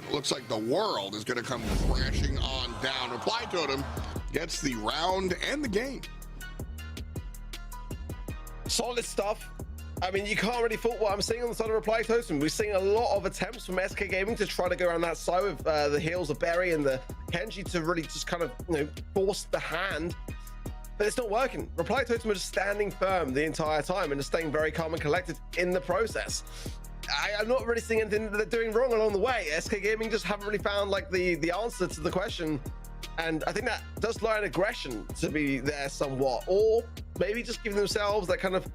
It looks like the world is gonna come crashing on down. Reply Totem gets the round and the game. Solid stuff. I mean, you can't really fault what I'm seeing on the side of Reply Totem. We're seeing a lot of attempts from SK Gaming to try to go around that side with the heals of Berry and the Kenji to really just kind of, you know, force the hand. But it's not working. Reply Totem are just standing firm the entire time and just staying very calm and collected in the process. I'm not really seeing anything that they're doing wrong along the way. SK Gaming just haven't really found like the answer to the question. And I think that does lie in aggression to be there somewhat, or maybe just giving themselves that kind of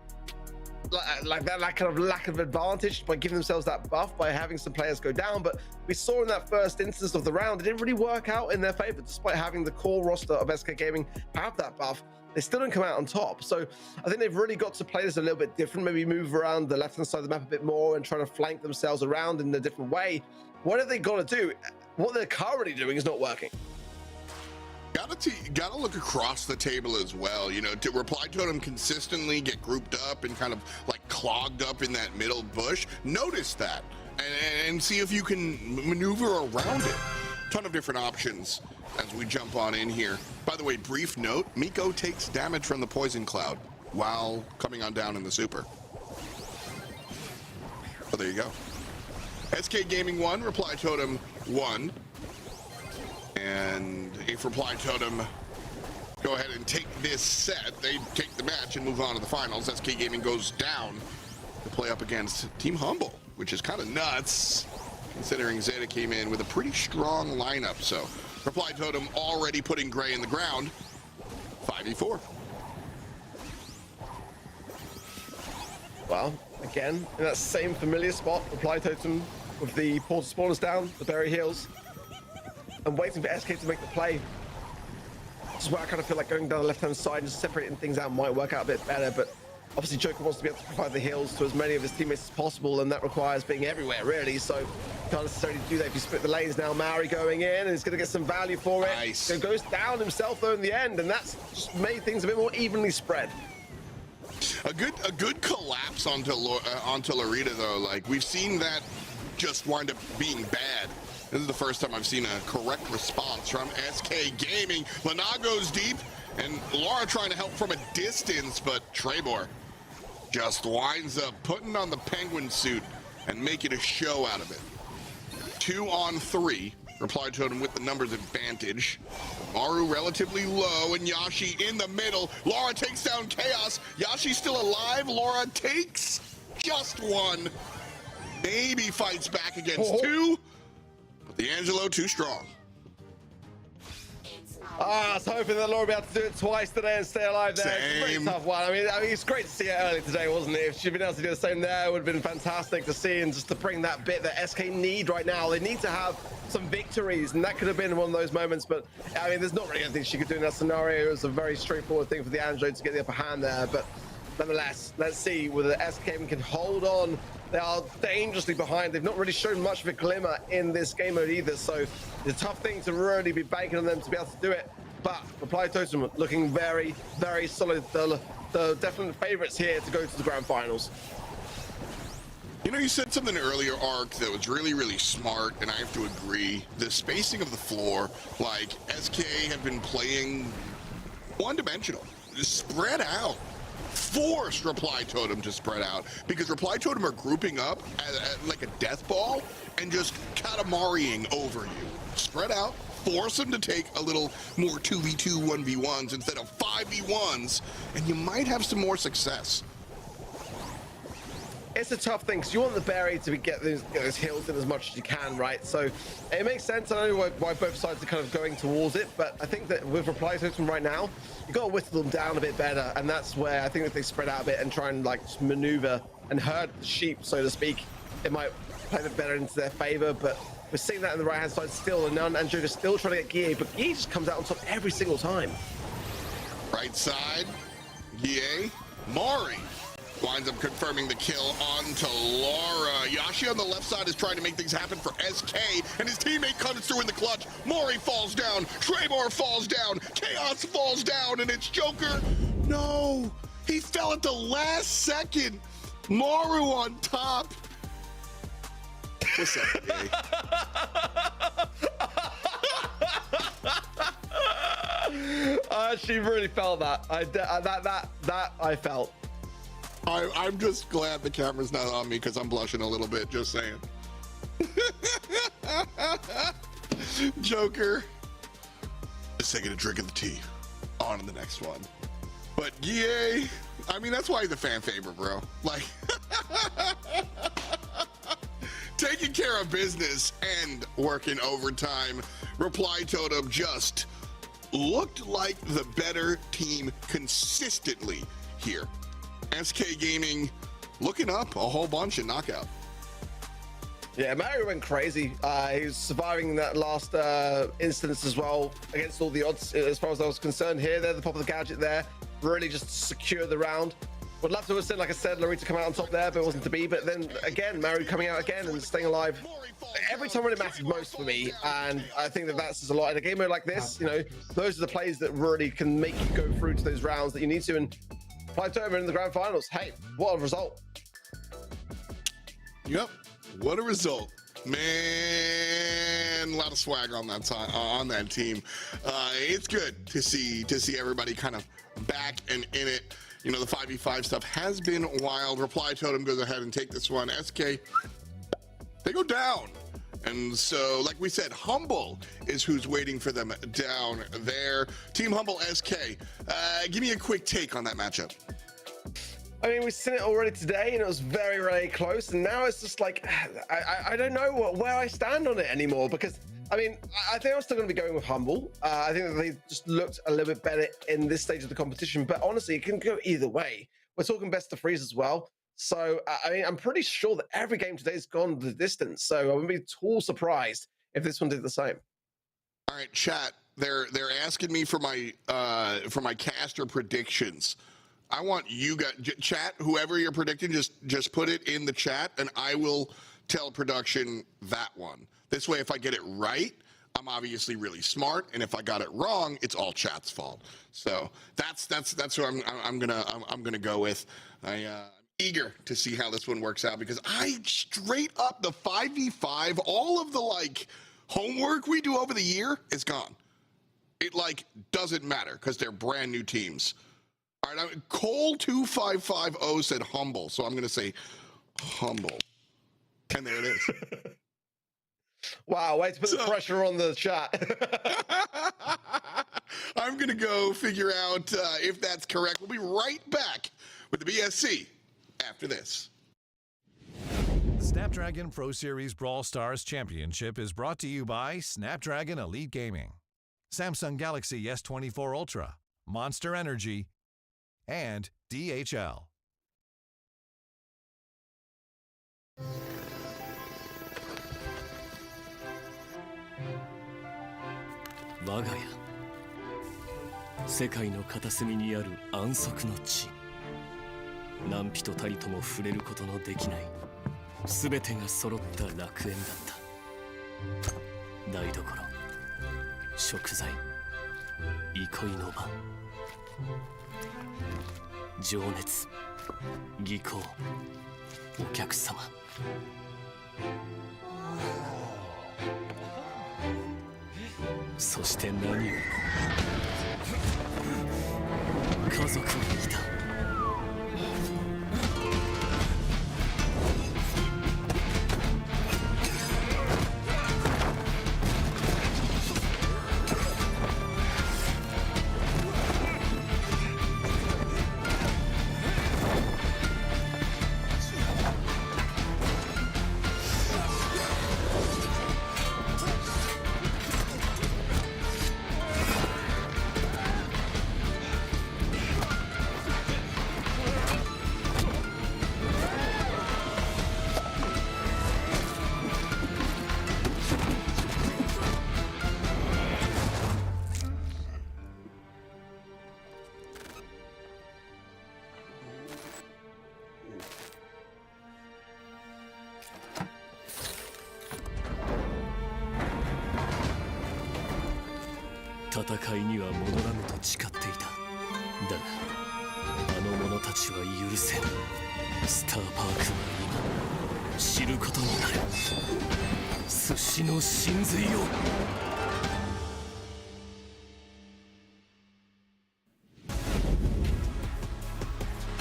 that kind of lack of advantage by giving themselves that buff by having some players go down. But we saw in that first instance of the round, it didn't really work out in their favor, despite having the core roster of SK Gaming have that buff. They still didn't come out on top. So I think they've really got to play this a little bit different, maybe move around the left-hand side of the map a bit more and try to flank themselves around in a different way. What have they got to do? What they're currently doing is not working. Gotta look across the table as well, you know, to Reply Totem consistently get grouped up and kind of like clogged up in that middle bush. Notice that and see if you can maneuver around it. Ton of different options as we jump on in here. By the way, brief note, Miko takes damage from the poison cloud while coming on down in the super. Oh, there you go. SK Gaming 1, Reply Totem 1. And if Reply Totem go ahead and take this set, they take the match and move on to the finals. SK Gaming goes down to play up against Team Humble, which is kind of nuts, considering Zeta came in with a pretty strong lineup. So Reply Totem already putting Gray in the ground. 5v4. Well, again, in that same familiar spot, Reply Totem with the portal spawners down, the berry heals. I'm waiting for SK to make the play. This is where I kind of feel like going down the left-hand side and just separating things out might work out a bit better, but obviously Joker wants to be able to provide the heals to as many of his teammates as possible, and that requires being everywhere, really, so you can't necessarily do that if you split the lanes now. Maori going in, and he's going to get some value for it. Nice. So goes down himself, though, in the end, and that's just made things a bit more evenly spread. A good collapse onto Larita, though. Like, we've seen that just wind up being bad. This is the first time I've seen a correct response from SK Gaming. Lana goes deep, and Laura trying to help from a distance, but Trebor just winds up putting on the penguin suit and making a show out of it. 2-on-3. Reply Totem with the numbers advantage. Maru relatively low, and Yashi in the middle. Laura takes down Chaos. Yashi still alive. Laura takes just one. Maybe fights back against two. The Angelo too strong. I was hoping that Laura would be able to do it twice today and stay alive there. Same. It's a pretty tough one. I mean, it's great to see it early today, wasn't it? If she'd been able to do the same there, it would have been fantastic to see, and just to bring that bit that SK need right now. They need to have some victories, and that could have been one of those moments, but I mean, there's not really anything she could do in that scenario. It was a very straightforward thing for the Angelo to get the upper hand there, but nonetheless, let's see whether SK can hold on They are dangerously behind. They've not really shown much of a glimmer in this game mode either, so it's a tough thing to really be banking on them to be able to do it. But Reply Totem looking very, very solid. The definite favorites here to go to the grand finals. You know, you said something earlier, Ark, that was really, really smart, and I have to agree. The spacing of the floor, like SK have been playing one-dimensional, spread out. Forced Reply Totem to spread out because Reply Totem are grouping up like a death ball and just Katamariing over you. Spread out, force them to take a little more 2v2 1v1s instead of 5v1s, and you might have some more success. It's a tough thing because you want the berry to get those heals in as much as you can, right? So it makes sense. I don't know why both sides are kind of going towards it, but I think that with Reply Totem right now, you've got to whittle them down a bit better, and that's where I think if they spread out a bit and try and like just maneuver and herd the sheep, so to speak, it might play a bit better into their favor. But we're seeing that in the right hand side still, and now Joker's still trying to get Guille, but Guille just comes out on top every single time. Right side, Guille, Mari winds up confirming the kill onto Laura. Yashi on the left side is trying to make things happen for SK, and his teammate comes through in the clutch. Mori falls down, Tremor falls down, Chaos falls down, and it's Joker. No, he fell at the last second. Maru on top. What's up, Jay? She really felt that. That I felt. I'm just glad the camera's not on me because I'm blushing a little bit, just saying. Joker. Just taking a drink of the tea. On to the next one. But Guille, I mean, that's why he's a fan favorite, bro. Like, taking care of business and working overtime. Reply Totem just looked like the better team consistently here. SK Gaming looking up a whole bunch in Knockout. Yeah, Mario went crazy. He was surviving that last instance as well against all the odds as far as I was concerned here. They're the pop of the gadget there. Really just secure the round. Would love to have seen, like I said, Larita come out on top there, but it wasn't to be. But then again, Mario coming out again and staying alive. Every time when it matters most for me, and I think that that's just a lot. In a game mode like this, you know, those are the plays that really can make you go through to those rounds that you need to. And 5pectacle in the grand finals. Hey, what a result. Yep, what a result. Man, a lot of swag on that side, on that team. It's good to see everybody kind of back and in it. You know, the 5v5 stuff has been wild. Reply Totem goes ahead and take this one. SK, they go down. And so, like we said, Humble is who's waiting for them down there. Team Humble SK, give me a quick take on that matchup. I mean, we've seen it already today, and it was very, very close. And now it's just like, I don't know where I stand on it anymore, because, I mean, I think I'm still going to be going with Humble. I think that they just looked a little bit better in this stage of the competition. But honestly, it can go either way. We're talking best of threes as well. So, I mean, I'm pretty sure that every game today's gone the distance. So I wouldn't be at all surprised if this one did the same. All right, chat. They're asking me for my caster predictions. I want you guys, chat, whoever you're predicting, just put it in the chat, and I will tell production that one. This way, if I get it right, I'm obviously really smart, and if I got it wrong, it's all chat's fault. So that's who I'm gonna go with. I'm eager to see how this one works out, because I straight up, the 5v5, all of the like homework we do over the year is gone. It like doesn't matter because they're brand new teams. All right, Cole2550 said Humble, so I'm going to say Humble. And there it is. Wow, way to put the pressure on the chat. I'm going to go figure out if that's correct. We'll be right back with the BSC after this. The Snapdragon Pro Series Brawl Stars Championship is brought to you by Snapdragon Elite Gaming, Samsung Galaxy S24 Ultra, Monster Energy, and DHL. 我が家世界の片隅にある安息の地何人たりとも触れることのできない全てが揃った楽園だった台所食材憩いの場情熱技巧お客様そして何よりも家族がいた戦いには戻らぬと誓っていた。だがあの者たちは許せん。スターパークは今知ることになる寿司の真髄を。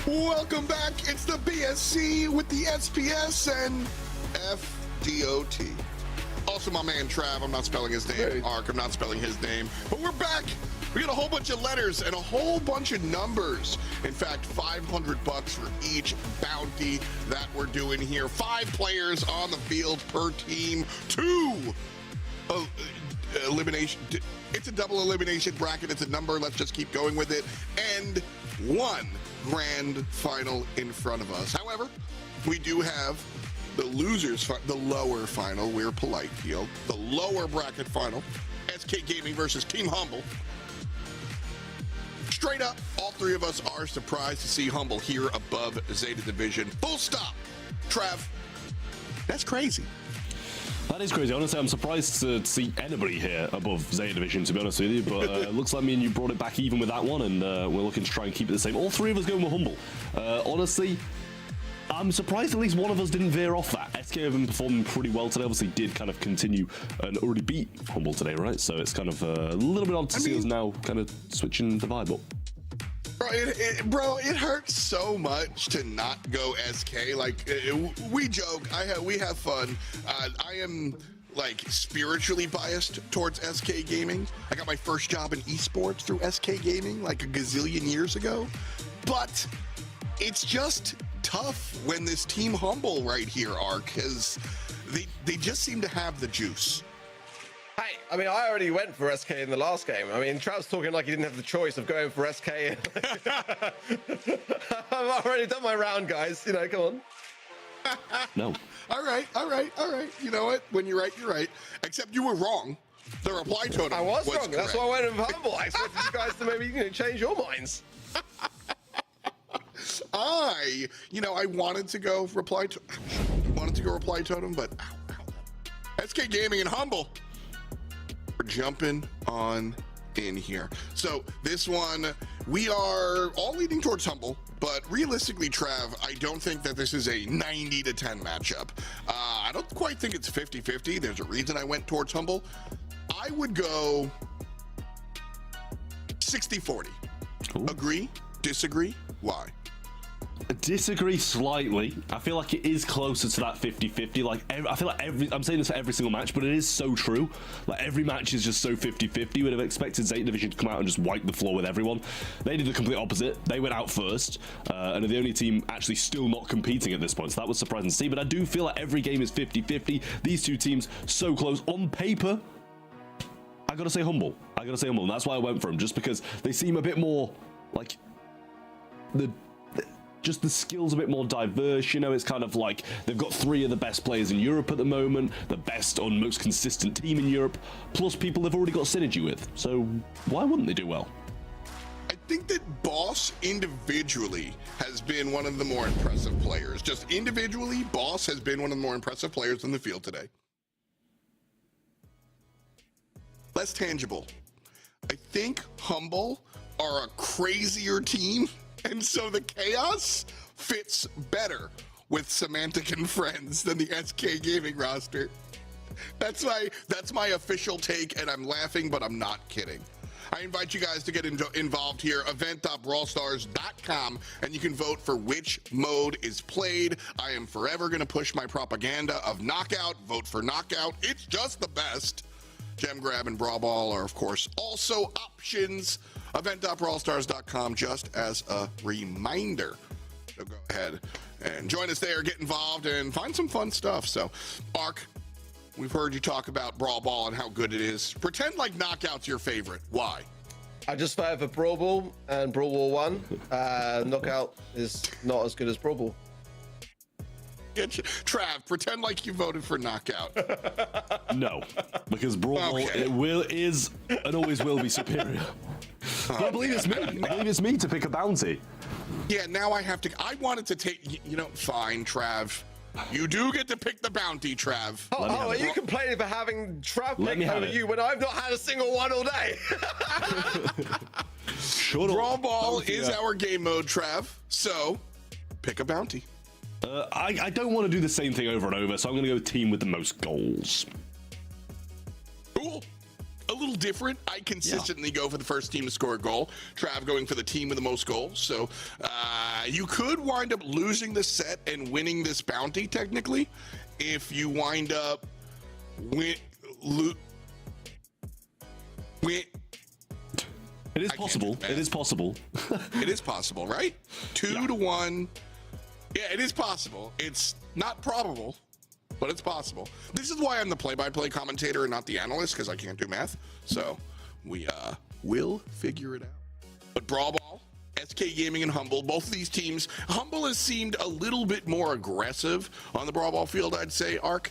Welcome back. It's the BSC with the SPS and FDOT. Also, my man Trav, I'm not spelling his name. Ark, I'm not spelling his name. But we're back. We got a whole bunch of letters and a whole bunch of numbers. In fact, $500 for each bounty that we're doing here. 5 players on the field per team. 2 elimination. It's a double elimination bracket. It's a number. Let's just keep going with it. And 1 grand final in front of us. However, we do have the losers, the lower final. We're polite, yo. The lower bracket final. SK Gaming versus Team Humble. Straight up, all 3 of us are surprised to see Humble here above Zeta Division. Full stop. Trav, that's crazy. That is crazy. Honestly, I'm surprised to see anybody here above Zeta Division, to be honest with you. But it looks like me and you brought it back even with that one, and we're looking to try and keep it the same. All 3 of us going with Humble. Honestly, I'm surprised at least one of us didn't veer off that. SK have been performing pretty well today. Obviously did kind of continue and already beat Humble today, right? So it's kind of a little bit odd to see us now kind of switching the vibe up. Bro, it hurts so much to not go SK. Like, we joke, we have fun. I am like spiritually biased towards SK Gaming. I got my first job in esports through SK Gaming like a gazillion years ago. But it's just tough when this Team Humble right here, Ark, because they just seem to have the juice. Hey, I mean, I already went for SK in the last game. I mean, Trav's talking like he didn't have the choice of going for SK. I've already done my round, guys. You know, come on. No. All right. You know what? When you're right, you're right. Except you were wrong. The reply totem I was wrong. correct. That's why I went with Humble. I expected you guys to maybe change your minds. I wanted to go reply totem, but SK Gaming and Humble are jumping on in here. So this one, we are all leading towards Humble, but realistically, Trav, I don't think that this is a 90-10 matchup. I don't quite think it's 50-50. There's a reason I went towards Humble. I would go 60-40. Agree? Disagree? Why? Disagree slightly. I feel like it is closer to that 50-50. Like, I feel like I'm saying this for every single match, but it is so true. Like, every match is just so 50-50. We'd have expected Zeta Division to come out and just wipe the floor with everyone. They did the complete opposite. They went out first, and are the only team actually still not competing at this point. So that was surprising to see. But I do feel like every game is 50-50. These 2 teams so close on paper. I gotta say Humble. And that's why I went for them, just because they seem a bit more like the skills a bit more diverse. You know, it's kind of like they've got 3 of the best players in Europe at the moment, the best or most consistent team in Europe, plus people they've already got synergy with. So why wouldn't they do well? think that Boss individually has been one of the more impressive players. Just individually, Boss has been one of the more impressive players on the field today. Less tangible. I think Humble are a crazier team, and so the chaos fits better with Semantic and friends than the SK Gaming roster. That's my official take, and I'm laughing, but I'm not kidding. I invite you guys to get involved here, event.brawlstars.com, and you can vote for which mode is played. I am forever going to push my propaganda of Knockout. Vote for Knockout. It's just the best. Gem Grab and Brawl Ball are, of course, also options. Event.brawlstars.com, just as a reminder. So go ahead and join us there, get involved, and find some fun stuff. So, Ark, we've heard you talk about Brawl Ball and how good it is. Pretend like Knockout's your favorite. Why? I just voted for Brawl Ball and Brawl Ball 1. Knockout is not as good as Brawl Ball. Trav, pretend like you voted for Knockout. No, because Brawl is and always will be superior. But I believe it's me. I believe it's me to pick a bounty. Yeah, now I have to. I wanted to take. Fine, Trav. You do get to pick the bounty, Trav. Are you complaining for having Trav pick over you when I've not had a single one all day? Brawl Ball is our game mode, Trav. So, pick a bounty. I don't want to do the same thing over and over, so I'm going to go team with the most goals. Cool. A little different. I consistently go for the first team to score a goal. Trav going for the team with the most goals. So you could wind up losing the set and winning this bounty, technically, if you wind up It is possible. It is possible. It is possible, right? 2 to 1. Yeah, it is possible. It's not probable, but it's possible. This is why I'm the play-by-play commentator and not the analyst, because I can't do math. So we will figure it out. But Brawl Ball, SK Gaming, and Humble, both of these teams, Humble has seemed a little bit more aggressive on the Brawl Ball field, I'd say, Ark.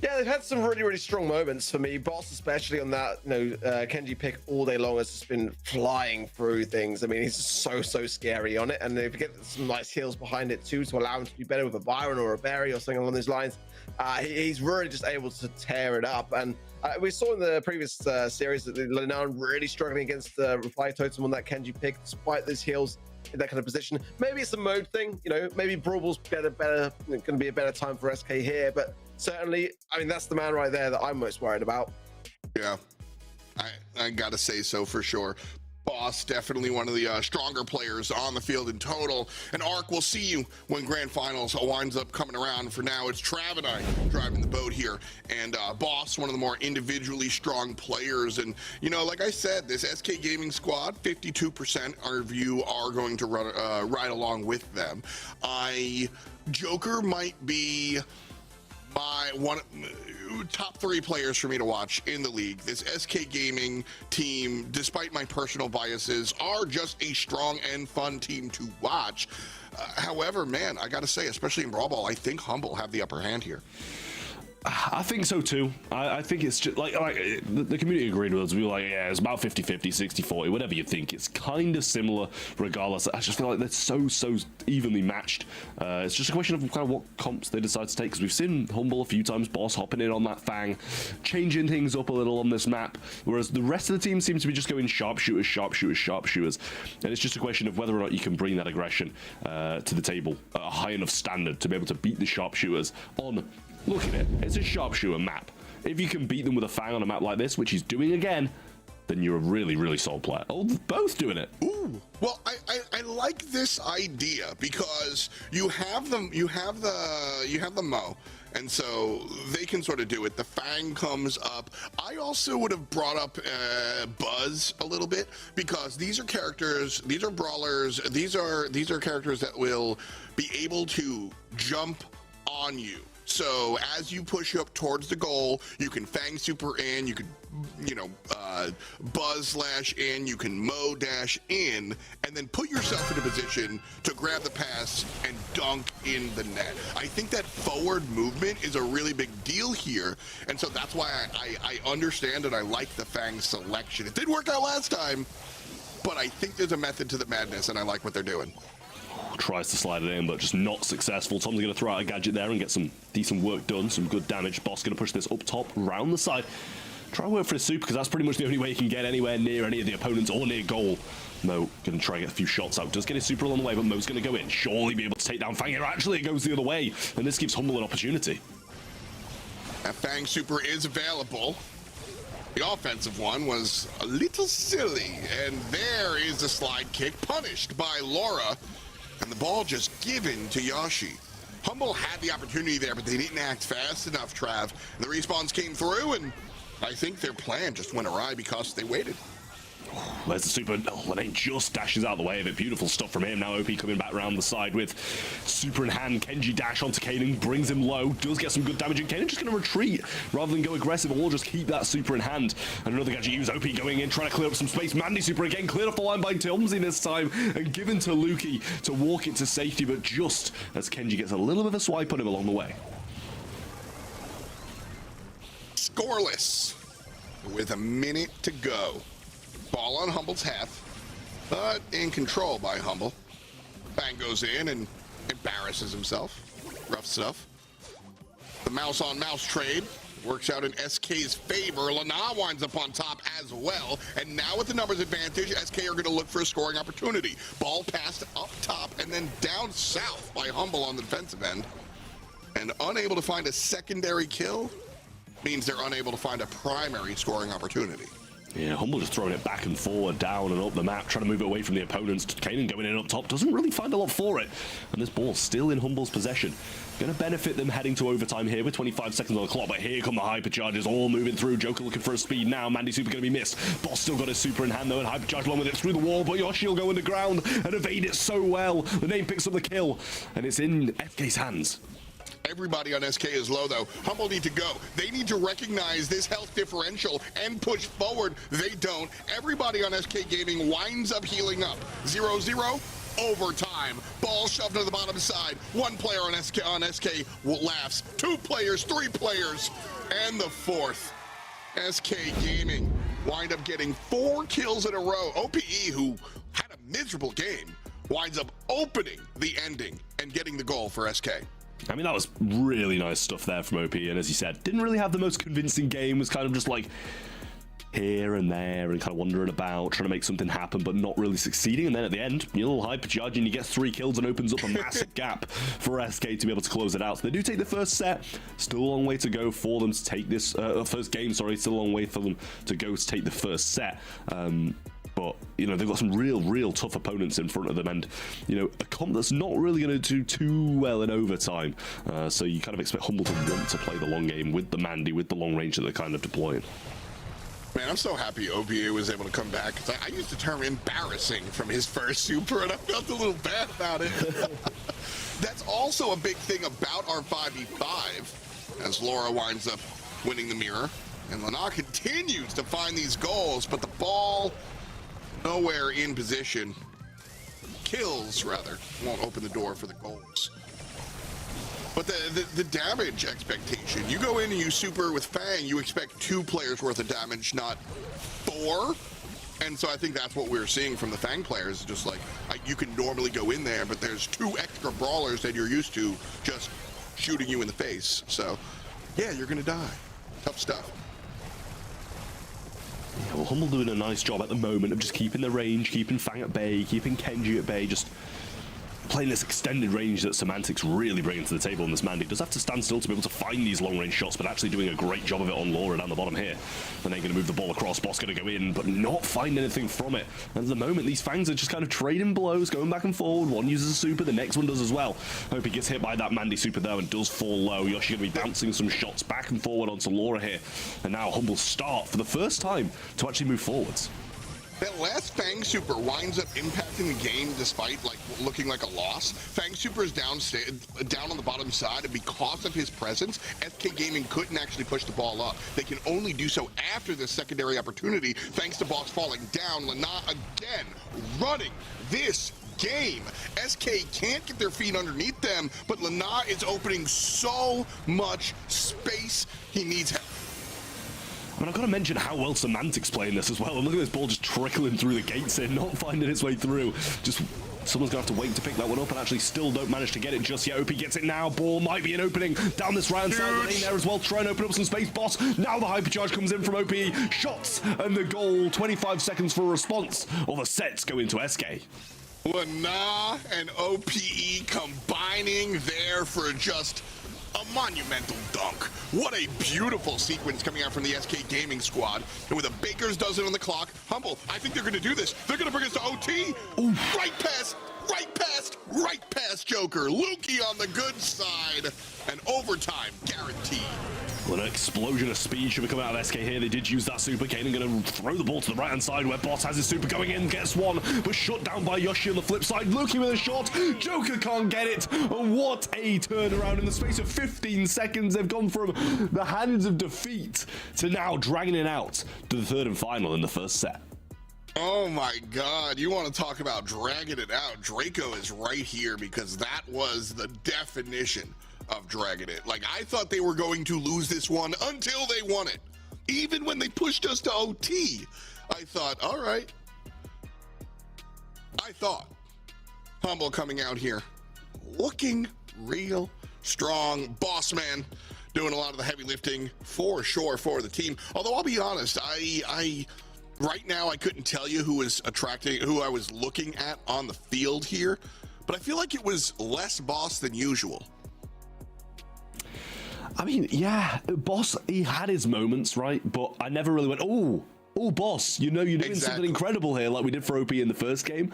Yeah, they've had some really, really strong moments for me. Boss, especially on that, Kenji pick all day long has just been flying through things. I mean, he's so scary on it. And if you get some nice heals behind it too to allow him to do better with a Byron or a Berry or something along those lines, he's really just able to tear it up. And we saw in the previous series that Lenan really struggling against the Reply Totem on that Kenji pick, despite those heals in that kind of position. Maybe it's a mode thing, maybe Brawl Ball's better, going to be a better time for SK here, but certainly, I mean, that's the man right there that I'm most worried about. Yeah, I gotta say so for sure. Boss, definitely one of the stronger players on the field in total. And Ark, we'll see you when Grand Finals winds up coming around. For now, it's Trav and I driving the boat here. And Boss, one of the more individually strong players. And, like I said, this SK Gaming squad, 52% of you are going to ride along with them. Joker might be my top 3 players for me to watch in the league. This SK Gaming team, despite my personal biases, are just a strong and fun team to watch. However, man, I gotta say, especially in Brawl Ball, I think Humble have the upper hand here. I think so too. I think it's just like the community agreed with us. We were like, yeah, it's about 50-50, 60-40, whatever you think. It's kind of similar regardless. I just feel like they're so evenly matched. It's just a question of kind of what comps they decide to take, because we've seen Humble a few times, Boss hopping in on that Fang, changing things up a little on this map, whereas the rest of the team seems to be just going sharpshooters, and it's just a question of whether or not you can bring that aggression to the table at a high enough standard to be able to beat the sharpshooters on. Look at it, it's a sharpshooter map. If you can beat them with a Fang on a map like this, which he's doing again, then you're a really solid player. Oh, both doing it. Ooh, well, I like this idea because you have the Mo, and so they can sort of do it. The Fang comes up. I also would have brought up Buzz a little bit, because these are characters, these are brawlers, these are characters that will be able to jump on you. So as you push up towards the goal, you can Fang Super in, you can, Buzz Slash in, you can Mo Dash in, and then put yourself in a position to grab the pass and dunk in the net. I think that forward movement is a really big deal here, and so that's why I understand and I like the Fang selection. It did work out last time, but I think there's a method to the madness, and I like what they're doing. Tries to slide it in, but just not successful. Tom's going to throw out a gadget there and get some decent work done, some good damage. Boss going to push this up top, round the side. Try and work for his super, because that's pretty much the only way he can get anywhere near any of the opponents or near goal. Mo going to try and get a few shots out. Does get his super along the way, but Mo's going to go in. Surely be able to take down Fang here. Actually, it goes the other way, and this gives Humble an opportunity. That Fang super is available. The offensive one was a little silly, and there is the slide kick punished by Laura, and the ball just given to Yoshi. Humble had the opportunity there, but they didn't act fast enough, Trav. The respawns came through, and I think their plan just went awry because they waited. Where's the super? Oh, Lane just dashes out the way of it. Beautiful stuff from him. Now OP coming back around the side with super in hand. Kenji dash onto Kanan, brings him low, does get some good damage, and Kanan just going to retreat rather than go aggressive or just keep that super in hand. And another gadget use. OP going in, trying to clear up some space. Mandy super again, cleared off the line by Tilmsy this time and given to Luki to walk it to safety, but just as Kenji gets a little bit of a swipe on him along the way. Scoreless with a minute to go. Ball on Humble's half, but in control by Humble. Fang goes in and embarrasses himself. Rough stuff. The mouse-on-mouse trade works out in SK's favor. Lana winds up on top as well. And now with the numbers advantage, SK are going to look for a scoring opportunity. Ball passed up top and then down south by Humble on the defensive end. And unable to find a secondary kill means they're unable to find a primary scoring opportunity. Yeah, Humble just throwing it back and forward, down and up the map, trying to move it away from the opponents. Kanan going in up top, doesn't really find a lot for it. And this ball's still in Humble's possession. Going to benefit them heading to overtime here with 25 seconds on the clock, but here come the hypercharges all moving through. Joker looking for a speed now. Mandy super going to be missed. Boss still got his super in hand though, and hypercharge along with it through the wall, but Yoshi will go underground and evade it so well. The name picks up the kill, and it's in FK's hands. Everybody on SK is low, though. Humble need to go. They need to recognize this health differential and push forward. They don't. Everybody on SK Gaming winds up healing up. 0-0, overtime. Ball shoved to the bottom side. One player on SK laughs. 2 players, 3 players, and the 4th. SK Gaming wind up getting 4 kills in a row. OPE, who had a miserable game, winds up opening the ending and getting the goal for SK. I mean, that was really nice stuff there from OP, and as you said, didn't really have the most convincing game, was kind of just like here and there and kind of wandering about, trying to make something happen, but not really succeeding. And then at the end, you little hypercharge and you get 3 kills and opens up a massive gap for SK to be able to close it out. So they do take the first set, still a long way to go for them to take this, first game, sorry, still a long way for them to go to take the first set. But, you know, they've got some real tough opponents in front of them, and, you know, a comp that's not really going to do too well in overtime. So you kind of expect Humble to want to play the long game with the Mandy, with the long range that they're kind of deploying. Man, I'm so happy OPA was able to come back. I used the term embarrassing from his first super, and I felt a little bad about it. That's also a big thing about our 5v5, as Laura winds up winning the mirror. And Lana continues to find these goals, but the ball nowhere in position. Kills, rather, won't open the door for the goals. But the damage expectation, you go in and you super with Fang, you expect 2 players worth of damage, not 4. And so I think that's what we're seeing from the Fang players, just like, you can normally go in there, but there's 2 extra brawlers that you're used to just shooting you in the face. So, yeah, you're gonna die. Tough stuff. Yeah, well, Humble doing a nice job at the moment of just keeping the range, keeping Fang at bay, keeping Kenji at bay, just playing this extended range that Semantics really bringing to the table, and this Mandy does have to stand still to be able to find these long-range shots, but actually doing a great job of it on Laura down the bottom here. And they're going to move the ball across, Boss going to go in, but not find anything from it. And at the moment, these Fangs are just kind of trading blows, going back and forward. One uses a super, the next one does as well. Hope he gets hit by that Mandy super though and does fall low. Yoshi going to be bouncing some shots back and forward onto Laura here. And now Humble start for the first time to actually move forwards. That last Fang Super winds up impacting the game despite like looking like a loss. Fang Super is down on the bottom side, and because of his presence, SK Gaming couldn't actually push the ball up. They can only do so after this secondary opportunity, thanks to Boss falling down. Lana again running this game. SK can't get their feet underneath them, but Lana is opening so much space. He needs help. I mean, I've got to mention how well Semantic's playing this as well. And look at this ball just trickling through the gates here, not finding its way through. Just someone's going to have to wait to pick that one up, and actually still don't manage to get it just yet. OP gets it now. Ball might be an opening down this right-hand side of the lane there as well. Try and open up some space. Boss, now the hypercharge comes in from OP. Shots and the goal. 25 seconds for a response. All the sets go into SK. Lana and OPE combining there for just a monumental dunk. What a beautiful sequence coming out from the SK Gaming squad. And with a Baker's dozen on the clock, Humble, I think they're going to do this. They're going to bring us to OT. Ooh. Right past Joker. Lukey on the good side. And overtime guaranteed. Well, an explosion of speed should be coming out of SK here. They did use that super. Kanan going to throw the ball to the right-hand side where Boss has his super going in, gets one, but shut down by Yoshi on the flip side. Lukey with a shot. Joker can't get it. And what a turnaround in the space of 15 seconds. They've gone from the hands of defeat to now dragging it out to the third and final in the first set. Oh my God, you want to talk about dragging it out? Draco is right here because that was the definition of dragging it. Like, I thought they were going to lose this one until they won it. Even when they pushed us to OT, I thought, all right. I thought Humble coming out here looking real strong. Boss man doing a lot of the heavy lifting for sure for the team. Although I'll be honest, I right now I couldn't tell you who I was looking at on the field here, but I feel like it was less Boss than usual. I mean, yeah, Boss, he had his moments, right? But I never really went, oh, Boss, you know, you're doing something incredible here, like we did for OP in the first game.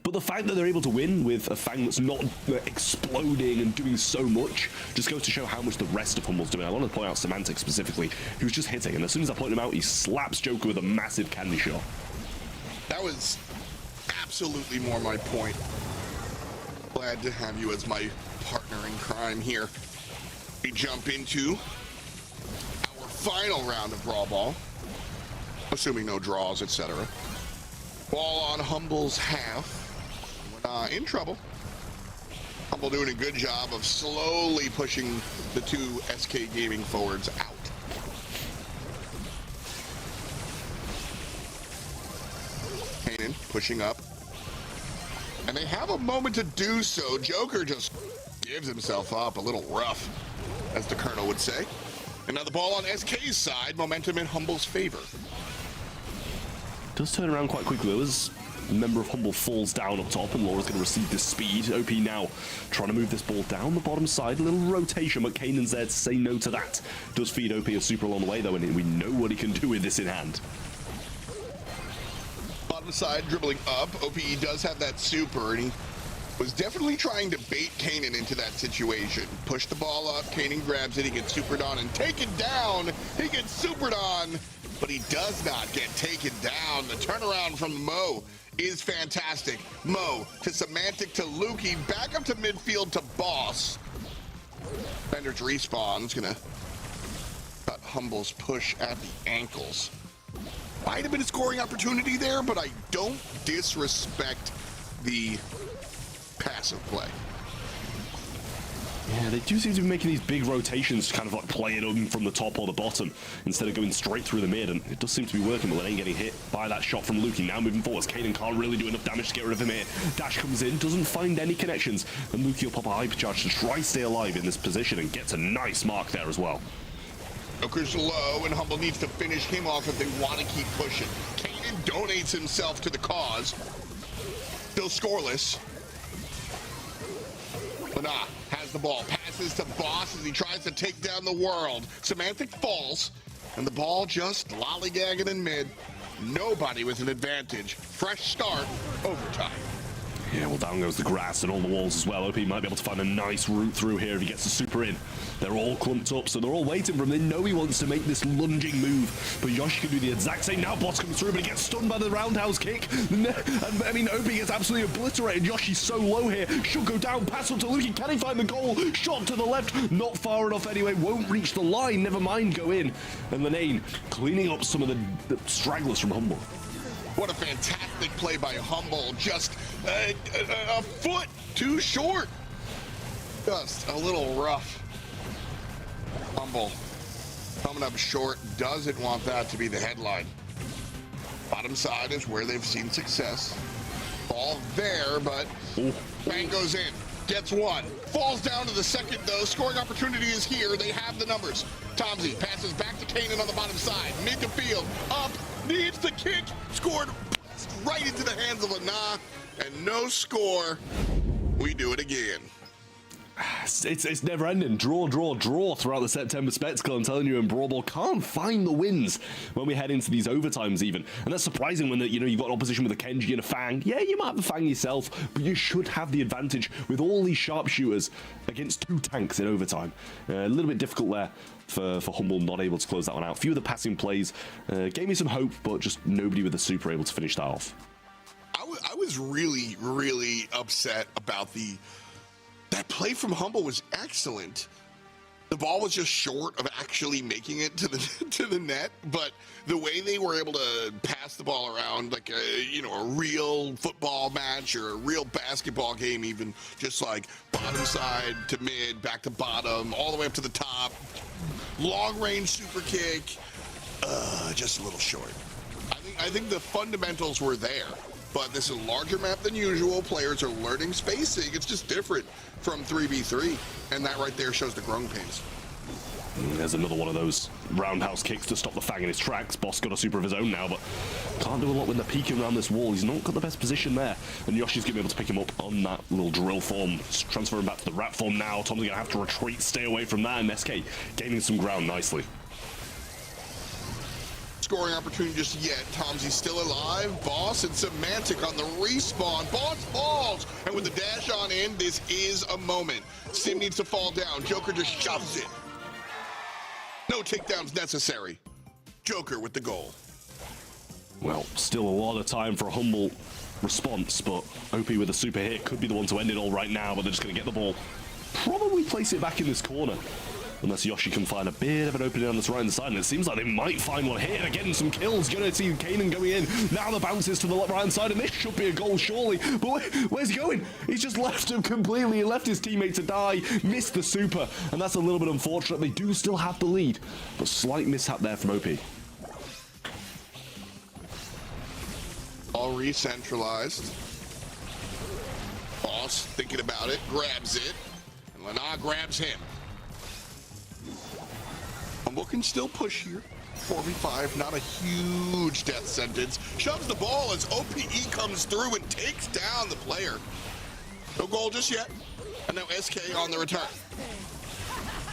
But the fact that they're able to win with a Fang that's not exploding and doing so much just goes to show how much the rest of Humble's doing. I want to point out Semantic specifically, who's just hitting, and as soon as I point him out, he slaps Joker with a massive candy shot. That was absolutely more my point. Glad to have you as my partner in crime here. We jump into our final round of Brawl Ball, assuming no draws, etc. Ball on Humble's half. In trouble. Humble doing a good job of slowly pushing the two SK Gaming forwards out. Kanan pushing up. And they have a moment to do so. Joker just gives himself up a little rough, as the Colonel would say. And now the ball on SK's side, momentum in Humble's favor. Does turn around quite quickly. There was a member of Humble falls down up top, and Laura's going to receive the speed. OP now trying to move this ball down the bottom side. A little rotation, but Kanan's there to say no to that. Does feed OP a super along the way, though, and we know what he can do with this in hand. Bottom side dribbling up. OPE does have that super, and he was definitely trying to bait Kanan into that situation. Push the ball up, Kanan grabs it, he gets supered on and taken down. He gets supered on, but he does not get taken down. The turnaround from Mo is fantastic. Mo to Semantic to Lukey, back up to midfield to Boss. Bender's respawn's gonna cut Humble's push at the ankles. Might have been a scoring opportunity there, but I don't disrespect the passive play. Yeah, they do seem to be making these big rotations to kind of like play it on from the top or the bottom instead of going straight through the mid, and it does seem to be working, but they ain't getting hit by that shot from Lukey. Now moving forwards, Kanan can't really do enough damage to get rid of him here. Dash comes in, doesn't find any connections, and Lukey will pop a hypercharge to try stay alive in this position and gets a nice mark there as well. Joker's low, and Humble needs to finish him off if they want to keep pushing. Kanan donates himself to the cause. Still scoreless. Lana has the ball, passes to Boss as he tries to take down the world. Semantic falls, and the ball just lollygagging in mid. Nobody with an advantage. Fresh start, overtime. Yeah, well, down goes the grass and all the walls as well. OP might be able to find a nice route through here if he gets the super in. They're all clumped up, so they're all waiting for him. They know he wants to make this lunging move, but Yoshi can do the exact same. Now Boss comes through, but he gets stunned by the roundhouse kick. And, I mean, OP gets absolutely obliterated. Yoshi's so low here. Should go down, pass up to Luki. Can he find the goal? Shot to the left, not far enough anyway. Won't reach the line, never mind go in. And Lenane cleaning up some of the stragglers from Humble. What a fantastic play by Humble. Just a foot too short. Just a little rough. Humble coming up short. Doesn't want that to be the headline. Bottom side is where they've seen success. Ball there, but bang goes in. Gets one. Falls down to the second, though. Scoring opportunity is here. They have the numbers. Tomsy passes back to Kanan on the bottom side. Mid to field. Up. Needs the kick. Scored right into the hands of Lana. And no score. We do it again. It's never ending. Draw throughout the September Spectacle. I'm telling you, and Brawl Ball can't find the wins when we head into these overtimes even. And that's surprising when you've got opposition with a Kenji and a Fang. Yeah, you might have a Fang yourself, but you should have the advantage with all these sharpshooters against two tanks in overtime. A little bit difficult there for Humble, not able to close that one out. Few of the passing plays gave me some hope, but just nobody with the super able to finish that off. I was really upset about that play from Humble was excellent. The ball was just short of actually making it to the net, but the way they were able to pass the ball around like a real football match or a real basketball game, even just like bottom side to mid, back to bottom, all the way up to the top, long range super kick, just a little short. I think the fundamentals were there. But this is a larger map than usual. Players are learning spacing. It's just different from 3v3. And that right there shows the growing pains. There's another one of those roundhouse kicks to stop the Fang in his tracks. Boss got a super of his own now, but can't do a lot when they're peeking around this wall. He's not got the best position there. And Yoshi's going to be able to pick him up on that little drill form. Transfer him back to the rat form now. Tom's going to have to retreat, stay away from that. And SK gaining some ground nicely. Scoring opportunity just yet. Tomsy's still alive. Boss and Semantic on the respawn. Boss falls, and with the dash on in, this is a moment. Sim needs to fall down. Joker just shoves it. No takedowns necessary. Joker with the goal. Well, still a lot of time for a Humble response, but OP with a super hit could be the one to end it all right now, but they're just going to get the ball. Probably place it back in this corner. Unless Yoshi can find a bit of an opening on this right-hand side, and it seems like they might find one here. Getting some kills. Gonna see Kanan going in. Now the bounces to the right-hand side, and this should be a goal, surely. But where's he going? He's just left him completely. He left his teammate to die. Missed the super, and that's a little bit unfortunate. They do still have the lead, but slight mishap there from OP. All re-centralized. Boss thinking about it, grabs it, and Lana grabs him. Humble can still push here. 4v5, not a huge death sentence. Shoves the ball as OPE comes through and takes down the player. No goal just yet. And now SK on the return.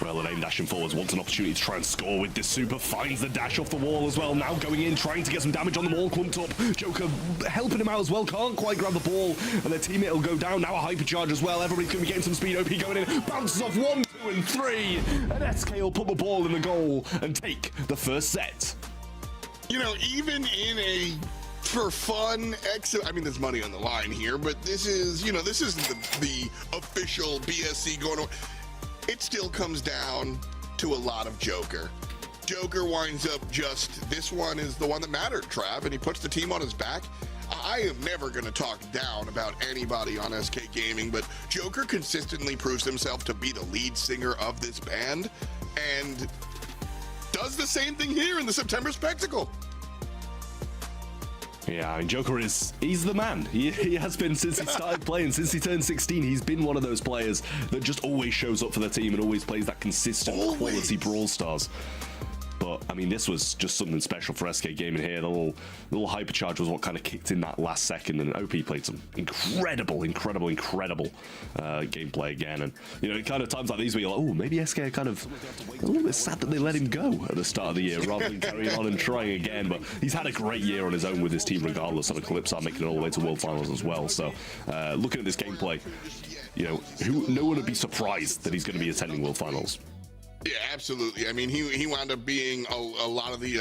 Well, Lane dashing forwards, wants an opportunity to try and score with this super, finds the dash off the wall as well. Now going in, trying to get some damage on the wall, clumped up. Joker helping him out as well, can't quite grab the ball, and their teammate will go down. Now a hypercharge as well, everybody's going to be getting some speed. OP going in, bounces off 1, 2, and 3, and SK will put the ball in the goal and take the first set. Even in a for fun exit, I mean, there's money on the line here, but this isn't the official BSC going on. It still comes down to a lot of Joker. Joker winds up this one is the one that mattered, Trav, and he puts the team on his back. I am never going to talk down about anybody on SK Gaming, but Joker consistently proves himself to be the lead singer of this band and does the same thing here in the September Spectacle. Yeah, I mean, Joker he's the man. He has been since he started playing, since he turned 16. He's been one of those players that just always shows up for the team and always plays that consistent quality Brawl Stars. But I mean, this was just something special for SK Gaming here. The little hypercharge was what kind of kicked in that last second, and OP played some incredible gameplay again. And you know, kind of times like these where you're like, oh, maybe SK are kind of a little bit sad that they let him go at the start of the year rather than carrying on and trying again. But he's had a great year on his own with his team, regardless. On a Calypso, making it all the way to World Finals as well. So, looking at this gameplay, you know, no one would be surprised that he's going to be attending World Finals. Yeah, absolutely. I mean, he wound up being a lot of the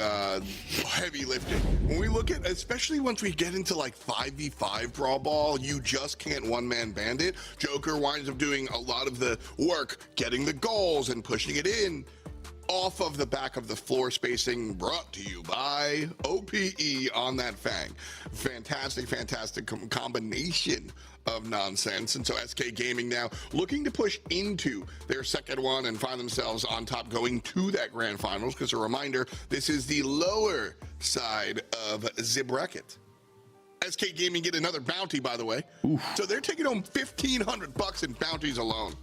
heavy lifting. When we look at, especially once we get into like 5v5 brawl ball, you just can't one-man bandit. Joker winds up doing a lot of the work, getting the goals and pushing it in off of the back of the floor spacing, brought to you by OPE on that Fang. Fantastic combination of nonsense. And so SK Gaming now looking to push into their second one and find themselves on top going to that grand finals, because a reminder, this is the lower side of the bracket. SK Gaming get another bounty, by the way. Oof. So they're taking home $1,500 in bounties alone.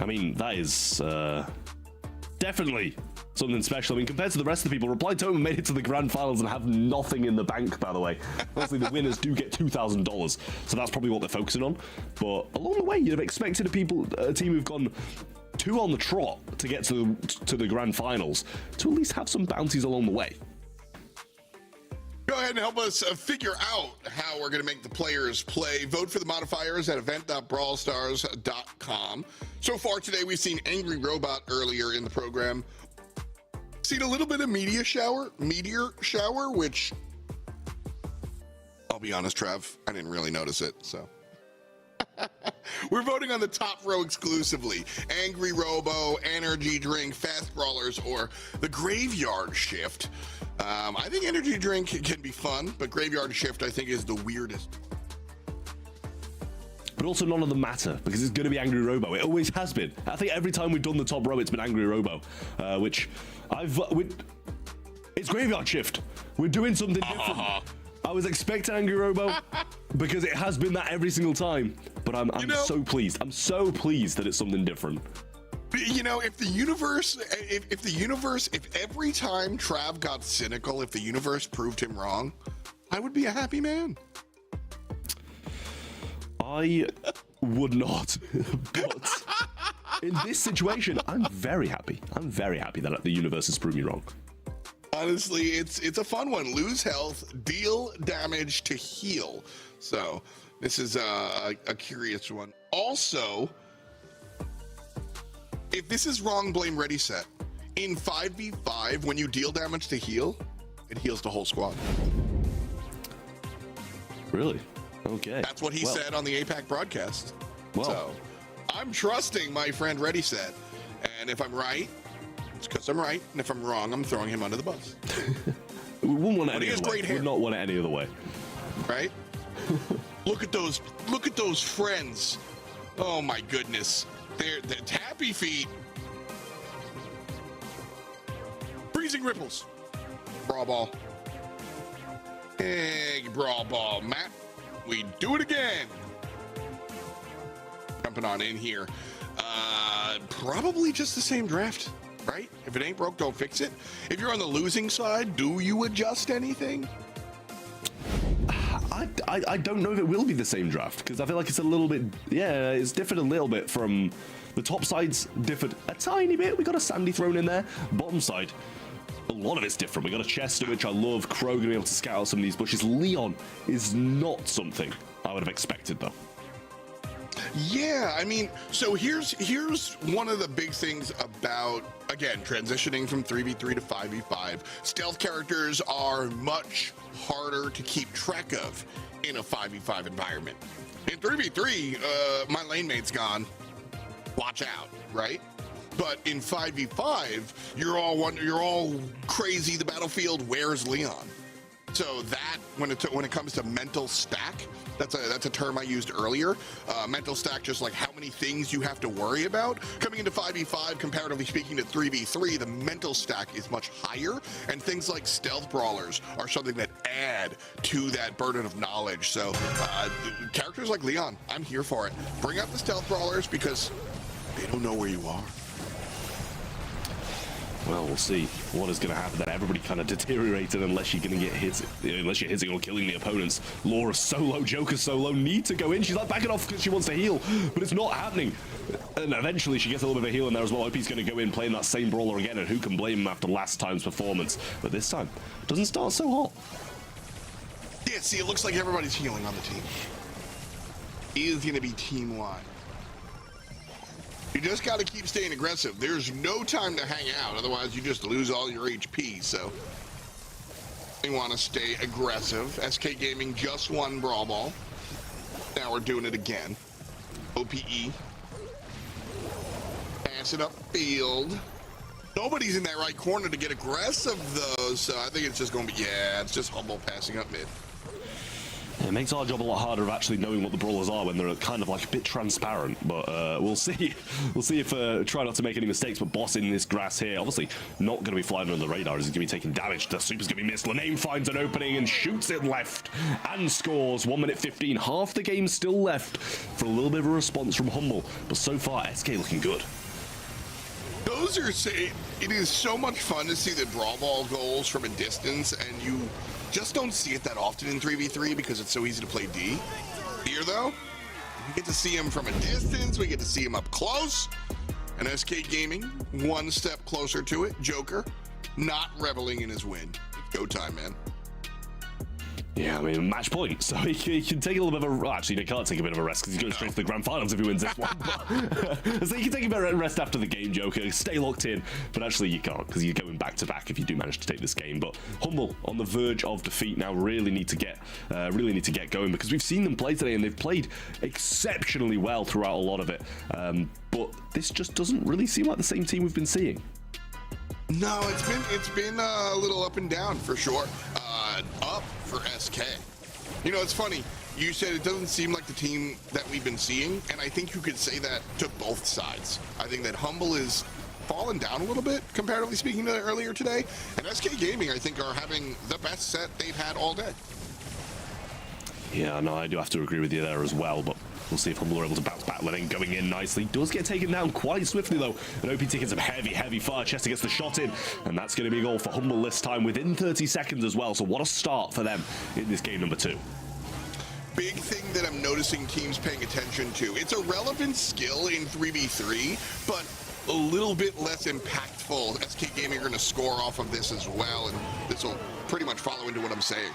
I mean, that is definitely something special. I mean, compared to the rest of the people, Reply Totem made it to the grand finals and have nothing in the bank, by the way. Obviously, the winners do get $2,000, so that's probably what they're focusing on. But along the way, you'd have expected a team who've gone 2 on the trot to get to the grand finals to at least have some bounties along the way. Go ahead and help us figure out how we're going to make the players play. Vote for the modifiers at event.brawlstars.com. So far today, we've seen Angry Robot earlier in the program. Seen a little bit of meteor shower, which I'll be honest, Trev, I didn't really notice it, so. We're voting on the top row exclusively. Angry Robo, Energy Drink, Fast Brawlers, or the Graveyard Shift. I think Energy Drink can be fun, but Graveyard Shift I think is the weirdest. But also none of them matter, because it's going to be Angry Robo. It always has been. I think every time we've done the top row, it's been Angry Robo, which it's Graveyard Shift. We're doing something different. I was expecting Angry Robo because it has been that every single time, but I'm so pleased. I'm so pleased that it's something different. You know, if every time Trav got cynical, if the universe proved him wrong, I would be a happy man. I would not, but in this situation, I'm very happy. I'm very happy that the universe has proved me wrong. Honestly, it's a fun one. Lose health, deal damage to heal. So this is a curious one. Also, if this is wrong, blame Ready Set. In 5v5, when you deal damage to heal, it heals the whole squad. Really? Okay. That's what he said on the APAC broadcast. Well. So I'm trusting my friend Ready Set. And if I'm right, it's because I'm right. And if I'm wrong, I'm throwing him under the bus. We wouldn't want it any other way. We would not want it any other way. Right? Look at those friends. Oh my goodness. They're tappy feet. Freezing ripples. Brawl ball. Hey, brawl ball, Matt. We do it again. Jumping on in here. Probably just the same draft, right? If it ain't broke, don't fix it. If you're on the losing side, do you adjust anything? I don't know if it will be the same draft, because I feel like it's a little bit, it's different a little bit from the top sides. Differed a tiny bit. We got a Sandy thrown in there. Bottom side, a lot of it's different. We got a Chester, which I love. Crow gonna be able to scout out some of these bushes. Leon is not something I would have expected, though. Yeah, I mean, so here's one of the big things about, again, transitioning from 3v3 to 5v5. Stealth characters are much harder to keep track of in a 5v5 environment. In 3v3, my lane mate's gone. Watch out, right? But in 5v5, you're all crazy. The battlefield, where's Leon? So that when it comes to mental stack, that's a term I used earlier. Mental stack, just like how many things you have to worry about. Coming into 5v5, comparatively speaking to 3v3, the mental stack is much higher, and things like stealth brawlers are something that add to that burden of knowledge. So characters like Leon, I'm here for it. Bring out the stealth brawlers because they don't know where you are. Well, we'll see what is going to happen there. Everybody kind of deteriorated unless you're going to get hit, unless you're hitting or killing the opponents. Laura solo, Joker solo, need to go in. She's like backing off because she wants to heal, but it's not happening. And eventually she gets a little bit of a heal in there as well. OP's going to go in playing that same brawler again, and who can blame him after last time's performance? But this time, doesn't start so hot. Yeah, see, it looks like everybody's healing on the team. It is going to be team-wide. You just got to keep staying aggressive. There's no time to hang out, otherwise you just lose all your HP, so we want to stay aggressive. SK Gaming just won Brawl Ball. Now we're doing it again. OPE. Pass it upfield. Nobody's in that right corner to get aggressive, though, so I think it's just going to be, yeah, it's just Humble passing up mid. It makes our job a lot harder of actually knowing what the brawlers are when they're kind of like a bit transparent, but we'll see. We'll see if try not to make any mistakes, but Boss in this grass here, obviously not going to be flying under the radar, as he's going to be taking damage. The super's going to be missed. Lane finds an opening and shoots it left and scores. 1 minute 15, half the game still left for a little bit of a response from Humble, but so far SK looking good. Those are, it is so much fun to see the Brawl Ball goals from a distance, and you just don't see it that often in 3v3 because it's so easy to play D. Here, though, we get to see him from a distance, we get to see him up close, and SK Gaming, one step closer to it. Joker, not reveling in his win. Go time, man. Yeah, I mean, match point. So he can take a little bit of a... Well, actually, he can't take a bit of a rest because he's going straight to the grand finals if he wins this one. But, so you can take a bit of rest after the game, Joker. Stay locked in. But actually, you can't because you're going back-to-back if you do manage to take this game. But Humble on the verge of defeat now really need to get going because we've seen them play today and they've played exceptionally well throughout a lot of it. But this just doesn't really seem like the same team we've been seeing. No, it's been a little up and down for sure. Up for SK. You know, it's funny. You said it doesn't seem like the team that we've been seeing, and I think you could say that to both sides. I think that Humble is fallen down a little bit, comparatively speaking to earlier today, and SK Gaming, I think, are having the best set they've had all day. Yeah, no, I do have to agree with you there as well, but we'll see if Humble are able to bounce back. Lennon going in nicely. Does get taken down quite swiftly, though. And OP taking some heavy fire. Chester gets the shot in, and that's going to be a goal for Humble this time within 30 seconds as well. So what a start for them in this game number 2. Big thing that I'm noticing teams paying attention to. It's a relevant skill in 3v3, but a little bit less impactful. SK Gaming are going to score off of this as well, and this will pretty much follow into what I'm saying.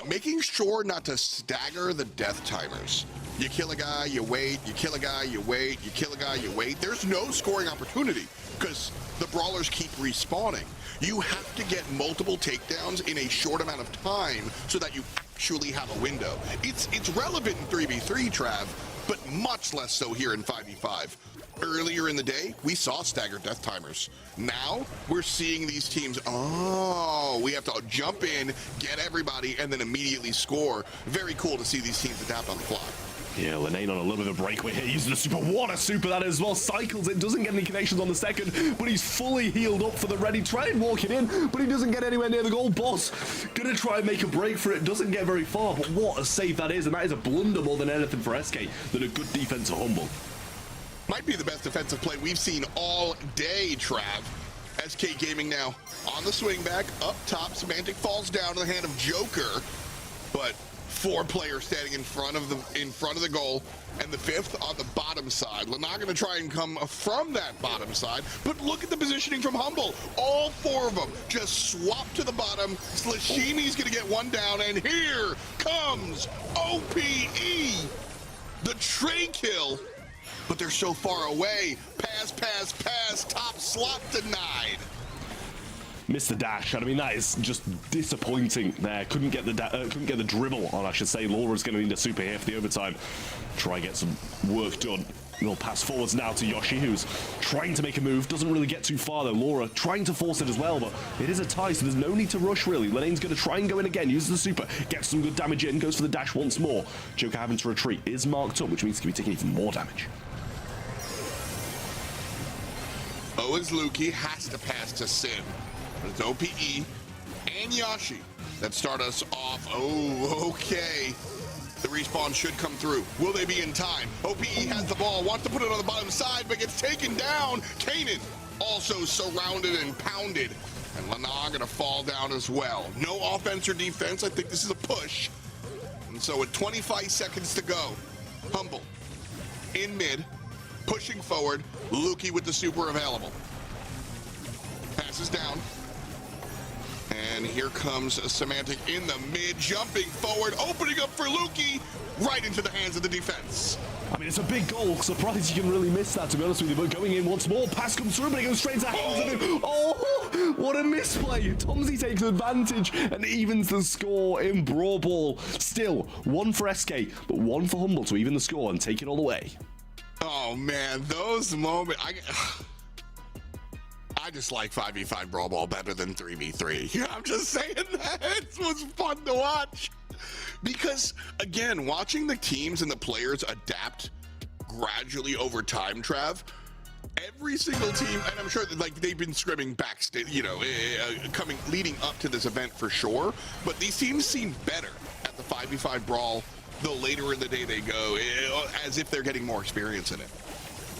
Making sure not to stagger the death timers. You kill a guy, you wait, you kill a guy, you wait, you kill a guy, you wait. There's no scoring opportunity because the brawlers keep respawning. You have to get multiple takedowns in a short amount of time so that you actually have a window. It's relevant in 3v3, Trav, but much less so here in 5v5. Earlier in the day, we saw staggered death timers. Now, we're seeing these teams, we have to jump in, get everybody, and then immediately score. Very cool to see these teams adapt on the fly. Yeah, Lenane on a little bit of a breakaway here, using the super. What a super that is as well. Cycles it, doesn't get any connections on the second, but he's fully healed up for the ready. Trying walking in, but he doesn't get anywhere near the goal. Boss gonna try and make a break for it, doesn't get very far, but what a save that is, and that is a blunder more than anything for SK than a good defense of Humble. Might be the best defensive play we've seen all day, Trav. SK Gaming now on the swing back, up top. Semantic falls down to the hand of Joker, but 4 players standing in front of the goal, and the 5th on the bottom side. We're not going to try and come from that bottom side, but look at the positioning from Humble. All 4 of them just swap to the bottom. Slashimi's going to get one down, and here comes OPE, the tray kill. But they're so far away. Pass, top slot denied. Missed the dash. I mean, that is just disappointing there. Couldn't get the dribble on, I should say. Laura's going to need a super here for the overtime. Try and get some work done. We'll pass forwards now to Yoshi, who's trying to make a move. Doesn't really get too far, though. Laura trying to force it as well, but it is a tie, so there's no need to rush, really. Lenane's going to try and go in again. Uses the super. Gets some good damage in. Goes for the dash once more. Joker having to retreat. Is marked up, which means he's going to be taking even more damage. Owens Lukey has to pass to Sim. But it's OPE and Yoshi that start us off. Oh, okay. The respawn should come through. Will they be in time? OPE has the ball, wants to put it on the bottom side, but gets taken down. Kanan also surrounded and pounded. And Lana gonna fall down as well. No offense or defense. I think this is a push. And so with 25 seconds to go, Humble in mid, pushing forward. Lukey with the super available. Passes down. And here comes Semantic in the mid, jumping forward, opening up for Lukey, right into the hands of the defense. I mean, it's a big goal. Surprised you can really miss that, to be honest with you. But going in once more, pass comes through, but it goes straight to hands of him. Oh, what a misplay. Tomsy takes advantage and evens the score in Brawl Ball. Still, one for SK, but one for Humble to even the score and take it all the way. Oh, man, those moments. I just like 5v5 Brawl Ball better than 3v3. I'm just saying that. It was fun to watch. Because, again, watching the teams and the players adapt gradually over time, Trav, every single team, and I'm sure that, like, they've been scrimming backstage, you know, leading up to this event for sure, but these teams seem better at the 5v5 Brawl the later in the day they go, as if they're getting more experience in it.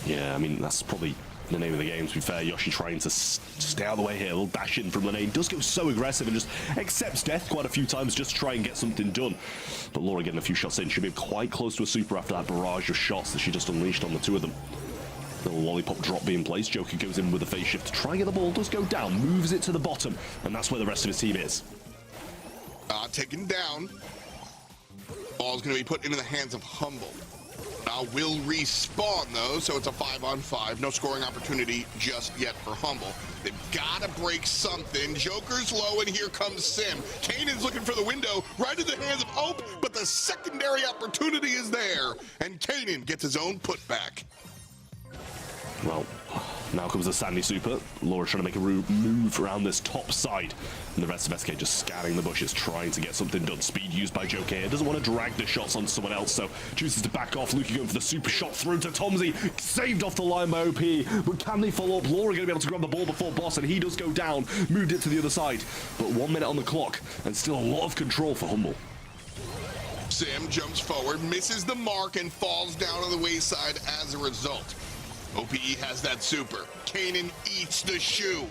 Yeah, I mean, that's probably the name of the game, to be fair. Yoshi trying to stay out of the way here. A little dash in from Lane. Does go so aggressive and just accepts death quite a few times just to try and get something done. But Laura getting a few shots in. Should be quite close to a super after that barrage of shots that she just unleashed on the two of them. Little lollipop drop being placed. Joker goes in with a phase shift to try and get the ball. Does go down. Moves it to the bottom. And that's where the rest of his team is. Taken down. Ball's going to be put into the hands of Humble. Will respawn though, so it's a 5-on-5. No scoring opportunity just yet for Humble. They've got to break something. Joker's low, and here comes Sim. Kanan's looking for the window, right in the hands of Ope, but the secondary opportunity is there, and Kanan gets his own putback. Well, now comes the Sandy Super. Laura trying to make a move around this top side. And the rest of SK just scanning the bushes, trying to get something done. Speed used by Joker here. Doesn't want to drag the shots on someone else, so chooses to back off. Luki going for the super shot through to Tomsy. Saved off the line by OP. But can they follow up? Laura going to be able to grab the ball before Boss, and he does go down. Moved it to the other side. But 1 minute on the clock, and still a lot of control for Humble. Sim jumps forward, misses the mark, and falls down on the wayside as a result. OPE has that super. Kanan eats the shoe.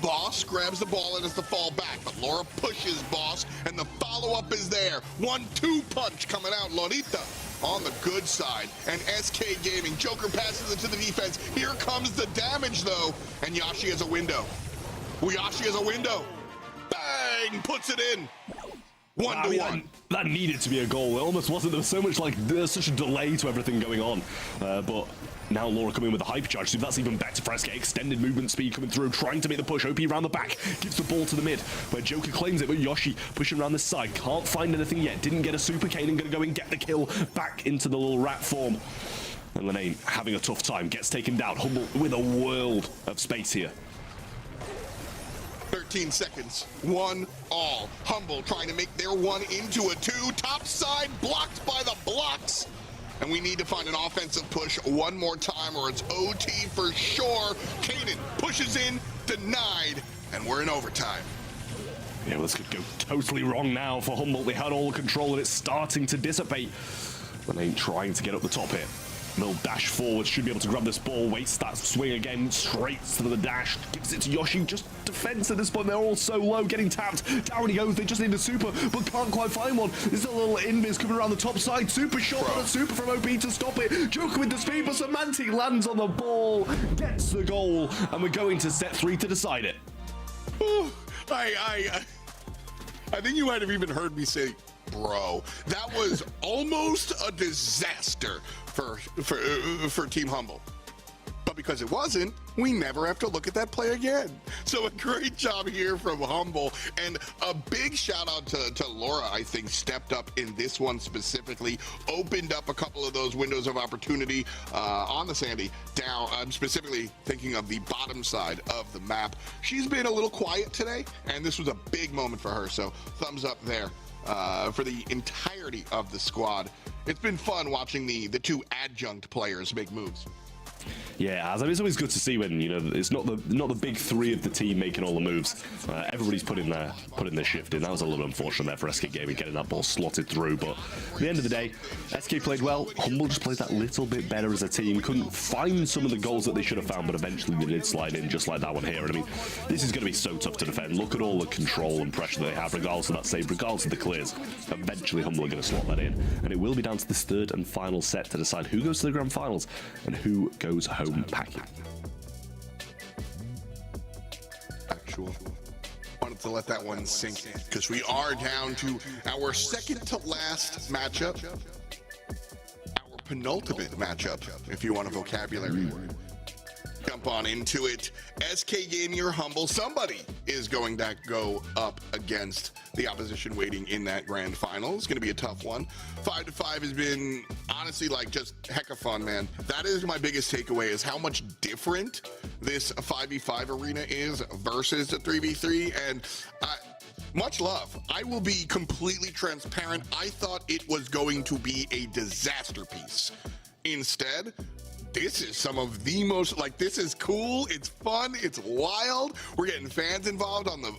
Boss grabs the ball and has to fall back, but Laura pushes Boss, and the follow-up is there. 1-2 punch coming out. Lorita on the good side, and SK Gaming. Joker passes it to the defense. Here comes the damage, though, and Yashi has a window. Yashi has a window. Bang! Puts it in. 1-1. That needed to be a goal. It almost wasn't. There was so much, like, there's such a delay to everything going on. But now Laura coming with a hypercharge, so that's even better for SK. Extended movement speed coming through, trying to make the push. OP around the back, gives the ball to the mid, where Joker claims it, but Yoshi pushing around this side. Can't find anything yet. Didn't get a super. Kanan gonna go and get the kill. Back into the little rat form. And Lane having a tough time. Gets taken down. Humble with a world of space here. 13 seconds, 1-all. Humble trying to make their 1 into a 2. Top side blocked by the blocks. And we need to find an offensive push one more time, or it's OT for sure. Kanan pushes in, denied, and we're in overtime. Yeah, well, this could go totally wrong now for Humble. They had all the control, and it's starting to dissipate. Lane trying to get up the top here. Little dash forward, should be able to grab this ball, waits that swing again, straight to the dash, gives it to Yoshi, just defense at this point. They're all so low, getting tapped. Down he goes, they just need a super, but can't quite find one. There's a little invis coming around the top side, super shot, but a super from OP to stop it. Joker with the speed, but Semantic lands on the ball, gets the goal, and we're going to set 3 to decide it. Ooh, I think you might have even heard me say, bro, that was almost a disaster for Team Humble. But because it wasn't, we never have to look at that play again. So a great job here from Humble, and a big shout out to Laura. I think stepped up in this one specifically, opened up a couple of those windows of opportunity on the Sandy down. I'm specifically thinking of the bottom side of the map. She's been a little quiet today, and this was a big moment for her, so thumbs up there for the entirety of the squad. It's been fun watching the two adjunct players make moves. Yeah, as I mean, it's always good to see when, you know, it's not the big three of the team making all the moves. Everybody's putting their shift in. That was a little unfortunate there for SK Gaming getting that ball slotted through, but at the end of the day, SK played well. Humble just played that little bit better as a team. Couldn't find some of the goals that they should have found, but eventually they did slide in, just like that one here. And I mean, this is going to be so tough to defend. Look at all the control and pressure that they have, regardless of that save, regardless of the clears. Eventually, Humble are going to slot that in, and it will be down to this third and final set to decide who goes to the grand finals and who goes home packing. Actual. Wanted to let that one sink in because we are down to our second to last matchup, our penultimate matchup, if you want a vocabulary word. Jump on into it. SK Gaming or Humble, somebody is going to go up against the opposition waiting in that grand final. It's going to be a tough one. 5-5 has been honestly like just heck of fun, man. That is my biggest takeaway, is how much different this 5v5 arena is versus the 3v3. And much love. I will be completely transparent. I thought it was going to be a disaster piece. Instead, this is some of the most, like, this is cool, it's fun, it's wild. We're getting fans involved on the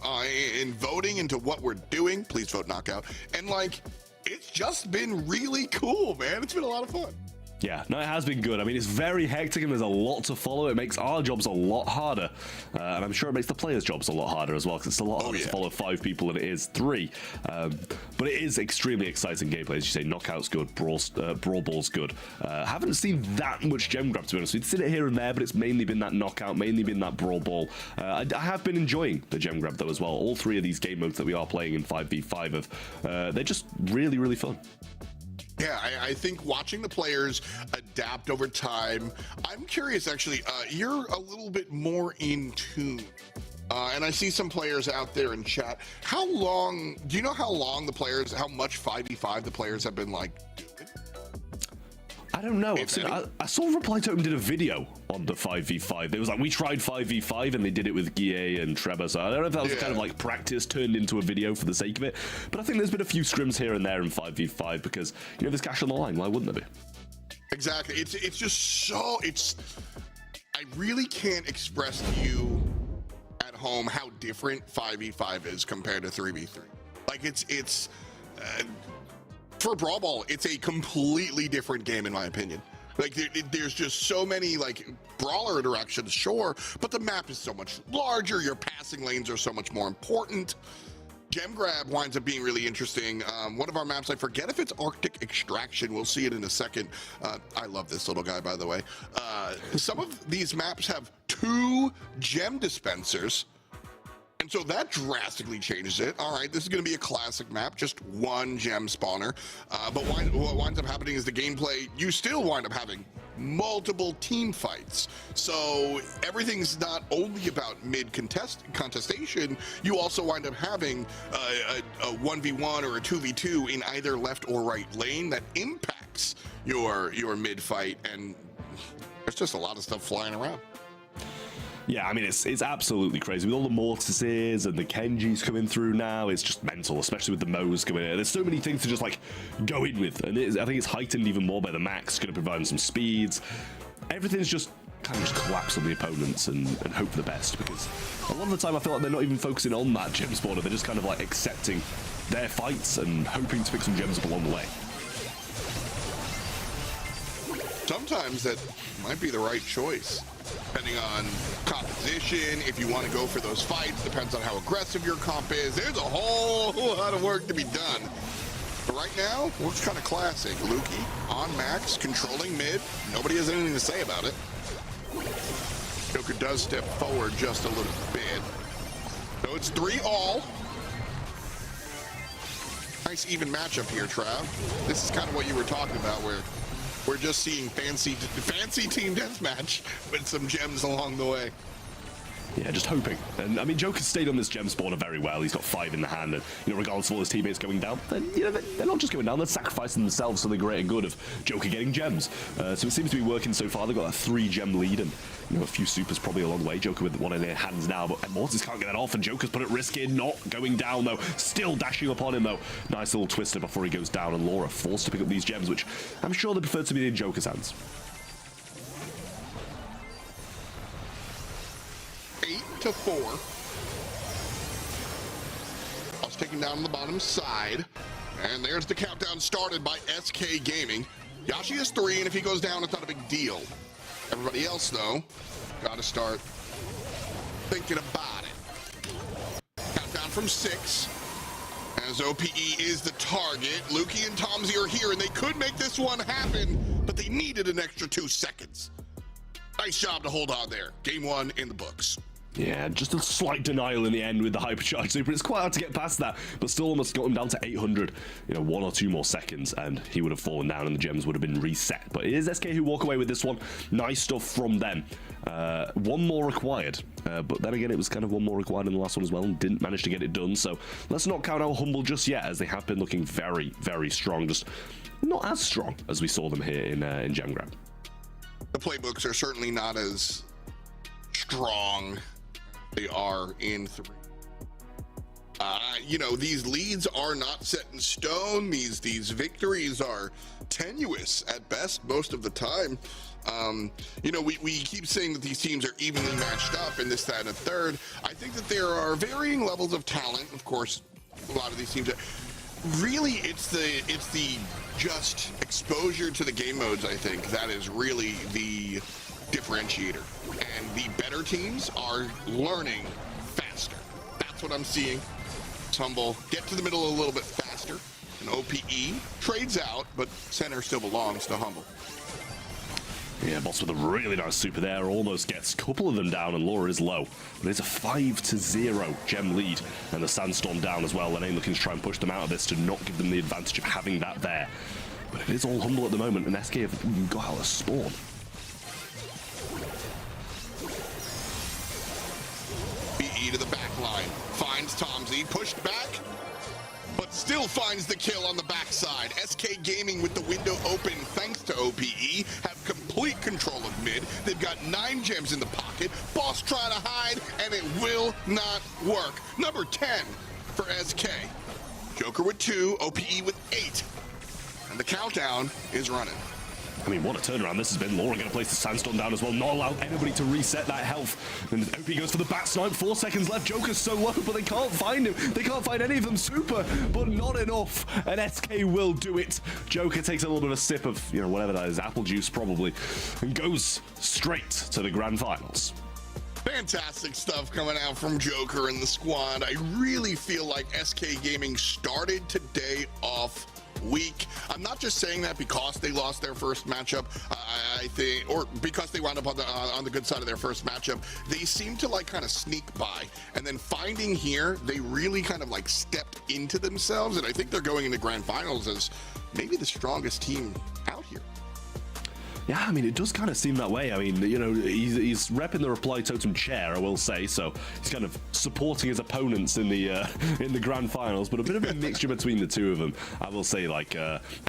in voting into what we're doing. Please vote knockout. And like, it's just been really cool, man. It's been a lot of fun. Yeah, no, it has been good. I mean, it's very hectic and there's a lot to follow. It makes our jobs a lot harder. And I'm sure it makes the players' jobs a lot harder as well, because it's a lot harder to follow 5 people than it is 3. But it is extremely exciting gameplay. As you say, knockout's good, brawl ball's good. Haven't seen that much gem grab, to be honest. We've seen it here and there, but it's mainly been that knockout, mainly been that brawl ball. I have been enjoying the gem grab, though, as well. All 3 of these game modes that we are playing in 5v5, they're just really, really fun. Yeah, I think watching the players adapt over time, I'm curious, actually, you're a little bit more in tune. And I see some players out there in chat. How long, do you know how long the players, how much 5v5 the players have been, like, doing? I don't know. I saw Reply Totem did a video on the 5v5. It was like, we tried 5v5 and they did it with Guille and Trevor. So I don't know if that was kind of like practice turned into a video for the sake of it. But I think there's been a few scrims here and there in 5v5 because, you know, there's cash on the line. Why wouldn't there be? Exactly. It's just so, I really can't express to you at home how different 5v5 is compared to 3v3. Like it's for Brawl Ball, it's a completely different game in my opinion. Like there's just so many like brawler interactions, sure, but the map is so much larger. Your passing lanes are so much more important. Gem grab winds up being really interesting. One of our maps, I forget if it's Arctic Extraction. We'll see it in a second. I love this little guy, by the way. Some of these maps have 2 gem dispensers. And so that drastically changes it. All right, this is going to be a classic map, just 1 gem spawner. But what winds up happening is the gameplay, you still wind up having multiple team fights. So everything's not only about contestation, you also wind up having a 1v1 or a 2v2 in either left or right lane that impacts your mid fight. And there's just a lot of stuff flying around. Yeah, I mean, it's absolutely crazy. With all the Mortises and the Kenjis coming through now, it's just mental, especially with the Moes coming in. There's so many things to just, like, go in with. And I think it's heightened even more by the Max, going to provide them some speeds. Everything's just kind of just collapse on the opponents and hope for the best, because a lot of the time I feel like they're not even focusing on that gem spawner. They're just kind of, like, accepting their fights and hoping to pick some gems up along the way. Sometimes that might be the right choice, depending on composition. If you want to go for those fights, depends on how aggressive your comp is. There's a whole lot of work to be done. But right now, looks kind of classic. Lukey on max, controlling mid. Nobody has anything to say about it. Joker does step forward just a little bit. So it's 3-all. Nice even matchup here, Trav. This is kind of what you were talking about, where we're just seeing fancy team deathmatch with some gems along the way. Yeah, just hoping. And I mean, Joker's stayed on this gem spawner very well. He's got 5 in the hand, and you know, regardless of all his teammates going down, then you know they're not just going down; they're sacrificing themselves for the greater good of Joker getting gems. So it seems to be working so far. They've got a 3-gem lead, and you know, a few supers probably along the way. Joker with one in their hands now, but Mortis can't get that off, and Joker's put at risk in, not going down though. Still dashing upon him though. Nice little twister before he goes down, and Laura forced to pick up these gems, which I'm sure they prefer to be in Joker's hands. 4. Us taking down on the bottom side. And there's the countdown started by SK Gaming. Yashi has 3, and if he goes down, it's not a big deal. Everybody else, though, got to start thinking about it. Countdown from 6. As OPE is the target. Lukey and Tomsy are here, and they could make this one happen, but they needed an extra 2 seconds. Nice job to hold on there. Game 1 in the books. Yeah, just a slight denial in the end with the hypercharge super. It's quite hard to get past that, but still almost got him down to 800. 1 or 2 more seconds, and he would have fallen down, and the gems would have been reset. But it is SK who walk away with this one. Nice stuff from them. 1 more required, but then again, it was kind of 1 more required in the last one as well, and didn't manage to get it done. So let's not count out Humble just yet, as they have been looking very, very strong. Just not as strong as we saw them here in Gem Grab. The playbooks are certainly not as strong they are in 3. These leads are not set in stone. These victories are tenuous at best most of the time. We keep saying that these teams are evenly matched up in this, that, and a third. I think that there are varying levels of talent. Of course, a lot of these teams. Really, it's the just exposure to the game modes, I think, that is really the differentiator. And the better teams are learning faster. That's what I'm seeing. Humble get to the middle a little bit faster. And OPE trades out, but center still belongs to Humble. Yeah, Boss with a really nice super there. Almost gets a couple of them down, and Laura is low. But it's a 5-0 gem lead. And the Sandstorm down as well. Lane looking to try and push them out of this to not give them the advantage of having that there. But it is all Humble at the moment, and SK have got out of spawn. BE to the back line. Finds Tomsy. Pushed back. But still finds the kill on the backside. SK Gaming with the window open thanks to OPE have complete control of mid. They've got 9 gems in the pocket. Boss trying to hide, and it will not work. Number 10 for SK. Joker with 2, OPE with 8. And the countdown is running. I mean, what a turnaround this has been. Laura going to place the Sandstorm down as well, not allow anybody to reset that health. And OP goes for the back snipe, 4 seconds left. Joker's so low, but they can't find him. They can't find any of them super, but not enough. And SK will do it. Joker takes a little bit of a sip of, whatever that is, apple juice probably, and goes straight to the grand finals. Fantastic stuff coming out from Joker and the squad. I really feel like SK Gaming started today off weak. I'm not just saying that because they lost their first matchup. I think, or because they wound up on the good side of their first matchup. They seem to kind of sneak by, and then finding here, they really kind of stepped into themselves. And I think they're going into grand finals as maybe the strongest team out here. Yeah, I mean, it does kind of seem that way. I mean, he's repping the reply totem chair, I will say, so he's kind of supporting his opponents in the grand finals, but a bit of a mixture between the two of them. I will say,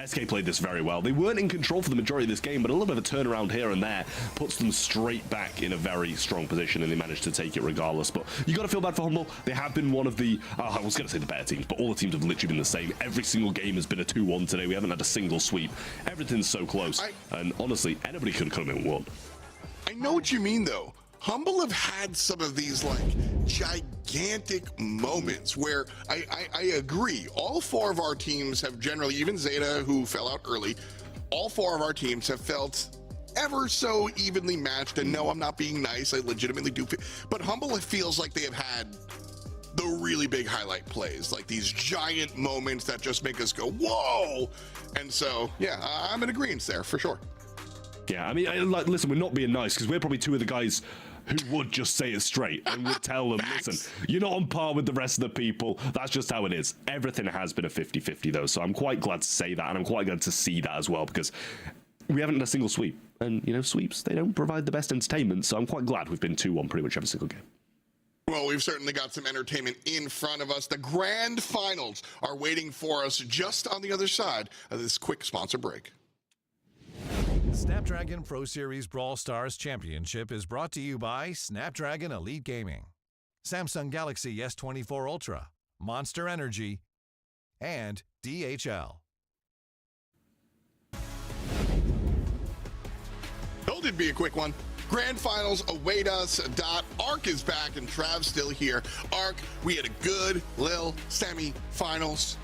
SK played this very well. They weren't in control for the majority of this game, but a little bit of a turnaround here and there puts them straight back in a very strong position, and they managed to take it regardless. But you got to feel bad for Humble. They have been one of the, I was going to say the better teams, but all the teams have literally been the same. Every single game has been a 2-1 today. We haven't had a single sweep. Everything's so close, and honestly, anybody could have come in and won. I know what you mean, though. Humble have had some of these gigantic moments where I agree. All 4 of our teams have generally, even Zeta, who fell out early, all 4 of our teams have felt ever so evenly matched. And no, I'm not being nice. I legitimately do. But Humble, it feels like they have had the really big highlight plays, these giant moments that just make us go, whoa. And so, yeah, I'm in agreement there for sure. Yeah, I mean, listen, we're not being nice because we're probably 2 of the guys who would just say it straight and would tell them, listen, you're not on par with the rest of the people. That's just how it is. Everything has been a 50-50 though, so I'm quite glad to say that, and I'm quite glad to see that as well, because we haven't had a single sweep, and sweeps, they don't provide the best entertainment, so I'm quite glad we've been 2-1 pretty much every single game. Well, we've certainly got some entertainment in front of us. The grand finals are waiting for us just on the other side of this quick sponsor break. The Snapdragon Pro Series Brawl Stars Championship is brought to you by Snapdragon Elite Gaming, Samsung Galaxy S24 Ultra, Monster Energy, and DHL. Told it'd be a quick one. Grand finals await us. Ark is back and Trav's still here. Ark, we had a good little semi-finals.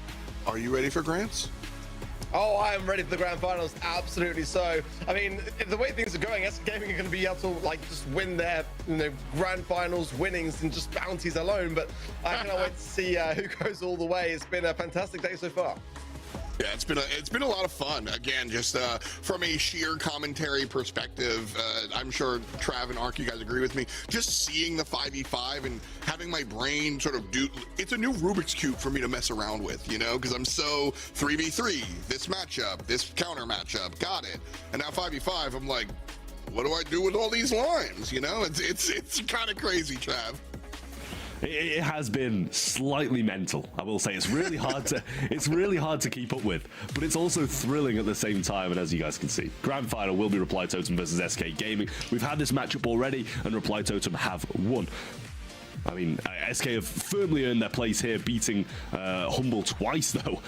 Are you ready for grands? Oh, I am ready for the grand finals. Absolutely so. I mean, the way things are going, SK Gaming are going to be able to like just win their grand finals winnings and just bounties alone. But I cannot wait to see who goes all the way. It's been a fantastic day so far. Yeah, it's been a lot of fun. Again, just from a sheer commentary perspective, I'm sure Trav and Ark, you guys agree with me. Just seeing the 5v5 and having my brain sort of it's a new Rubik's Cube for me to mess around with, you know, because I'm so 3v3, this matchup, this counter matchup, got it. And now 5v5, I'm like, what do I do with all these lines? You know, it's kind of crazy, Trav. It has been slightly mental, I will say. It's really hard to keep up with, but it's also thrilling at the same time. And as you guys can see, grand final will be Reply Totem versus SK Gaming. We've had this matchup already, and Reply Totem have won. I mean, SK have firmly earned their place here, beating Humble twice, though.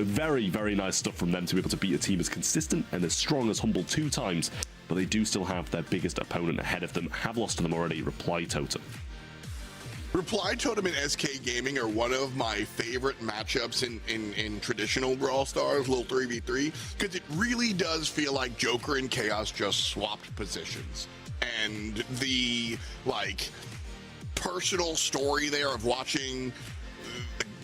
Very, very nice stuff from them to be able to beat a team as consistent and as strong as Humble 2 times. But they do still have their biggest opponent ahead of them. Have lost to them already, Reply Totem. Reply Totem and SK Gaming are one of my favorite matchups in traditional Brawl Stars, little 3v3, because it really does feel like Joker and Chaos just swapped positions. And the, like, personal story there of watching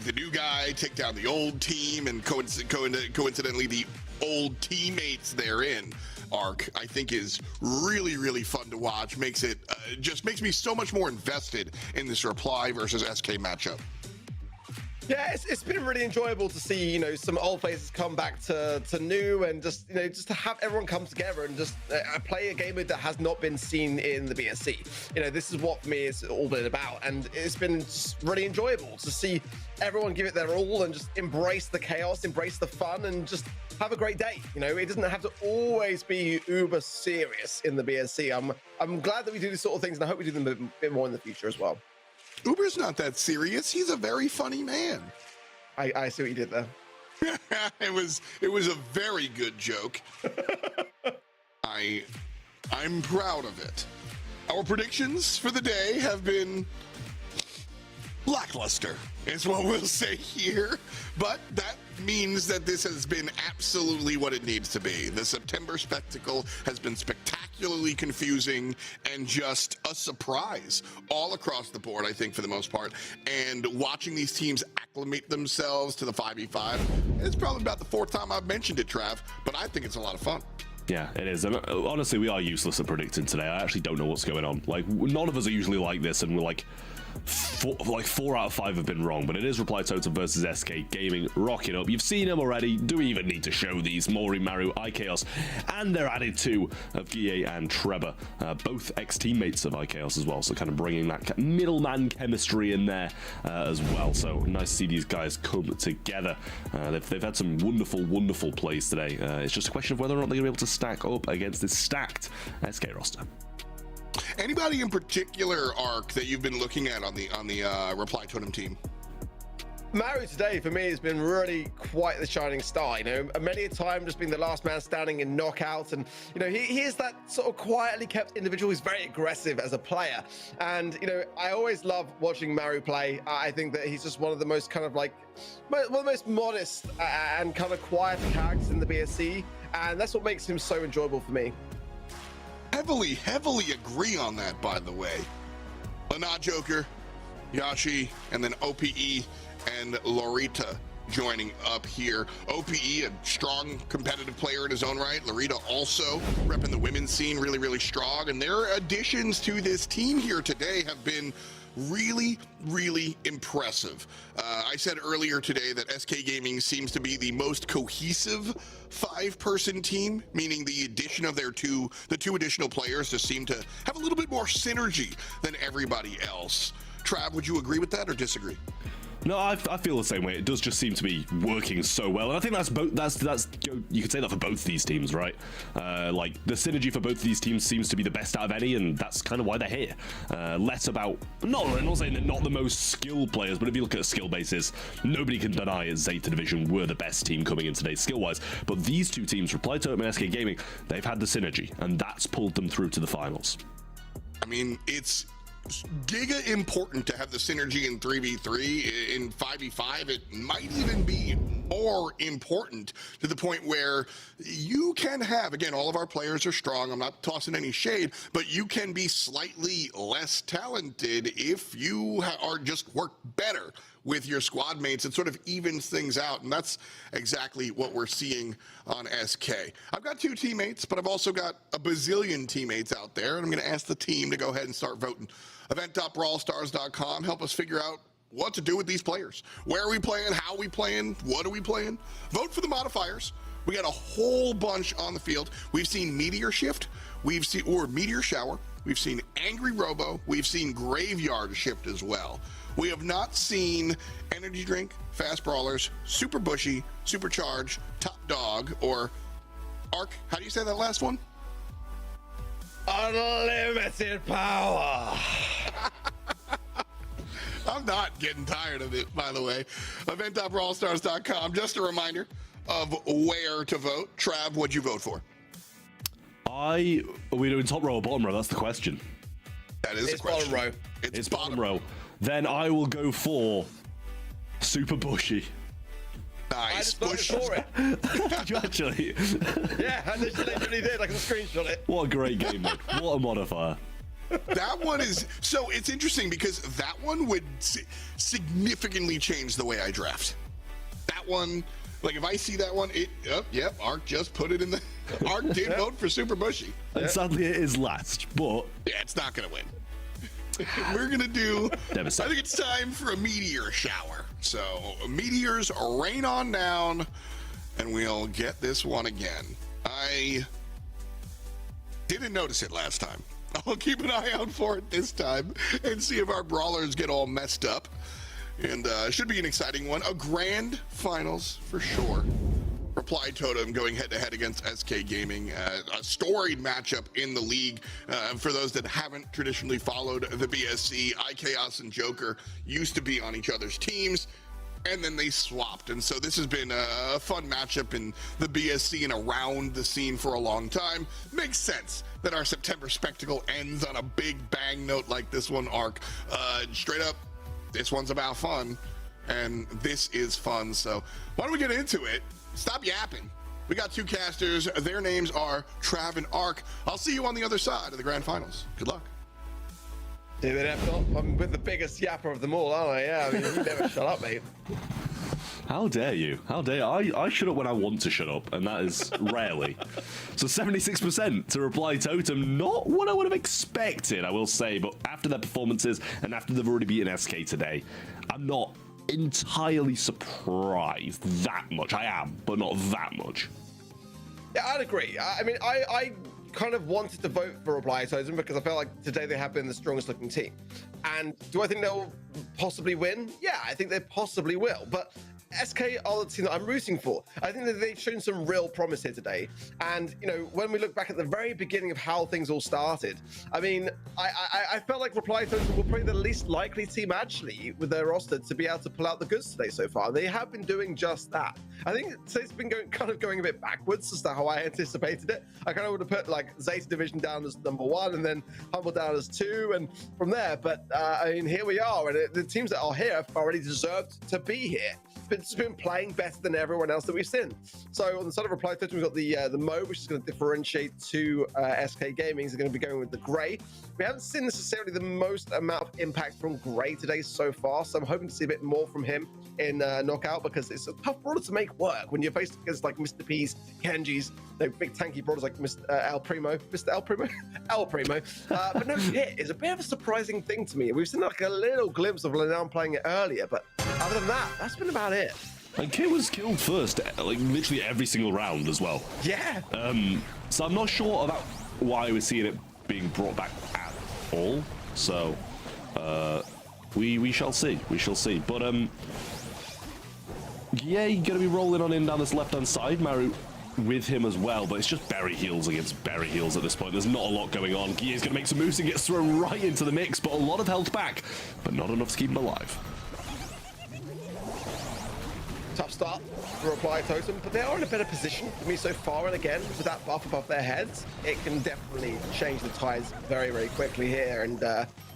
the new guy take down the old team and coincidentally the old teammates therein, Ark, I think is really, really fun to watch. Makes it just makes me so much more invested in this Reply versus SK matchup. Yeah, it's been really enjoyable to see, you know, some old faces come back to new, and just, you know, just to have everyone come together and just play a game that has not been seen in the BSC. You know, this is what for me it's all been about, and it's been just really enjoyable to see everyone give it their all and just embrace the chaos, embrace the fun, and just have a great day. You know, it doesn't have to always be uber serious in the BSC. I'm glad that we do these sort of things, and I hope we do them a bit more in the future as well. Uber's not that serious. He's a very funny man. I see what you did there. It was a very good joke. I'm proud of it. Our predictions for the day have been lackluster, is what we'll say here. But that means that this has been absolutely what it needs to be. The September spectacle has been spectacularly confusing and just a surprise all across the board, I think, for the most part. And watching these teams acclimate themselves to the 5v5, it's probably about the 4th time I've mentioned it, Trav, but I think it's a lot of fun. Yeah, it is. And honestly, we are useless at predicting today. I actually don't know what's going on. Like, none of us are usually like this, and we're like, 4 out of 5 have been wrong, but it is Reply Totem versus SK Gaming rocking up. You've seen them already. Do we even need to show these? Mori, Maru, iChaos, and they're added too of Guille and Trevor, both ex-teammates of iChaos as well, so kind of bringing that middleman chemistry in there as well. So nice to see these guys come together. They've had some wonderful plays today. It's just a question of whether or not they're going to be able to stack up against this stacked SK roster. Anybody in particular, Ark, that you've been looking at on the Reply Totem team? Maru today for me has been really quite the shining star. You know, many a time just being the last man standing in knockout, and you know he is that sort of quietly kept individual who's very aggressive as a player. And you know, I always love watching Maru play. I think that he's just one of the most kind of like one of the most modest and kind of quiet characters in the BSC, and that's what makes him so enjoyable for me. Heavily agree on that, by the way. Lana Joker, Yashi, and then OPE and Lorita joining up here. OPE, a strong competitive player in his own right. Lorita also repping the women's scene really strong. And their additions to this team here today have been really impressive. I said earlier today that SK Gaming seems to be the most cohesive 5-person team, meaning the addition of the two additional players just seem to have a little bit more synergy than everybody else. Trav, would you agree with that or disagree? No, I feel the same way. It does just seem to be working so well, and I think that's both. That's you could say that for both these teams, right? Like the synergy for both of these teams seems to be the best out of any, and that's kind of why they're here. Less about I'm not saying they're not the most skilled players, but if you look at a skill basis, nobody can deny Zeta Division were the best team coming in today skill-wise. But these two teams, Reply Totem and SK Gaming, they've had the synergy, and that's pulled them through to the finals. I mean, it's giga important to have the synergy in 3v3. In 5v5 it might even be more important, to the point where you can have, again, all of our players are strong, I'm not tossing any shade, but you can be slightly less talented if you are just work better with your squad mates. It sort of evens things out, and that's exactly what we're seeing on SK. I've got 2 teammates, but I've also got a bazillion teammates out there, and I'm going to ask the team to go ahead and start voting. Event.brawlstars.com, help us figure out what to do with these players. Where are we playing? How are we playing? What are we playing? Vote for the modifiers. We got a whole bunch on the field. We've seen Meteor Shift, Meteor Shower, we've seen Angry Robo, we've seen Graveyard Shift as well. We have not seen Energy Drink, Fast Brawlers, Super Bushy, Supercharge, Top Dog, or Arc. How do you say that last one? Unlimited power. I'm not getting tired of it, by the way. Event.brawlstars.com. Just a reminder of where to vote. Trav, what'd you vote for? Are we doing top row or bottom row? That's the question. That is the question. Bottom row. It's bottom row. Then I will go for Super Bushy. Nice. I just voted for it. Did you actually? Yeah, I literally did. I can screenshot it. What a great game mode. What a modifier. That one is, so it's interesting because that one would significantly change the way I draft. That one, like if I see that one, yep, Arc just put it in the, Arc did vote for Super Bushy. And sadly it is last, but yeah, it's not gonna win. We're gonna do, I Devastating. think it's time for a meteor shower. So meteors rain on down and we'll get this one again. I didn't notice it last time. I'll keep an eye out for it this time and see if our brawlers get all messed up. And should be an exciting one. A grand finals for sure. Reply Totem going head-to-head against SK Gaming. A storied matchup in the league. For those that haven't traditionally followed the BSC, iChaos and Joker used to be on each other's teams, and then they swapped. And so this has been a fun matchup in the BSC and around the scene for a long time. Makes sense that our September spectacle ends on a big bang note like this one, Arc. Straight up, this one's about fun, and this is fun. So why don't we get into it? Stop yapping. We got 2 casters. Their names are Trav and Arc. I'll see you on the other side of the grand finals. Good luck. I'm with the biggest yapper of them all, aren't I? Yeah, I mean, you never shut up, mate. how dare you? How dare I shut up when I want to shut up, and that is rarely. So 76% to Reply Totem, not what I would have expected, I will say, but after their performances and after they've already beaten SK today, I'm not entirely surprised that much. I am, but not that much. Yeah, I'd agree. I mean, I kind of wanted to vote for Reply Totem because I felt like today they have been the strongest looking team. And do I think they'll possibly win? Yeah, I think they possibly will. But SK are the team that I'm rooting for. I think that they've shown some real promise here today. And, you know, when we look back at the very beginning of how things all started, I mean, I felt like Reply Totem were probably the least likely team, actually, with their roster to be able to pull out the goods today so far. They have been doing just that. I think it's been going a bit backwards as to how I anticipated it. I kind of would have put, like, Zeta Division down as number 1 and then Humble down as 2 and from there. But, I mean, here we are. And the teams that are here have already deserved to be here. It's been playing better than everyone else that we've seen. So on the side of Reply Totem, we've got the mode, which is going to differentiate to SK Gaming. Is going to be going with the Grey. We haven't seen necessarily the most amount of impact from Grey today so far, so I'm hoping to see a bit more from him in Knockout, because it's a tough brawler to make work when you're faced against like Mr. P's, Kenji's, big tanky brawlers like Mr. El Primo. But no hit is a bit of a surprising thing to me. We've seen like a little glimpse of Lenan playing it earlier, but other than that, that's been about it. And Kit was killed first, like literally every single round as well. Yeah. So I'm not sure about why we're seeing it being brought back at all. So We shall see. We shall see. But yeah, gonna be rolling on in down this left-hand side. Maru with him as well, but it's just berry heals against berry heals at this point. There's not a lot going on. Guille's gonna make some moves and gets thrown right into the mix, but a lot of health back, but not enough to keep him alive. Tough start for Reply Totem, but they are in a better position for me so far, and again, with that buff above their heads, it can definitely change the tides very, very quickly here, and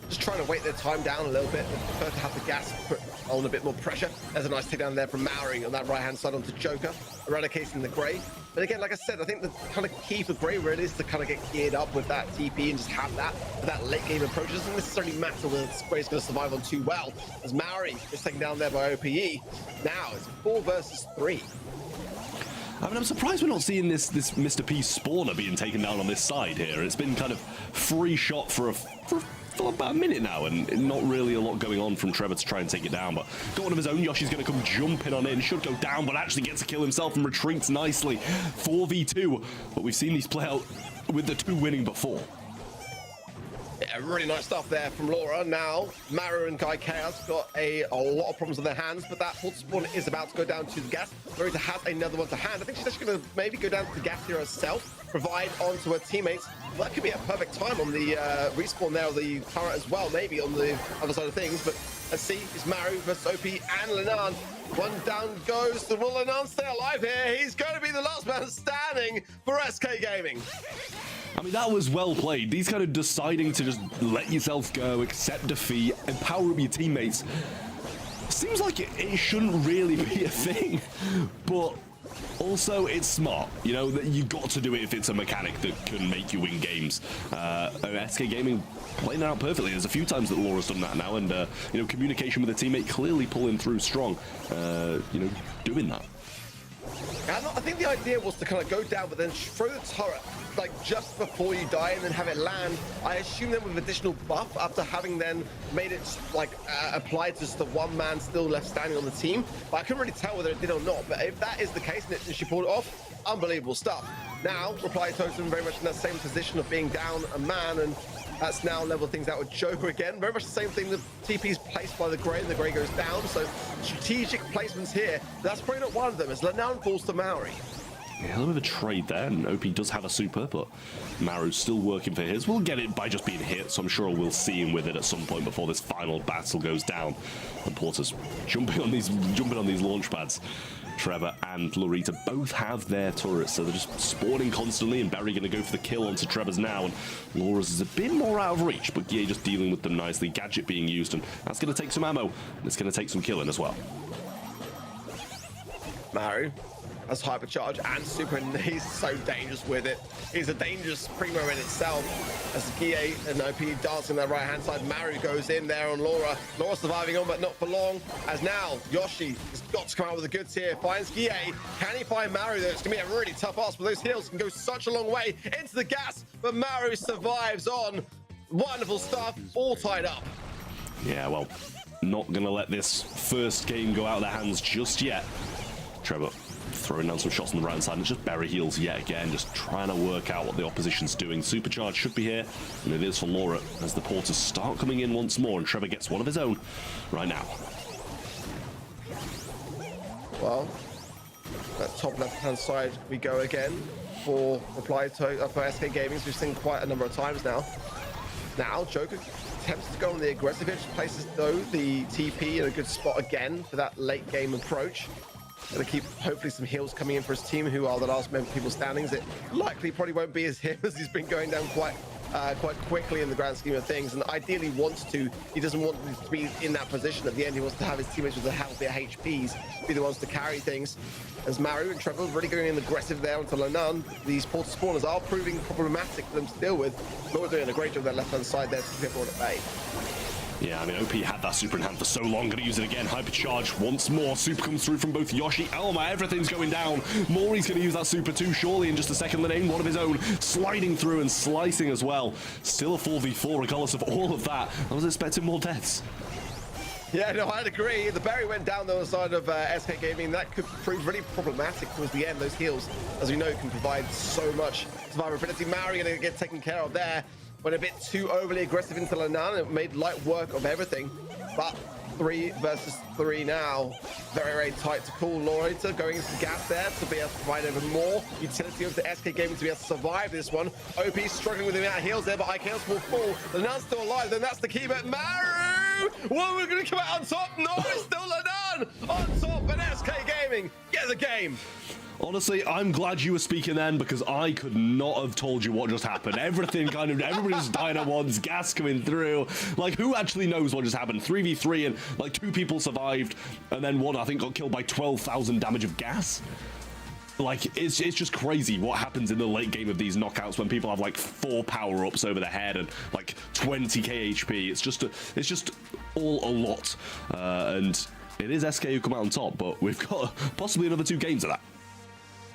just trying to weight their time down a little bit. They prefer to have the gas put on a bit more pressure. There's a nice takedown there from Mowering on that right-hand side onto Joker, eradicating the Grey. But again, like I said, I think the kind of key for Grey really is to kind of get geared up with that TP and just have that for that late game approach. It doesn't necessarily matter whether Grey's going to survive on too well, as Mowry is taken down there by OPE. Now it's 4 versus 3. I mean, I'm surprised we're not seeing this Mr. P spawner being taken down on this side here. It's been kind of free shot for about a minute now, and not really a lot going on from Trevor to try and take it down, but got one of his own. Yoshi's going to come jumping on in, should go down, but actually gets a kill himself and retreats nicely. 4v2, but we've seen these play out with the 2 winning before. Yeah, really nice stuff there from Laura. Now, Maru and Guy Chaos got a lot of problems on their hands, but that port spawn is about to go down to the gas. Marita has another one to hand. I think she's actually going to maybe go down to the gas here herself, provide onto her teammates. Well, that could be a perfect time on the respawn there, of the turret as well, maybe on the other side of things. But let's see, it's Maru versus OP and Lenan. One down goes. Will Lenan stay alive here? He's going to be the last man standing for SK Gaming. I mean, that was well played. These kind of deciding to just let yourself go, accept defeat, empower up your teammates. Seems like it shouldn't really be a thing, but also it's smart. You know, that you got to do it if it's a mechanic that can make you win games. SK Gaming playing it out perfectly. There's a few times that Laura's done that now, and you know, communication with a teammate clearly pulling through strong. You know, doing that. I think the idea was to kind of go down, but then throw the turret like just before you die and then have it land. I assume then with additional buff after having then made it like applied to just the one man still left standing on the team. But I couldn't really tell whether it did or not. But if that is the case and she pulled it off, unbelievable stuff. Now, Reply Totem very much in that same position of being down a man, and that's now level things out with Joker again. Very much the same thing. The TP's placed by the Grey, and the Grey goes down. So strategic placements here. That's probably not one of them. As Lenan falls to Maori. Yeah, a little bit of a trade there, and OP does have a super, but Maru's still working for his. We'll get it by just being hit, so I'm sure we'll see him with it at some point before this final battle goes down. And Porter's jumping on these launch pads. Trevor and Lorita both have their turrets, so they're just spawning constantly, and Barry going to go for the kill onto Trevor's now, and Laura's is a bit more out of reach, but Guille just dealing with them nicely. Gadget being used, and that's going to take some ammo, and it's going to take some killing as well. Maru has hypercharge and super, and he's so dangerous with it. He's a dangerous primo in itself. As Guille and OP dancing that right hand side, Maru goes in there on Laura. Laura surviving on, but not for long. As now Yoshi has got to come out with the goods here. Finds Guille. Can he find Maru though? It's gonna be a really tough ask, but those heals can go such a long way into the gas. But Maru survives on. Wonderful stuff, all tied up. Yeah, well, not gonna let this first game go out of their hands just yet. Trevor throwing down some shots on the right hand side, and it's just berry heals yet again, just trying to work out what the opposition's doing. Supercharge should be here, and it is for Laura as the porters start coming in once more, and Trevor gets one of his own right now. Well, that top left hand side we go again for Reply to for SK Gaming, as we've seen quite a number of times now. Now Joker attempts to go on the aggressive edge, places though the TP in a good spot again for that late game approach. Going to keep hopefully some heals coming in for his team, who are the last people standings. It likely probably won't be as him, as he's been going down quite quickly in the grand scheme of things, and ideally wants to. He doesn't want to be in that position at the end. He wants to have his teammates with the healthier HPs be the ones to carry things. As Maru and Trevor really going in aggressive there onto Lenan. These porter spawners are proving problematic for them to deal with. Laura doing a great job on that left hand side there to keep everyone at bay. Yeah, I mean, OP had that super in hand for so long. Gonna use it again. Hypercharge once more. Super comes through from both Yoshi, Elma. Everything's going down. Maury's gonna use that super too, surely in just a second. Lenan, one of his own, sliding through and slicing as well. Still a 4v4 regardless of all of that. I was expecting more deaths. Yeah, no, I'd agree. The berry went down the other side of SK Gaming. That could prove really problematic towards the end. Those heals, as we know, can provide so much survivability. Maru gonna get taken care of there. Went a bit too overly aggressive into Lenan, and it made light work of everything. But 3 versus 3 now. Very, very tight to call. Laurita going into the gas there to be able to provide even more utility of the SK Gaming to be able to survive this one. OP struggling with the amount of heals there, but IKS will fall. Lanan's still alive, then that's the key, but Maru! Well, we're going to come out on top. No, it's still Lanan on top, and SK Gaming get the game. Honestly, I'm glad you were speaking then, because I could not have told you what just happened. Everything kind of, everybody just died at once, gas coming through. Like, who actually knows what just happened? 3v3 and like 2 people survived, and then one, I think, got killed by 12,000 damage of gas. Like, it's just crazy what happens in the late game of these knockouts when people have like 4 power-ups over their head and like 20k HP. It's just all a lot. And it is SK who come out on top, but we've got possibly another 2 games of that.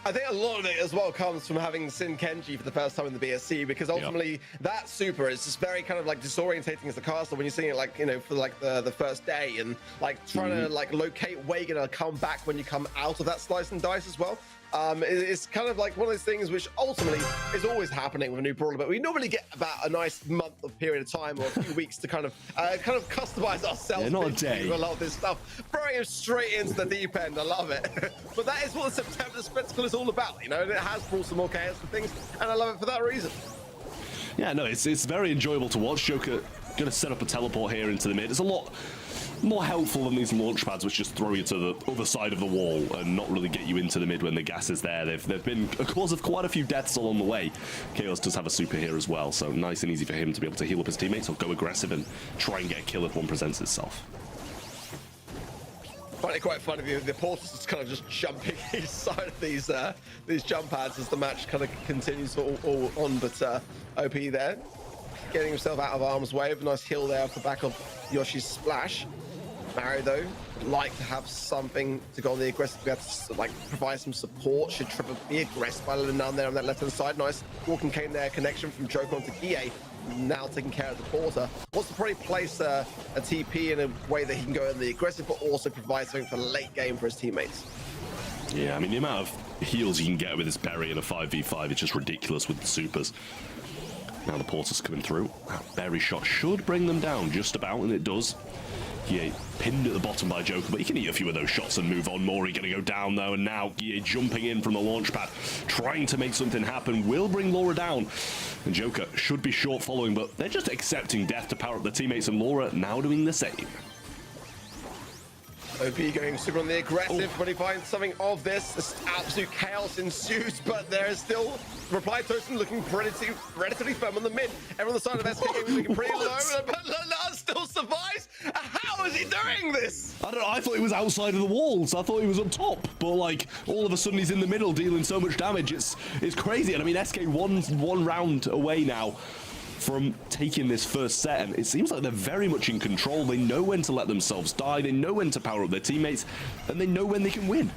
I think a lot of it as well comes from having Sin Kenji for the first time in the BSC, because ultimately that super is just very kind of like disorientating as the caster when you're seeing it, like, you know, for like the first day, and like trying to like locate where you're gonna come back when you come out of that slice and dice as well. It's kind of like one of those things which ultimately is always happening with a new brawler, but we normally get about a nice month of period of time or a few weeks to kind of customize ourselves. Yeah, not a day. A lot of this stuff, throwing him straight into the deep end. I love it. But that is what the September Spectacle is all about, you know, and it has brought some more chaos and things, and I love it for that reason. Yeah, no, it's very enjoyable to watch. Joker gonna set up a teleport here into the mid. It's a lot more helpful than these launch pads, which just throw you to the other side of the wall and not really get you into the mid when the gas is there. They've been a cause of quite a few deaths along the way. Chaos does have a super here as well, so nice and easy for him to be able to heal up his teammates or go aggressive and try and get a kill if one presents itself. I find it quite funny, the portals is kind of just jumping each side of these jump pads as the match kind of continues all on, but OP there getting himself out of harm's way with a nice heal there off the back of Yoshi's splash. Mario, though, would like to have something to go on the aggressive, be able to like provide some support. Should Trevor be aggressed by Lanan there on that left hand side. Nice walking cane there, connection from Joker onto Kie, now taking care of the porter. Wants to probably place a TP in a way that he can go in the aggressive, but also provide something for the late game for his teammates. Yeah, I mean, the amount of heals you can get with this berry in a 5v5 is just ridiculous with the supers. Now the porter's coming through. That berry shot should bring them down just about, and it does. Gie pinned at the bottom by Joker, but he can eat a few of those shots and move on. Mori going to go down though, and now Gie jumping in from the launch pad, trying to make something happen, will bring Laura down. And Joker should be short following, but they're just accepting death to power up their teammates, and Laura now doing the same. OP going super on the aggressive, but he finds something of this absolute chaos ensues, but there is still Reply Totem looking relatively firm on the mid. Everyone on the side of SK Gaming looking pretty low, but Lanan still survives. How is he doing this? I don't know, I thought he was outside of the walls. I thought he was on top, but like all of a sudden he's in the middle dealing so much damage. It's crazy. And I mean, SK one round away now from taking this first set, and it seems like they're very much in control. They know when to let themselves die, they know when to power up their teammates, and they know when they can win.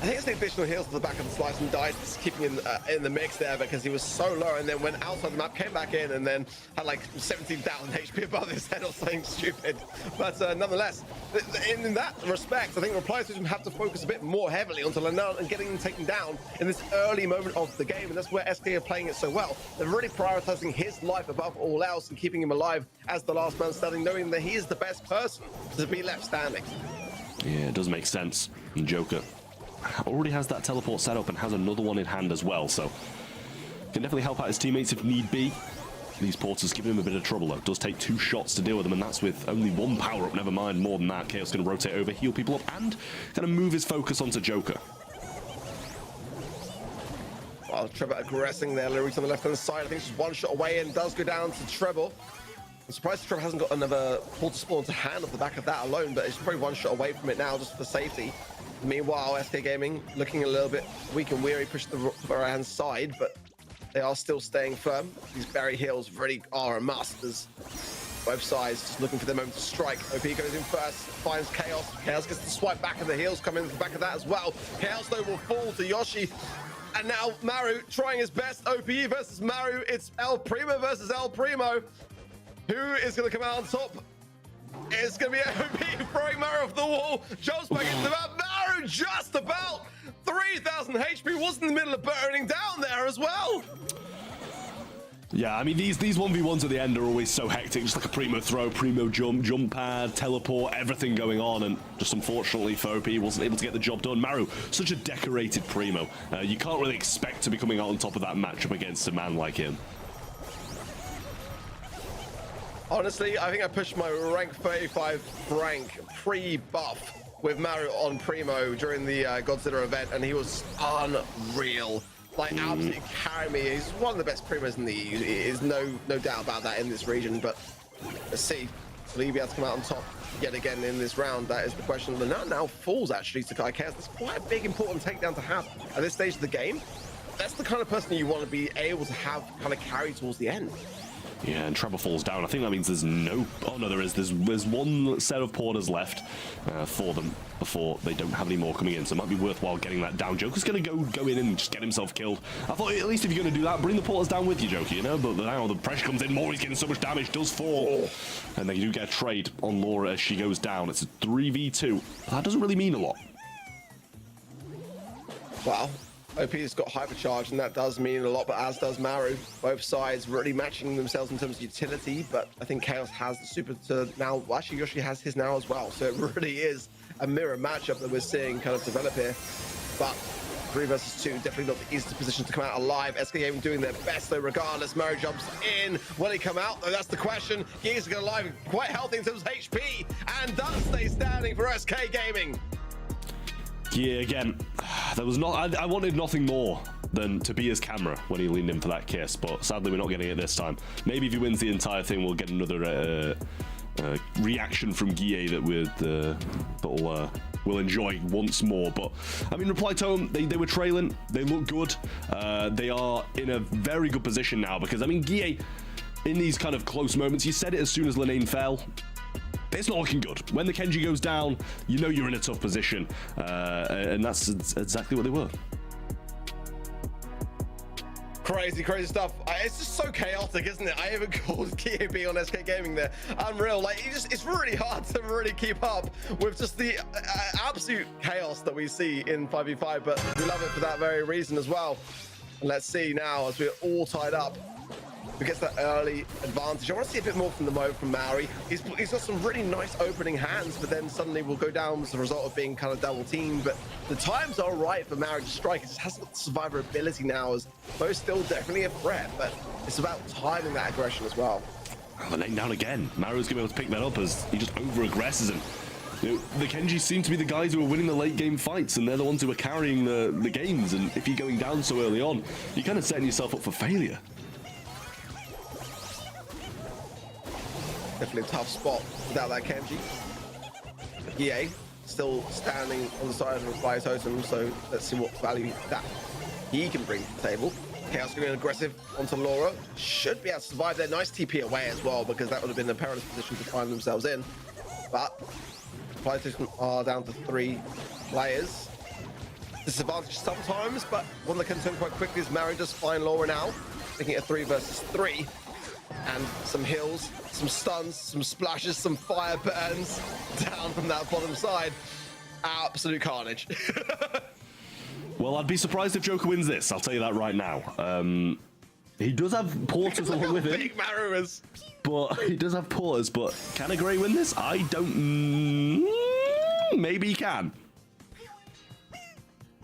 I think it's the additional heals to the back of the slice and dice, just keeping him in the mix there, because he was so low and then went outside the map, came back in, and then had like 17,000 HP above his head or something stupid. But nonetheless, in that respect, I think Reply System have to focus a bit more heavily onto Lanan and getting him taken down in this early moment of the game, and that's where SK are playing it so well. They're really prioritizing his life above all else and keeping him alive as the last man standing, knowing that he is the best person to be left standing. Yeah, it does make sense. And Joker already has that teleport set up and has another one in hand as well, so can definitely help out his teammates if need be. These porters giving him a bit of trouble though. It does take 2 shots to deal with them, and that's with only 1 power up, never mind more than that. Chaos going to rotate over, heal people up, and going to move his focus onto Joker. Well, Trevor aggressing there, Lyrics on the left hand side. I think she's 1 shot away and does go down to Treble. I'm surprised Trevor hasn't got another porter spawn to hand off the back of that alone, but it's probably 1 shot away from it now just for safety. Meanwhile, SK Gaming looking a little bit weak and weary, push the right hand side, but they are still staying firm. These berry heals really are a must, as both sides just looking for their moment to strike. OP goes in first, finds Chaos. Chaos gets the swipe back, and the heals come in the back of that as well. Chaos though will fall to Yoshi. And now Maru trying his best. OP versus Maru. It's El Primo versus El Primo. Who is going to come out on top? It's going to be OP throwing Maru off the wall. Jumps back into the map. Maru just about 3,000 HP. Was in the middle of burning down there as well. Yeah, I mean, these 1v1s at the end are always so hectic, just like a primo throw, primo jump pad, teleport, everything going on, and just unfortunately 5 wasn't able to get the job done. Maru, such a decorated primo. You can't really expect to be coming out on top of that matchup against a man like him. Honestly, I think I pushed my rank 35 rank pre-buff with Maru on primo during the Godzilla event, and he was unreal. Like, absolutely carry me. He's one of the best primos in the EU. There's no doubt about that in this region. But let's see, will he be able to come out on top yet again in this round? That is the question. The now falls actually to Kai Chaos. That's quite a big, important takedown to have at this stage of the game. That's the kind of person you want to be able to have kind of carry towards the end. Yeah, and Trevor falls down. I think that means there's no... Oh, no, there is. There's one set of porters left for them before they don't have any more coming in. So it might be worthwhile getting that down. Joker's going to go in and just get himself killed. I thought at least if you're going to do that, bring the porters down with you, Joker, you know? But now the pressure comes in more. He's getting so much damage. Does fall. And then you do get a trade on Laura as she goes down. It's a 3v2. That doesn't really mean a lot. Wow. OP's got hypercharge, and that does mean a lot, but as does Maru. Both sides really matching themselves in terms of utility, but I think Chaos has the super to now. Well, actually, Yoshi has his now as well, so it really is a mirror matchup that we're seeing kind of develop here. But 3 versus 2, definitely not the easiest position to come out alive. SK Gaming doing their best, though, regardless. Maru jumps in. Will he come out, though? That's the question. He is going alive, quite healthy in terms of HP, and does stay standing for SK Gaming. Yeah, again, there was not. I wanted nothing more than to be his camera when he leaned in for that kiss, but sadly we're not getting it this time. Maybe if he wins the entire thing, we'll get another reaction from Guille that we'll enjoy once more. But I mean, Reply Tome, they were trailing. They look good. They are in a very good position now because I mean, Guille, in these kind of close moments, you said it as soon as Linane fell. It's not looking good. When the Kenji goes down, you know you're in a tough position, and that's exactly what they were. Crazy stuff. It's just so chaotic, isn't it? I even called KAB on SK Gaming there. Unreal. Like, it's really hard to really keep up with just the absolute chaos that we see in 5v5, but we love it for that very reason as well. And let's see now, as we're all tied up, who gets that early advantage. I want to see a bit more from the move from Maori. He's got some really nice opening hands, but then suddenly will go down as a result of being kind of double teamed. But the times are right for Maori to strike. It just hasn't got the survivability now, as Bo's still definitely a threat, but it's about timing that aggression as well. Oh, the laying down again. Maru's going to be able to pick that up as he just over-aggresses him. You know, the Kenji seem to be the guys who are winning the late game fights, and they're the ones who are carrying the games. And if you're going down so early on, you're kind of setting yourself up for failure. Definitely a tough spot without that Kenji. EA still standing on the side of the Reply Totem, so let's see what value that he can bring to the table. Chaos going aggressive onto Laura. Should be able to survive there. Nice TP away as well, because that would have been a perilous position to find themselves in. But Reply Totem are down to 3 players. Disadvantage sometimes, but one that can turn quite quickly is Maru does find Laura now, making it a 3 versus 3. And some heals, some stuns, some splashes, some fire burns down from that bottom side. Absolute carnage. Well, I'd be surprised if Joker wins this. I'll tell you that right now. He does have porters along with him. Big Maru is. But he does have porters. But can a Grey win this? I don't. Maybe he can.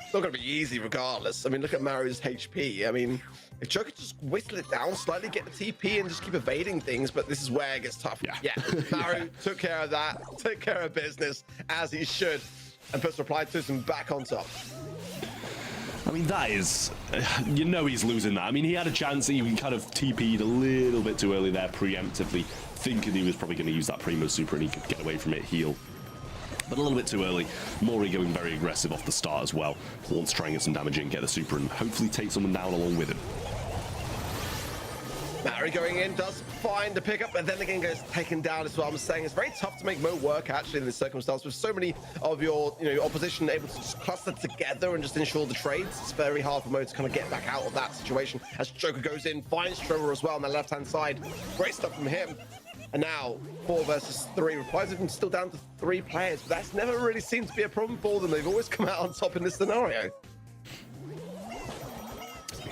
It's not going to be easy regardless. I mean, look at Maru's HP. I mean, if Joker just whittle it down slightly, get the TP and just keep evading things, but this is where it gets tough. Yeah. Maru took care of that, took care of business as he should, and puts Reply Totem back on top. I mean, that is, you know he's losing that. I mean, he had a chance, he kind of TP'd a little bit too early there, preemptively, thinking he was probably going to use that Primo Super and he could get away from it, heal. But a little bit too early. Mori going very aggressive off the start as well. Wants to try and get some damage in, get the super, and hopefully take someone down along with him. Maru going in, does find the pickup, but then again gets taken down as well. I'm saying it's very tough to make Mo work actually in this circumstance with so many of your opposition able to just cluster together and just ensure the trades. It's very hard for Mo to kind of get back out of that situation as Joker goes in, finds Trevor as well on the left-hand side. Great stuff from him. And now 4 versus 3. Reply Totem still down to 3 players, but that's never really seemed to be a problem for them. They've always come out on top in this scenario.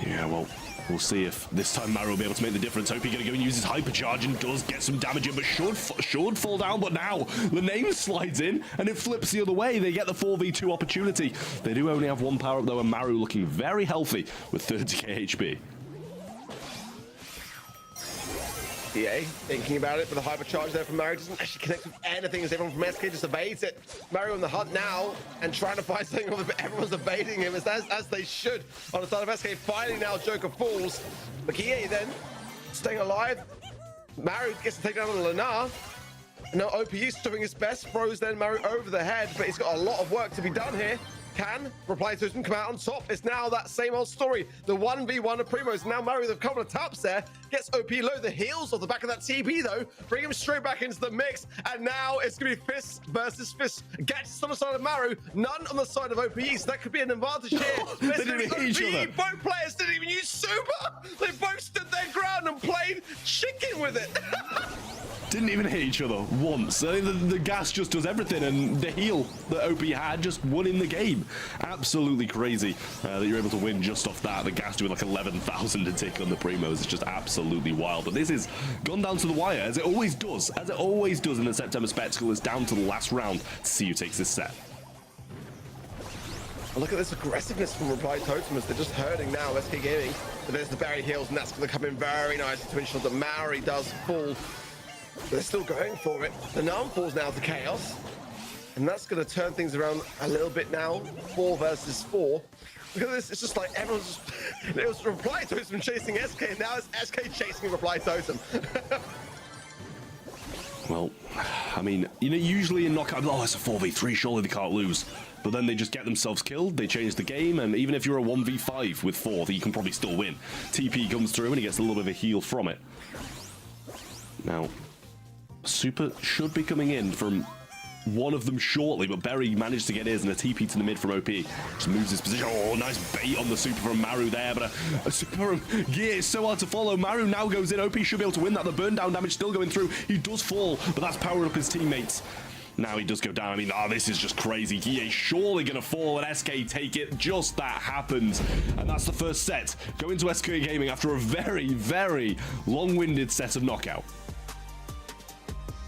Yeah, well, We'll see if this time Maru will be able to make the difference. Hope he's going to go and use his hypercharge and does get some damage in, but should fall down. But now the name slides in and it flips the other way. They get the 4v2 opportunity. They do only have one power up though, and Maru looking very healthy with 30k HP. EA thinking about it, but the hypercharge there from Mario doesn't actually connect with anything as everyone from SK just evades it. Mario on the hunt now and trying to find something, but everyone's evading him as they should on the side of SK. Finally now Joker falls, but EA then staying alive. Mario gets to take down the Lunar. Now OPE doing his best, throws then Mario over the head, but he's got a lot of work to be done here. Can Reply Totem come out on top? It's now that same old story. The 1v1 of Primos. Now Mario with a couple of taps there. Gets OP low. The heals off the back of that TP though. Bring him straight back into the mix. And now it's going to be fists versus fists. Gadgets on the side of Maru. None on the side of OPE. So that could be an advantage here. They didn't hit each other. Both players didn't even use super. They both stood their ground and played chicken with it. Didn't even hit each other once. The gas just does everything, and the heal that OP had just won in the game. Absolutely crazy that you're able to win just off that. The gas doing like 11,000 to tick on the Primos. It's just absolutely wild. But this is gone down to the wire, as it always does. As it always does in the September Spectacle. It's down to the last round to see who takes this set. Look at this aggressiveness from Reply Totem as they're just hurting now, SK Gaming. But there's the Barry heals, and that's going to come in very nicely to ensure that Maori does fall. But they're still going for it. The Nam falls now to Chaos. And that's going to turn things around a little bit now. 4 versus 4. Look at this. It's just like everyone's just... It was Reply Totem chasing SK, and now it's SK chasing Reply Totem. Well, I mean, you know, usually in knockout, oh, it's a 4v3, surely they can't lose. But then they just get themselves killed, they change the game, and even if you're a 1v5 with 4, you can probably still win. TP comes through and he gets a little bit of a heal from it. Now, Super should be coming in from one of them shortly, but Berry managed to get his and a TP to the mid from OP. Just moves his position. Oh, nice bait on the Super from Maru there, but a Super gear is so hard to follow. Maru now goes in. OP should be able to win that. The burn down damage still going through. He does fall, but that's powering up his teammates. Now he does go down. I mean, this is just crazy. He is surely going to fall, and SK take it. Just that happens. And that's the first set. Go into SK Gaming after a very, very long-winded set of knockout.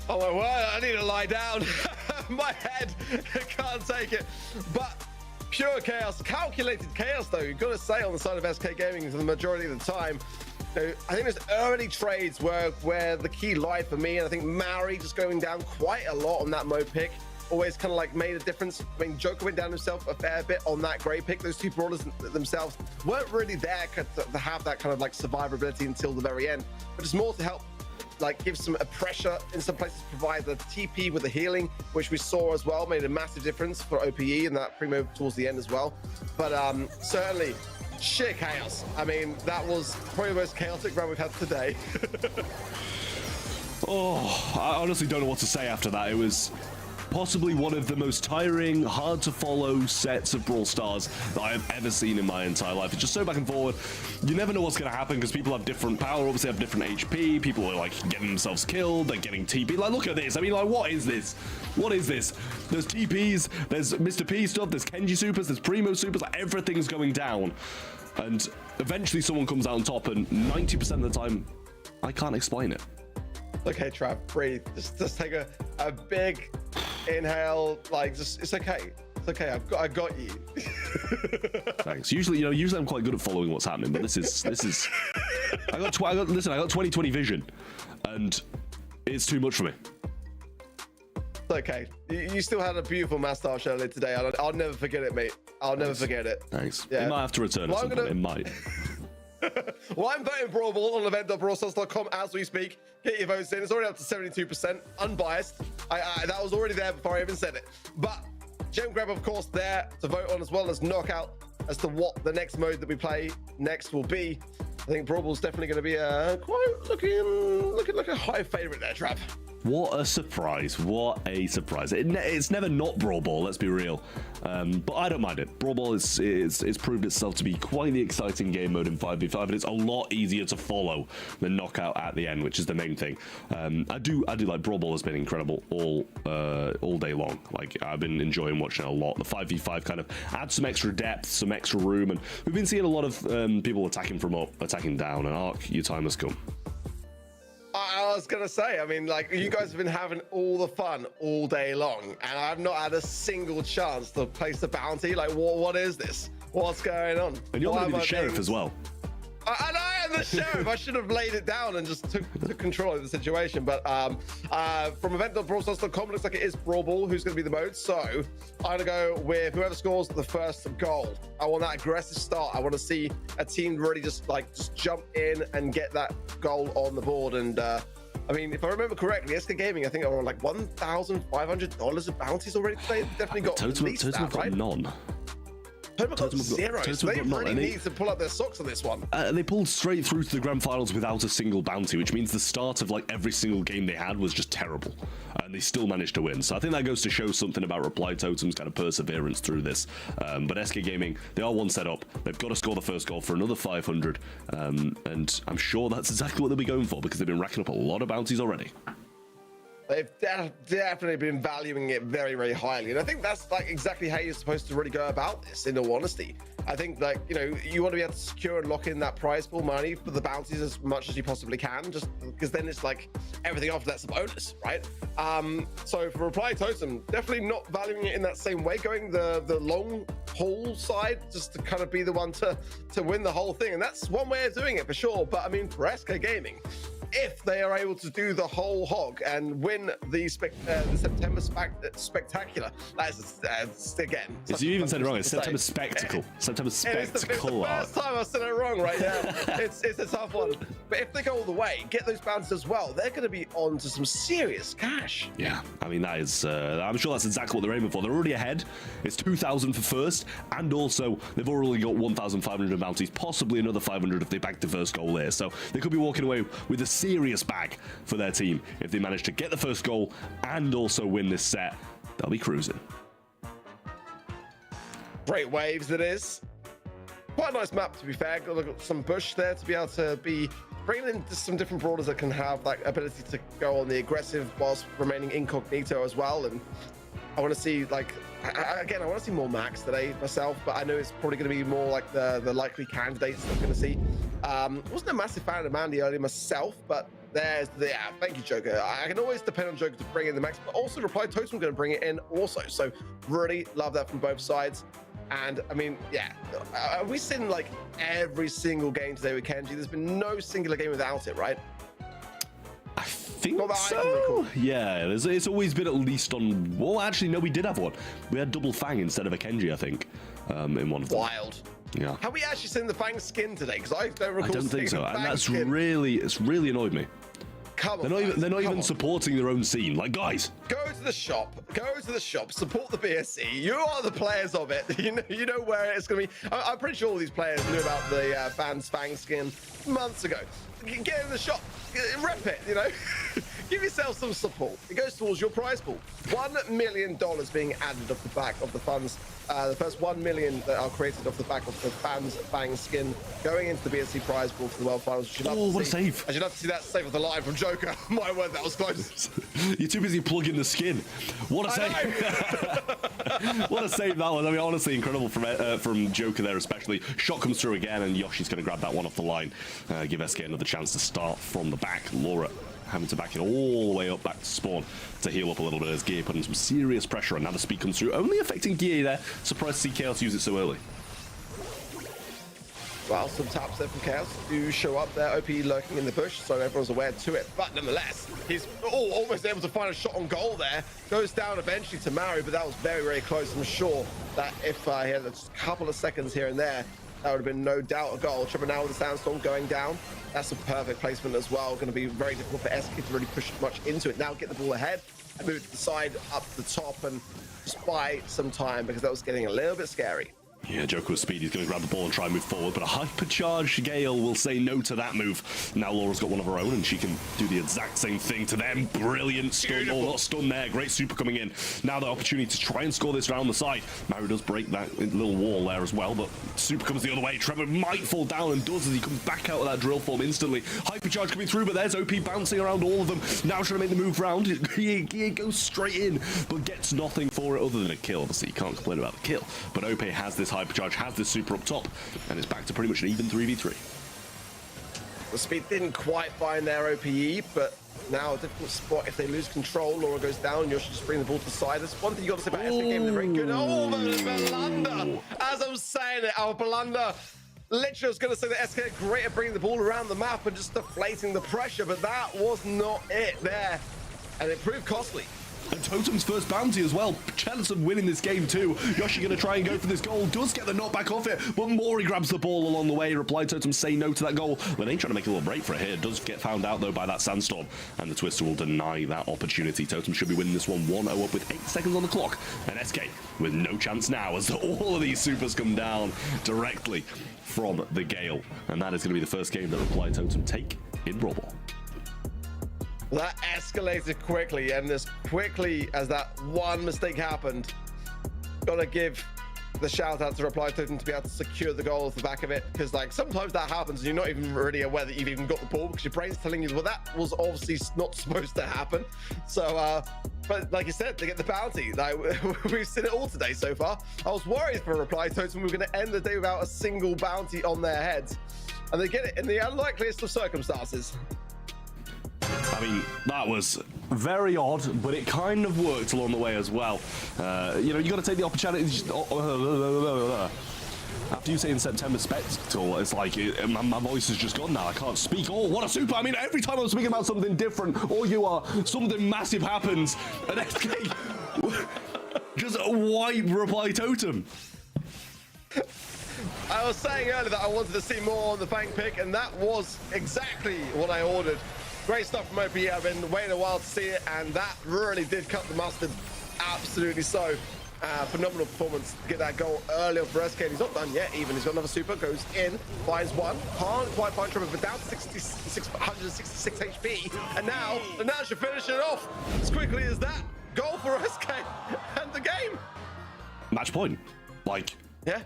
Oh my word, I need to lie down. My head can't take it. But pure chaos, calculated chaos though, you've got to say on the side of SK Gaming for the majority of the time. I think there's early trades where the key lied for me, and I think Maori just going down quite a lot on that Mo pick always kind of like made a difference. I mean, Joker went down himself a fair bit on that Grey pick. Those two brawlers themselves weren't really there to have that kind of like survivability until the very end, but it's more to help like give some pressure in some places, provide the TP with the healing, which we saw as well, made a massive difference for OPE and that Primo towards the end as well. But certainly sheer chaos. I mean, that was probably the most chaotic round we've had today. Oh, I honestly don't know what to say after that. It was possibly one of the most tiring, hard to follow sets of Brawl Stars that I have ever seen in my entire life. It's just so back and forward. You never know what's going to happen because people have different power, obviously have different HP. People are like getting themselves killed, they're getting TP. Like, look at this. I mean, like, what is this? What is this? There's TPs, there's Mr. P stuff, there's Kenji supers, there's Primo supers, like everything's going down. And eventually someone comes out on top, and 90% of the time, I can't explain it. Okay, Trav, breathe. Just take a big inhale. Like, just it's okay. It's okay. I got you. Thanks. Usually I'm quite good at following what's happening, but this is. I got 20/20 vision, and it's too much for me. It's okay. You still had a beautiful mustache earlier today. I'll never forget it, mate. I'll never forget it. Thanks. Yeah. It might have to return at some point. It might. Well, I'm voting Brawl Ball on event.brawlstars.com as we speak. Get your votes in. It's already up to 72%, unbiased. That was already there before I even said it. But Gem Grab, of course, there to vote on, as well as Knockout, as to what the next mode that we play next will be. I think Brawl Ball's definitely going to be quite looking like a high favorite there, Trav. What a surprise. What a surprise. It's never not Brawl Ball, let's be real. But I don't mind it. Brawl Ball it's proved itself to be quite the exciting game mode in 5v5, and it's a lot easier to follow than Knockout at the end, which is the main thing. I do like Brawl Ball has been incredible all day long. Like, I've been enjoying watching it a lot. The 5v5 kind of adds some extra depth, some extra room, and we've been seeing a lot of people attacking from up, attacking down, and Ark, your time has come. I was gonna say, I mean, like, you guys have been having all the fun all day long, and I've not had a single chance to place the bounty. Like, what is this? What's going on? And you're gonna be the sheriff as well. And I am the sheriff. I should have laid it down and just took control of the situation. But from event.brawlstars.com, looks like it is Brawl Ball who's going to be the mode. So I'm going to go with whoever scores the first goal. I want that aggressive start. I want to see a team really just jump in and get that goal on the board. And I mean, if I remember correctly, SK Gaming, I think, are on like $1,500 of bounties already today. Definitely got at least that, right? None. Totem got zero, so they really need to pull up their socks on this one. They pulled straight through to the grand finals without a single bounty, which means the start of like every single game they had was just terrible, and they still managed to win. So I think that goes to show something about Reply Totem's kind of perseverance through this. But SK Gaming, they are one set up. They've got to score the first goal for another 500, and I'm sure that's exactly what they'll be going for because they've been racking up a lot of bounties already. They've definitely been valuing it very, very highly. And I think that's like exactly how you're supposed to really go about this, in all honesty. I think, like, you know, you want to be able to secure and lock in that prize pool money for the bounties as much as you possibly can, just because then it's like everything after that's a bonus, right? So for Reply Totem, definitely not valuing it in that same way, going the long haul side just to kind of be the one to win the whole thing. And that's one way of doing it for sure. But I mean, for SK Gaming, if they are able to do the whole hog and win the September Spectacular, that's again. You even said it wrong. It's September Spectacle. September Spectacle. It's the first time I've said it wrong, right? Yeah, it's a tough one. But if they go all the way, get those bounties as well, they're going to be on to some serious cash. Yeah, I mean, that is. I'm sure that's exactly what they're aiming for. They're already ahead. It's 2,000 for first, and also they've already got 1,500 bounties, possibly another 500 if they bag the first goal there. So they could be walking away with a serious bag for their team if they manage to get the first goal and also win this set. They'll be cruising. Great waves it is. Quite a nice map, to be fair. Got some bush there to be able to be bringing in some different brawlers that can have that ability to go on the aggressive whilst remaining incognito as well. And I want to see, like, again, I want to see more Max today myself, but I know it's probably going to be more like the likely candidates I'm going to see. Wasn't a massive fan of Mandy earlier myself, but there's the, yeah, thank you, Joker. I can always depend on Joker to bring in the Max, but also Reply Totem going to bring it in also. So really love that from both sides. And I mean, yeah, we've seen like every single game today with Kenji. There's been no singular game without it, right? I think so. Yeah, it's always been at least on. Well, actually, no, we did have one. We had double Fang instead of a Kenji, I think, in one of them. Wild. Yeah. Have we actually seen the Fang skin today? Because I don't recall. I don't think so, and that's skin. it's really annoyed me. Come on, they're not even supporting their own scene. Like, guys, go to the shop, support the BSC. You are the players of it. You know where it's going to be. I'm pretty sure all these players knew about the fans Fang skin months ago. Get in the shop, rep it, you know. Give yourself some support. It goes towards your prize pool. $1 million being added off the back of the funds. The first 1 million that are created off the back of the fans Fang skin going into the BSC prize pool for the World Finals. Oh, what a save. I should love to see that save of the line from Joker. My word, that was close. You're too busy plugging the skin. What a save. What a save that was. I mean, honestly, incredible from Joker there, especially. Shot comes through again, and Yoshi's going to grab that one off the line. Give SK another chance to start from the back. Laura having to back it all the way up back to spawn to heal up a little bit as Gear putting some serious pressure on. Now the speed comes through, only affecting Gear there. Surprised to see Chaos use it so early. Well, some taps there from Chaos do show up there. OP lurking in the bush, so everyone's aware to it. But nonetheless, he's almost able to find a shot on goal there. Goes down eventually to Mario, but that was very, very close. I'm sure that if he had just a couple of seconds here and there, that would have been no doubt a goal. Trevor now with the Sandstorm going down. That's a perfect placement as well. Going to be very difficult for SK to really push much into it. Now get the ball ahead and move it to the side, up the top, and just buy some time because that was getting a little bit scary. Yeah, Joker with speed. He's going to grab the ball and try and move forward, but a hypercharged Gale will say no to that move. Now Laura's got one of her own, and she can do the exact same thing to them. Brilliant stun. Oh, not stun there. Great super coming in. Now the opportunity to try and score this around the side. Mario does break that little wall there as well, but super comes the other way. Trevor might fall down and does as he comes back out of that drill form instantly. Hypercharge coming through, but there's OP bouncing around all of them. Now trying to make the move round. He goes straight in, but gets nothing for it other than a kill. Obviously, you can't complain about the kill, but OP has this Hypercharge has this super up top, and it's back to pretty much an even 3v3. The speed didn't quite find their OPE, but now a difficult spot if they lose control. Laura goes down. Yoshi just bring the ball to the side. There's one thing you got to say about SK game. They're very good. Oh, the blunder! As I'm saying it, our blunder. Literally, I was going to say that SK are great at bringing the ball around the map and just deflating the pressure, but that was not it there, and it proved costly. And Totem's first bounty as well. Chance of winning this game too. Yoshi going to try and go for this goal. Does get the knockback off it, but Mori grabs the ball along the way. Reply Totem say no to that goal. Lane trying to make a little break for it here. Does get found out though by that Sandstorm, and the Twister will deny that opportunity. Totem should be winning this one 1-0 up with 8 seconds on the clock. And SK with no chance now as all of these supers come down directly from the Gale. And that is going to be the first game that Reply Totem take in Brawl Ball. That escalated quickly, and as quickly as that one mistake happened, gotta give the shout out to Reply Totem to be able to secure the goal off the back of it, because like sometimes that happens and you're not even really aware that you've even got the ball because your brain's telling you, well, that was obviously not supposed to happen. So but like you said, they get the bounty. Like we've seen it all today so far. I was worried for Reply Totem we were going to end the day without a single bounty on their heads, and they get it in the unlikeliest of circumstances. I mean, that was very odd, but it kind of worked along the way as well. You know, you got to take the opportunity. After you saying September Spectacle, it's like my voice has just gone now. I can't speak. Oh, what a super! I mean, every time I'm speaking about something different, or you are, something massive happens, and SK just wipe Reply Totem. I was saying earlier that I wanted to see more on the Fang pick, and that was exactly what I ordered. Great stuff from OPE. I've been waiting a while to see it, and that really did cut the mustard. Absolutely so. Phenomenal performance to get that goal earlier for SK. He's not done yet even. He's got another super, goes in, finds one. Can't quite find Trevor, but down to 166 HP. And now should finish it off as quickly as that. Goal for SK and the game. Match point. Like, yeah.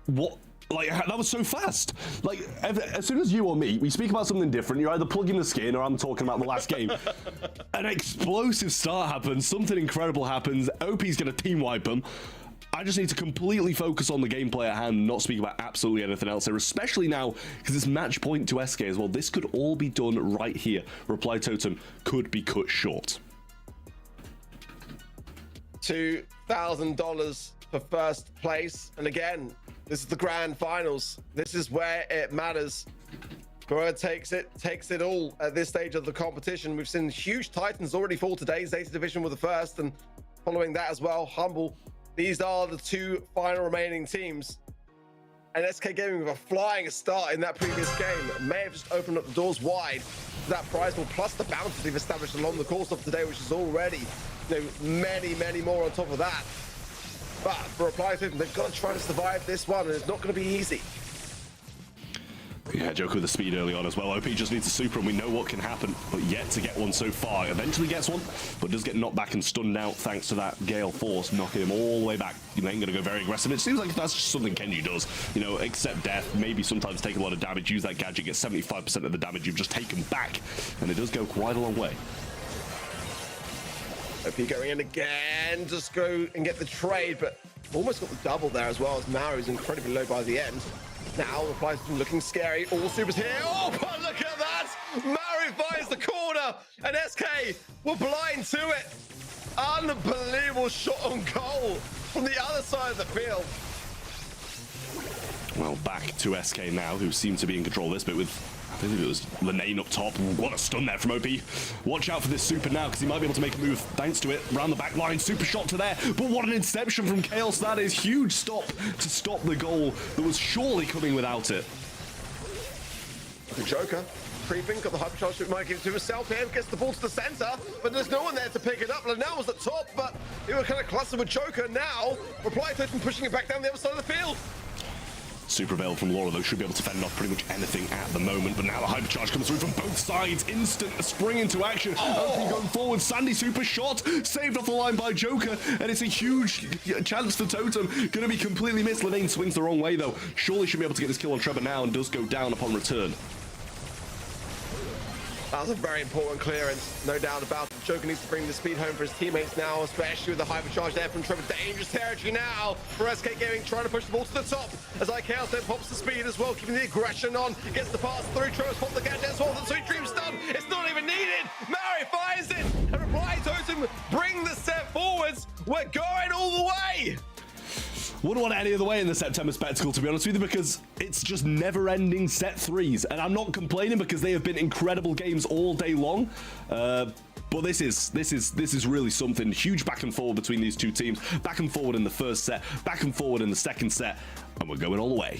What? Like, that was so fast. Like, as soon as you or me, we speak about something different, you're either plugging the skin or I'm talking about the last game. An explosive start happens, something incredible happens, OP's gonna team wipe them. I just need to completely focus on the gameplay at hand, not speak about absolutely anything else here, especially now, because it's match point to SK as well. This could all be done right here. Reply Totem could be cut short. $2,000 for first place, and again, this is the grand finals. This is where it matters. Whoever takes it all at this stage of the competition. We've seen huge titans already fall today. Zeta Division were the first, and following that as well, Humble. These are the two final remaining teams. And SK Gaming with a flying start in that previous game may have just opened up the doors wide to that prize pool, plus the bounties they've established along the course of today, which is already, you know, many more on top of that. But for Reply Totem, they've got to try to survive this one, and it's not going to be easy. Yeah, Joker with the speed early on as well. OP just needs a super, and we know what can happen, but yet to get one so far. Eventually gets one, but does get knocked back and stunned out thanks to that Gale Force, knocking him all the way back. You know, ain't going to go very aggressive. It seems like that's just something Kenji does. You know, accept death, maybe sometimes take a lot of damage, use that gadget, get 75% of the damage you've just taken back, and it does go quite a long way. OP going in again, just go and get the trade, but almost got the double there as well, as Maru's incredibly low by the end. Now, Reply Totem looking scary, all supers here. Oh, but look at that! Maru finds the corner, and SK were blind to it. Unbelievable shot on goal from the other side of the field. Well, back to SK now, who seem to be in control of this bit with, I believe it was Lenane up top. What a stun there from OP. Watch out for this super now, because he might be able to make a move thanks to it. Round the back line, super shot to there. But what an inception from Chaos. That is huge stop to stop the goal that was surely coming without it. The Joker creeping, got the hypercharge that might give it to himself here, gets the ball to the center, but there's no one there to pick it up. Lanel was at top, but they were kind of clustered with Joker. Now, Reply Totem pushing it back down the other side of the field. Super Veil from Laura, though, should be able to fend off pretty much anything at the moment, but now the hypercharge comes through from both sides. Instant spring into action. OP going forward. Sandy super shot, saved off the line by Joker, and it's a huge chance for Totem. Going to be completely missed. Lenane swings the wrong way, though. Surely should be able to get this kill on Trevor now, and does go down upon return. That was a very important clearance, no doubt about it. Joker needs to bring the speed home for his teammates now, especially with the hypercharge there from Trevor. Dangerous territory now for SK Gaming, trying to push the ball to the top as IKaos then pops the speed as well, keeping the aggression on, gets the pass through. Trevor's popped the gadget as well. The Sweet Dream's done. It's not even needed. Mari fires it. And Reply Totem bring the set forwards. We're going all the way. Wouldn't want it any other way in the September Spectacle, to be honest with you, because it's just never-ending set threes. And I'm not complaining because they have been incredible games all day long. But this is really something. Huge back and forward between these two teams. Back and forward in the first set, back and forward in the second set, and we're going all the way.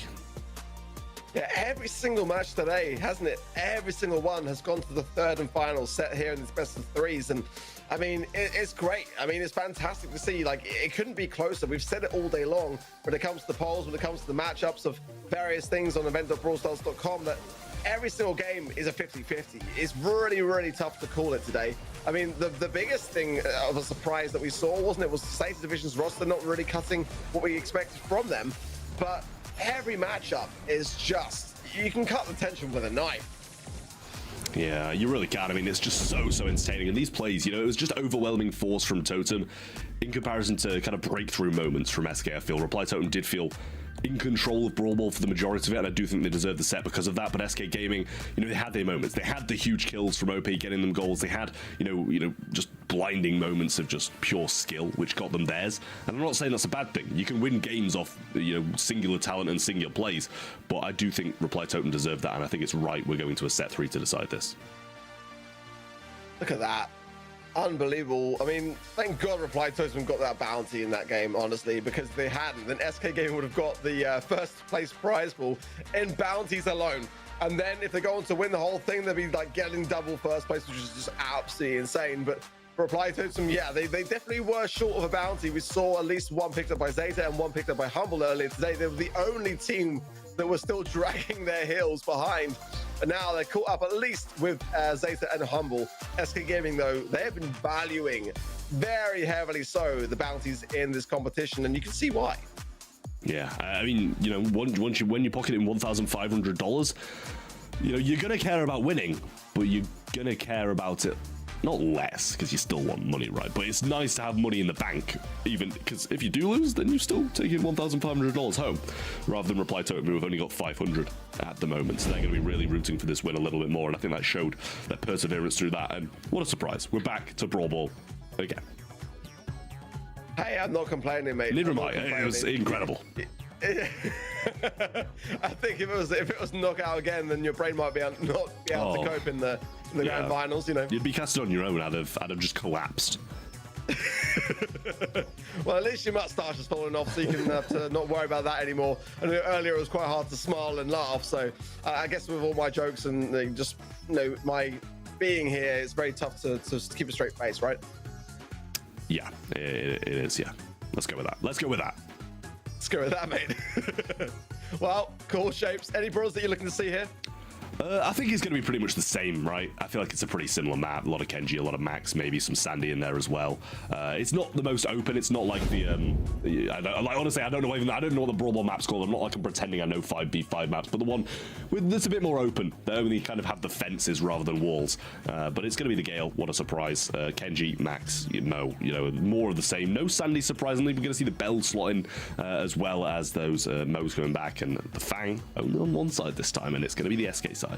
Yeah, every single match today, hasn't it? Every single one has gone to the third and final set here in this best of threes. And I mean, it's great. I mean, it's fantastic to see. Like, it couldn't be closer. We've said it all day long when it comes to the polls, when it comes to the matchups of various things on event.brawlstars.com, that every single game is a 50-50. It's really, really tough to call it today. I mean, the biggest thing of a surprise that we saw, wasn't it, was Zeta Division's roster not really cutting what we expected from them. But every matchup is just, you can cut the tension with a knife. Yeah, you really can. I mean, it's just so entertaining. And these plays, you know, it was just overwhelming force from Totem in comparison to kind of breakthrough moments from SK. I feel Reply Totem did feel in control of Brawl Ball for the majority of it, and I do think they deserve the set because of that. But SK Gaming, you know, they had their moments. They had the huge kills from OP getting them goals. They had, you know, just blinding moments of just pure skill, which got them theirs. And I'm not saying that's a bad thing. You can win games off, you know, singular talent and singular plays. But I do think Reply Totem deserved that, and I think it's right we're going to a set 3 to decide this. Look at that. Unbelievable. I mean, thank God Reply Totem got that bounty in that game, honestly, because if they hadn't, then SK Gaming would have got the first place prize pool in bounties alone. And then if they go on to win the whole thing, they'll be like getting double first place, which is just absolutely insane. But Reply Totem, yeah, they definitely were short of a bounty. We saw at least one picked up by Zeta and one picked up by Humble earlier today. They were the only team that were still dragging their heels behind. And now they're caught up at least with Zeta and Humble. SK Gaming, though, they have been valuing very heavily so the bounties in this competition, and you can see why. Yeah, I mean, you know, when you pocket in $1,500, you know, you're gonna care about winning, but you're gonna care about it not less, because you still want money, right? But it's nice to have money in the bank, even because if you do lose, then you're still taking $1,500 home, rather than Reply Totem, who have only got 500 at the moment. So they're going to be really rooting for this win a little bit more, and I think that showed their perseverance through that. And what a surprise, we're back to Brawl Ball again. Hey, I'm not complaining, mate. Neither am I. It was incredible. I think if it was knockout again, then your brain might not be able to cope in the grand finals. You know, you'd be casted on your own. I'd have just collapsed. Well, at least your mustache has fallen off, so you can have to not worry about that anymore. And earlier it was quite hard to smile and laugh. So I guess with all my jokes and just, you know, my being here, it's very tough to keep a straight face, right? Yeah, it is. Yeah, let's go with that. Let's go with that. Let's go with that, mate. Well, cool shapes. Any brawls that you're looking to see here? I think it's going to be pretty much the same, right? I feel like it's a pretty similar map. A lot of Kenji, a lot of Max, maybe some Sandy in there as well. It's not the most open. It's not like the honestly, I don't know what the Brawl Ball map's called. I'm not like I'm pretending I know 5v5 maps, but the one that's a bit more open. They only kind of have the fences rather than walls. But it's going to be the Gale. What a surprise! Kenji, Max, Mo. You know, more of the same. No Sandy, surprisingly. We're going to see the Bell slotting as well as those Mo's coming back, and the Fang only on one side this time, and it's going to be the SK side.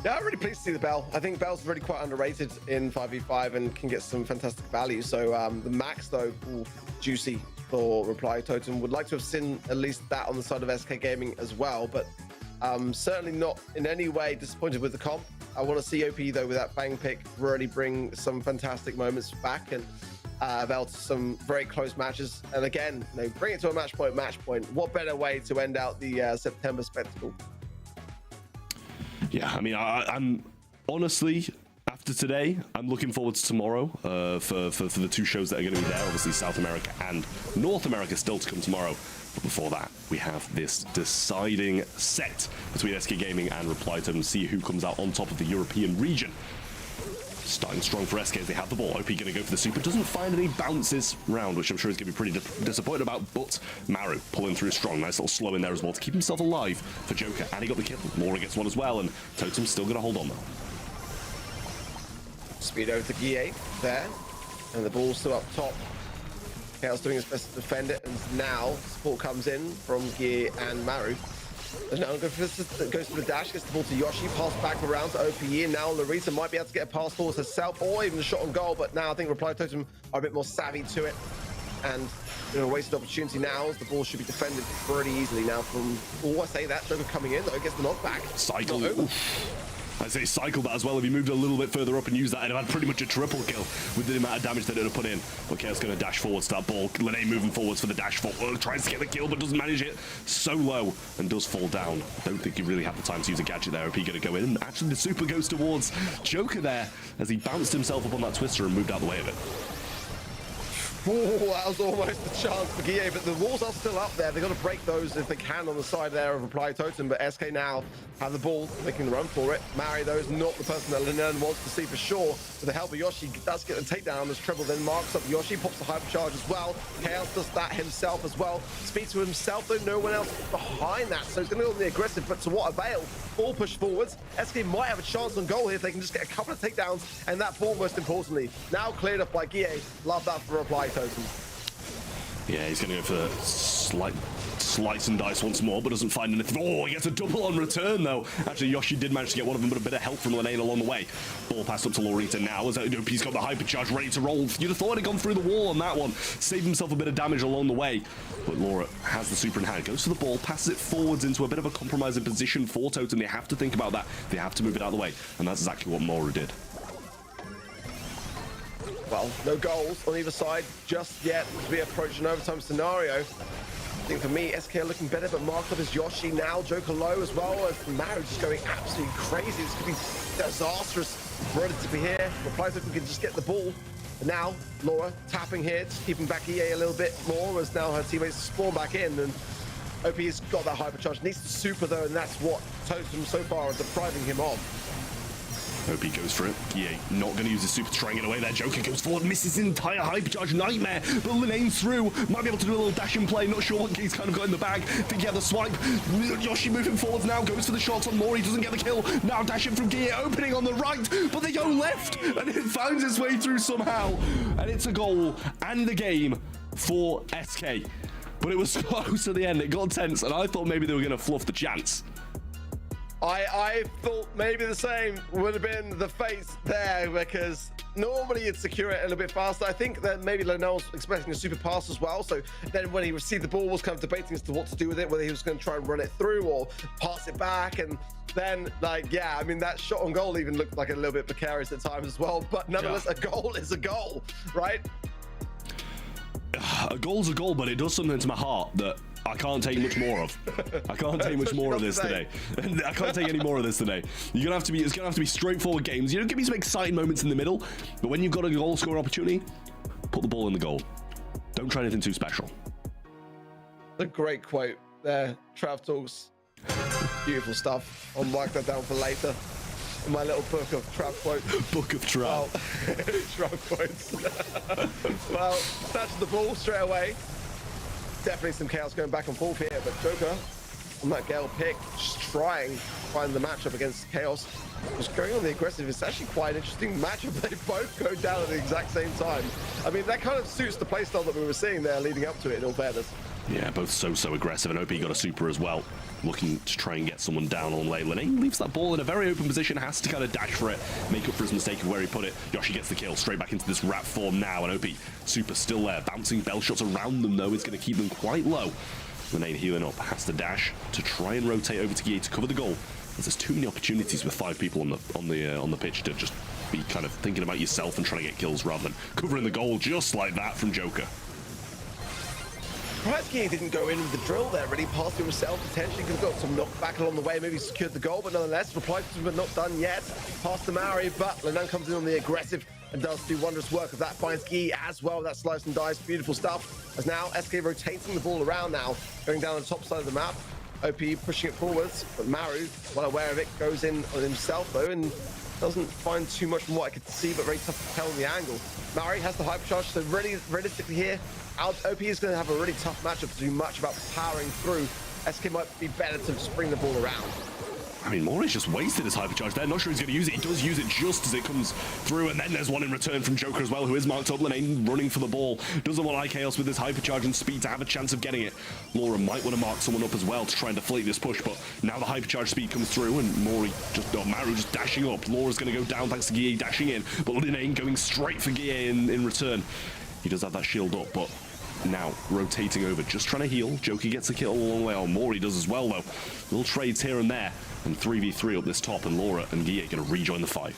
Yeah, I'm really pleased to see the Bell. I think Bell's really quite underrated in 5v5 and can get some fantastic value. So the Max, though, juicy for Reply Totem. Would like to have seen at least that on the side of SK Gaming as well, but certainly not in any way disappointed with the comp. I want to see OP, though, with that Fang pick really bring some fantastic moments back and Bell to some very close matches. And again, you know, bring it to a match point. What better way to end out the September Spectacle? Yeah, I mean, I'm honestly, after today, I'm looking forward to tomorrow for the two shows that are going to be there. Obviously, South America and North America still to come tomorrow. But before that, we have this deciding set between SK Gaming and Reply Totem to see who comes out on top of the European region. Starting strong for SK as they have the ball. OP going to go for the super. Doesn't find any bounces round, which I'm sure he's going to be pretty disappointed about. But Maru pulling through strong. Nice little slow in there as well to keep himself alive for Joker. And he got the kill. Laura gets one as well. And Totem's still going to hold on though. Speed over to Guille there. And the ball's still up top. Chaos doing his best to defend it. And now support comes in from Guille and Maru. And now goes for the dash, gets the ball to Yoshi, pass back around to OPE, and now Larissa might be able to get a pass towards herself or even a shot on goal, but now I think Reply Totem are a bit more savvy to it. And a wasted opportunity now as the ball should be defended pretty easily now from, I say that, Joker coming in, though, gets the knockback. Cycle. I say cycle that as well. If he moved a little bit further up and used that, it'd have had pretty much a triple kill with the amount of damage that it would have put in. But Chaos going to dash forwards to that ball. Lene moving forwards for the dash forward. Tries to get the kill, but doesn't manage it. So low and does fall down. Don't think he really had the time to use a gadget there. OP going to go in. And actually, the super goes towards Joker there as he bounced himself up on that twister and moved out the way of it. Oh, that was almost a chance for Guille, but the walls are still up there. They've got to break those if they can on the side there of Reply Totem, but SK now have the ball, making the run for it. Mari, though, is not the person that Linan wants to see for sure. With the help of Yoshi, does get the takedown on this treble, then marks up Yoshi, pops the hypercharge as well. Chaos does that himself as well. Speaks to himself, though, no one else behind that, so he's going to go on the aggressive, but to what avail? Ball push forwards. SK might have a chance on goal here if they can just get a couple of takedowns, and that ball, most importantly, now cleared up by Guille. Love that for Reply Totem. Yeah, he's going to go for slice and dice once more, but doesn't find anything. Oh, he gets a double on return, though. Actually, Yoshi did manage to get one of them, but a bit of help from Lene along the way. Ball passed up to Lorita now, as he's got the hypercharge ready to roll. You'd have thought he'd gone through the wall on that one. Saved himself a bit of damage along the way. But Laura has the super in hand, goes for the ball, passes it forwards into a bit of a compromising position for Totem. They have to think about that. They have to move it out of the way, and that's exactly what Mora did. Well, no goals on either side just yet as we approach an overtime scenario. I think for me, SK are looking better, but marked up as Yoshi now, Joker low as well as Maru just going absolutely crazy. This could be disastrous for it to be here. Reply Totem can just get the ball. And now, Laura tapping here, just keeping back EA a little bit more as now her teammates spawn back in. And OP's got that hypercharge, needs the super though, and that's what Totem so far are depriving him of. OP goes for it. Yeah, not going to use the super to try and get away there. Joker goes forward, misses his entire hypercharge nightmare, but Line's through. Might be able to do a little dash and play. Not sure what he's kind of got in the bag. Think he had the swipe. Yoshi moving forwards now, goes for the shots on Mori, doesn't get the kill. Now dashing from Gear, opening on the right, but they go left, and it finds its way through somehow. And it's a goal and the game for SK. But it was close at the end. It got tense, and I thought maybe they were going to fluff the chance. I thought maybe the same would have been the face there, because normally you'd secure it a little bit faster. I think that maybe Lionel was expecting a super pass as well, so then when he received the ball was kind of debating as to what to do with it, whether he was going to try and run it through or pass it back. And then, like, yeah, I mean, that shot on goal even looked like a little bit precarious at times as well, but nonetheless, a goal is a goal, right? A goal's a goal, but it does something to my heart that I can't take much more of. I can't take much more of this today. I can't take any more of this today. It's gonna have to be straightforward games. You know, give me some exciting moments in the middle, but when you've got a goal scoring opportunity, put the ball in the goal. Don't try anything too special. A great quote there, Trav Talks. Beautiful stuff. I'll mark that down for later in my little book of Trav quotes. Book of Trav. Well, Trav quotes. Well, that's the ball straight away. Definitely some chaos going back and forth here, but Joker on that Gale pick, just trying to find the matchup against Chaos. Just going on the aggressive. It's actually quite an interesting matchup. They both go down at the exact same time. I mean, that kind of suits the playstyle that we were seeing there leading up to it, in all fairness. Yeah, both so aggressive, and OP got a super as well, looking to try and get someone down on lane. Lane leaves that ball in a very open position, has to kind of dash for it, make up for his mistake of where he put it. Yoshi gets the kill, straight back into this wrap form now, and OP super still there. Bouncing bell shots around them, though, is going to keep them quite low. Lane healing up, has to dash to try and rotate over to Guille to cover the goal. There's too many opportunities with 5 people on the pitch to just be kind of thinking about yourself and trying to get kills rather than covering the goal just like that from Joker. Guille didn't go in with the drill there, really passed it himself, potentially could have got some knockback along the way, maybe secured the goal, but nonetheless, Reply to him, not done yet. Pass to Mari, but Lenan comes in on the aggressive and does do wondrous work of that. Finds Guille as well, that slice and dice, beautiful stuff. As now, SK rotating the ball around now, going down the top side of the map. OP pushing it forwards, but Maru, well aware of it, goes in on himself though, and doesn't find too much from what I could see, but very tough to tell on the angle. Mari has the hypercharge, so really realistically here, OP is going to have a really tough matchup to do much about powering through. SK might be better to spring the ball around. I mean, Mori's just wasted his hypercharge there. Not sure he's going to use it. He does use it just as it comes through, and then there's one in return from Joker as well, who is marked up. Lane running for the ball. Doesn't want IKEOS with his hypercharge and speed to have a chance of getting it. Laura might want to mark someone up as well to try and deflate this push, but now the hypercharge speed comes through, and Maru just dashing up. Laura's going to go down thanks to Guille dashing in, but Lane going straight for Guille in return. He does have that shield up, but now rotating over, just trying to heal. Joker gets a kill a long way on. Mori does as well, though. Little trades here and there. And 3v3 up this top, and Laura and Guille going to rejoin the fight.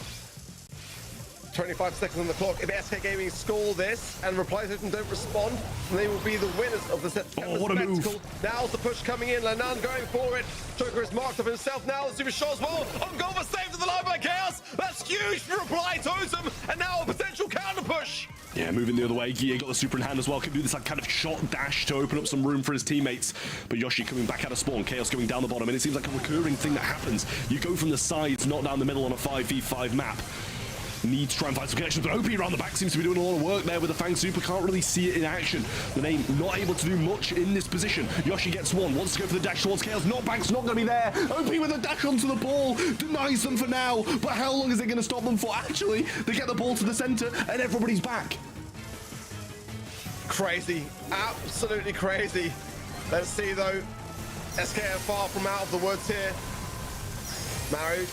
25 seconds on the clock. If SK Gaming score this and Reply System don't respond, then they will be the winners of the September Spectacle. Now's the push coming in. Lenan going for it. Joker is marked up himself now. The super shot as well. On goal for saved to the line by Chaos. That's huge for Reply Totem. And now a potential counter push. Yeah, moving the other way. Guille got the super in hand as well. Can do this like kind of shot dash to open up some room for his teammates. But Yoshi coming back out of spawn. Chaos going down the bottom. And it seems like a recurring thing that happens. You go from the sides, not down the middle on a 5v5 map. Need to try and find some connections, but OP around the back seems to be doing a lot of work there with the Fang Super. Can't really see it in action. The name not able to do much in this position. Yoshi gets one, wants to go for the dash towards Chaos. Knockback's not going to be there. OP with a dash onto the ball, denies them for now. But how long is it going to stop them for? Actually, they get the ball to the center and everybody's back. Crazy, absolutely crazy. Let's see though. SK are far from out of the woods here. Maru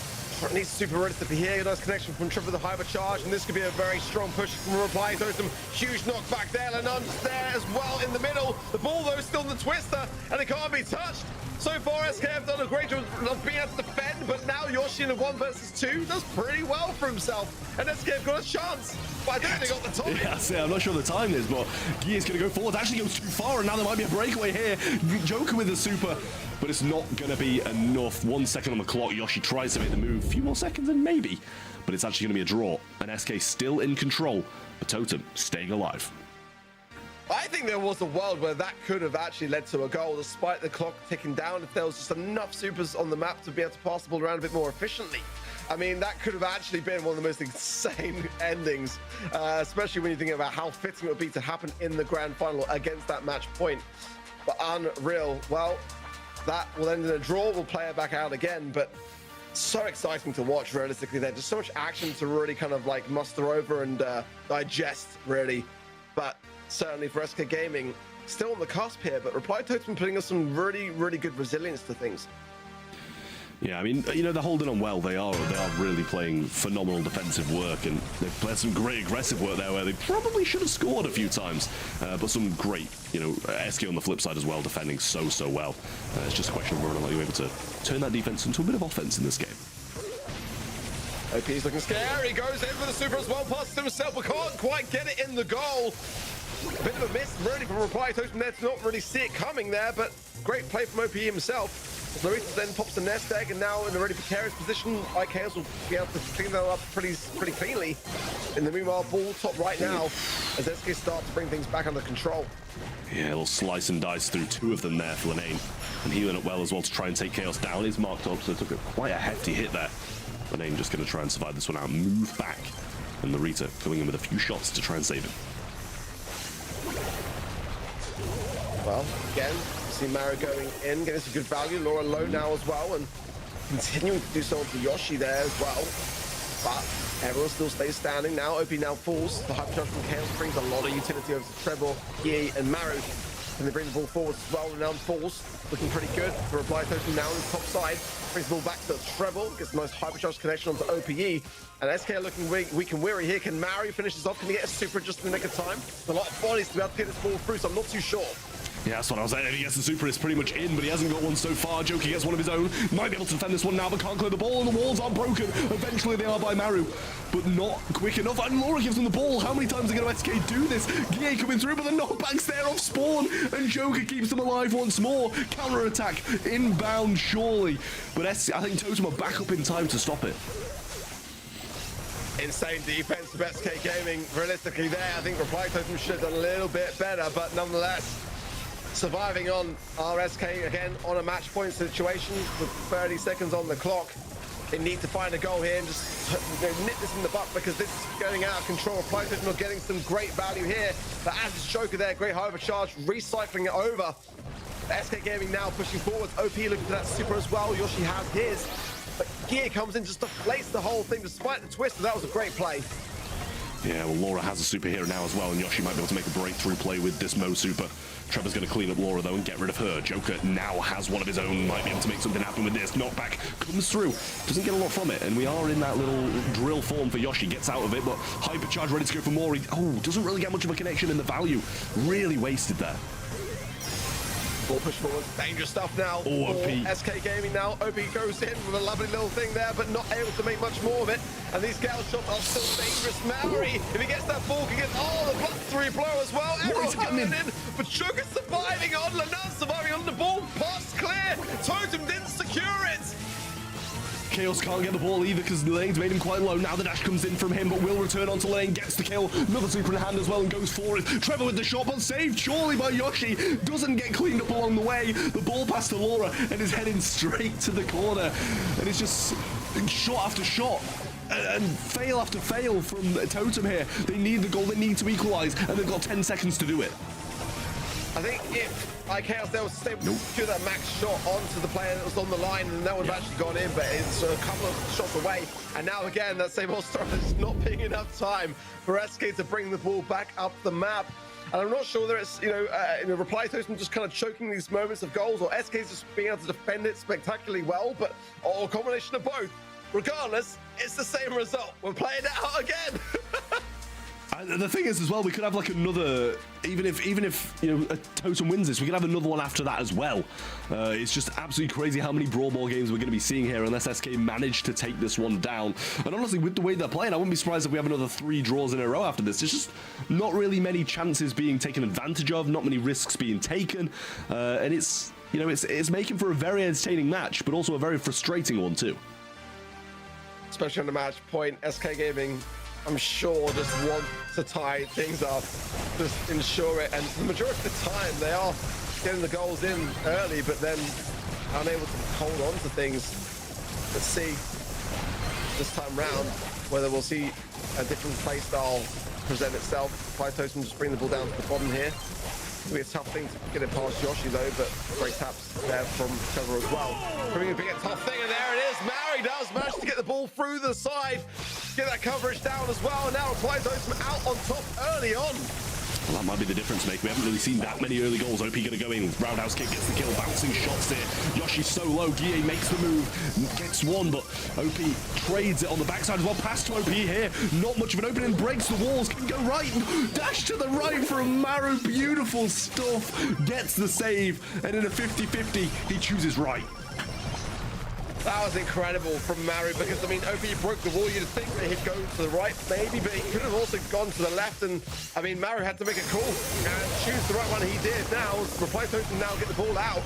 needs super realistically here. Nice connection from Trip with the hypercharge, and this could be a very strong push from Reply. So some huge knockback there. Lenon's there as well in the middle. The ball though still in the twister, and it can't be touched. So far, SK have done a great job of being able to defend, but now Yoshi in a 1 versus 2 does pretty well for himself, and SK have got a chance. But I don't think they got the time. Yeah, see, I'm not sure the time is, but Guille's going to go forward. Actually goes too far, and now there might be a breakaway here. Joker with the super, but it's not going to be enough. 1 second on the clock. Yoshi tries to make the move. A few more seconds and maybe, but it's actually going to be a draw. And SK still in control, but Totem staying alive. I think there was a world where that could have actually led to a goal, despite the clock ticking down, if there was just enough supers on the map to be able to pass the ball around a bit more efficiently. I mean, that could have actually been one of the most insane endings, especially when you think about how fitting it would be to happen in the grand final against that match point. But unreal. Well, that will end in a draw. We'll play it back out again, but so exciting to watch realistically there. Just so much action to really kind of like muster over and digest, really. But certainly for SK Gaming, still on the cusp here, but Reply Totem putting us some really, really good resilience to things. Yeah, I mean, you know, they're holding on well. They are really playing phenomenal defensive work, and they've played some great aggressive work there where they probably should have scored a few times, but some great, you know, SK on the flip side as well, defending so well. It's just a question of whether or not you're able to turn that defense into a bit of offense in this game. OP's looking scary, goes in for the super as well, passes himself, but can't quite get it in the goal. A bit of a miss, really, from Reply Totem there to not really see it coming there, but great play from OP himself. Larissa then pops the nest egg, and now in a really precarious position, IKS will be able to clean that up pretty cleanly. In the meanwhile, ball top right now, as SK start to bring things back under control. Yeah, a little slice and dice through 2 of them there for Lane, and healing it well as well to try and take Chaos down. He's marked up, so it took quite a hefty hit there. Lane just going to try and survive this one out, move back, and Larita coming in with a few shots to try and save him. Well, again, see Mara going in, getting some good value. Laura low now as well, and continuing to do so onto Yoshi there as well. But everyone still stays standing now. OP now falls. The hypercharge from Chaos brings a lot of utility over to Treble, Yi, and Maru. And they bring the ball forward as well. Now falls, looking pretty good for Reply Totem now on the top side. Brings the ball back to Treble, gets a nice hypercharge connection onto OPE. And SK are looking weak and weary here. Can Maru finish this off? Can he get a super just in the nick of time? There's a lot of bodies to be able to get this ball through, so I'm not too sure. Yeah, that's what I was saying. If he gets the super, it's pretty much in, but he hasn't got one so far. Joker gets one of his own. Might be able to defend this one now, but can't clear the ball, and the walls are broken. Eventually, they are by Maru, but not quick enough. And Laura gives them the ball. How many times are going to SK do this? Guille coming through, but the knockback's there off spawn, and Joker keeps them alive once more. Counter-attack, inbound, surely. But I think Totem are back up in time to stop it. Insane defense of SK Gaming. Realistically there, I think Reply Totem should have done a little bit better, but nonetheless, surviving on RSK again on a match point situation with 30 seconds on the clock. They need to find a goal here and just nip this in the butt because this is getting out of control. Reply Totem are getting some great value here. But as this Joker there, great high overcharge, recycling it over. SK Gaming now pushing forward. OP looking for that super as well. Yoshi has his. But Gear comes in just to place the whole thing despite the twist. And that was a great play. Yeah, well, Laura has a super here now as well, and Yoshi might be able to make a breakthrough play with this Mo super. Trevor's going to clean up Laura, though, and get rid of her. Joker now has one of his own, might be able to make something happen with this. Knockback comes through, doesn't get a lot from it, and we are in that little drill form for Yoshi. Gets out of it, but hypercharge ready to go for more. Oh, doesn't really get much of a connection in the value. Really wasted there. Ball push forward, dangerous stuff now. Oh, OP. SK Gaming now. OP goes in with a lovely little thing there, but not able to make much more of it. And these Gale shots are still dangerous. Maori, if he gets that ball, can get the +3 blow as well. Everyone's going in, but Sugar surviving on. Lanan surviving on the ball. Pass clear. Totem didn't secure it. Chaos can't get the ball either because Lane's made him quite low. Now the dash comes in from him, but will return onto Lane, gets the kill. Another super in hand as well and goes for it. Trevor with the shot, but saved surely by Yoshi. Doesn't get cleaned up along the way. The ball pass to Laura and is heading straight to the corner. And it's just shot after shot. And fail after fail from Totem here. They need the goal, they need to equalize, and they've got 10 seconds to do it. I think if Chaos there was able to secure that max shot onto the player that was on the line, and that would have actually gone in, but it's a couple of shots away. And now again, that same old story is not being enough time for SK to bring the ball back up the map. And I'm not sure that it's, Reply Totem just kind of choking these moments of goals, or SK's just being able to defend it spectacularly well, but or a combination of both. Regardless, it's the same result. We're playing it out again. The thing is, as well, we could have like another, even if a Totem wins this, we could have another one after that as well. It's just absolutely crazy how many Brawl Ball games we're going to be seeing here unless SK manage to take this one down. And honestly, with the way they're playing, I wouldn't be surprised if we have another 3 draws in a row after this. There's just not really many chances being taken advantage of, not many risks being taken, and it's making for a very entertaining match, but also a very frustrating one too. Especially on the match point, SK Gaming, I'm sure, just want to tie things up, just ensure it. And the majority of the time, they are getting the goals in early, but then unable to hold on to things. Let's see this time round whether we'll see a different play style present itself. 5 Totem just bring the ball down to the bottom here. It'll be a tough thing to get it past Yoshi though, but great taps there from Trevor as well. Bringing a big tough thing, and there it is. Maori does manage to get the ball through the side, get that coverage down as well, and now Reply Totem out on top early on. Well, that might be the difference, mate. We haven't really seen that many early goals. OP going to go in. Roundhouse kick gets the kill. Bouncing shots here. Yoshi's so low. Guille makes the move. Gets one, but OP trades it on the backside as well. Pass to OP here. Not much of an opening. Breaks the walls. Can go right. Dash to the right from Maru. Beautiful stuff. Gets the save. And in a 50-50, he chooses right. That was incredible from Maru because, I mean, OP broke the wall. You'd think that he'd go to the right, maybe, but he could have also gone to the left. And, I mean, Maru had to make a call and choose the right one. He did. Now, Reply Totem now get the ball out.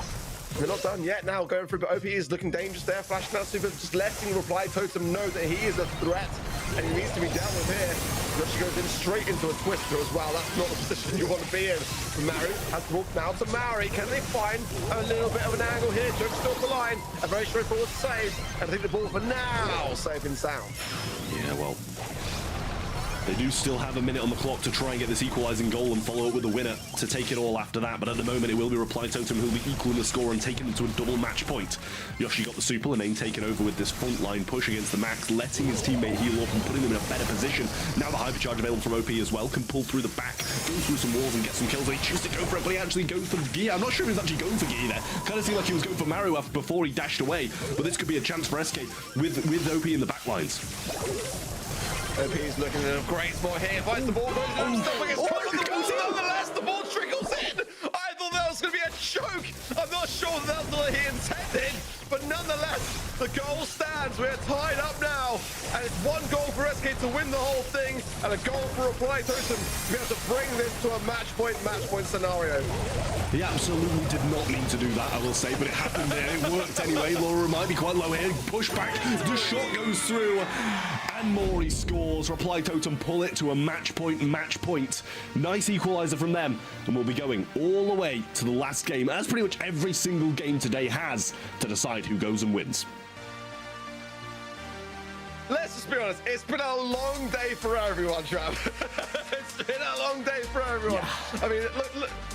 They're not done yet now, going through, but OP is looking dangerous there. Flashing out super, just letting Reply Totem know that he is a threat and he needs to be dealt with here. Yoshi goes in straight into a twister as well. That's not the position you want to be in. Maru has walked now to Maori. Can they find a little bit of an angle here? Joke's still off the line. A very straightforward save. And I think the ball for now, safe and sound. Yeah, well, they do still have a minute on the clock to try and get this equalizing goal and follow up with a winner to take it all after that. But at the moment, it will be Reply Totem who will be equaling the score and taking them to a double match point. Yoshi got the super, Lane taken over with this front line push against the Max, letting his teammate heal up and putting them in a better position. Now the hypercharge available from OP as well, can pull through the back, go through some walls and get some kills. They choose to go for it, but he actually goes for Gear. I'm not sure if he was actually going for Gear there. Kind of seemed like he was going for Maru before he dashed away. But this could be a chance for SK with OP in the back lines. OP is looking at a great spot here. Finds the ball, goes down, stuff against the ball. Nonetheless, the ball trickles in. I thought that was going to be a choke. I'm not sure that was what he intended, but nonetheless, the goal stands. We're tied up now, and it's 1 goal for SK to win the whole thing, and a goal for Reply Totem to be able to bring this to a match point scenario. He absolutely did not mean to do that, I will say, but it happened there. It worked anyway. Laura might be quite low here. Push back. The shot goes through. And Mori scores. Reply Totem pull it to a match point. Nice equalizer from them. And we'll be going all the way to the last game, as pretty much every single game today has, to decide who goes and wins. just be honest. It's been a long day for everyone, Trav. It's been a long day for everyone. Yeah. I mean,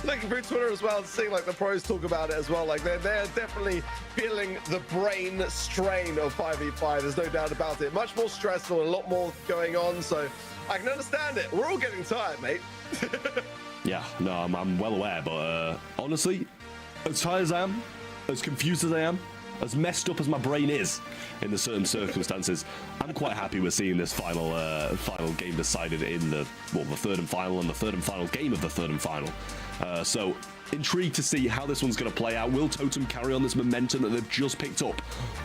looking through Twitter as well and seeing like the pros talk about it as well. Like they're definitely feeling the brain strain of 5v5. There's no doubt about it. Much more stressful and a lot more going on. So I can understand it. We're all getting tired, mate. Yeah, no, I'm well aware. But honestly, as tired as I am, as confused as I am, as messed up as my brain is in the certain circumstances, I'm quite happy with seeing this final game decided in the third and final, and the third and final game of the third and final. So intrigued to see how this one's going to play out. Will Totem carry on this momentum that they've just picked up,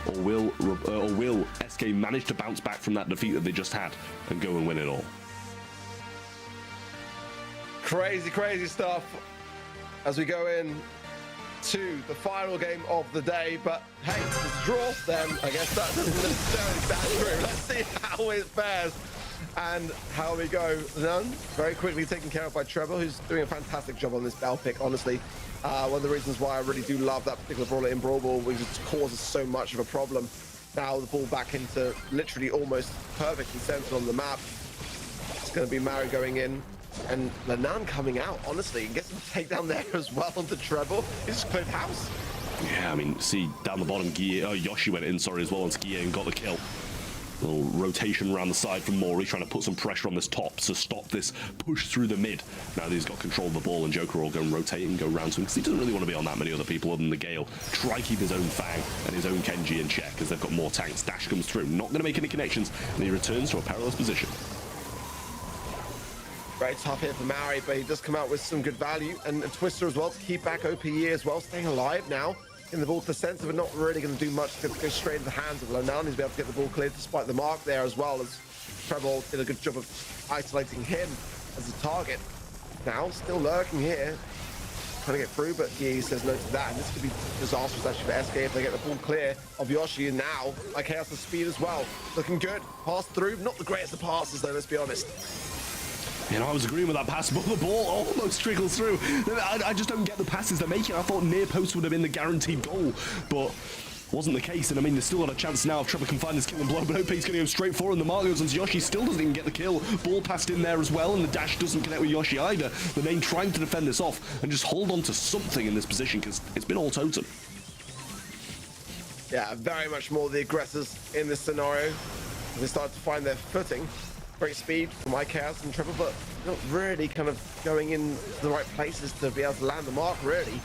or will SK manage to bounce back from that defeat that they just had and go and win it all? Crazy stuff as we go in to the final game of the day. But hey, it's a draw, then I guess that doesn't necessarily stand true. Let's see how it fares and how we go. None very quickly taken care of by Trevor, who's doing a fantastic job on this bell pick, honestly. One of the reasons why I really do love that particular brawler in Brawl Ball, because it causes so much of a problem. Now the ball back into literally almost perfectly centered on the map. It's going to be Mari going in, and Lanan coming out, honestly, and gets a takedown there as well onto Treble. He just cleared house. Yeah, I mean, see, down the bottom, Yoshi went in, sorry, as well, onto Guille and got the kill. Little rotation around the side from Mori, trying to put some pressure on this top to stop this push through the mid. Now that he's got control of the ball, and Joker will go and rotate and go round to him, because he doesn't really want to be on that many other people other than the Gale. Try keep his own Fang and his own Kenji in check, because they've got more tanks. Dash comes through, not going to make any connections, and he returns to a perilous position. Very tough here for Mari, but he does come out with some good value, and Twister as well to keep back OPE as well, staying alive now. In the ball to the center, but not really going to do much to go straight into the hands of Lonan. He's able to get the ball cleared despite the mark there as well, as Treble did a good job of isolating him as a target. Now, still lurking here, trying to get through, but he says no to that, and this could be disastrous actually for SK if they get the ball clear of Yoshi, and now, like Chaos, the speed as well. Looking good, pass through, not the greatest of passes though, let's be honest. You know, I was agreeing with that pass, but the ball almost trickles through. I just don't get the passes they're making. I thought near post would have been the guaranteed goal, but wasn't the case. And I mean, there's still got a chance now if Trevor can find this kill and blow, but OP's going to go straight forward, and the mark goes on Yoshi. Still doesn't even get the kill. Ball passed in there as well, and the dash doesn't connect with Yoshi either. The main trying to defend this off and just hold on to something in this position, because it's been all Totem. Yeah, very much more the aggressors in this scenario. They start to find their footing. Great speed from IKAOS and Trevor, but not really kind of going in the right places to be able to land the mark, really.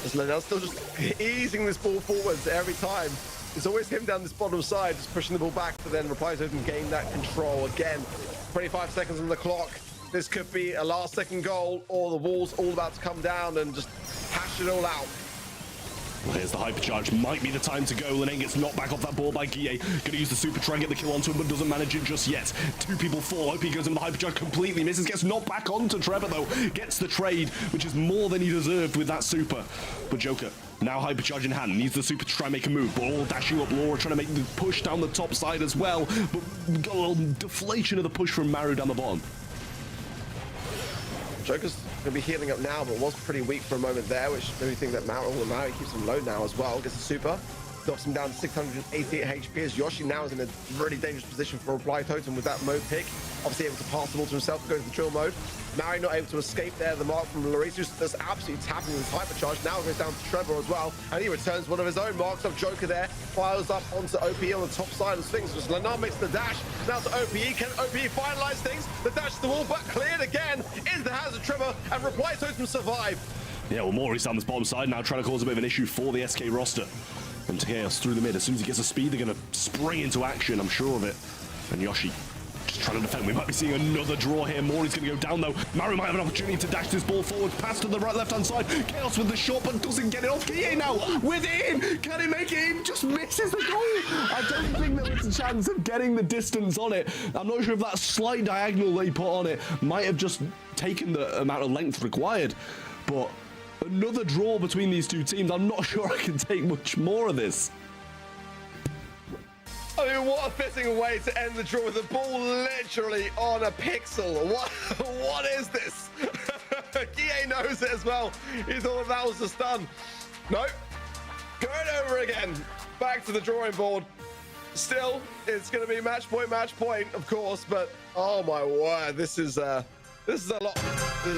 As Lanel's still just easing this ball forwards every time. It's always him down this bottom side, just pushing the ball back, but then Reply Totem gain that control again. 25 seconds on the clock. This could be a last-second goal, or the wall's all about to come down and just hash it all out. Well, here's the hypercharge. Might be the time to go. Lene gets knocked back off that ball by Guille. Gonna use the super, try and get the kill onto him, but doesn't manage it just yet. Two people fall. OP goes in with the hypercharge, completely misses. Gets knocked back onto Trevor, though. Gets the trade, which is more than he deserved with that super. But Joker, now hypercharge in hand, needs the super to try and make a move. Ball dashing up, Laura trying to make the push down the top side as well. But got a little deflation of the push from Maru down the bottom. Joker's going to be healing up now, but was pretty weak for a moment there, which made me think that Mari keeps him low now as well. Gets the super, drops him down to 688 HP, as Yoshi now is in a really dangerous position for Reply Totem with that mode pick. Obviously able to pass the ball to himself to go to the drill mode. Mari not able to escape there, the mark from Larissa, who's just absolutely tapping with his hypercharge. Now goes down to Trevor as well, and he returns one of his own marks of Joker there. Files up onto OP on the top side of things. Just Lanar makes the dash. Now to OPE. Can OPE finalize things? The dash to the wall, but cleared again. Is the hands of Trevor, and Reply Totem survive. Yeah, well, Maury's down this bottom side now, trying to cause a bit of an issue for the SK roster. And Chaos through the mid. As soon as he gets a speed, they're going to spring into action, I'm sure of it. And Yoshi just trying to defend. We might be seeing another draw here. Maury's going to go down, though. Maru might have an opportunity to dash this ball forward. Pass to the right, left-hand side. Chaos with the shot, but doesn't get it off. Guille now within. Can he make it? He just misses the goal. I don't think there was a chance of getting the distance on it. I'm not sure if that slight diagonal they put on it might have just taken the amount of length required. But another draw between these two teams. I'm not sure I can take much more of this. I mean, what a fitting way to end the draw with the ball literally on a pixel. What is this? Guille knows it as well. He thought that was a stun. No. Going over again. Back to the drawing board. Still, it's going to be match point, of course, but oh my word, this is a lot.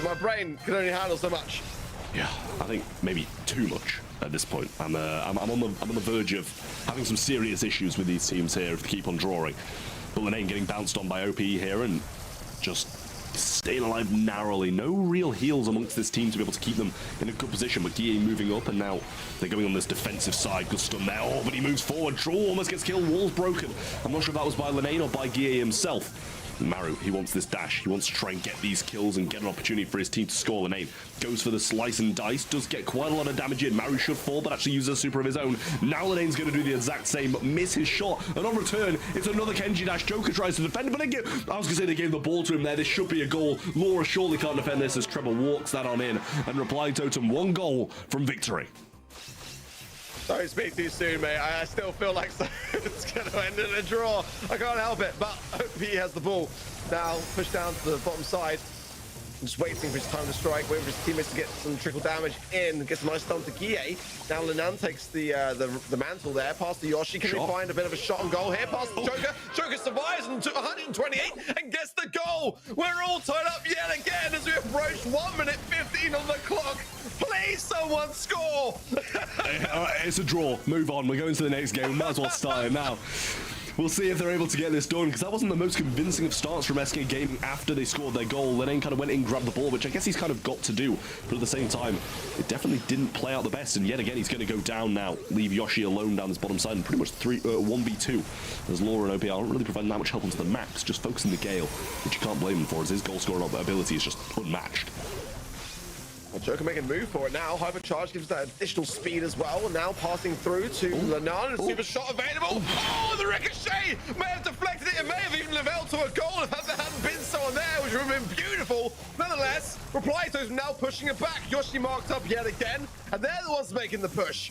My brain can only handle so much. Yeah, I think maybe too much at this point. I'm on the verge of having some serious issues with these teams here if they keep on drawing. But Lane getting bounced on by OPE here and just staying alive narrowly. No real heals amongst this team to be able to keep them in a good position. But Guille moving up, and now they're going on this defensive side. Good stun there. Oh, but he moves forward. Draw almost gets killed. Wall's broken. I'm not sure if that was by Lane or by Guille himself. Maru, he wants this dash. He wants to try and get these kills and get an opportunity for his team to score. Lane goes for the slice and dice. Does get quite a lot of damage in. Maru should fall, but actually uses a super of his own. Now Lane's going to do the exact same, but miss his shot. And on return, it's another Kenji dash. Joker tries to defend, but again, I was going to say they gave the ball to him there. This should be a goal. Laura surely can't defend this as Trevor walks that on in. And Reply Totem, 1 goal from victory. Don't speak too soon, mate. I still feel like it's going to end in a draw. I can't help it, but OP has the ball. Now push down to the bottom side. Just waiting for his time to strike, waiting for his teammates to get some trickle damage in. Gets a nice stun to Guille. Now Linan takes the mantle there. Past the Yoshi. Can they find a bit of a shot on goal here? Past the Joker. Joker survives and 128 and gets the goal. We're all tied up yet again as we approach 1 minute 15 on the clock. Please, someone score. It's a draw. Move on. We're going to the next game. We might as well start it now. We'll see if they're able to get this done, because that wasn't the most convincing of starts from SK Gaming after they scored their goal. Lane kind of went in, grabbed the ball, which I guess he's kind of got to do. But at the same time, it definitely didn't play out the best. And yet again, he's going to go down now. Leave Yoshi alone down this bottom side and pretty much 1v2. As Laura and OP aren't really providing that much help onto the max, just focusing the Gale, which you can't blame him for, as his goal scoring ability is just unmatched. Well, Joker making a move for it now. Hypercharge gives that additional speed as well. And now passing through to Linan. Super shot available. Oh, the ricochet! May have deflected it. It may have even leveled to a goal if there hadn't been someone there, which would have been beautiful. Nonetheless, Reply Totem now pushing it back. Yoshi marked up yet again. And they're the ones making the push.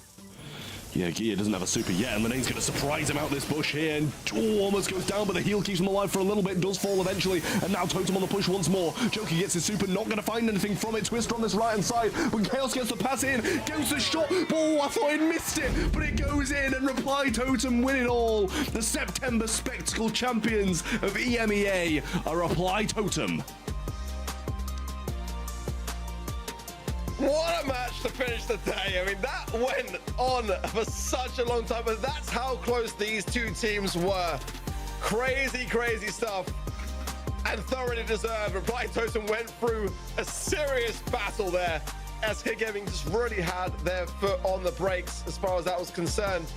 Yeah, Guille doesn't have a super yet, and Lane's going to surprise him out this bush here, and almost goes down, but the heal keeps him alive for a little bit, does fall eventually, and now Totem on the push once more. Joker gets his super, not going to find anything from it. Twister on this right-hand side, when Chaos gets the pass in, goes the shot. Oh, I thought he'd missed it, but it goes in, and Reply Totem win it all. The September Spectacle champions of EMEA are Reply Totem. What a match to finish the day. I mean, that went on for such a long time, but that's how close these two teams were. Crazy, crazy stuff. And thoroughly deserved. Reply Totem went through a serious battle there. SK Gaming just really had their foot on the brakes as far as that was concerned.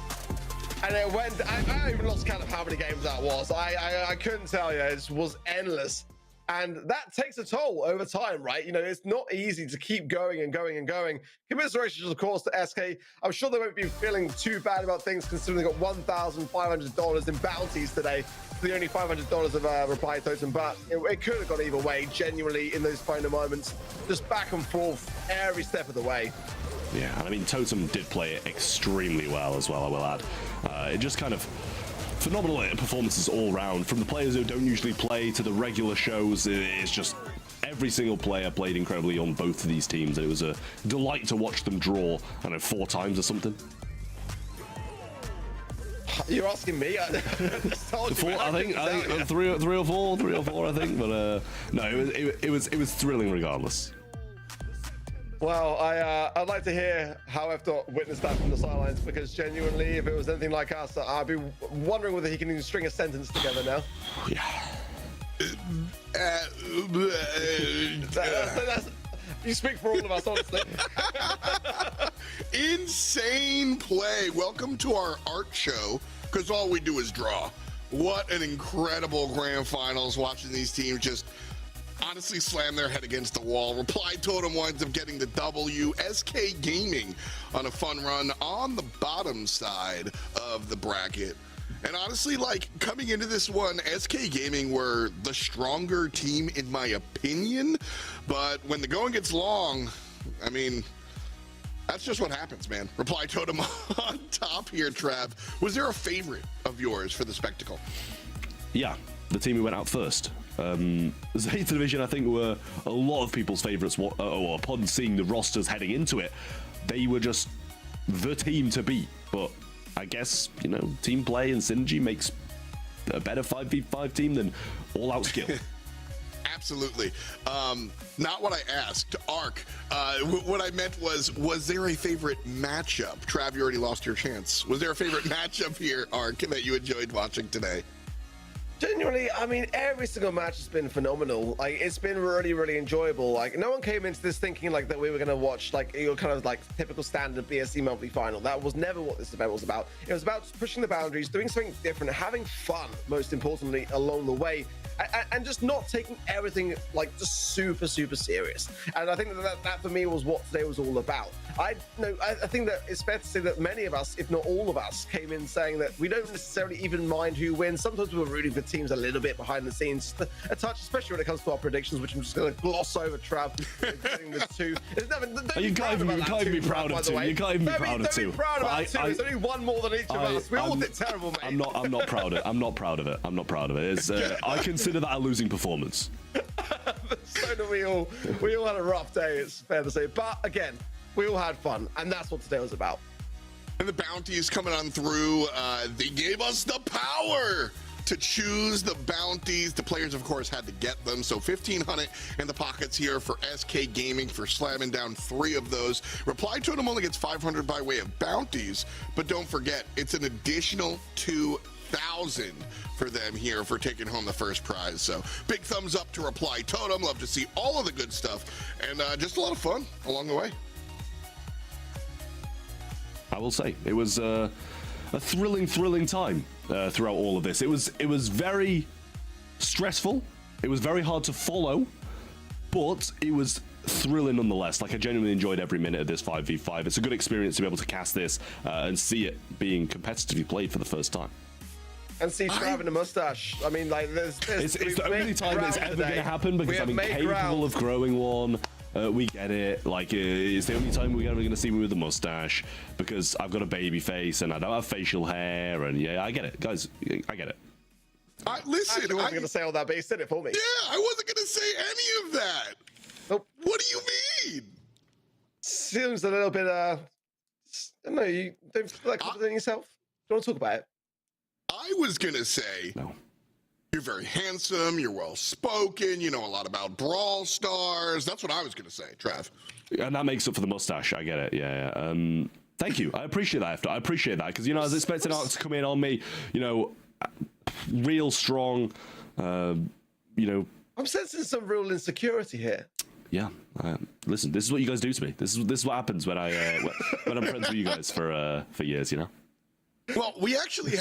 And it went, I even lost count of how many games that was. I couldn't tell you. It was endless. And that takes a toll over time, right? You know, it's not easy to keep going and going and going. Commiserations, of course, to SK. I'm sure they won't be feeling too bad about things, considering they got $1,500 in bounties today for the only $500 of Reply Totem. But it could have gone either way, genuinely, in those final moments. Just back and forth every step of the way. Yeah, and I mean, Totem did play it extremely well as well, I will add. It just kind of... phenomenal performances all round, from the players who don't usually play to the regular shows. It's just every single player played incredibly on both of these teams, and it was a delight to watch them draw, I don't know, 4 times or something. You're asking me? I think three or four, I think. But no, it was thrilling regardless. Well, I'd like to hear how F-Dot witnessed that from the sidelines, because genuinely, if it was anything like us, I'd be wondering whether he can even string a sentence together now. Yeah. You speak for all of us, honestly. Insane play. Welcome to our art show, because all we do is draw. What an incredible grand finals, watching these teams just honestly slam their head against the wall. Reply Totem winds up getting the W. SK Gaming on a fun run on the bottom side of the bracket. And honestly, like, coming into this one, SK Gaming were the stronger team in my opinion. But when the going gets long, I mean, that's just what happens, man. Reply Totem on top here, Trav. Was there a favorite of yours for the spectacle? Yeah, the team who went out first. Zeta Division, I think, were a lot of people's favorites upon seeing the rosters heading into it. They were just the team to beat, but I guess, you know, team play and synergy makes a better 5v5 team than all-out skill. Absolutely. Not what I asked. Ark, what I meant was there a favorite matchup? Trav, you already lost your chance. Was there a favorite matchup here, Ark, that you enjoyed watching today? Genuinely, I mean, every single match has been phenomenal. Like, it's been really, really enjoyable. Like, no one came into this thinking like that we were going to watch like your kind of like typical standard BSC monthly final. That was never what this event was about. It was about pushing the boundaries, doing something different, having fun, most importantly, along the way, and just not taking everything like just super, super serious. And I think that for me was what today was all about. I think that it's fair to say that many of us, if not all of us, came in saying that we don't necessarily even mind who wins. Sometimes we're rooting for teams a little bit behind the scenes, just a touch, especially when it comes to our predictions, which I'm just going to gloss over. Trav, getting the two. You can't even be proud of two. You can't even be proud of two. Don't be proud about two. There's only one more than each of us. We all did terrible, mate. I'm not proud of it. I'm not proud of it. I'm not proud of it. It's, I consider that a losing performance. So do we all. We all had a rough day, it's fair to say. But again, we all had fun, and that's what today was about. And the bounties coming on through, they gave us the power to choose the bounties. The players, of course, had to get them. So 1,500 in the pockets here for SK Gaming for slamming down 3 of those. Reply Totem only gets 500 by way of bounties, but don't forget, it's an additional 2,000 for them here for taking home the first prize. So big thumbs up to Reply Totem. Love to see all of the good stuff, and just a lot of fun along the way. I will say it was a thrilling time throughout all of this. It was very stressful. It was very hard to follow, but it was thrilling nonetheless. Like, I genuinely enjoyed every minute of this 5v5. It's a good experience to be able to cast this and see it being competitively played for the first time. And see Trav in a mustache. I mean, like, it's the only time that it's ever going to happen, because I'm incapable of growing one. We get it. Like, it's the only time we're ever going to see me with a mustache, because I've got a baby face and I don't have facial hair. And yeah, I get it, guys. I get it. Listen, I wasn't going to say all that, but he said it for me. Yeah, I wasn't going to say any of that. Nope. What do you mean? Seems a little bit, I don't know, you don't feel like confident in yourself? Do you want to talk about it? I was going to say, no. You're very handsome, you're well-spoken, you know a lot about Brawl Stars. That's what I was going to say, Trav. And that makes up for the mustache. I get it. Yeah. Thank you. I appreciate that. I appreciate that, because, you know, I was expecting Ark to come in on me, you know, real strong, you know. I'm sensing some real insecurity here. Yeah. Listen, this is what you guys do to me. This is what happens when when I'm friends with you guys for years, you know. Well, we actually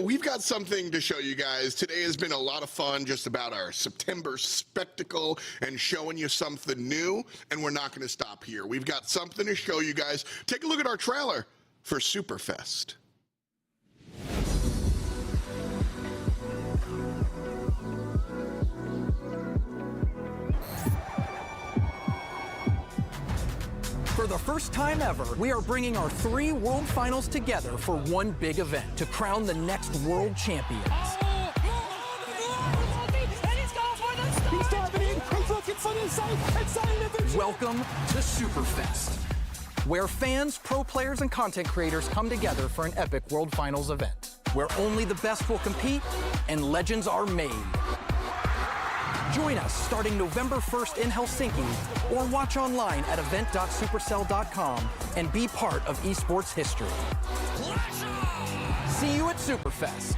we've got something to show you guys. Today has been a lot of fun, just about our September spectacle and showing you something new, and we're not going to stop here. We've got something to show you guys. Take a look at our trailer for Superfest. For the first time ever, we are bringing our 3 world finals together for one big event to crown the next world champions. Welcome to Superfest, where fans, pro players, and content creators come together for an epic world finals event, where only the best will compete and legends are made. Join us starting November 1st in Helsinki, or watch online at event.supercell.com and be part of esports history. See you at Superfest.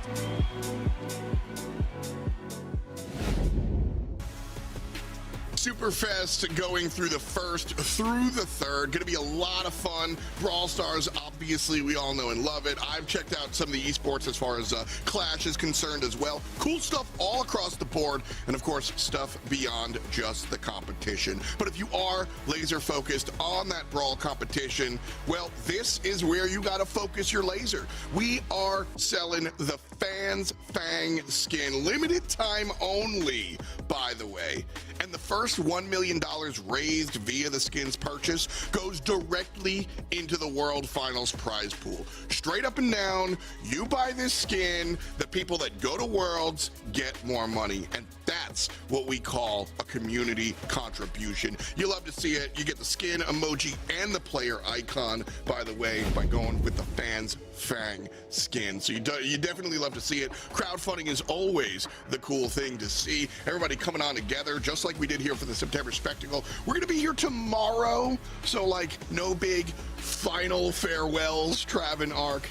Superfest going through the 1st through the 3rd. Going to be a lot of fun. Brawl Stars, obviously, we all know and love it. I've checked out some of the esports as far as Clash is concerned as well. Cool stuff all across the board, and of course, stuff beyond just the competition. But if you are laser focused on that Brawl competition, well, this is where you got to focus your laser. We are selling the Fans Fang skin, limited time only, by the way. And the first $1 million raised via the skin's purchase goes directly into the World Finals Finals prize pool. Straight up and down, you buy this skin, the people that go to Worlds get more money. And that's what we call a community contribution. You love to see it. You get the skin, emoji, and the player icon, by the way, by going with the fans Fang skin. So you definitely love to see it. Crowdfunding is always the cool thing to see. Everybody coming on together, just like we did here for the September Spectacle. We're going to be here tomorrow. So, like, no big final farewells, Trav and Ark.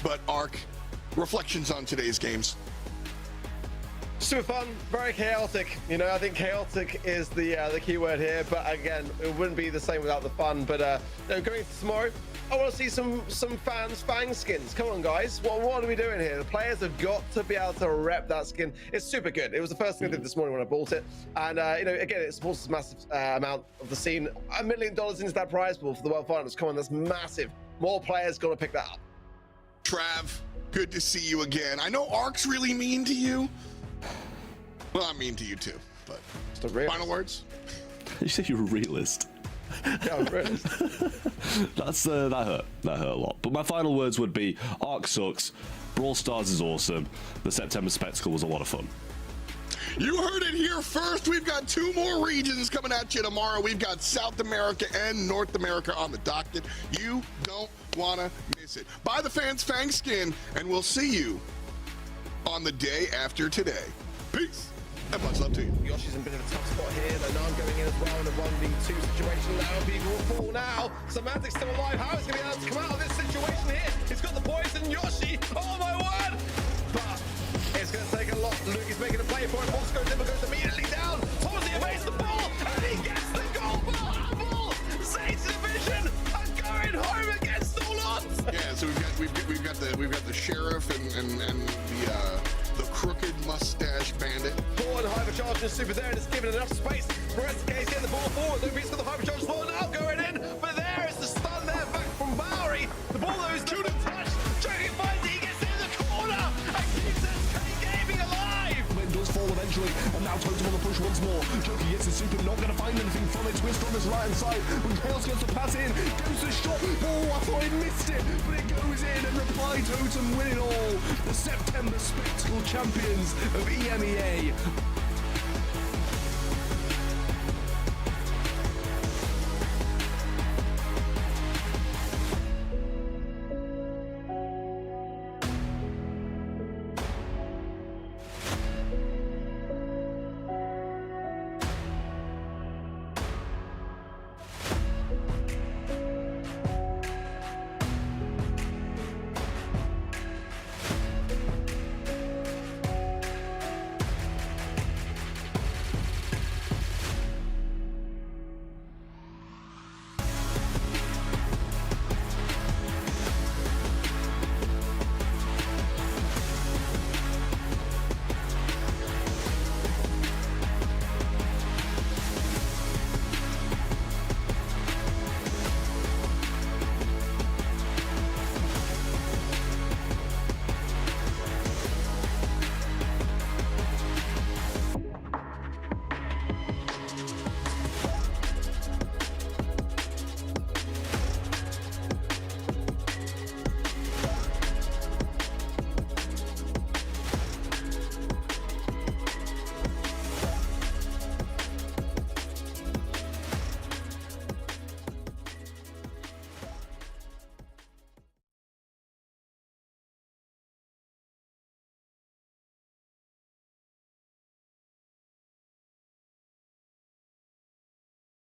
But, Ark, reflections on today's games. Super fun, very chaotic. You know, I think chaotic is the key word here. But again, it wouldn't be the same without the fun. But going into tomorrow, I want to see some fans Fang skins. Come on, guys. What are we doing here? The players have got to be able to rep that skin. It's super good. It was the first thing I did this morning when I bought it. And, you know, again, it supports this massive amount of the scene. $1 million into that prize pool for the World Finals. Come on, that's massive. More players got to pick that up. Trav, good to see you again. I know Ark's really mean to you. Well, I'm mean to you too, but final words? You say you're a realist. Yeah, I'm a realist. That hurt a lot. But my final words would be, Ark sucks, Brawl Stars is awesome, the September Spectacle was a lot of fun. You heard it here first. We've got 2 more regions coming at you tomorrow. We've got South America and North America on the docket. You don't want to miss it. Buy the fans Fang skin, and we'll see you on the day after today. Peace. And much love to you. Yoshi's in a bit of a tough spot here. Nanan going in as well in a 1v2 situation now. People will fall now. Semantic's still alive. How is he going to be able to come out of this situation here? He's got the poison. Yoshi. Oh my word. But it's going to take a lot. Luke is making a play for it. Moscow never goes immediately down. Tomsy evades the ball. And he gets the goal for Humble. Saints division are going home against all odds. Yeah, so we've got the sheriff and the crooked mustache bandit. Forward hypercharge is super there and it's given enough space for SK's getting the ball forward. No piece for the hypercharge as well now going in, but there is the stun there back from Bowery. The ball though is too touch. Joking finds it, he gets in the corner and keeps SK Gaming alive. It does fall eventually, and now Totem on the push once more. Joker gets his super, not going to find anything from it. Twist from his right hand side. When Chaos gets the pass in, goes the shot. Oh, I thought he missed it, but it goes in and Reply Totem win it all. The September Spectacle champions of EMEA.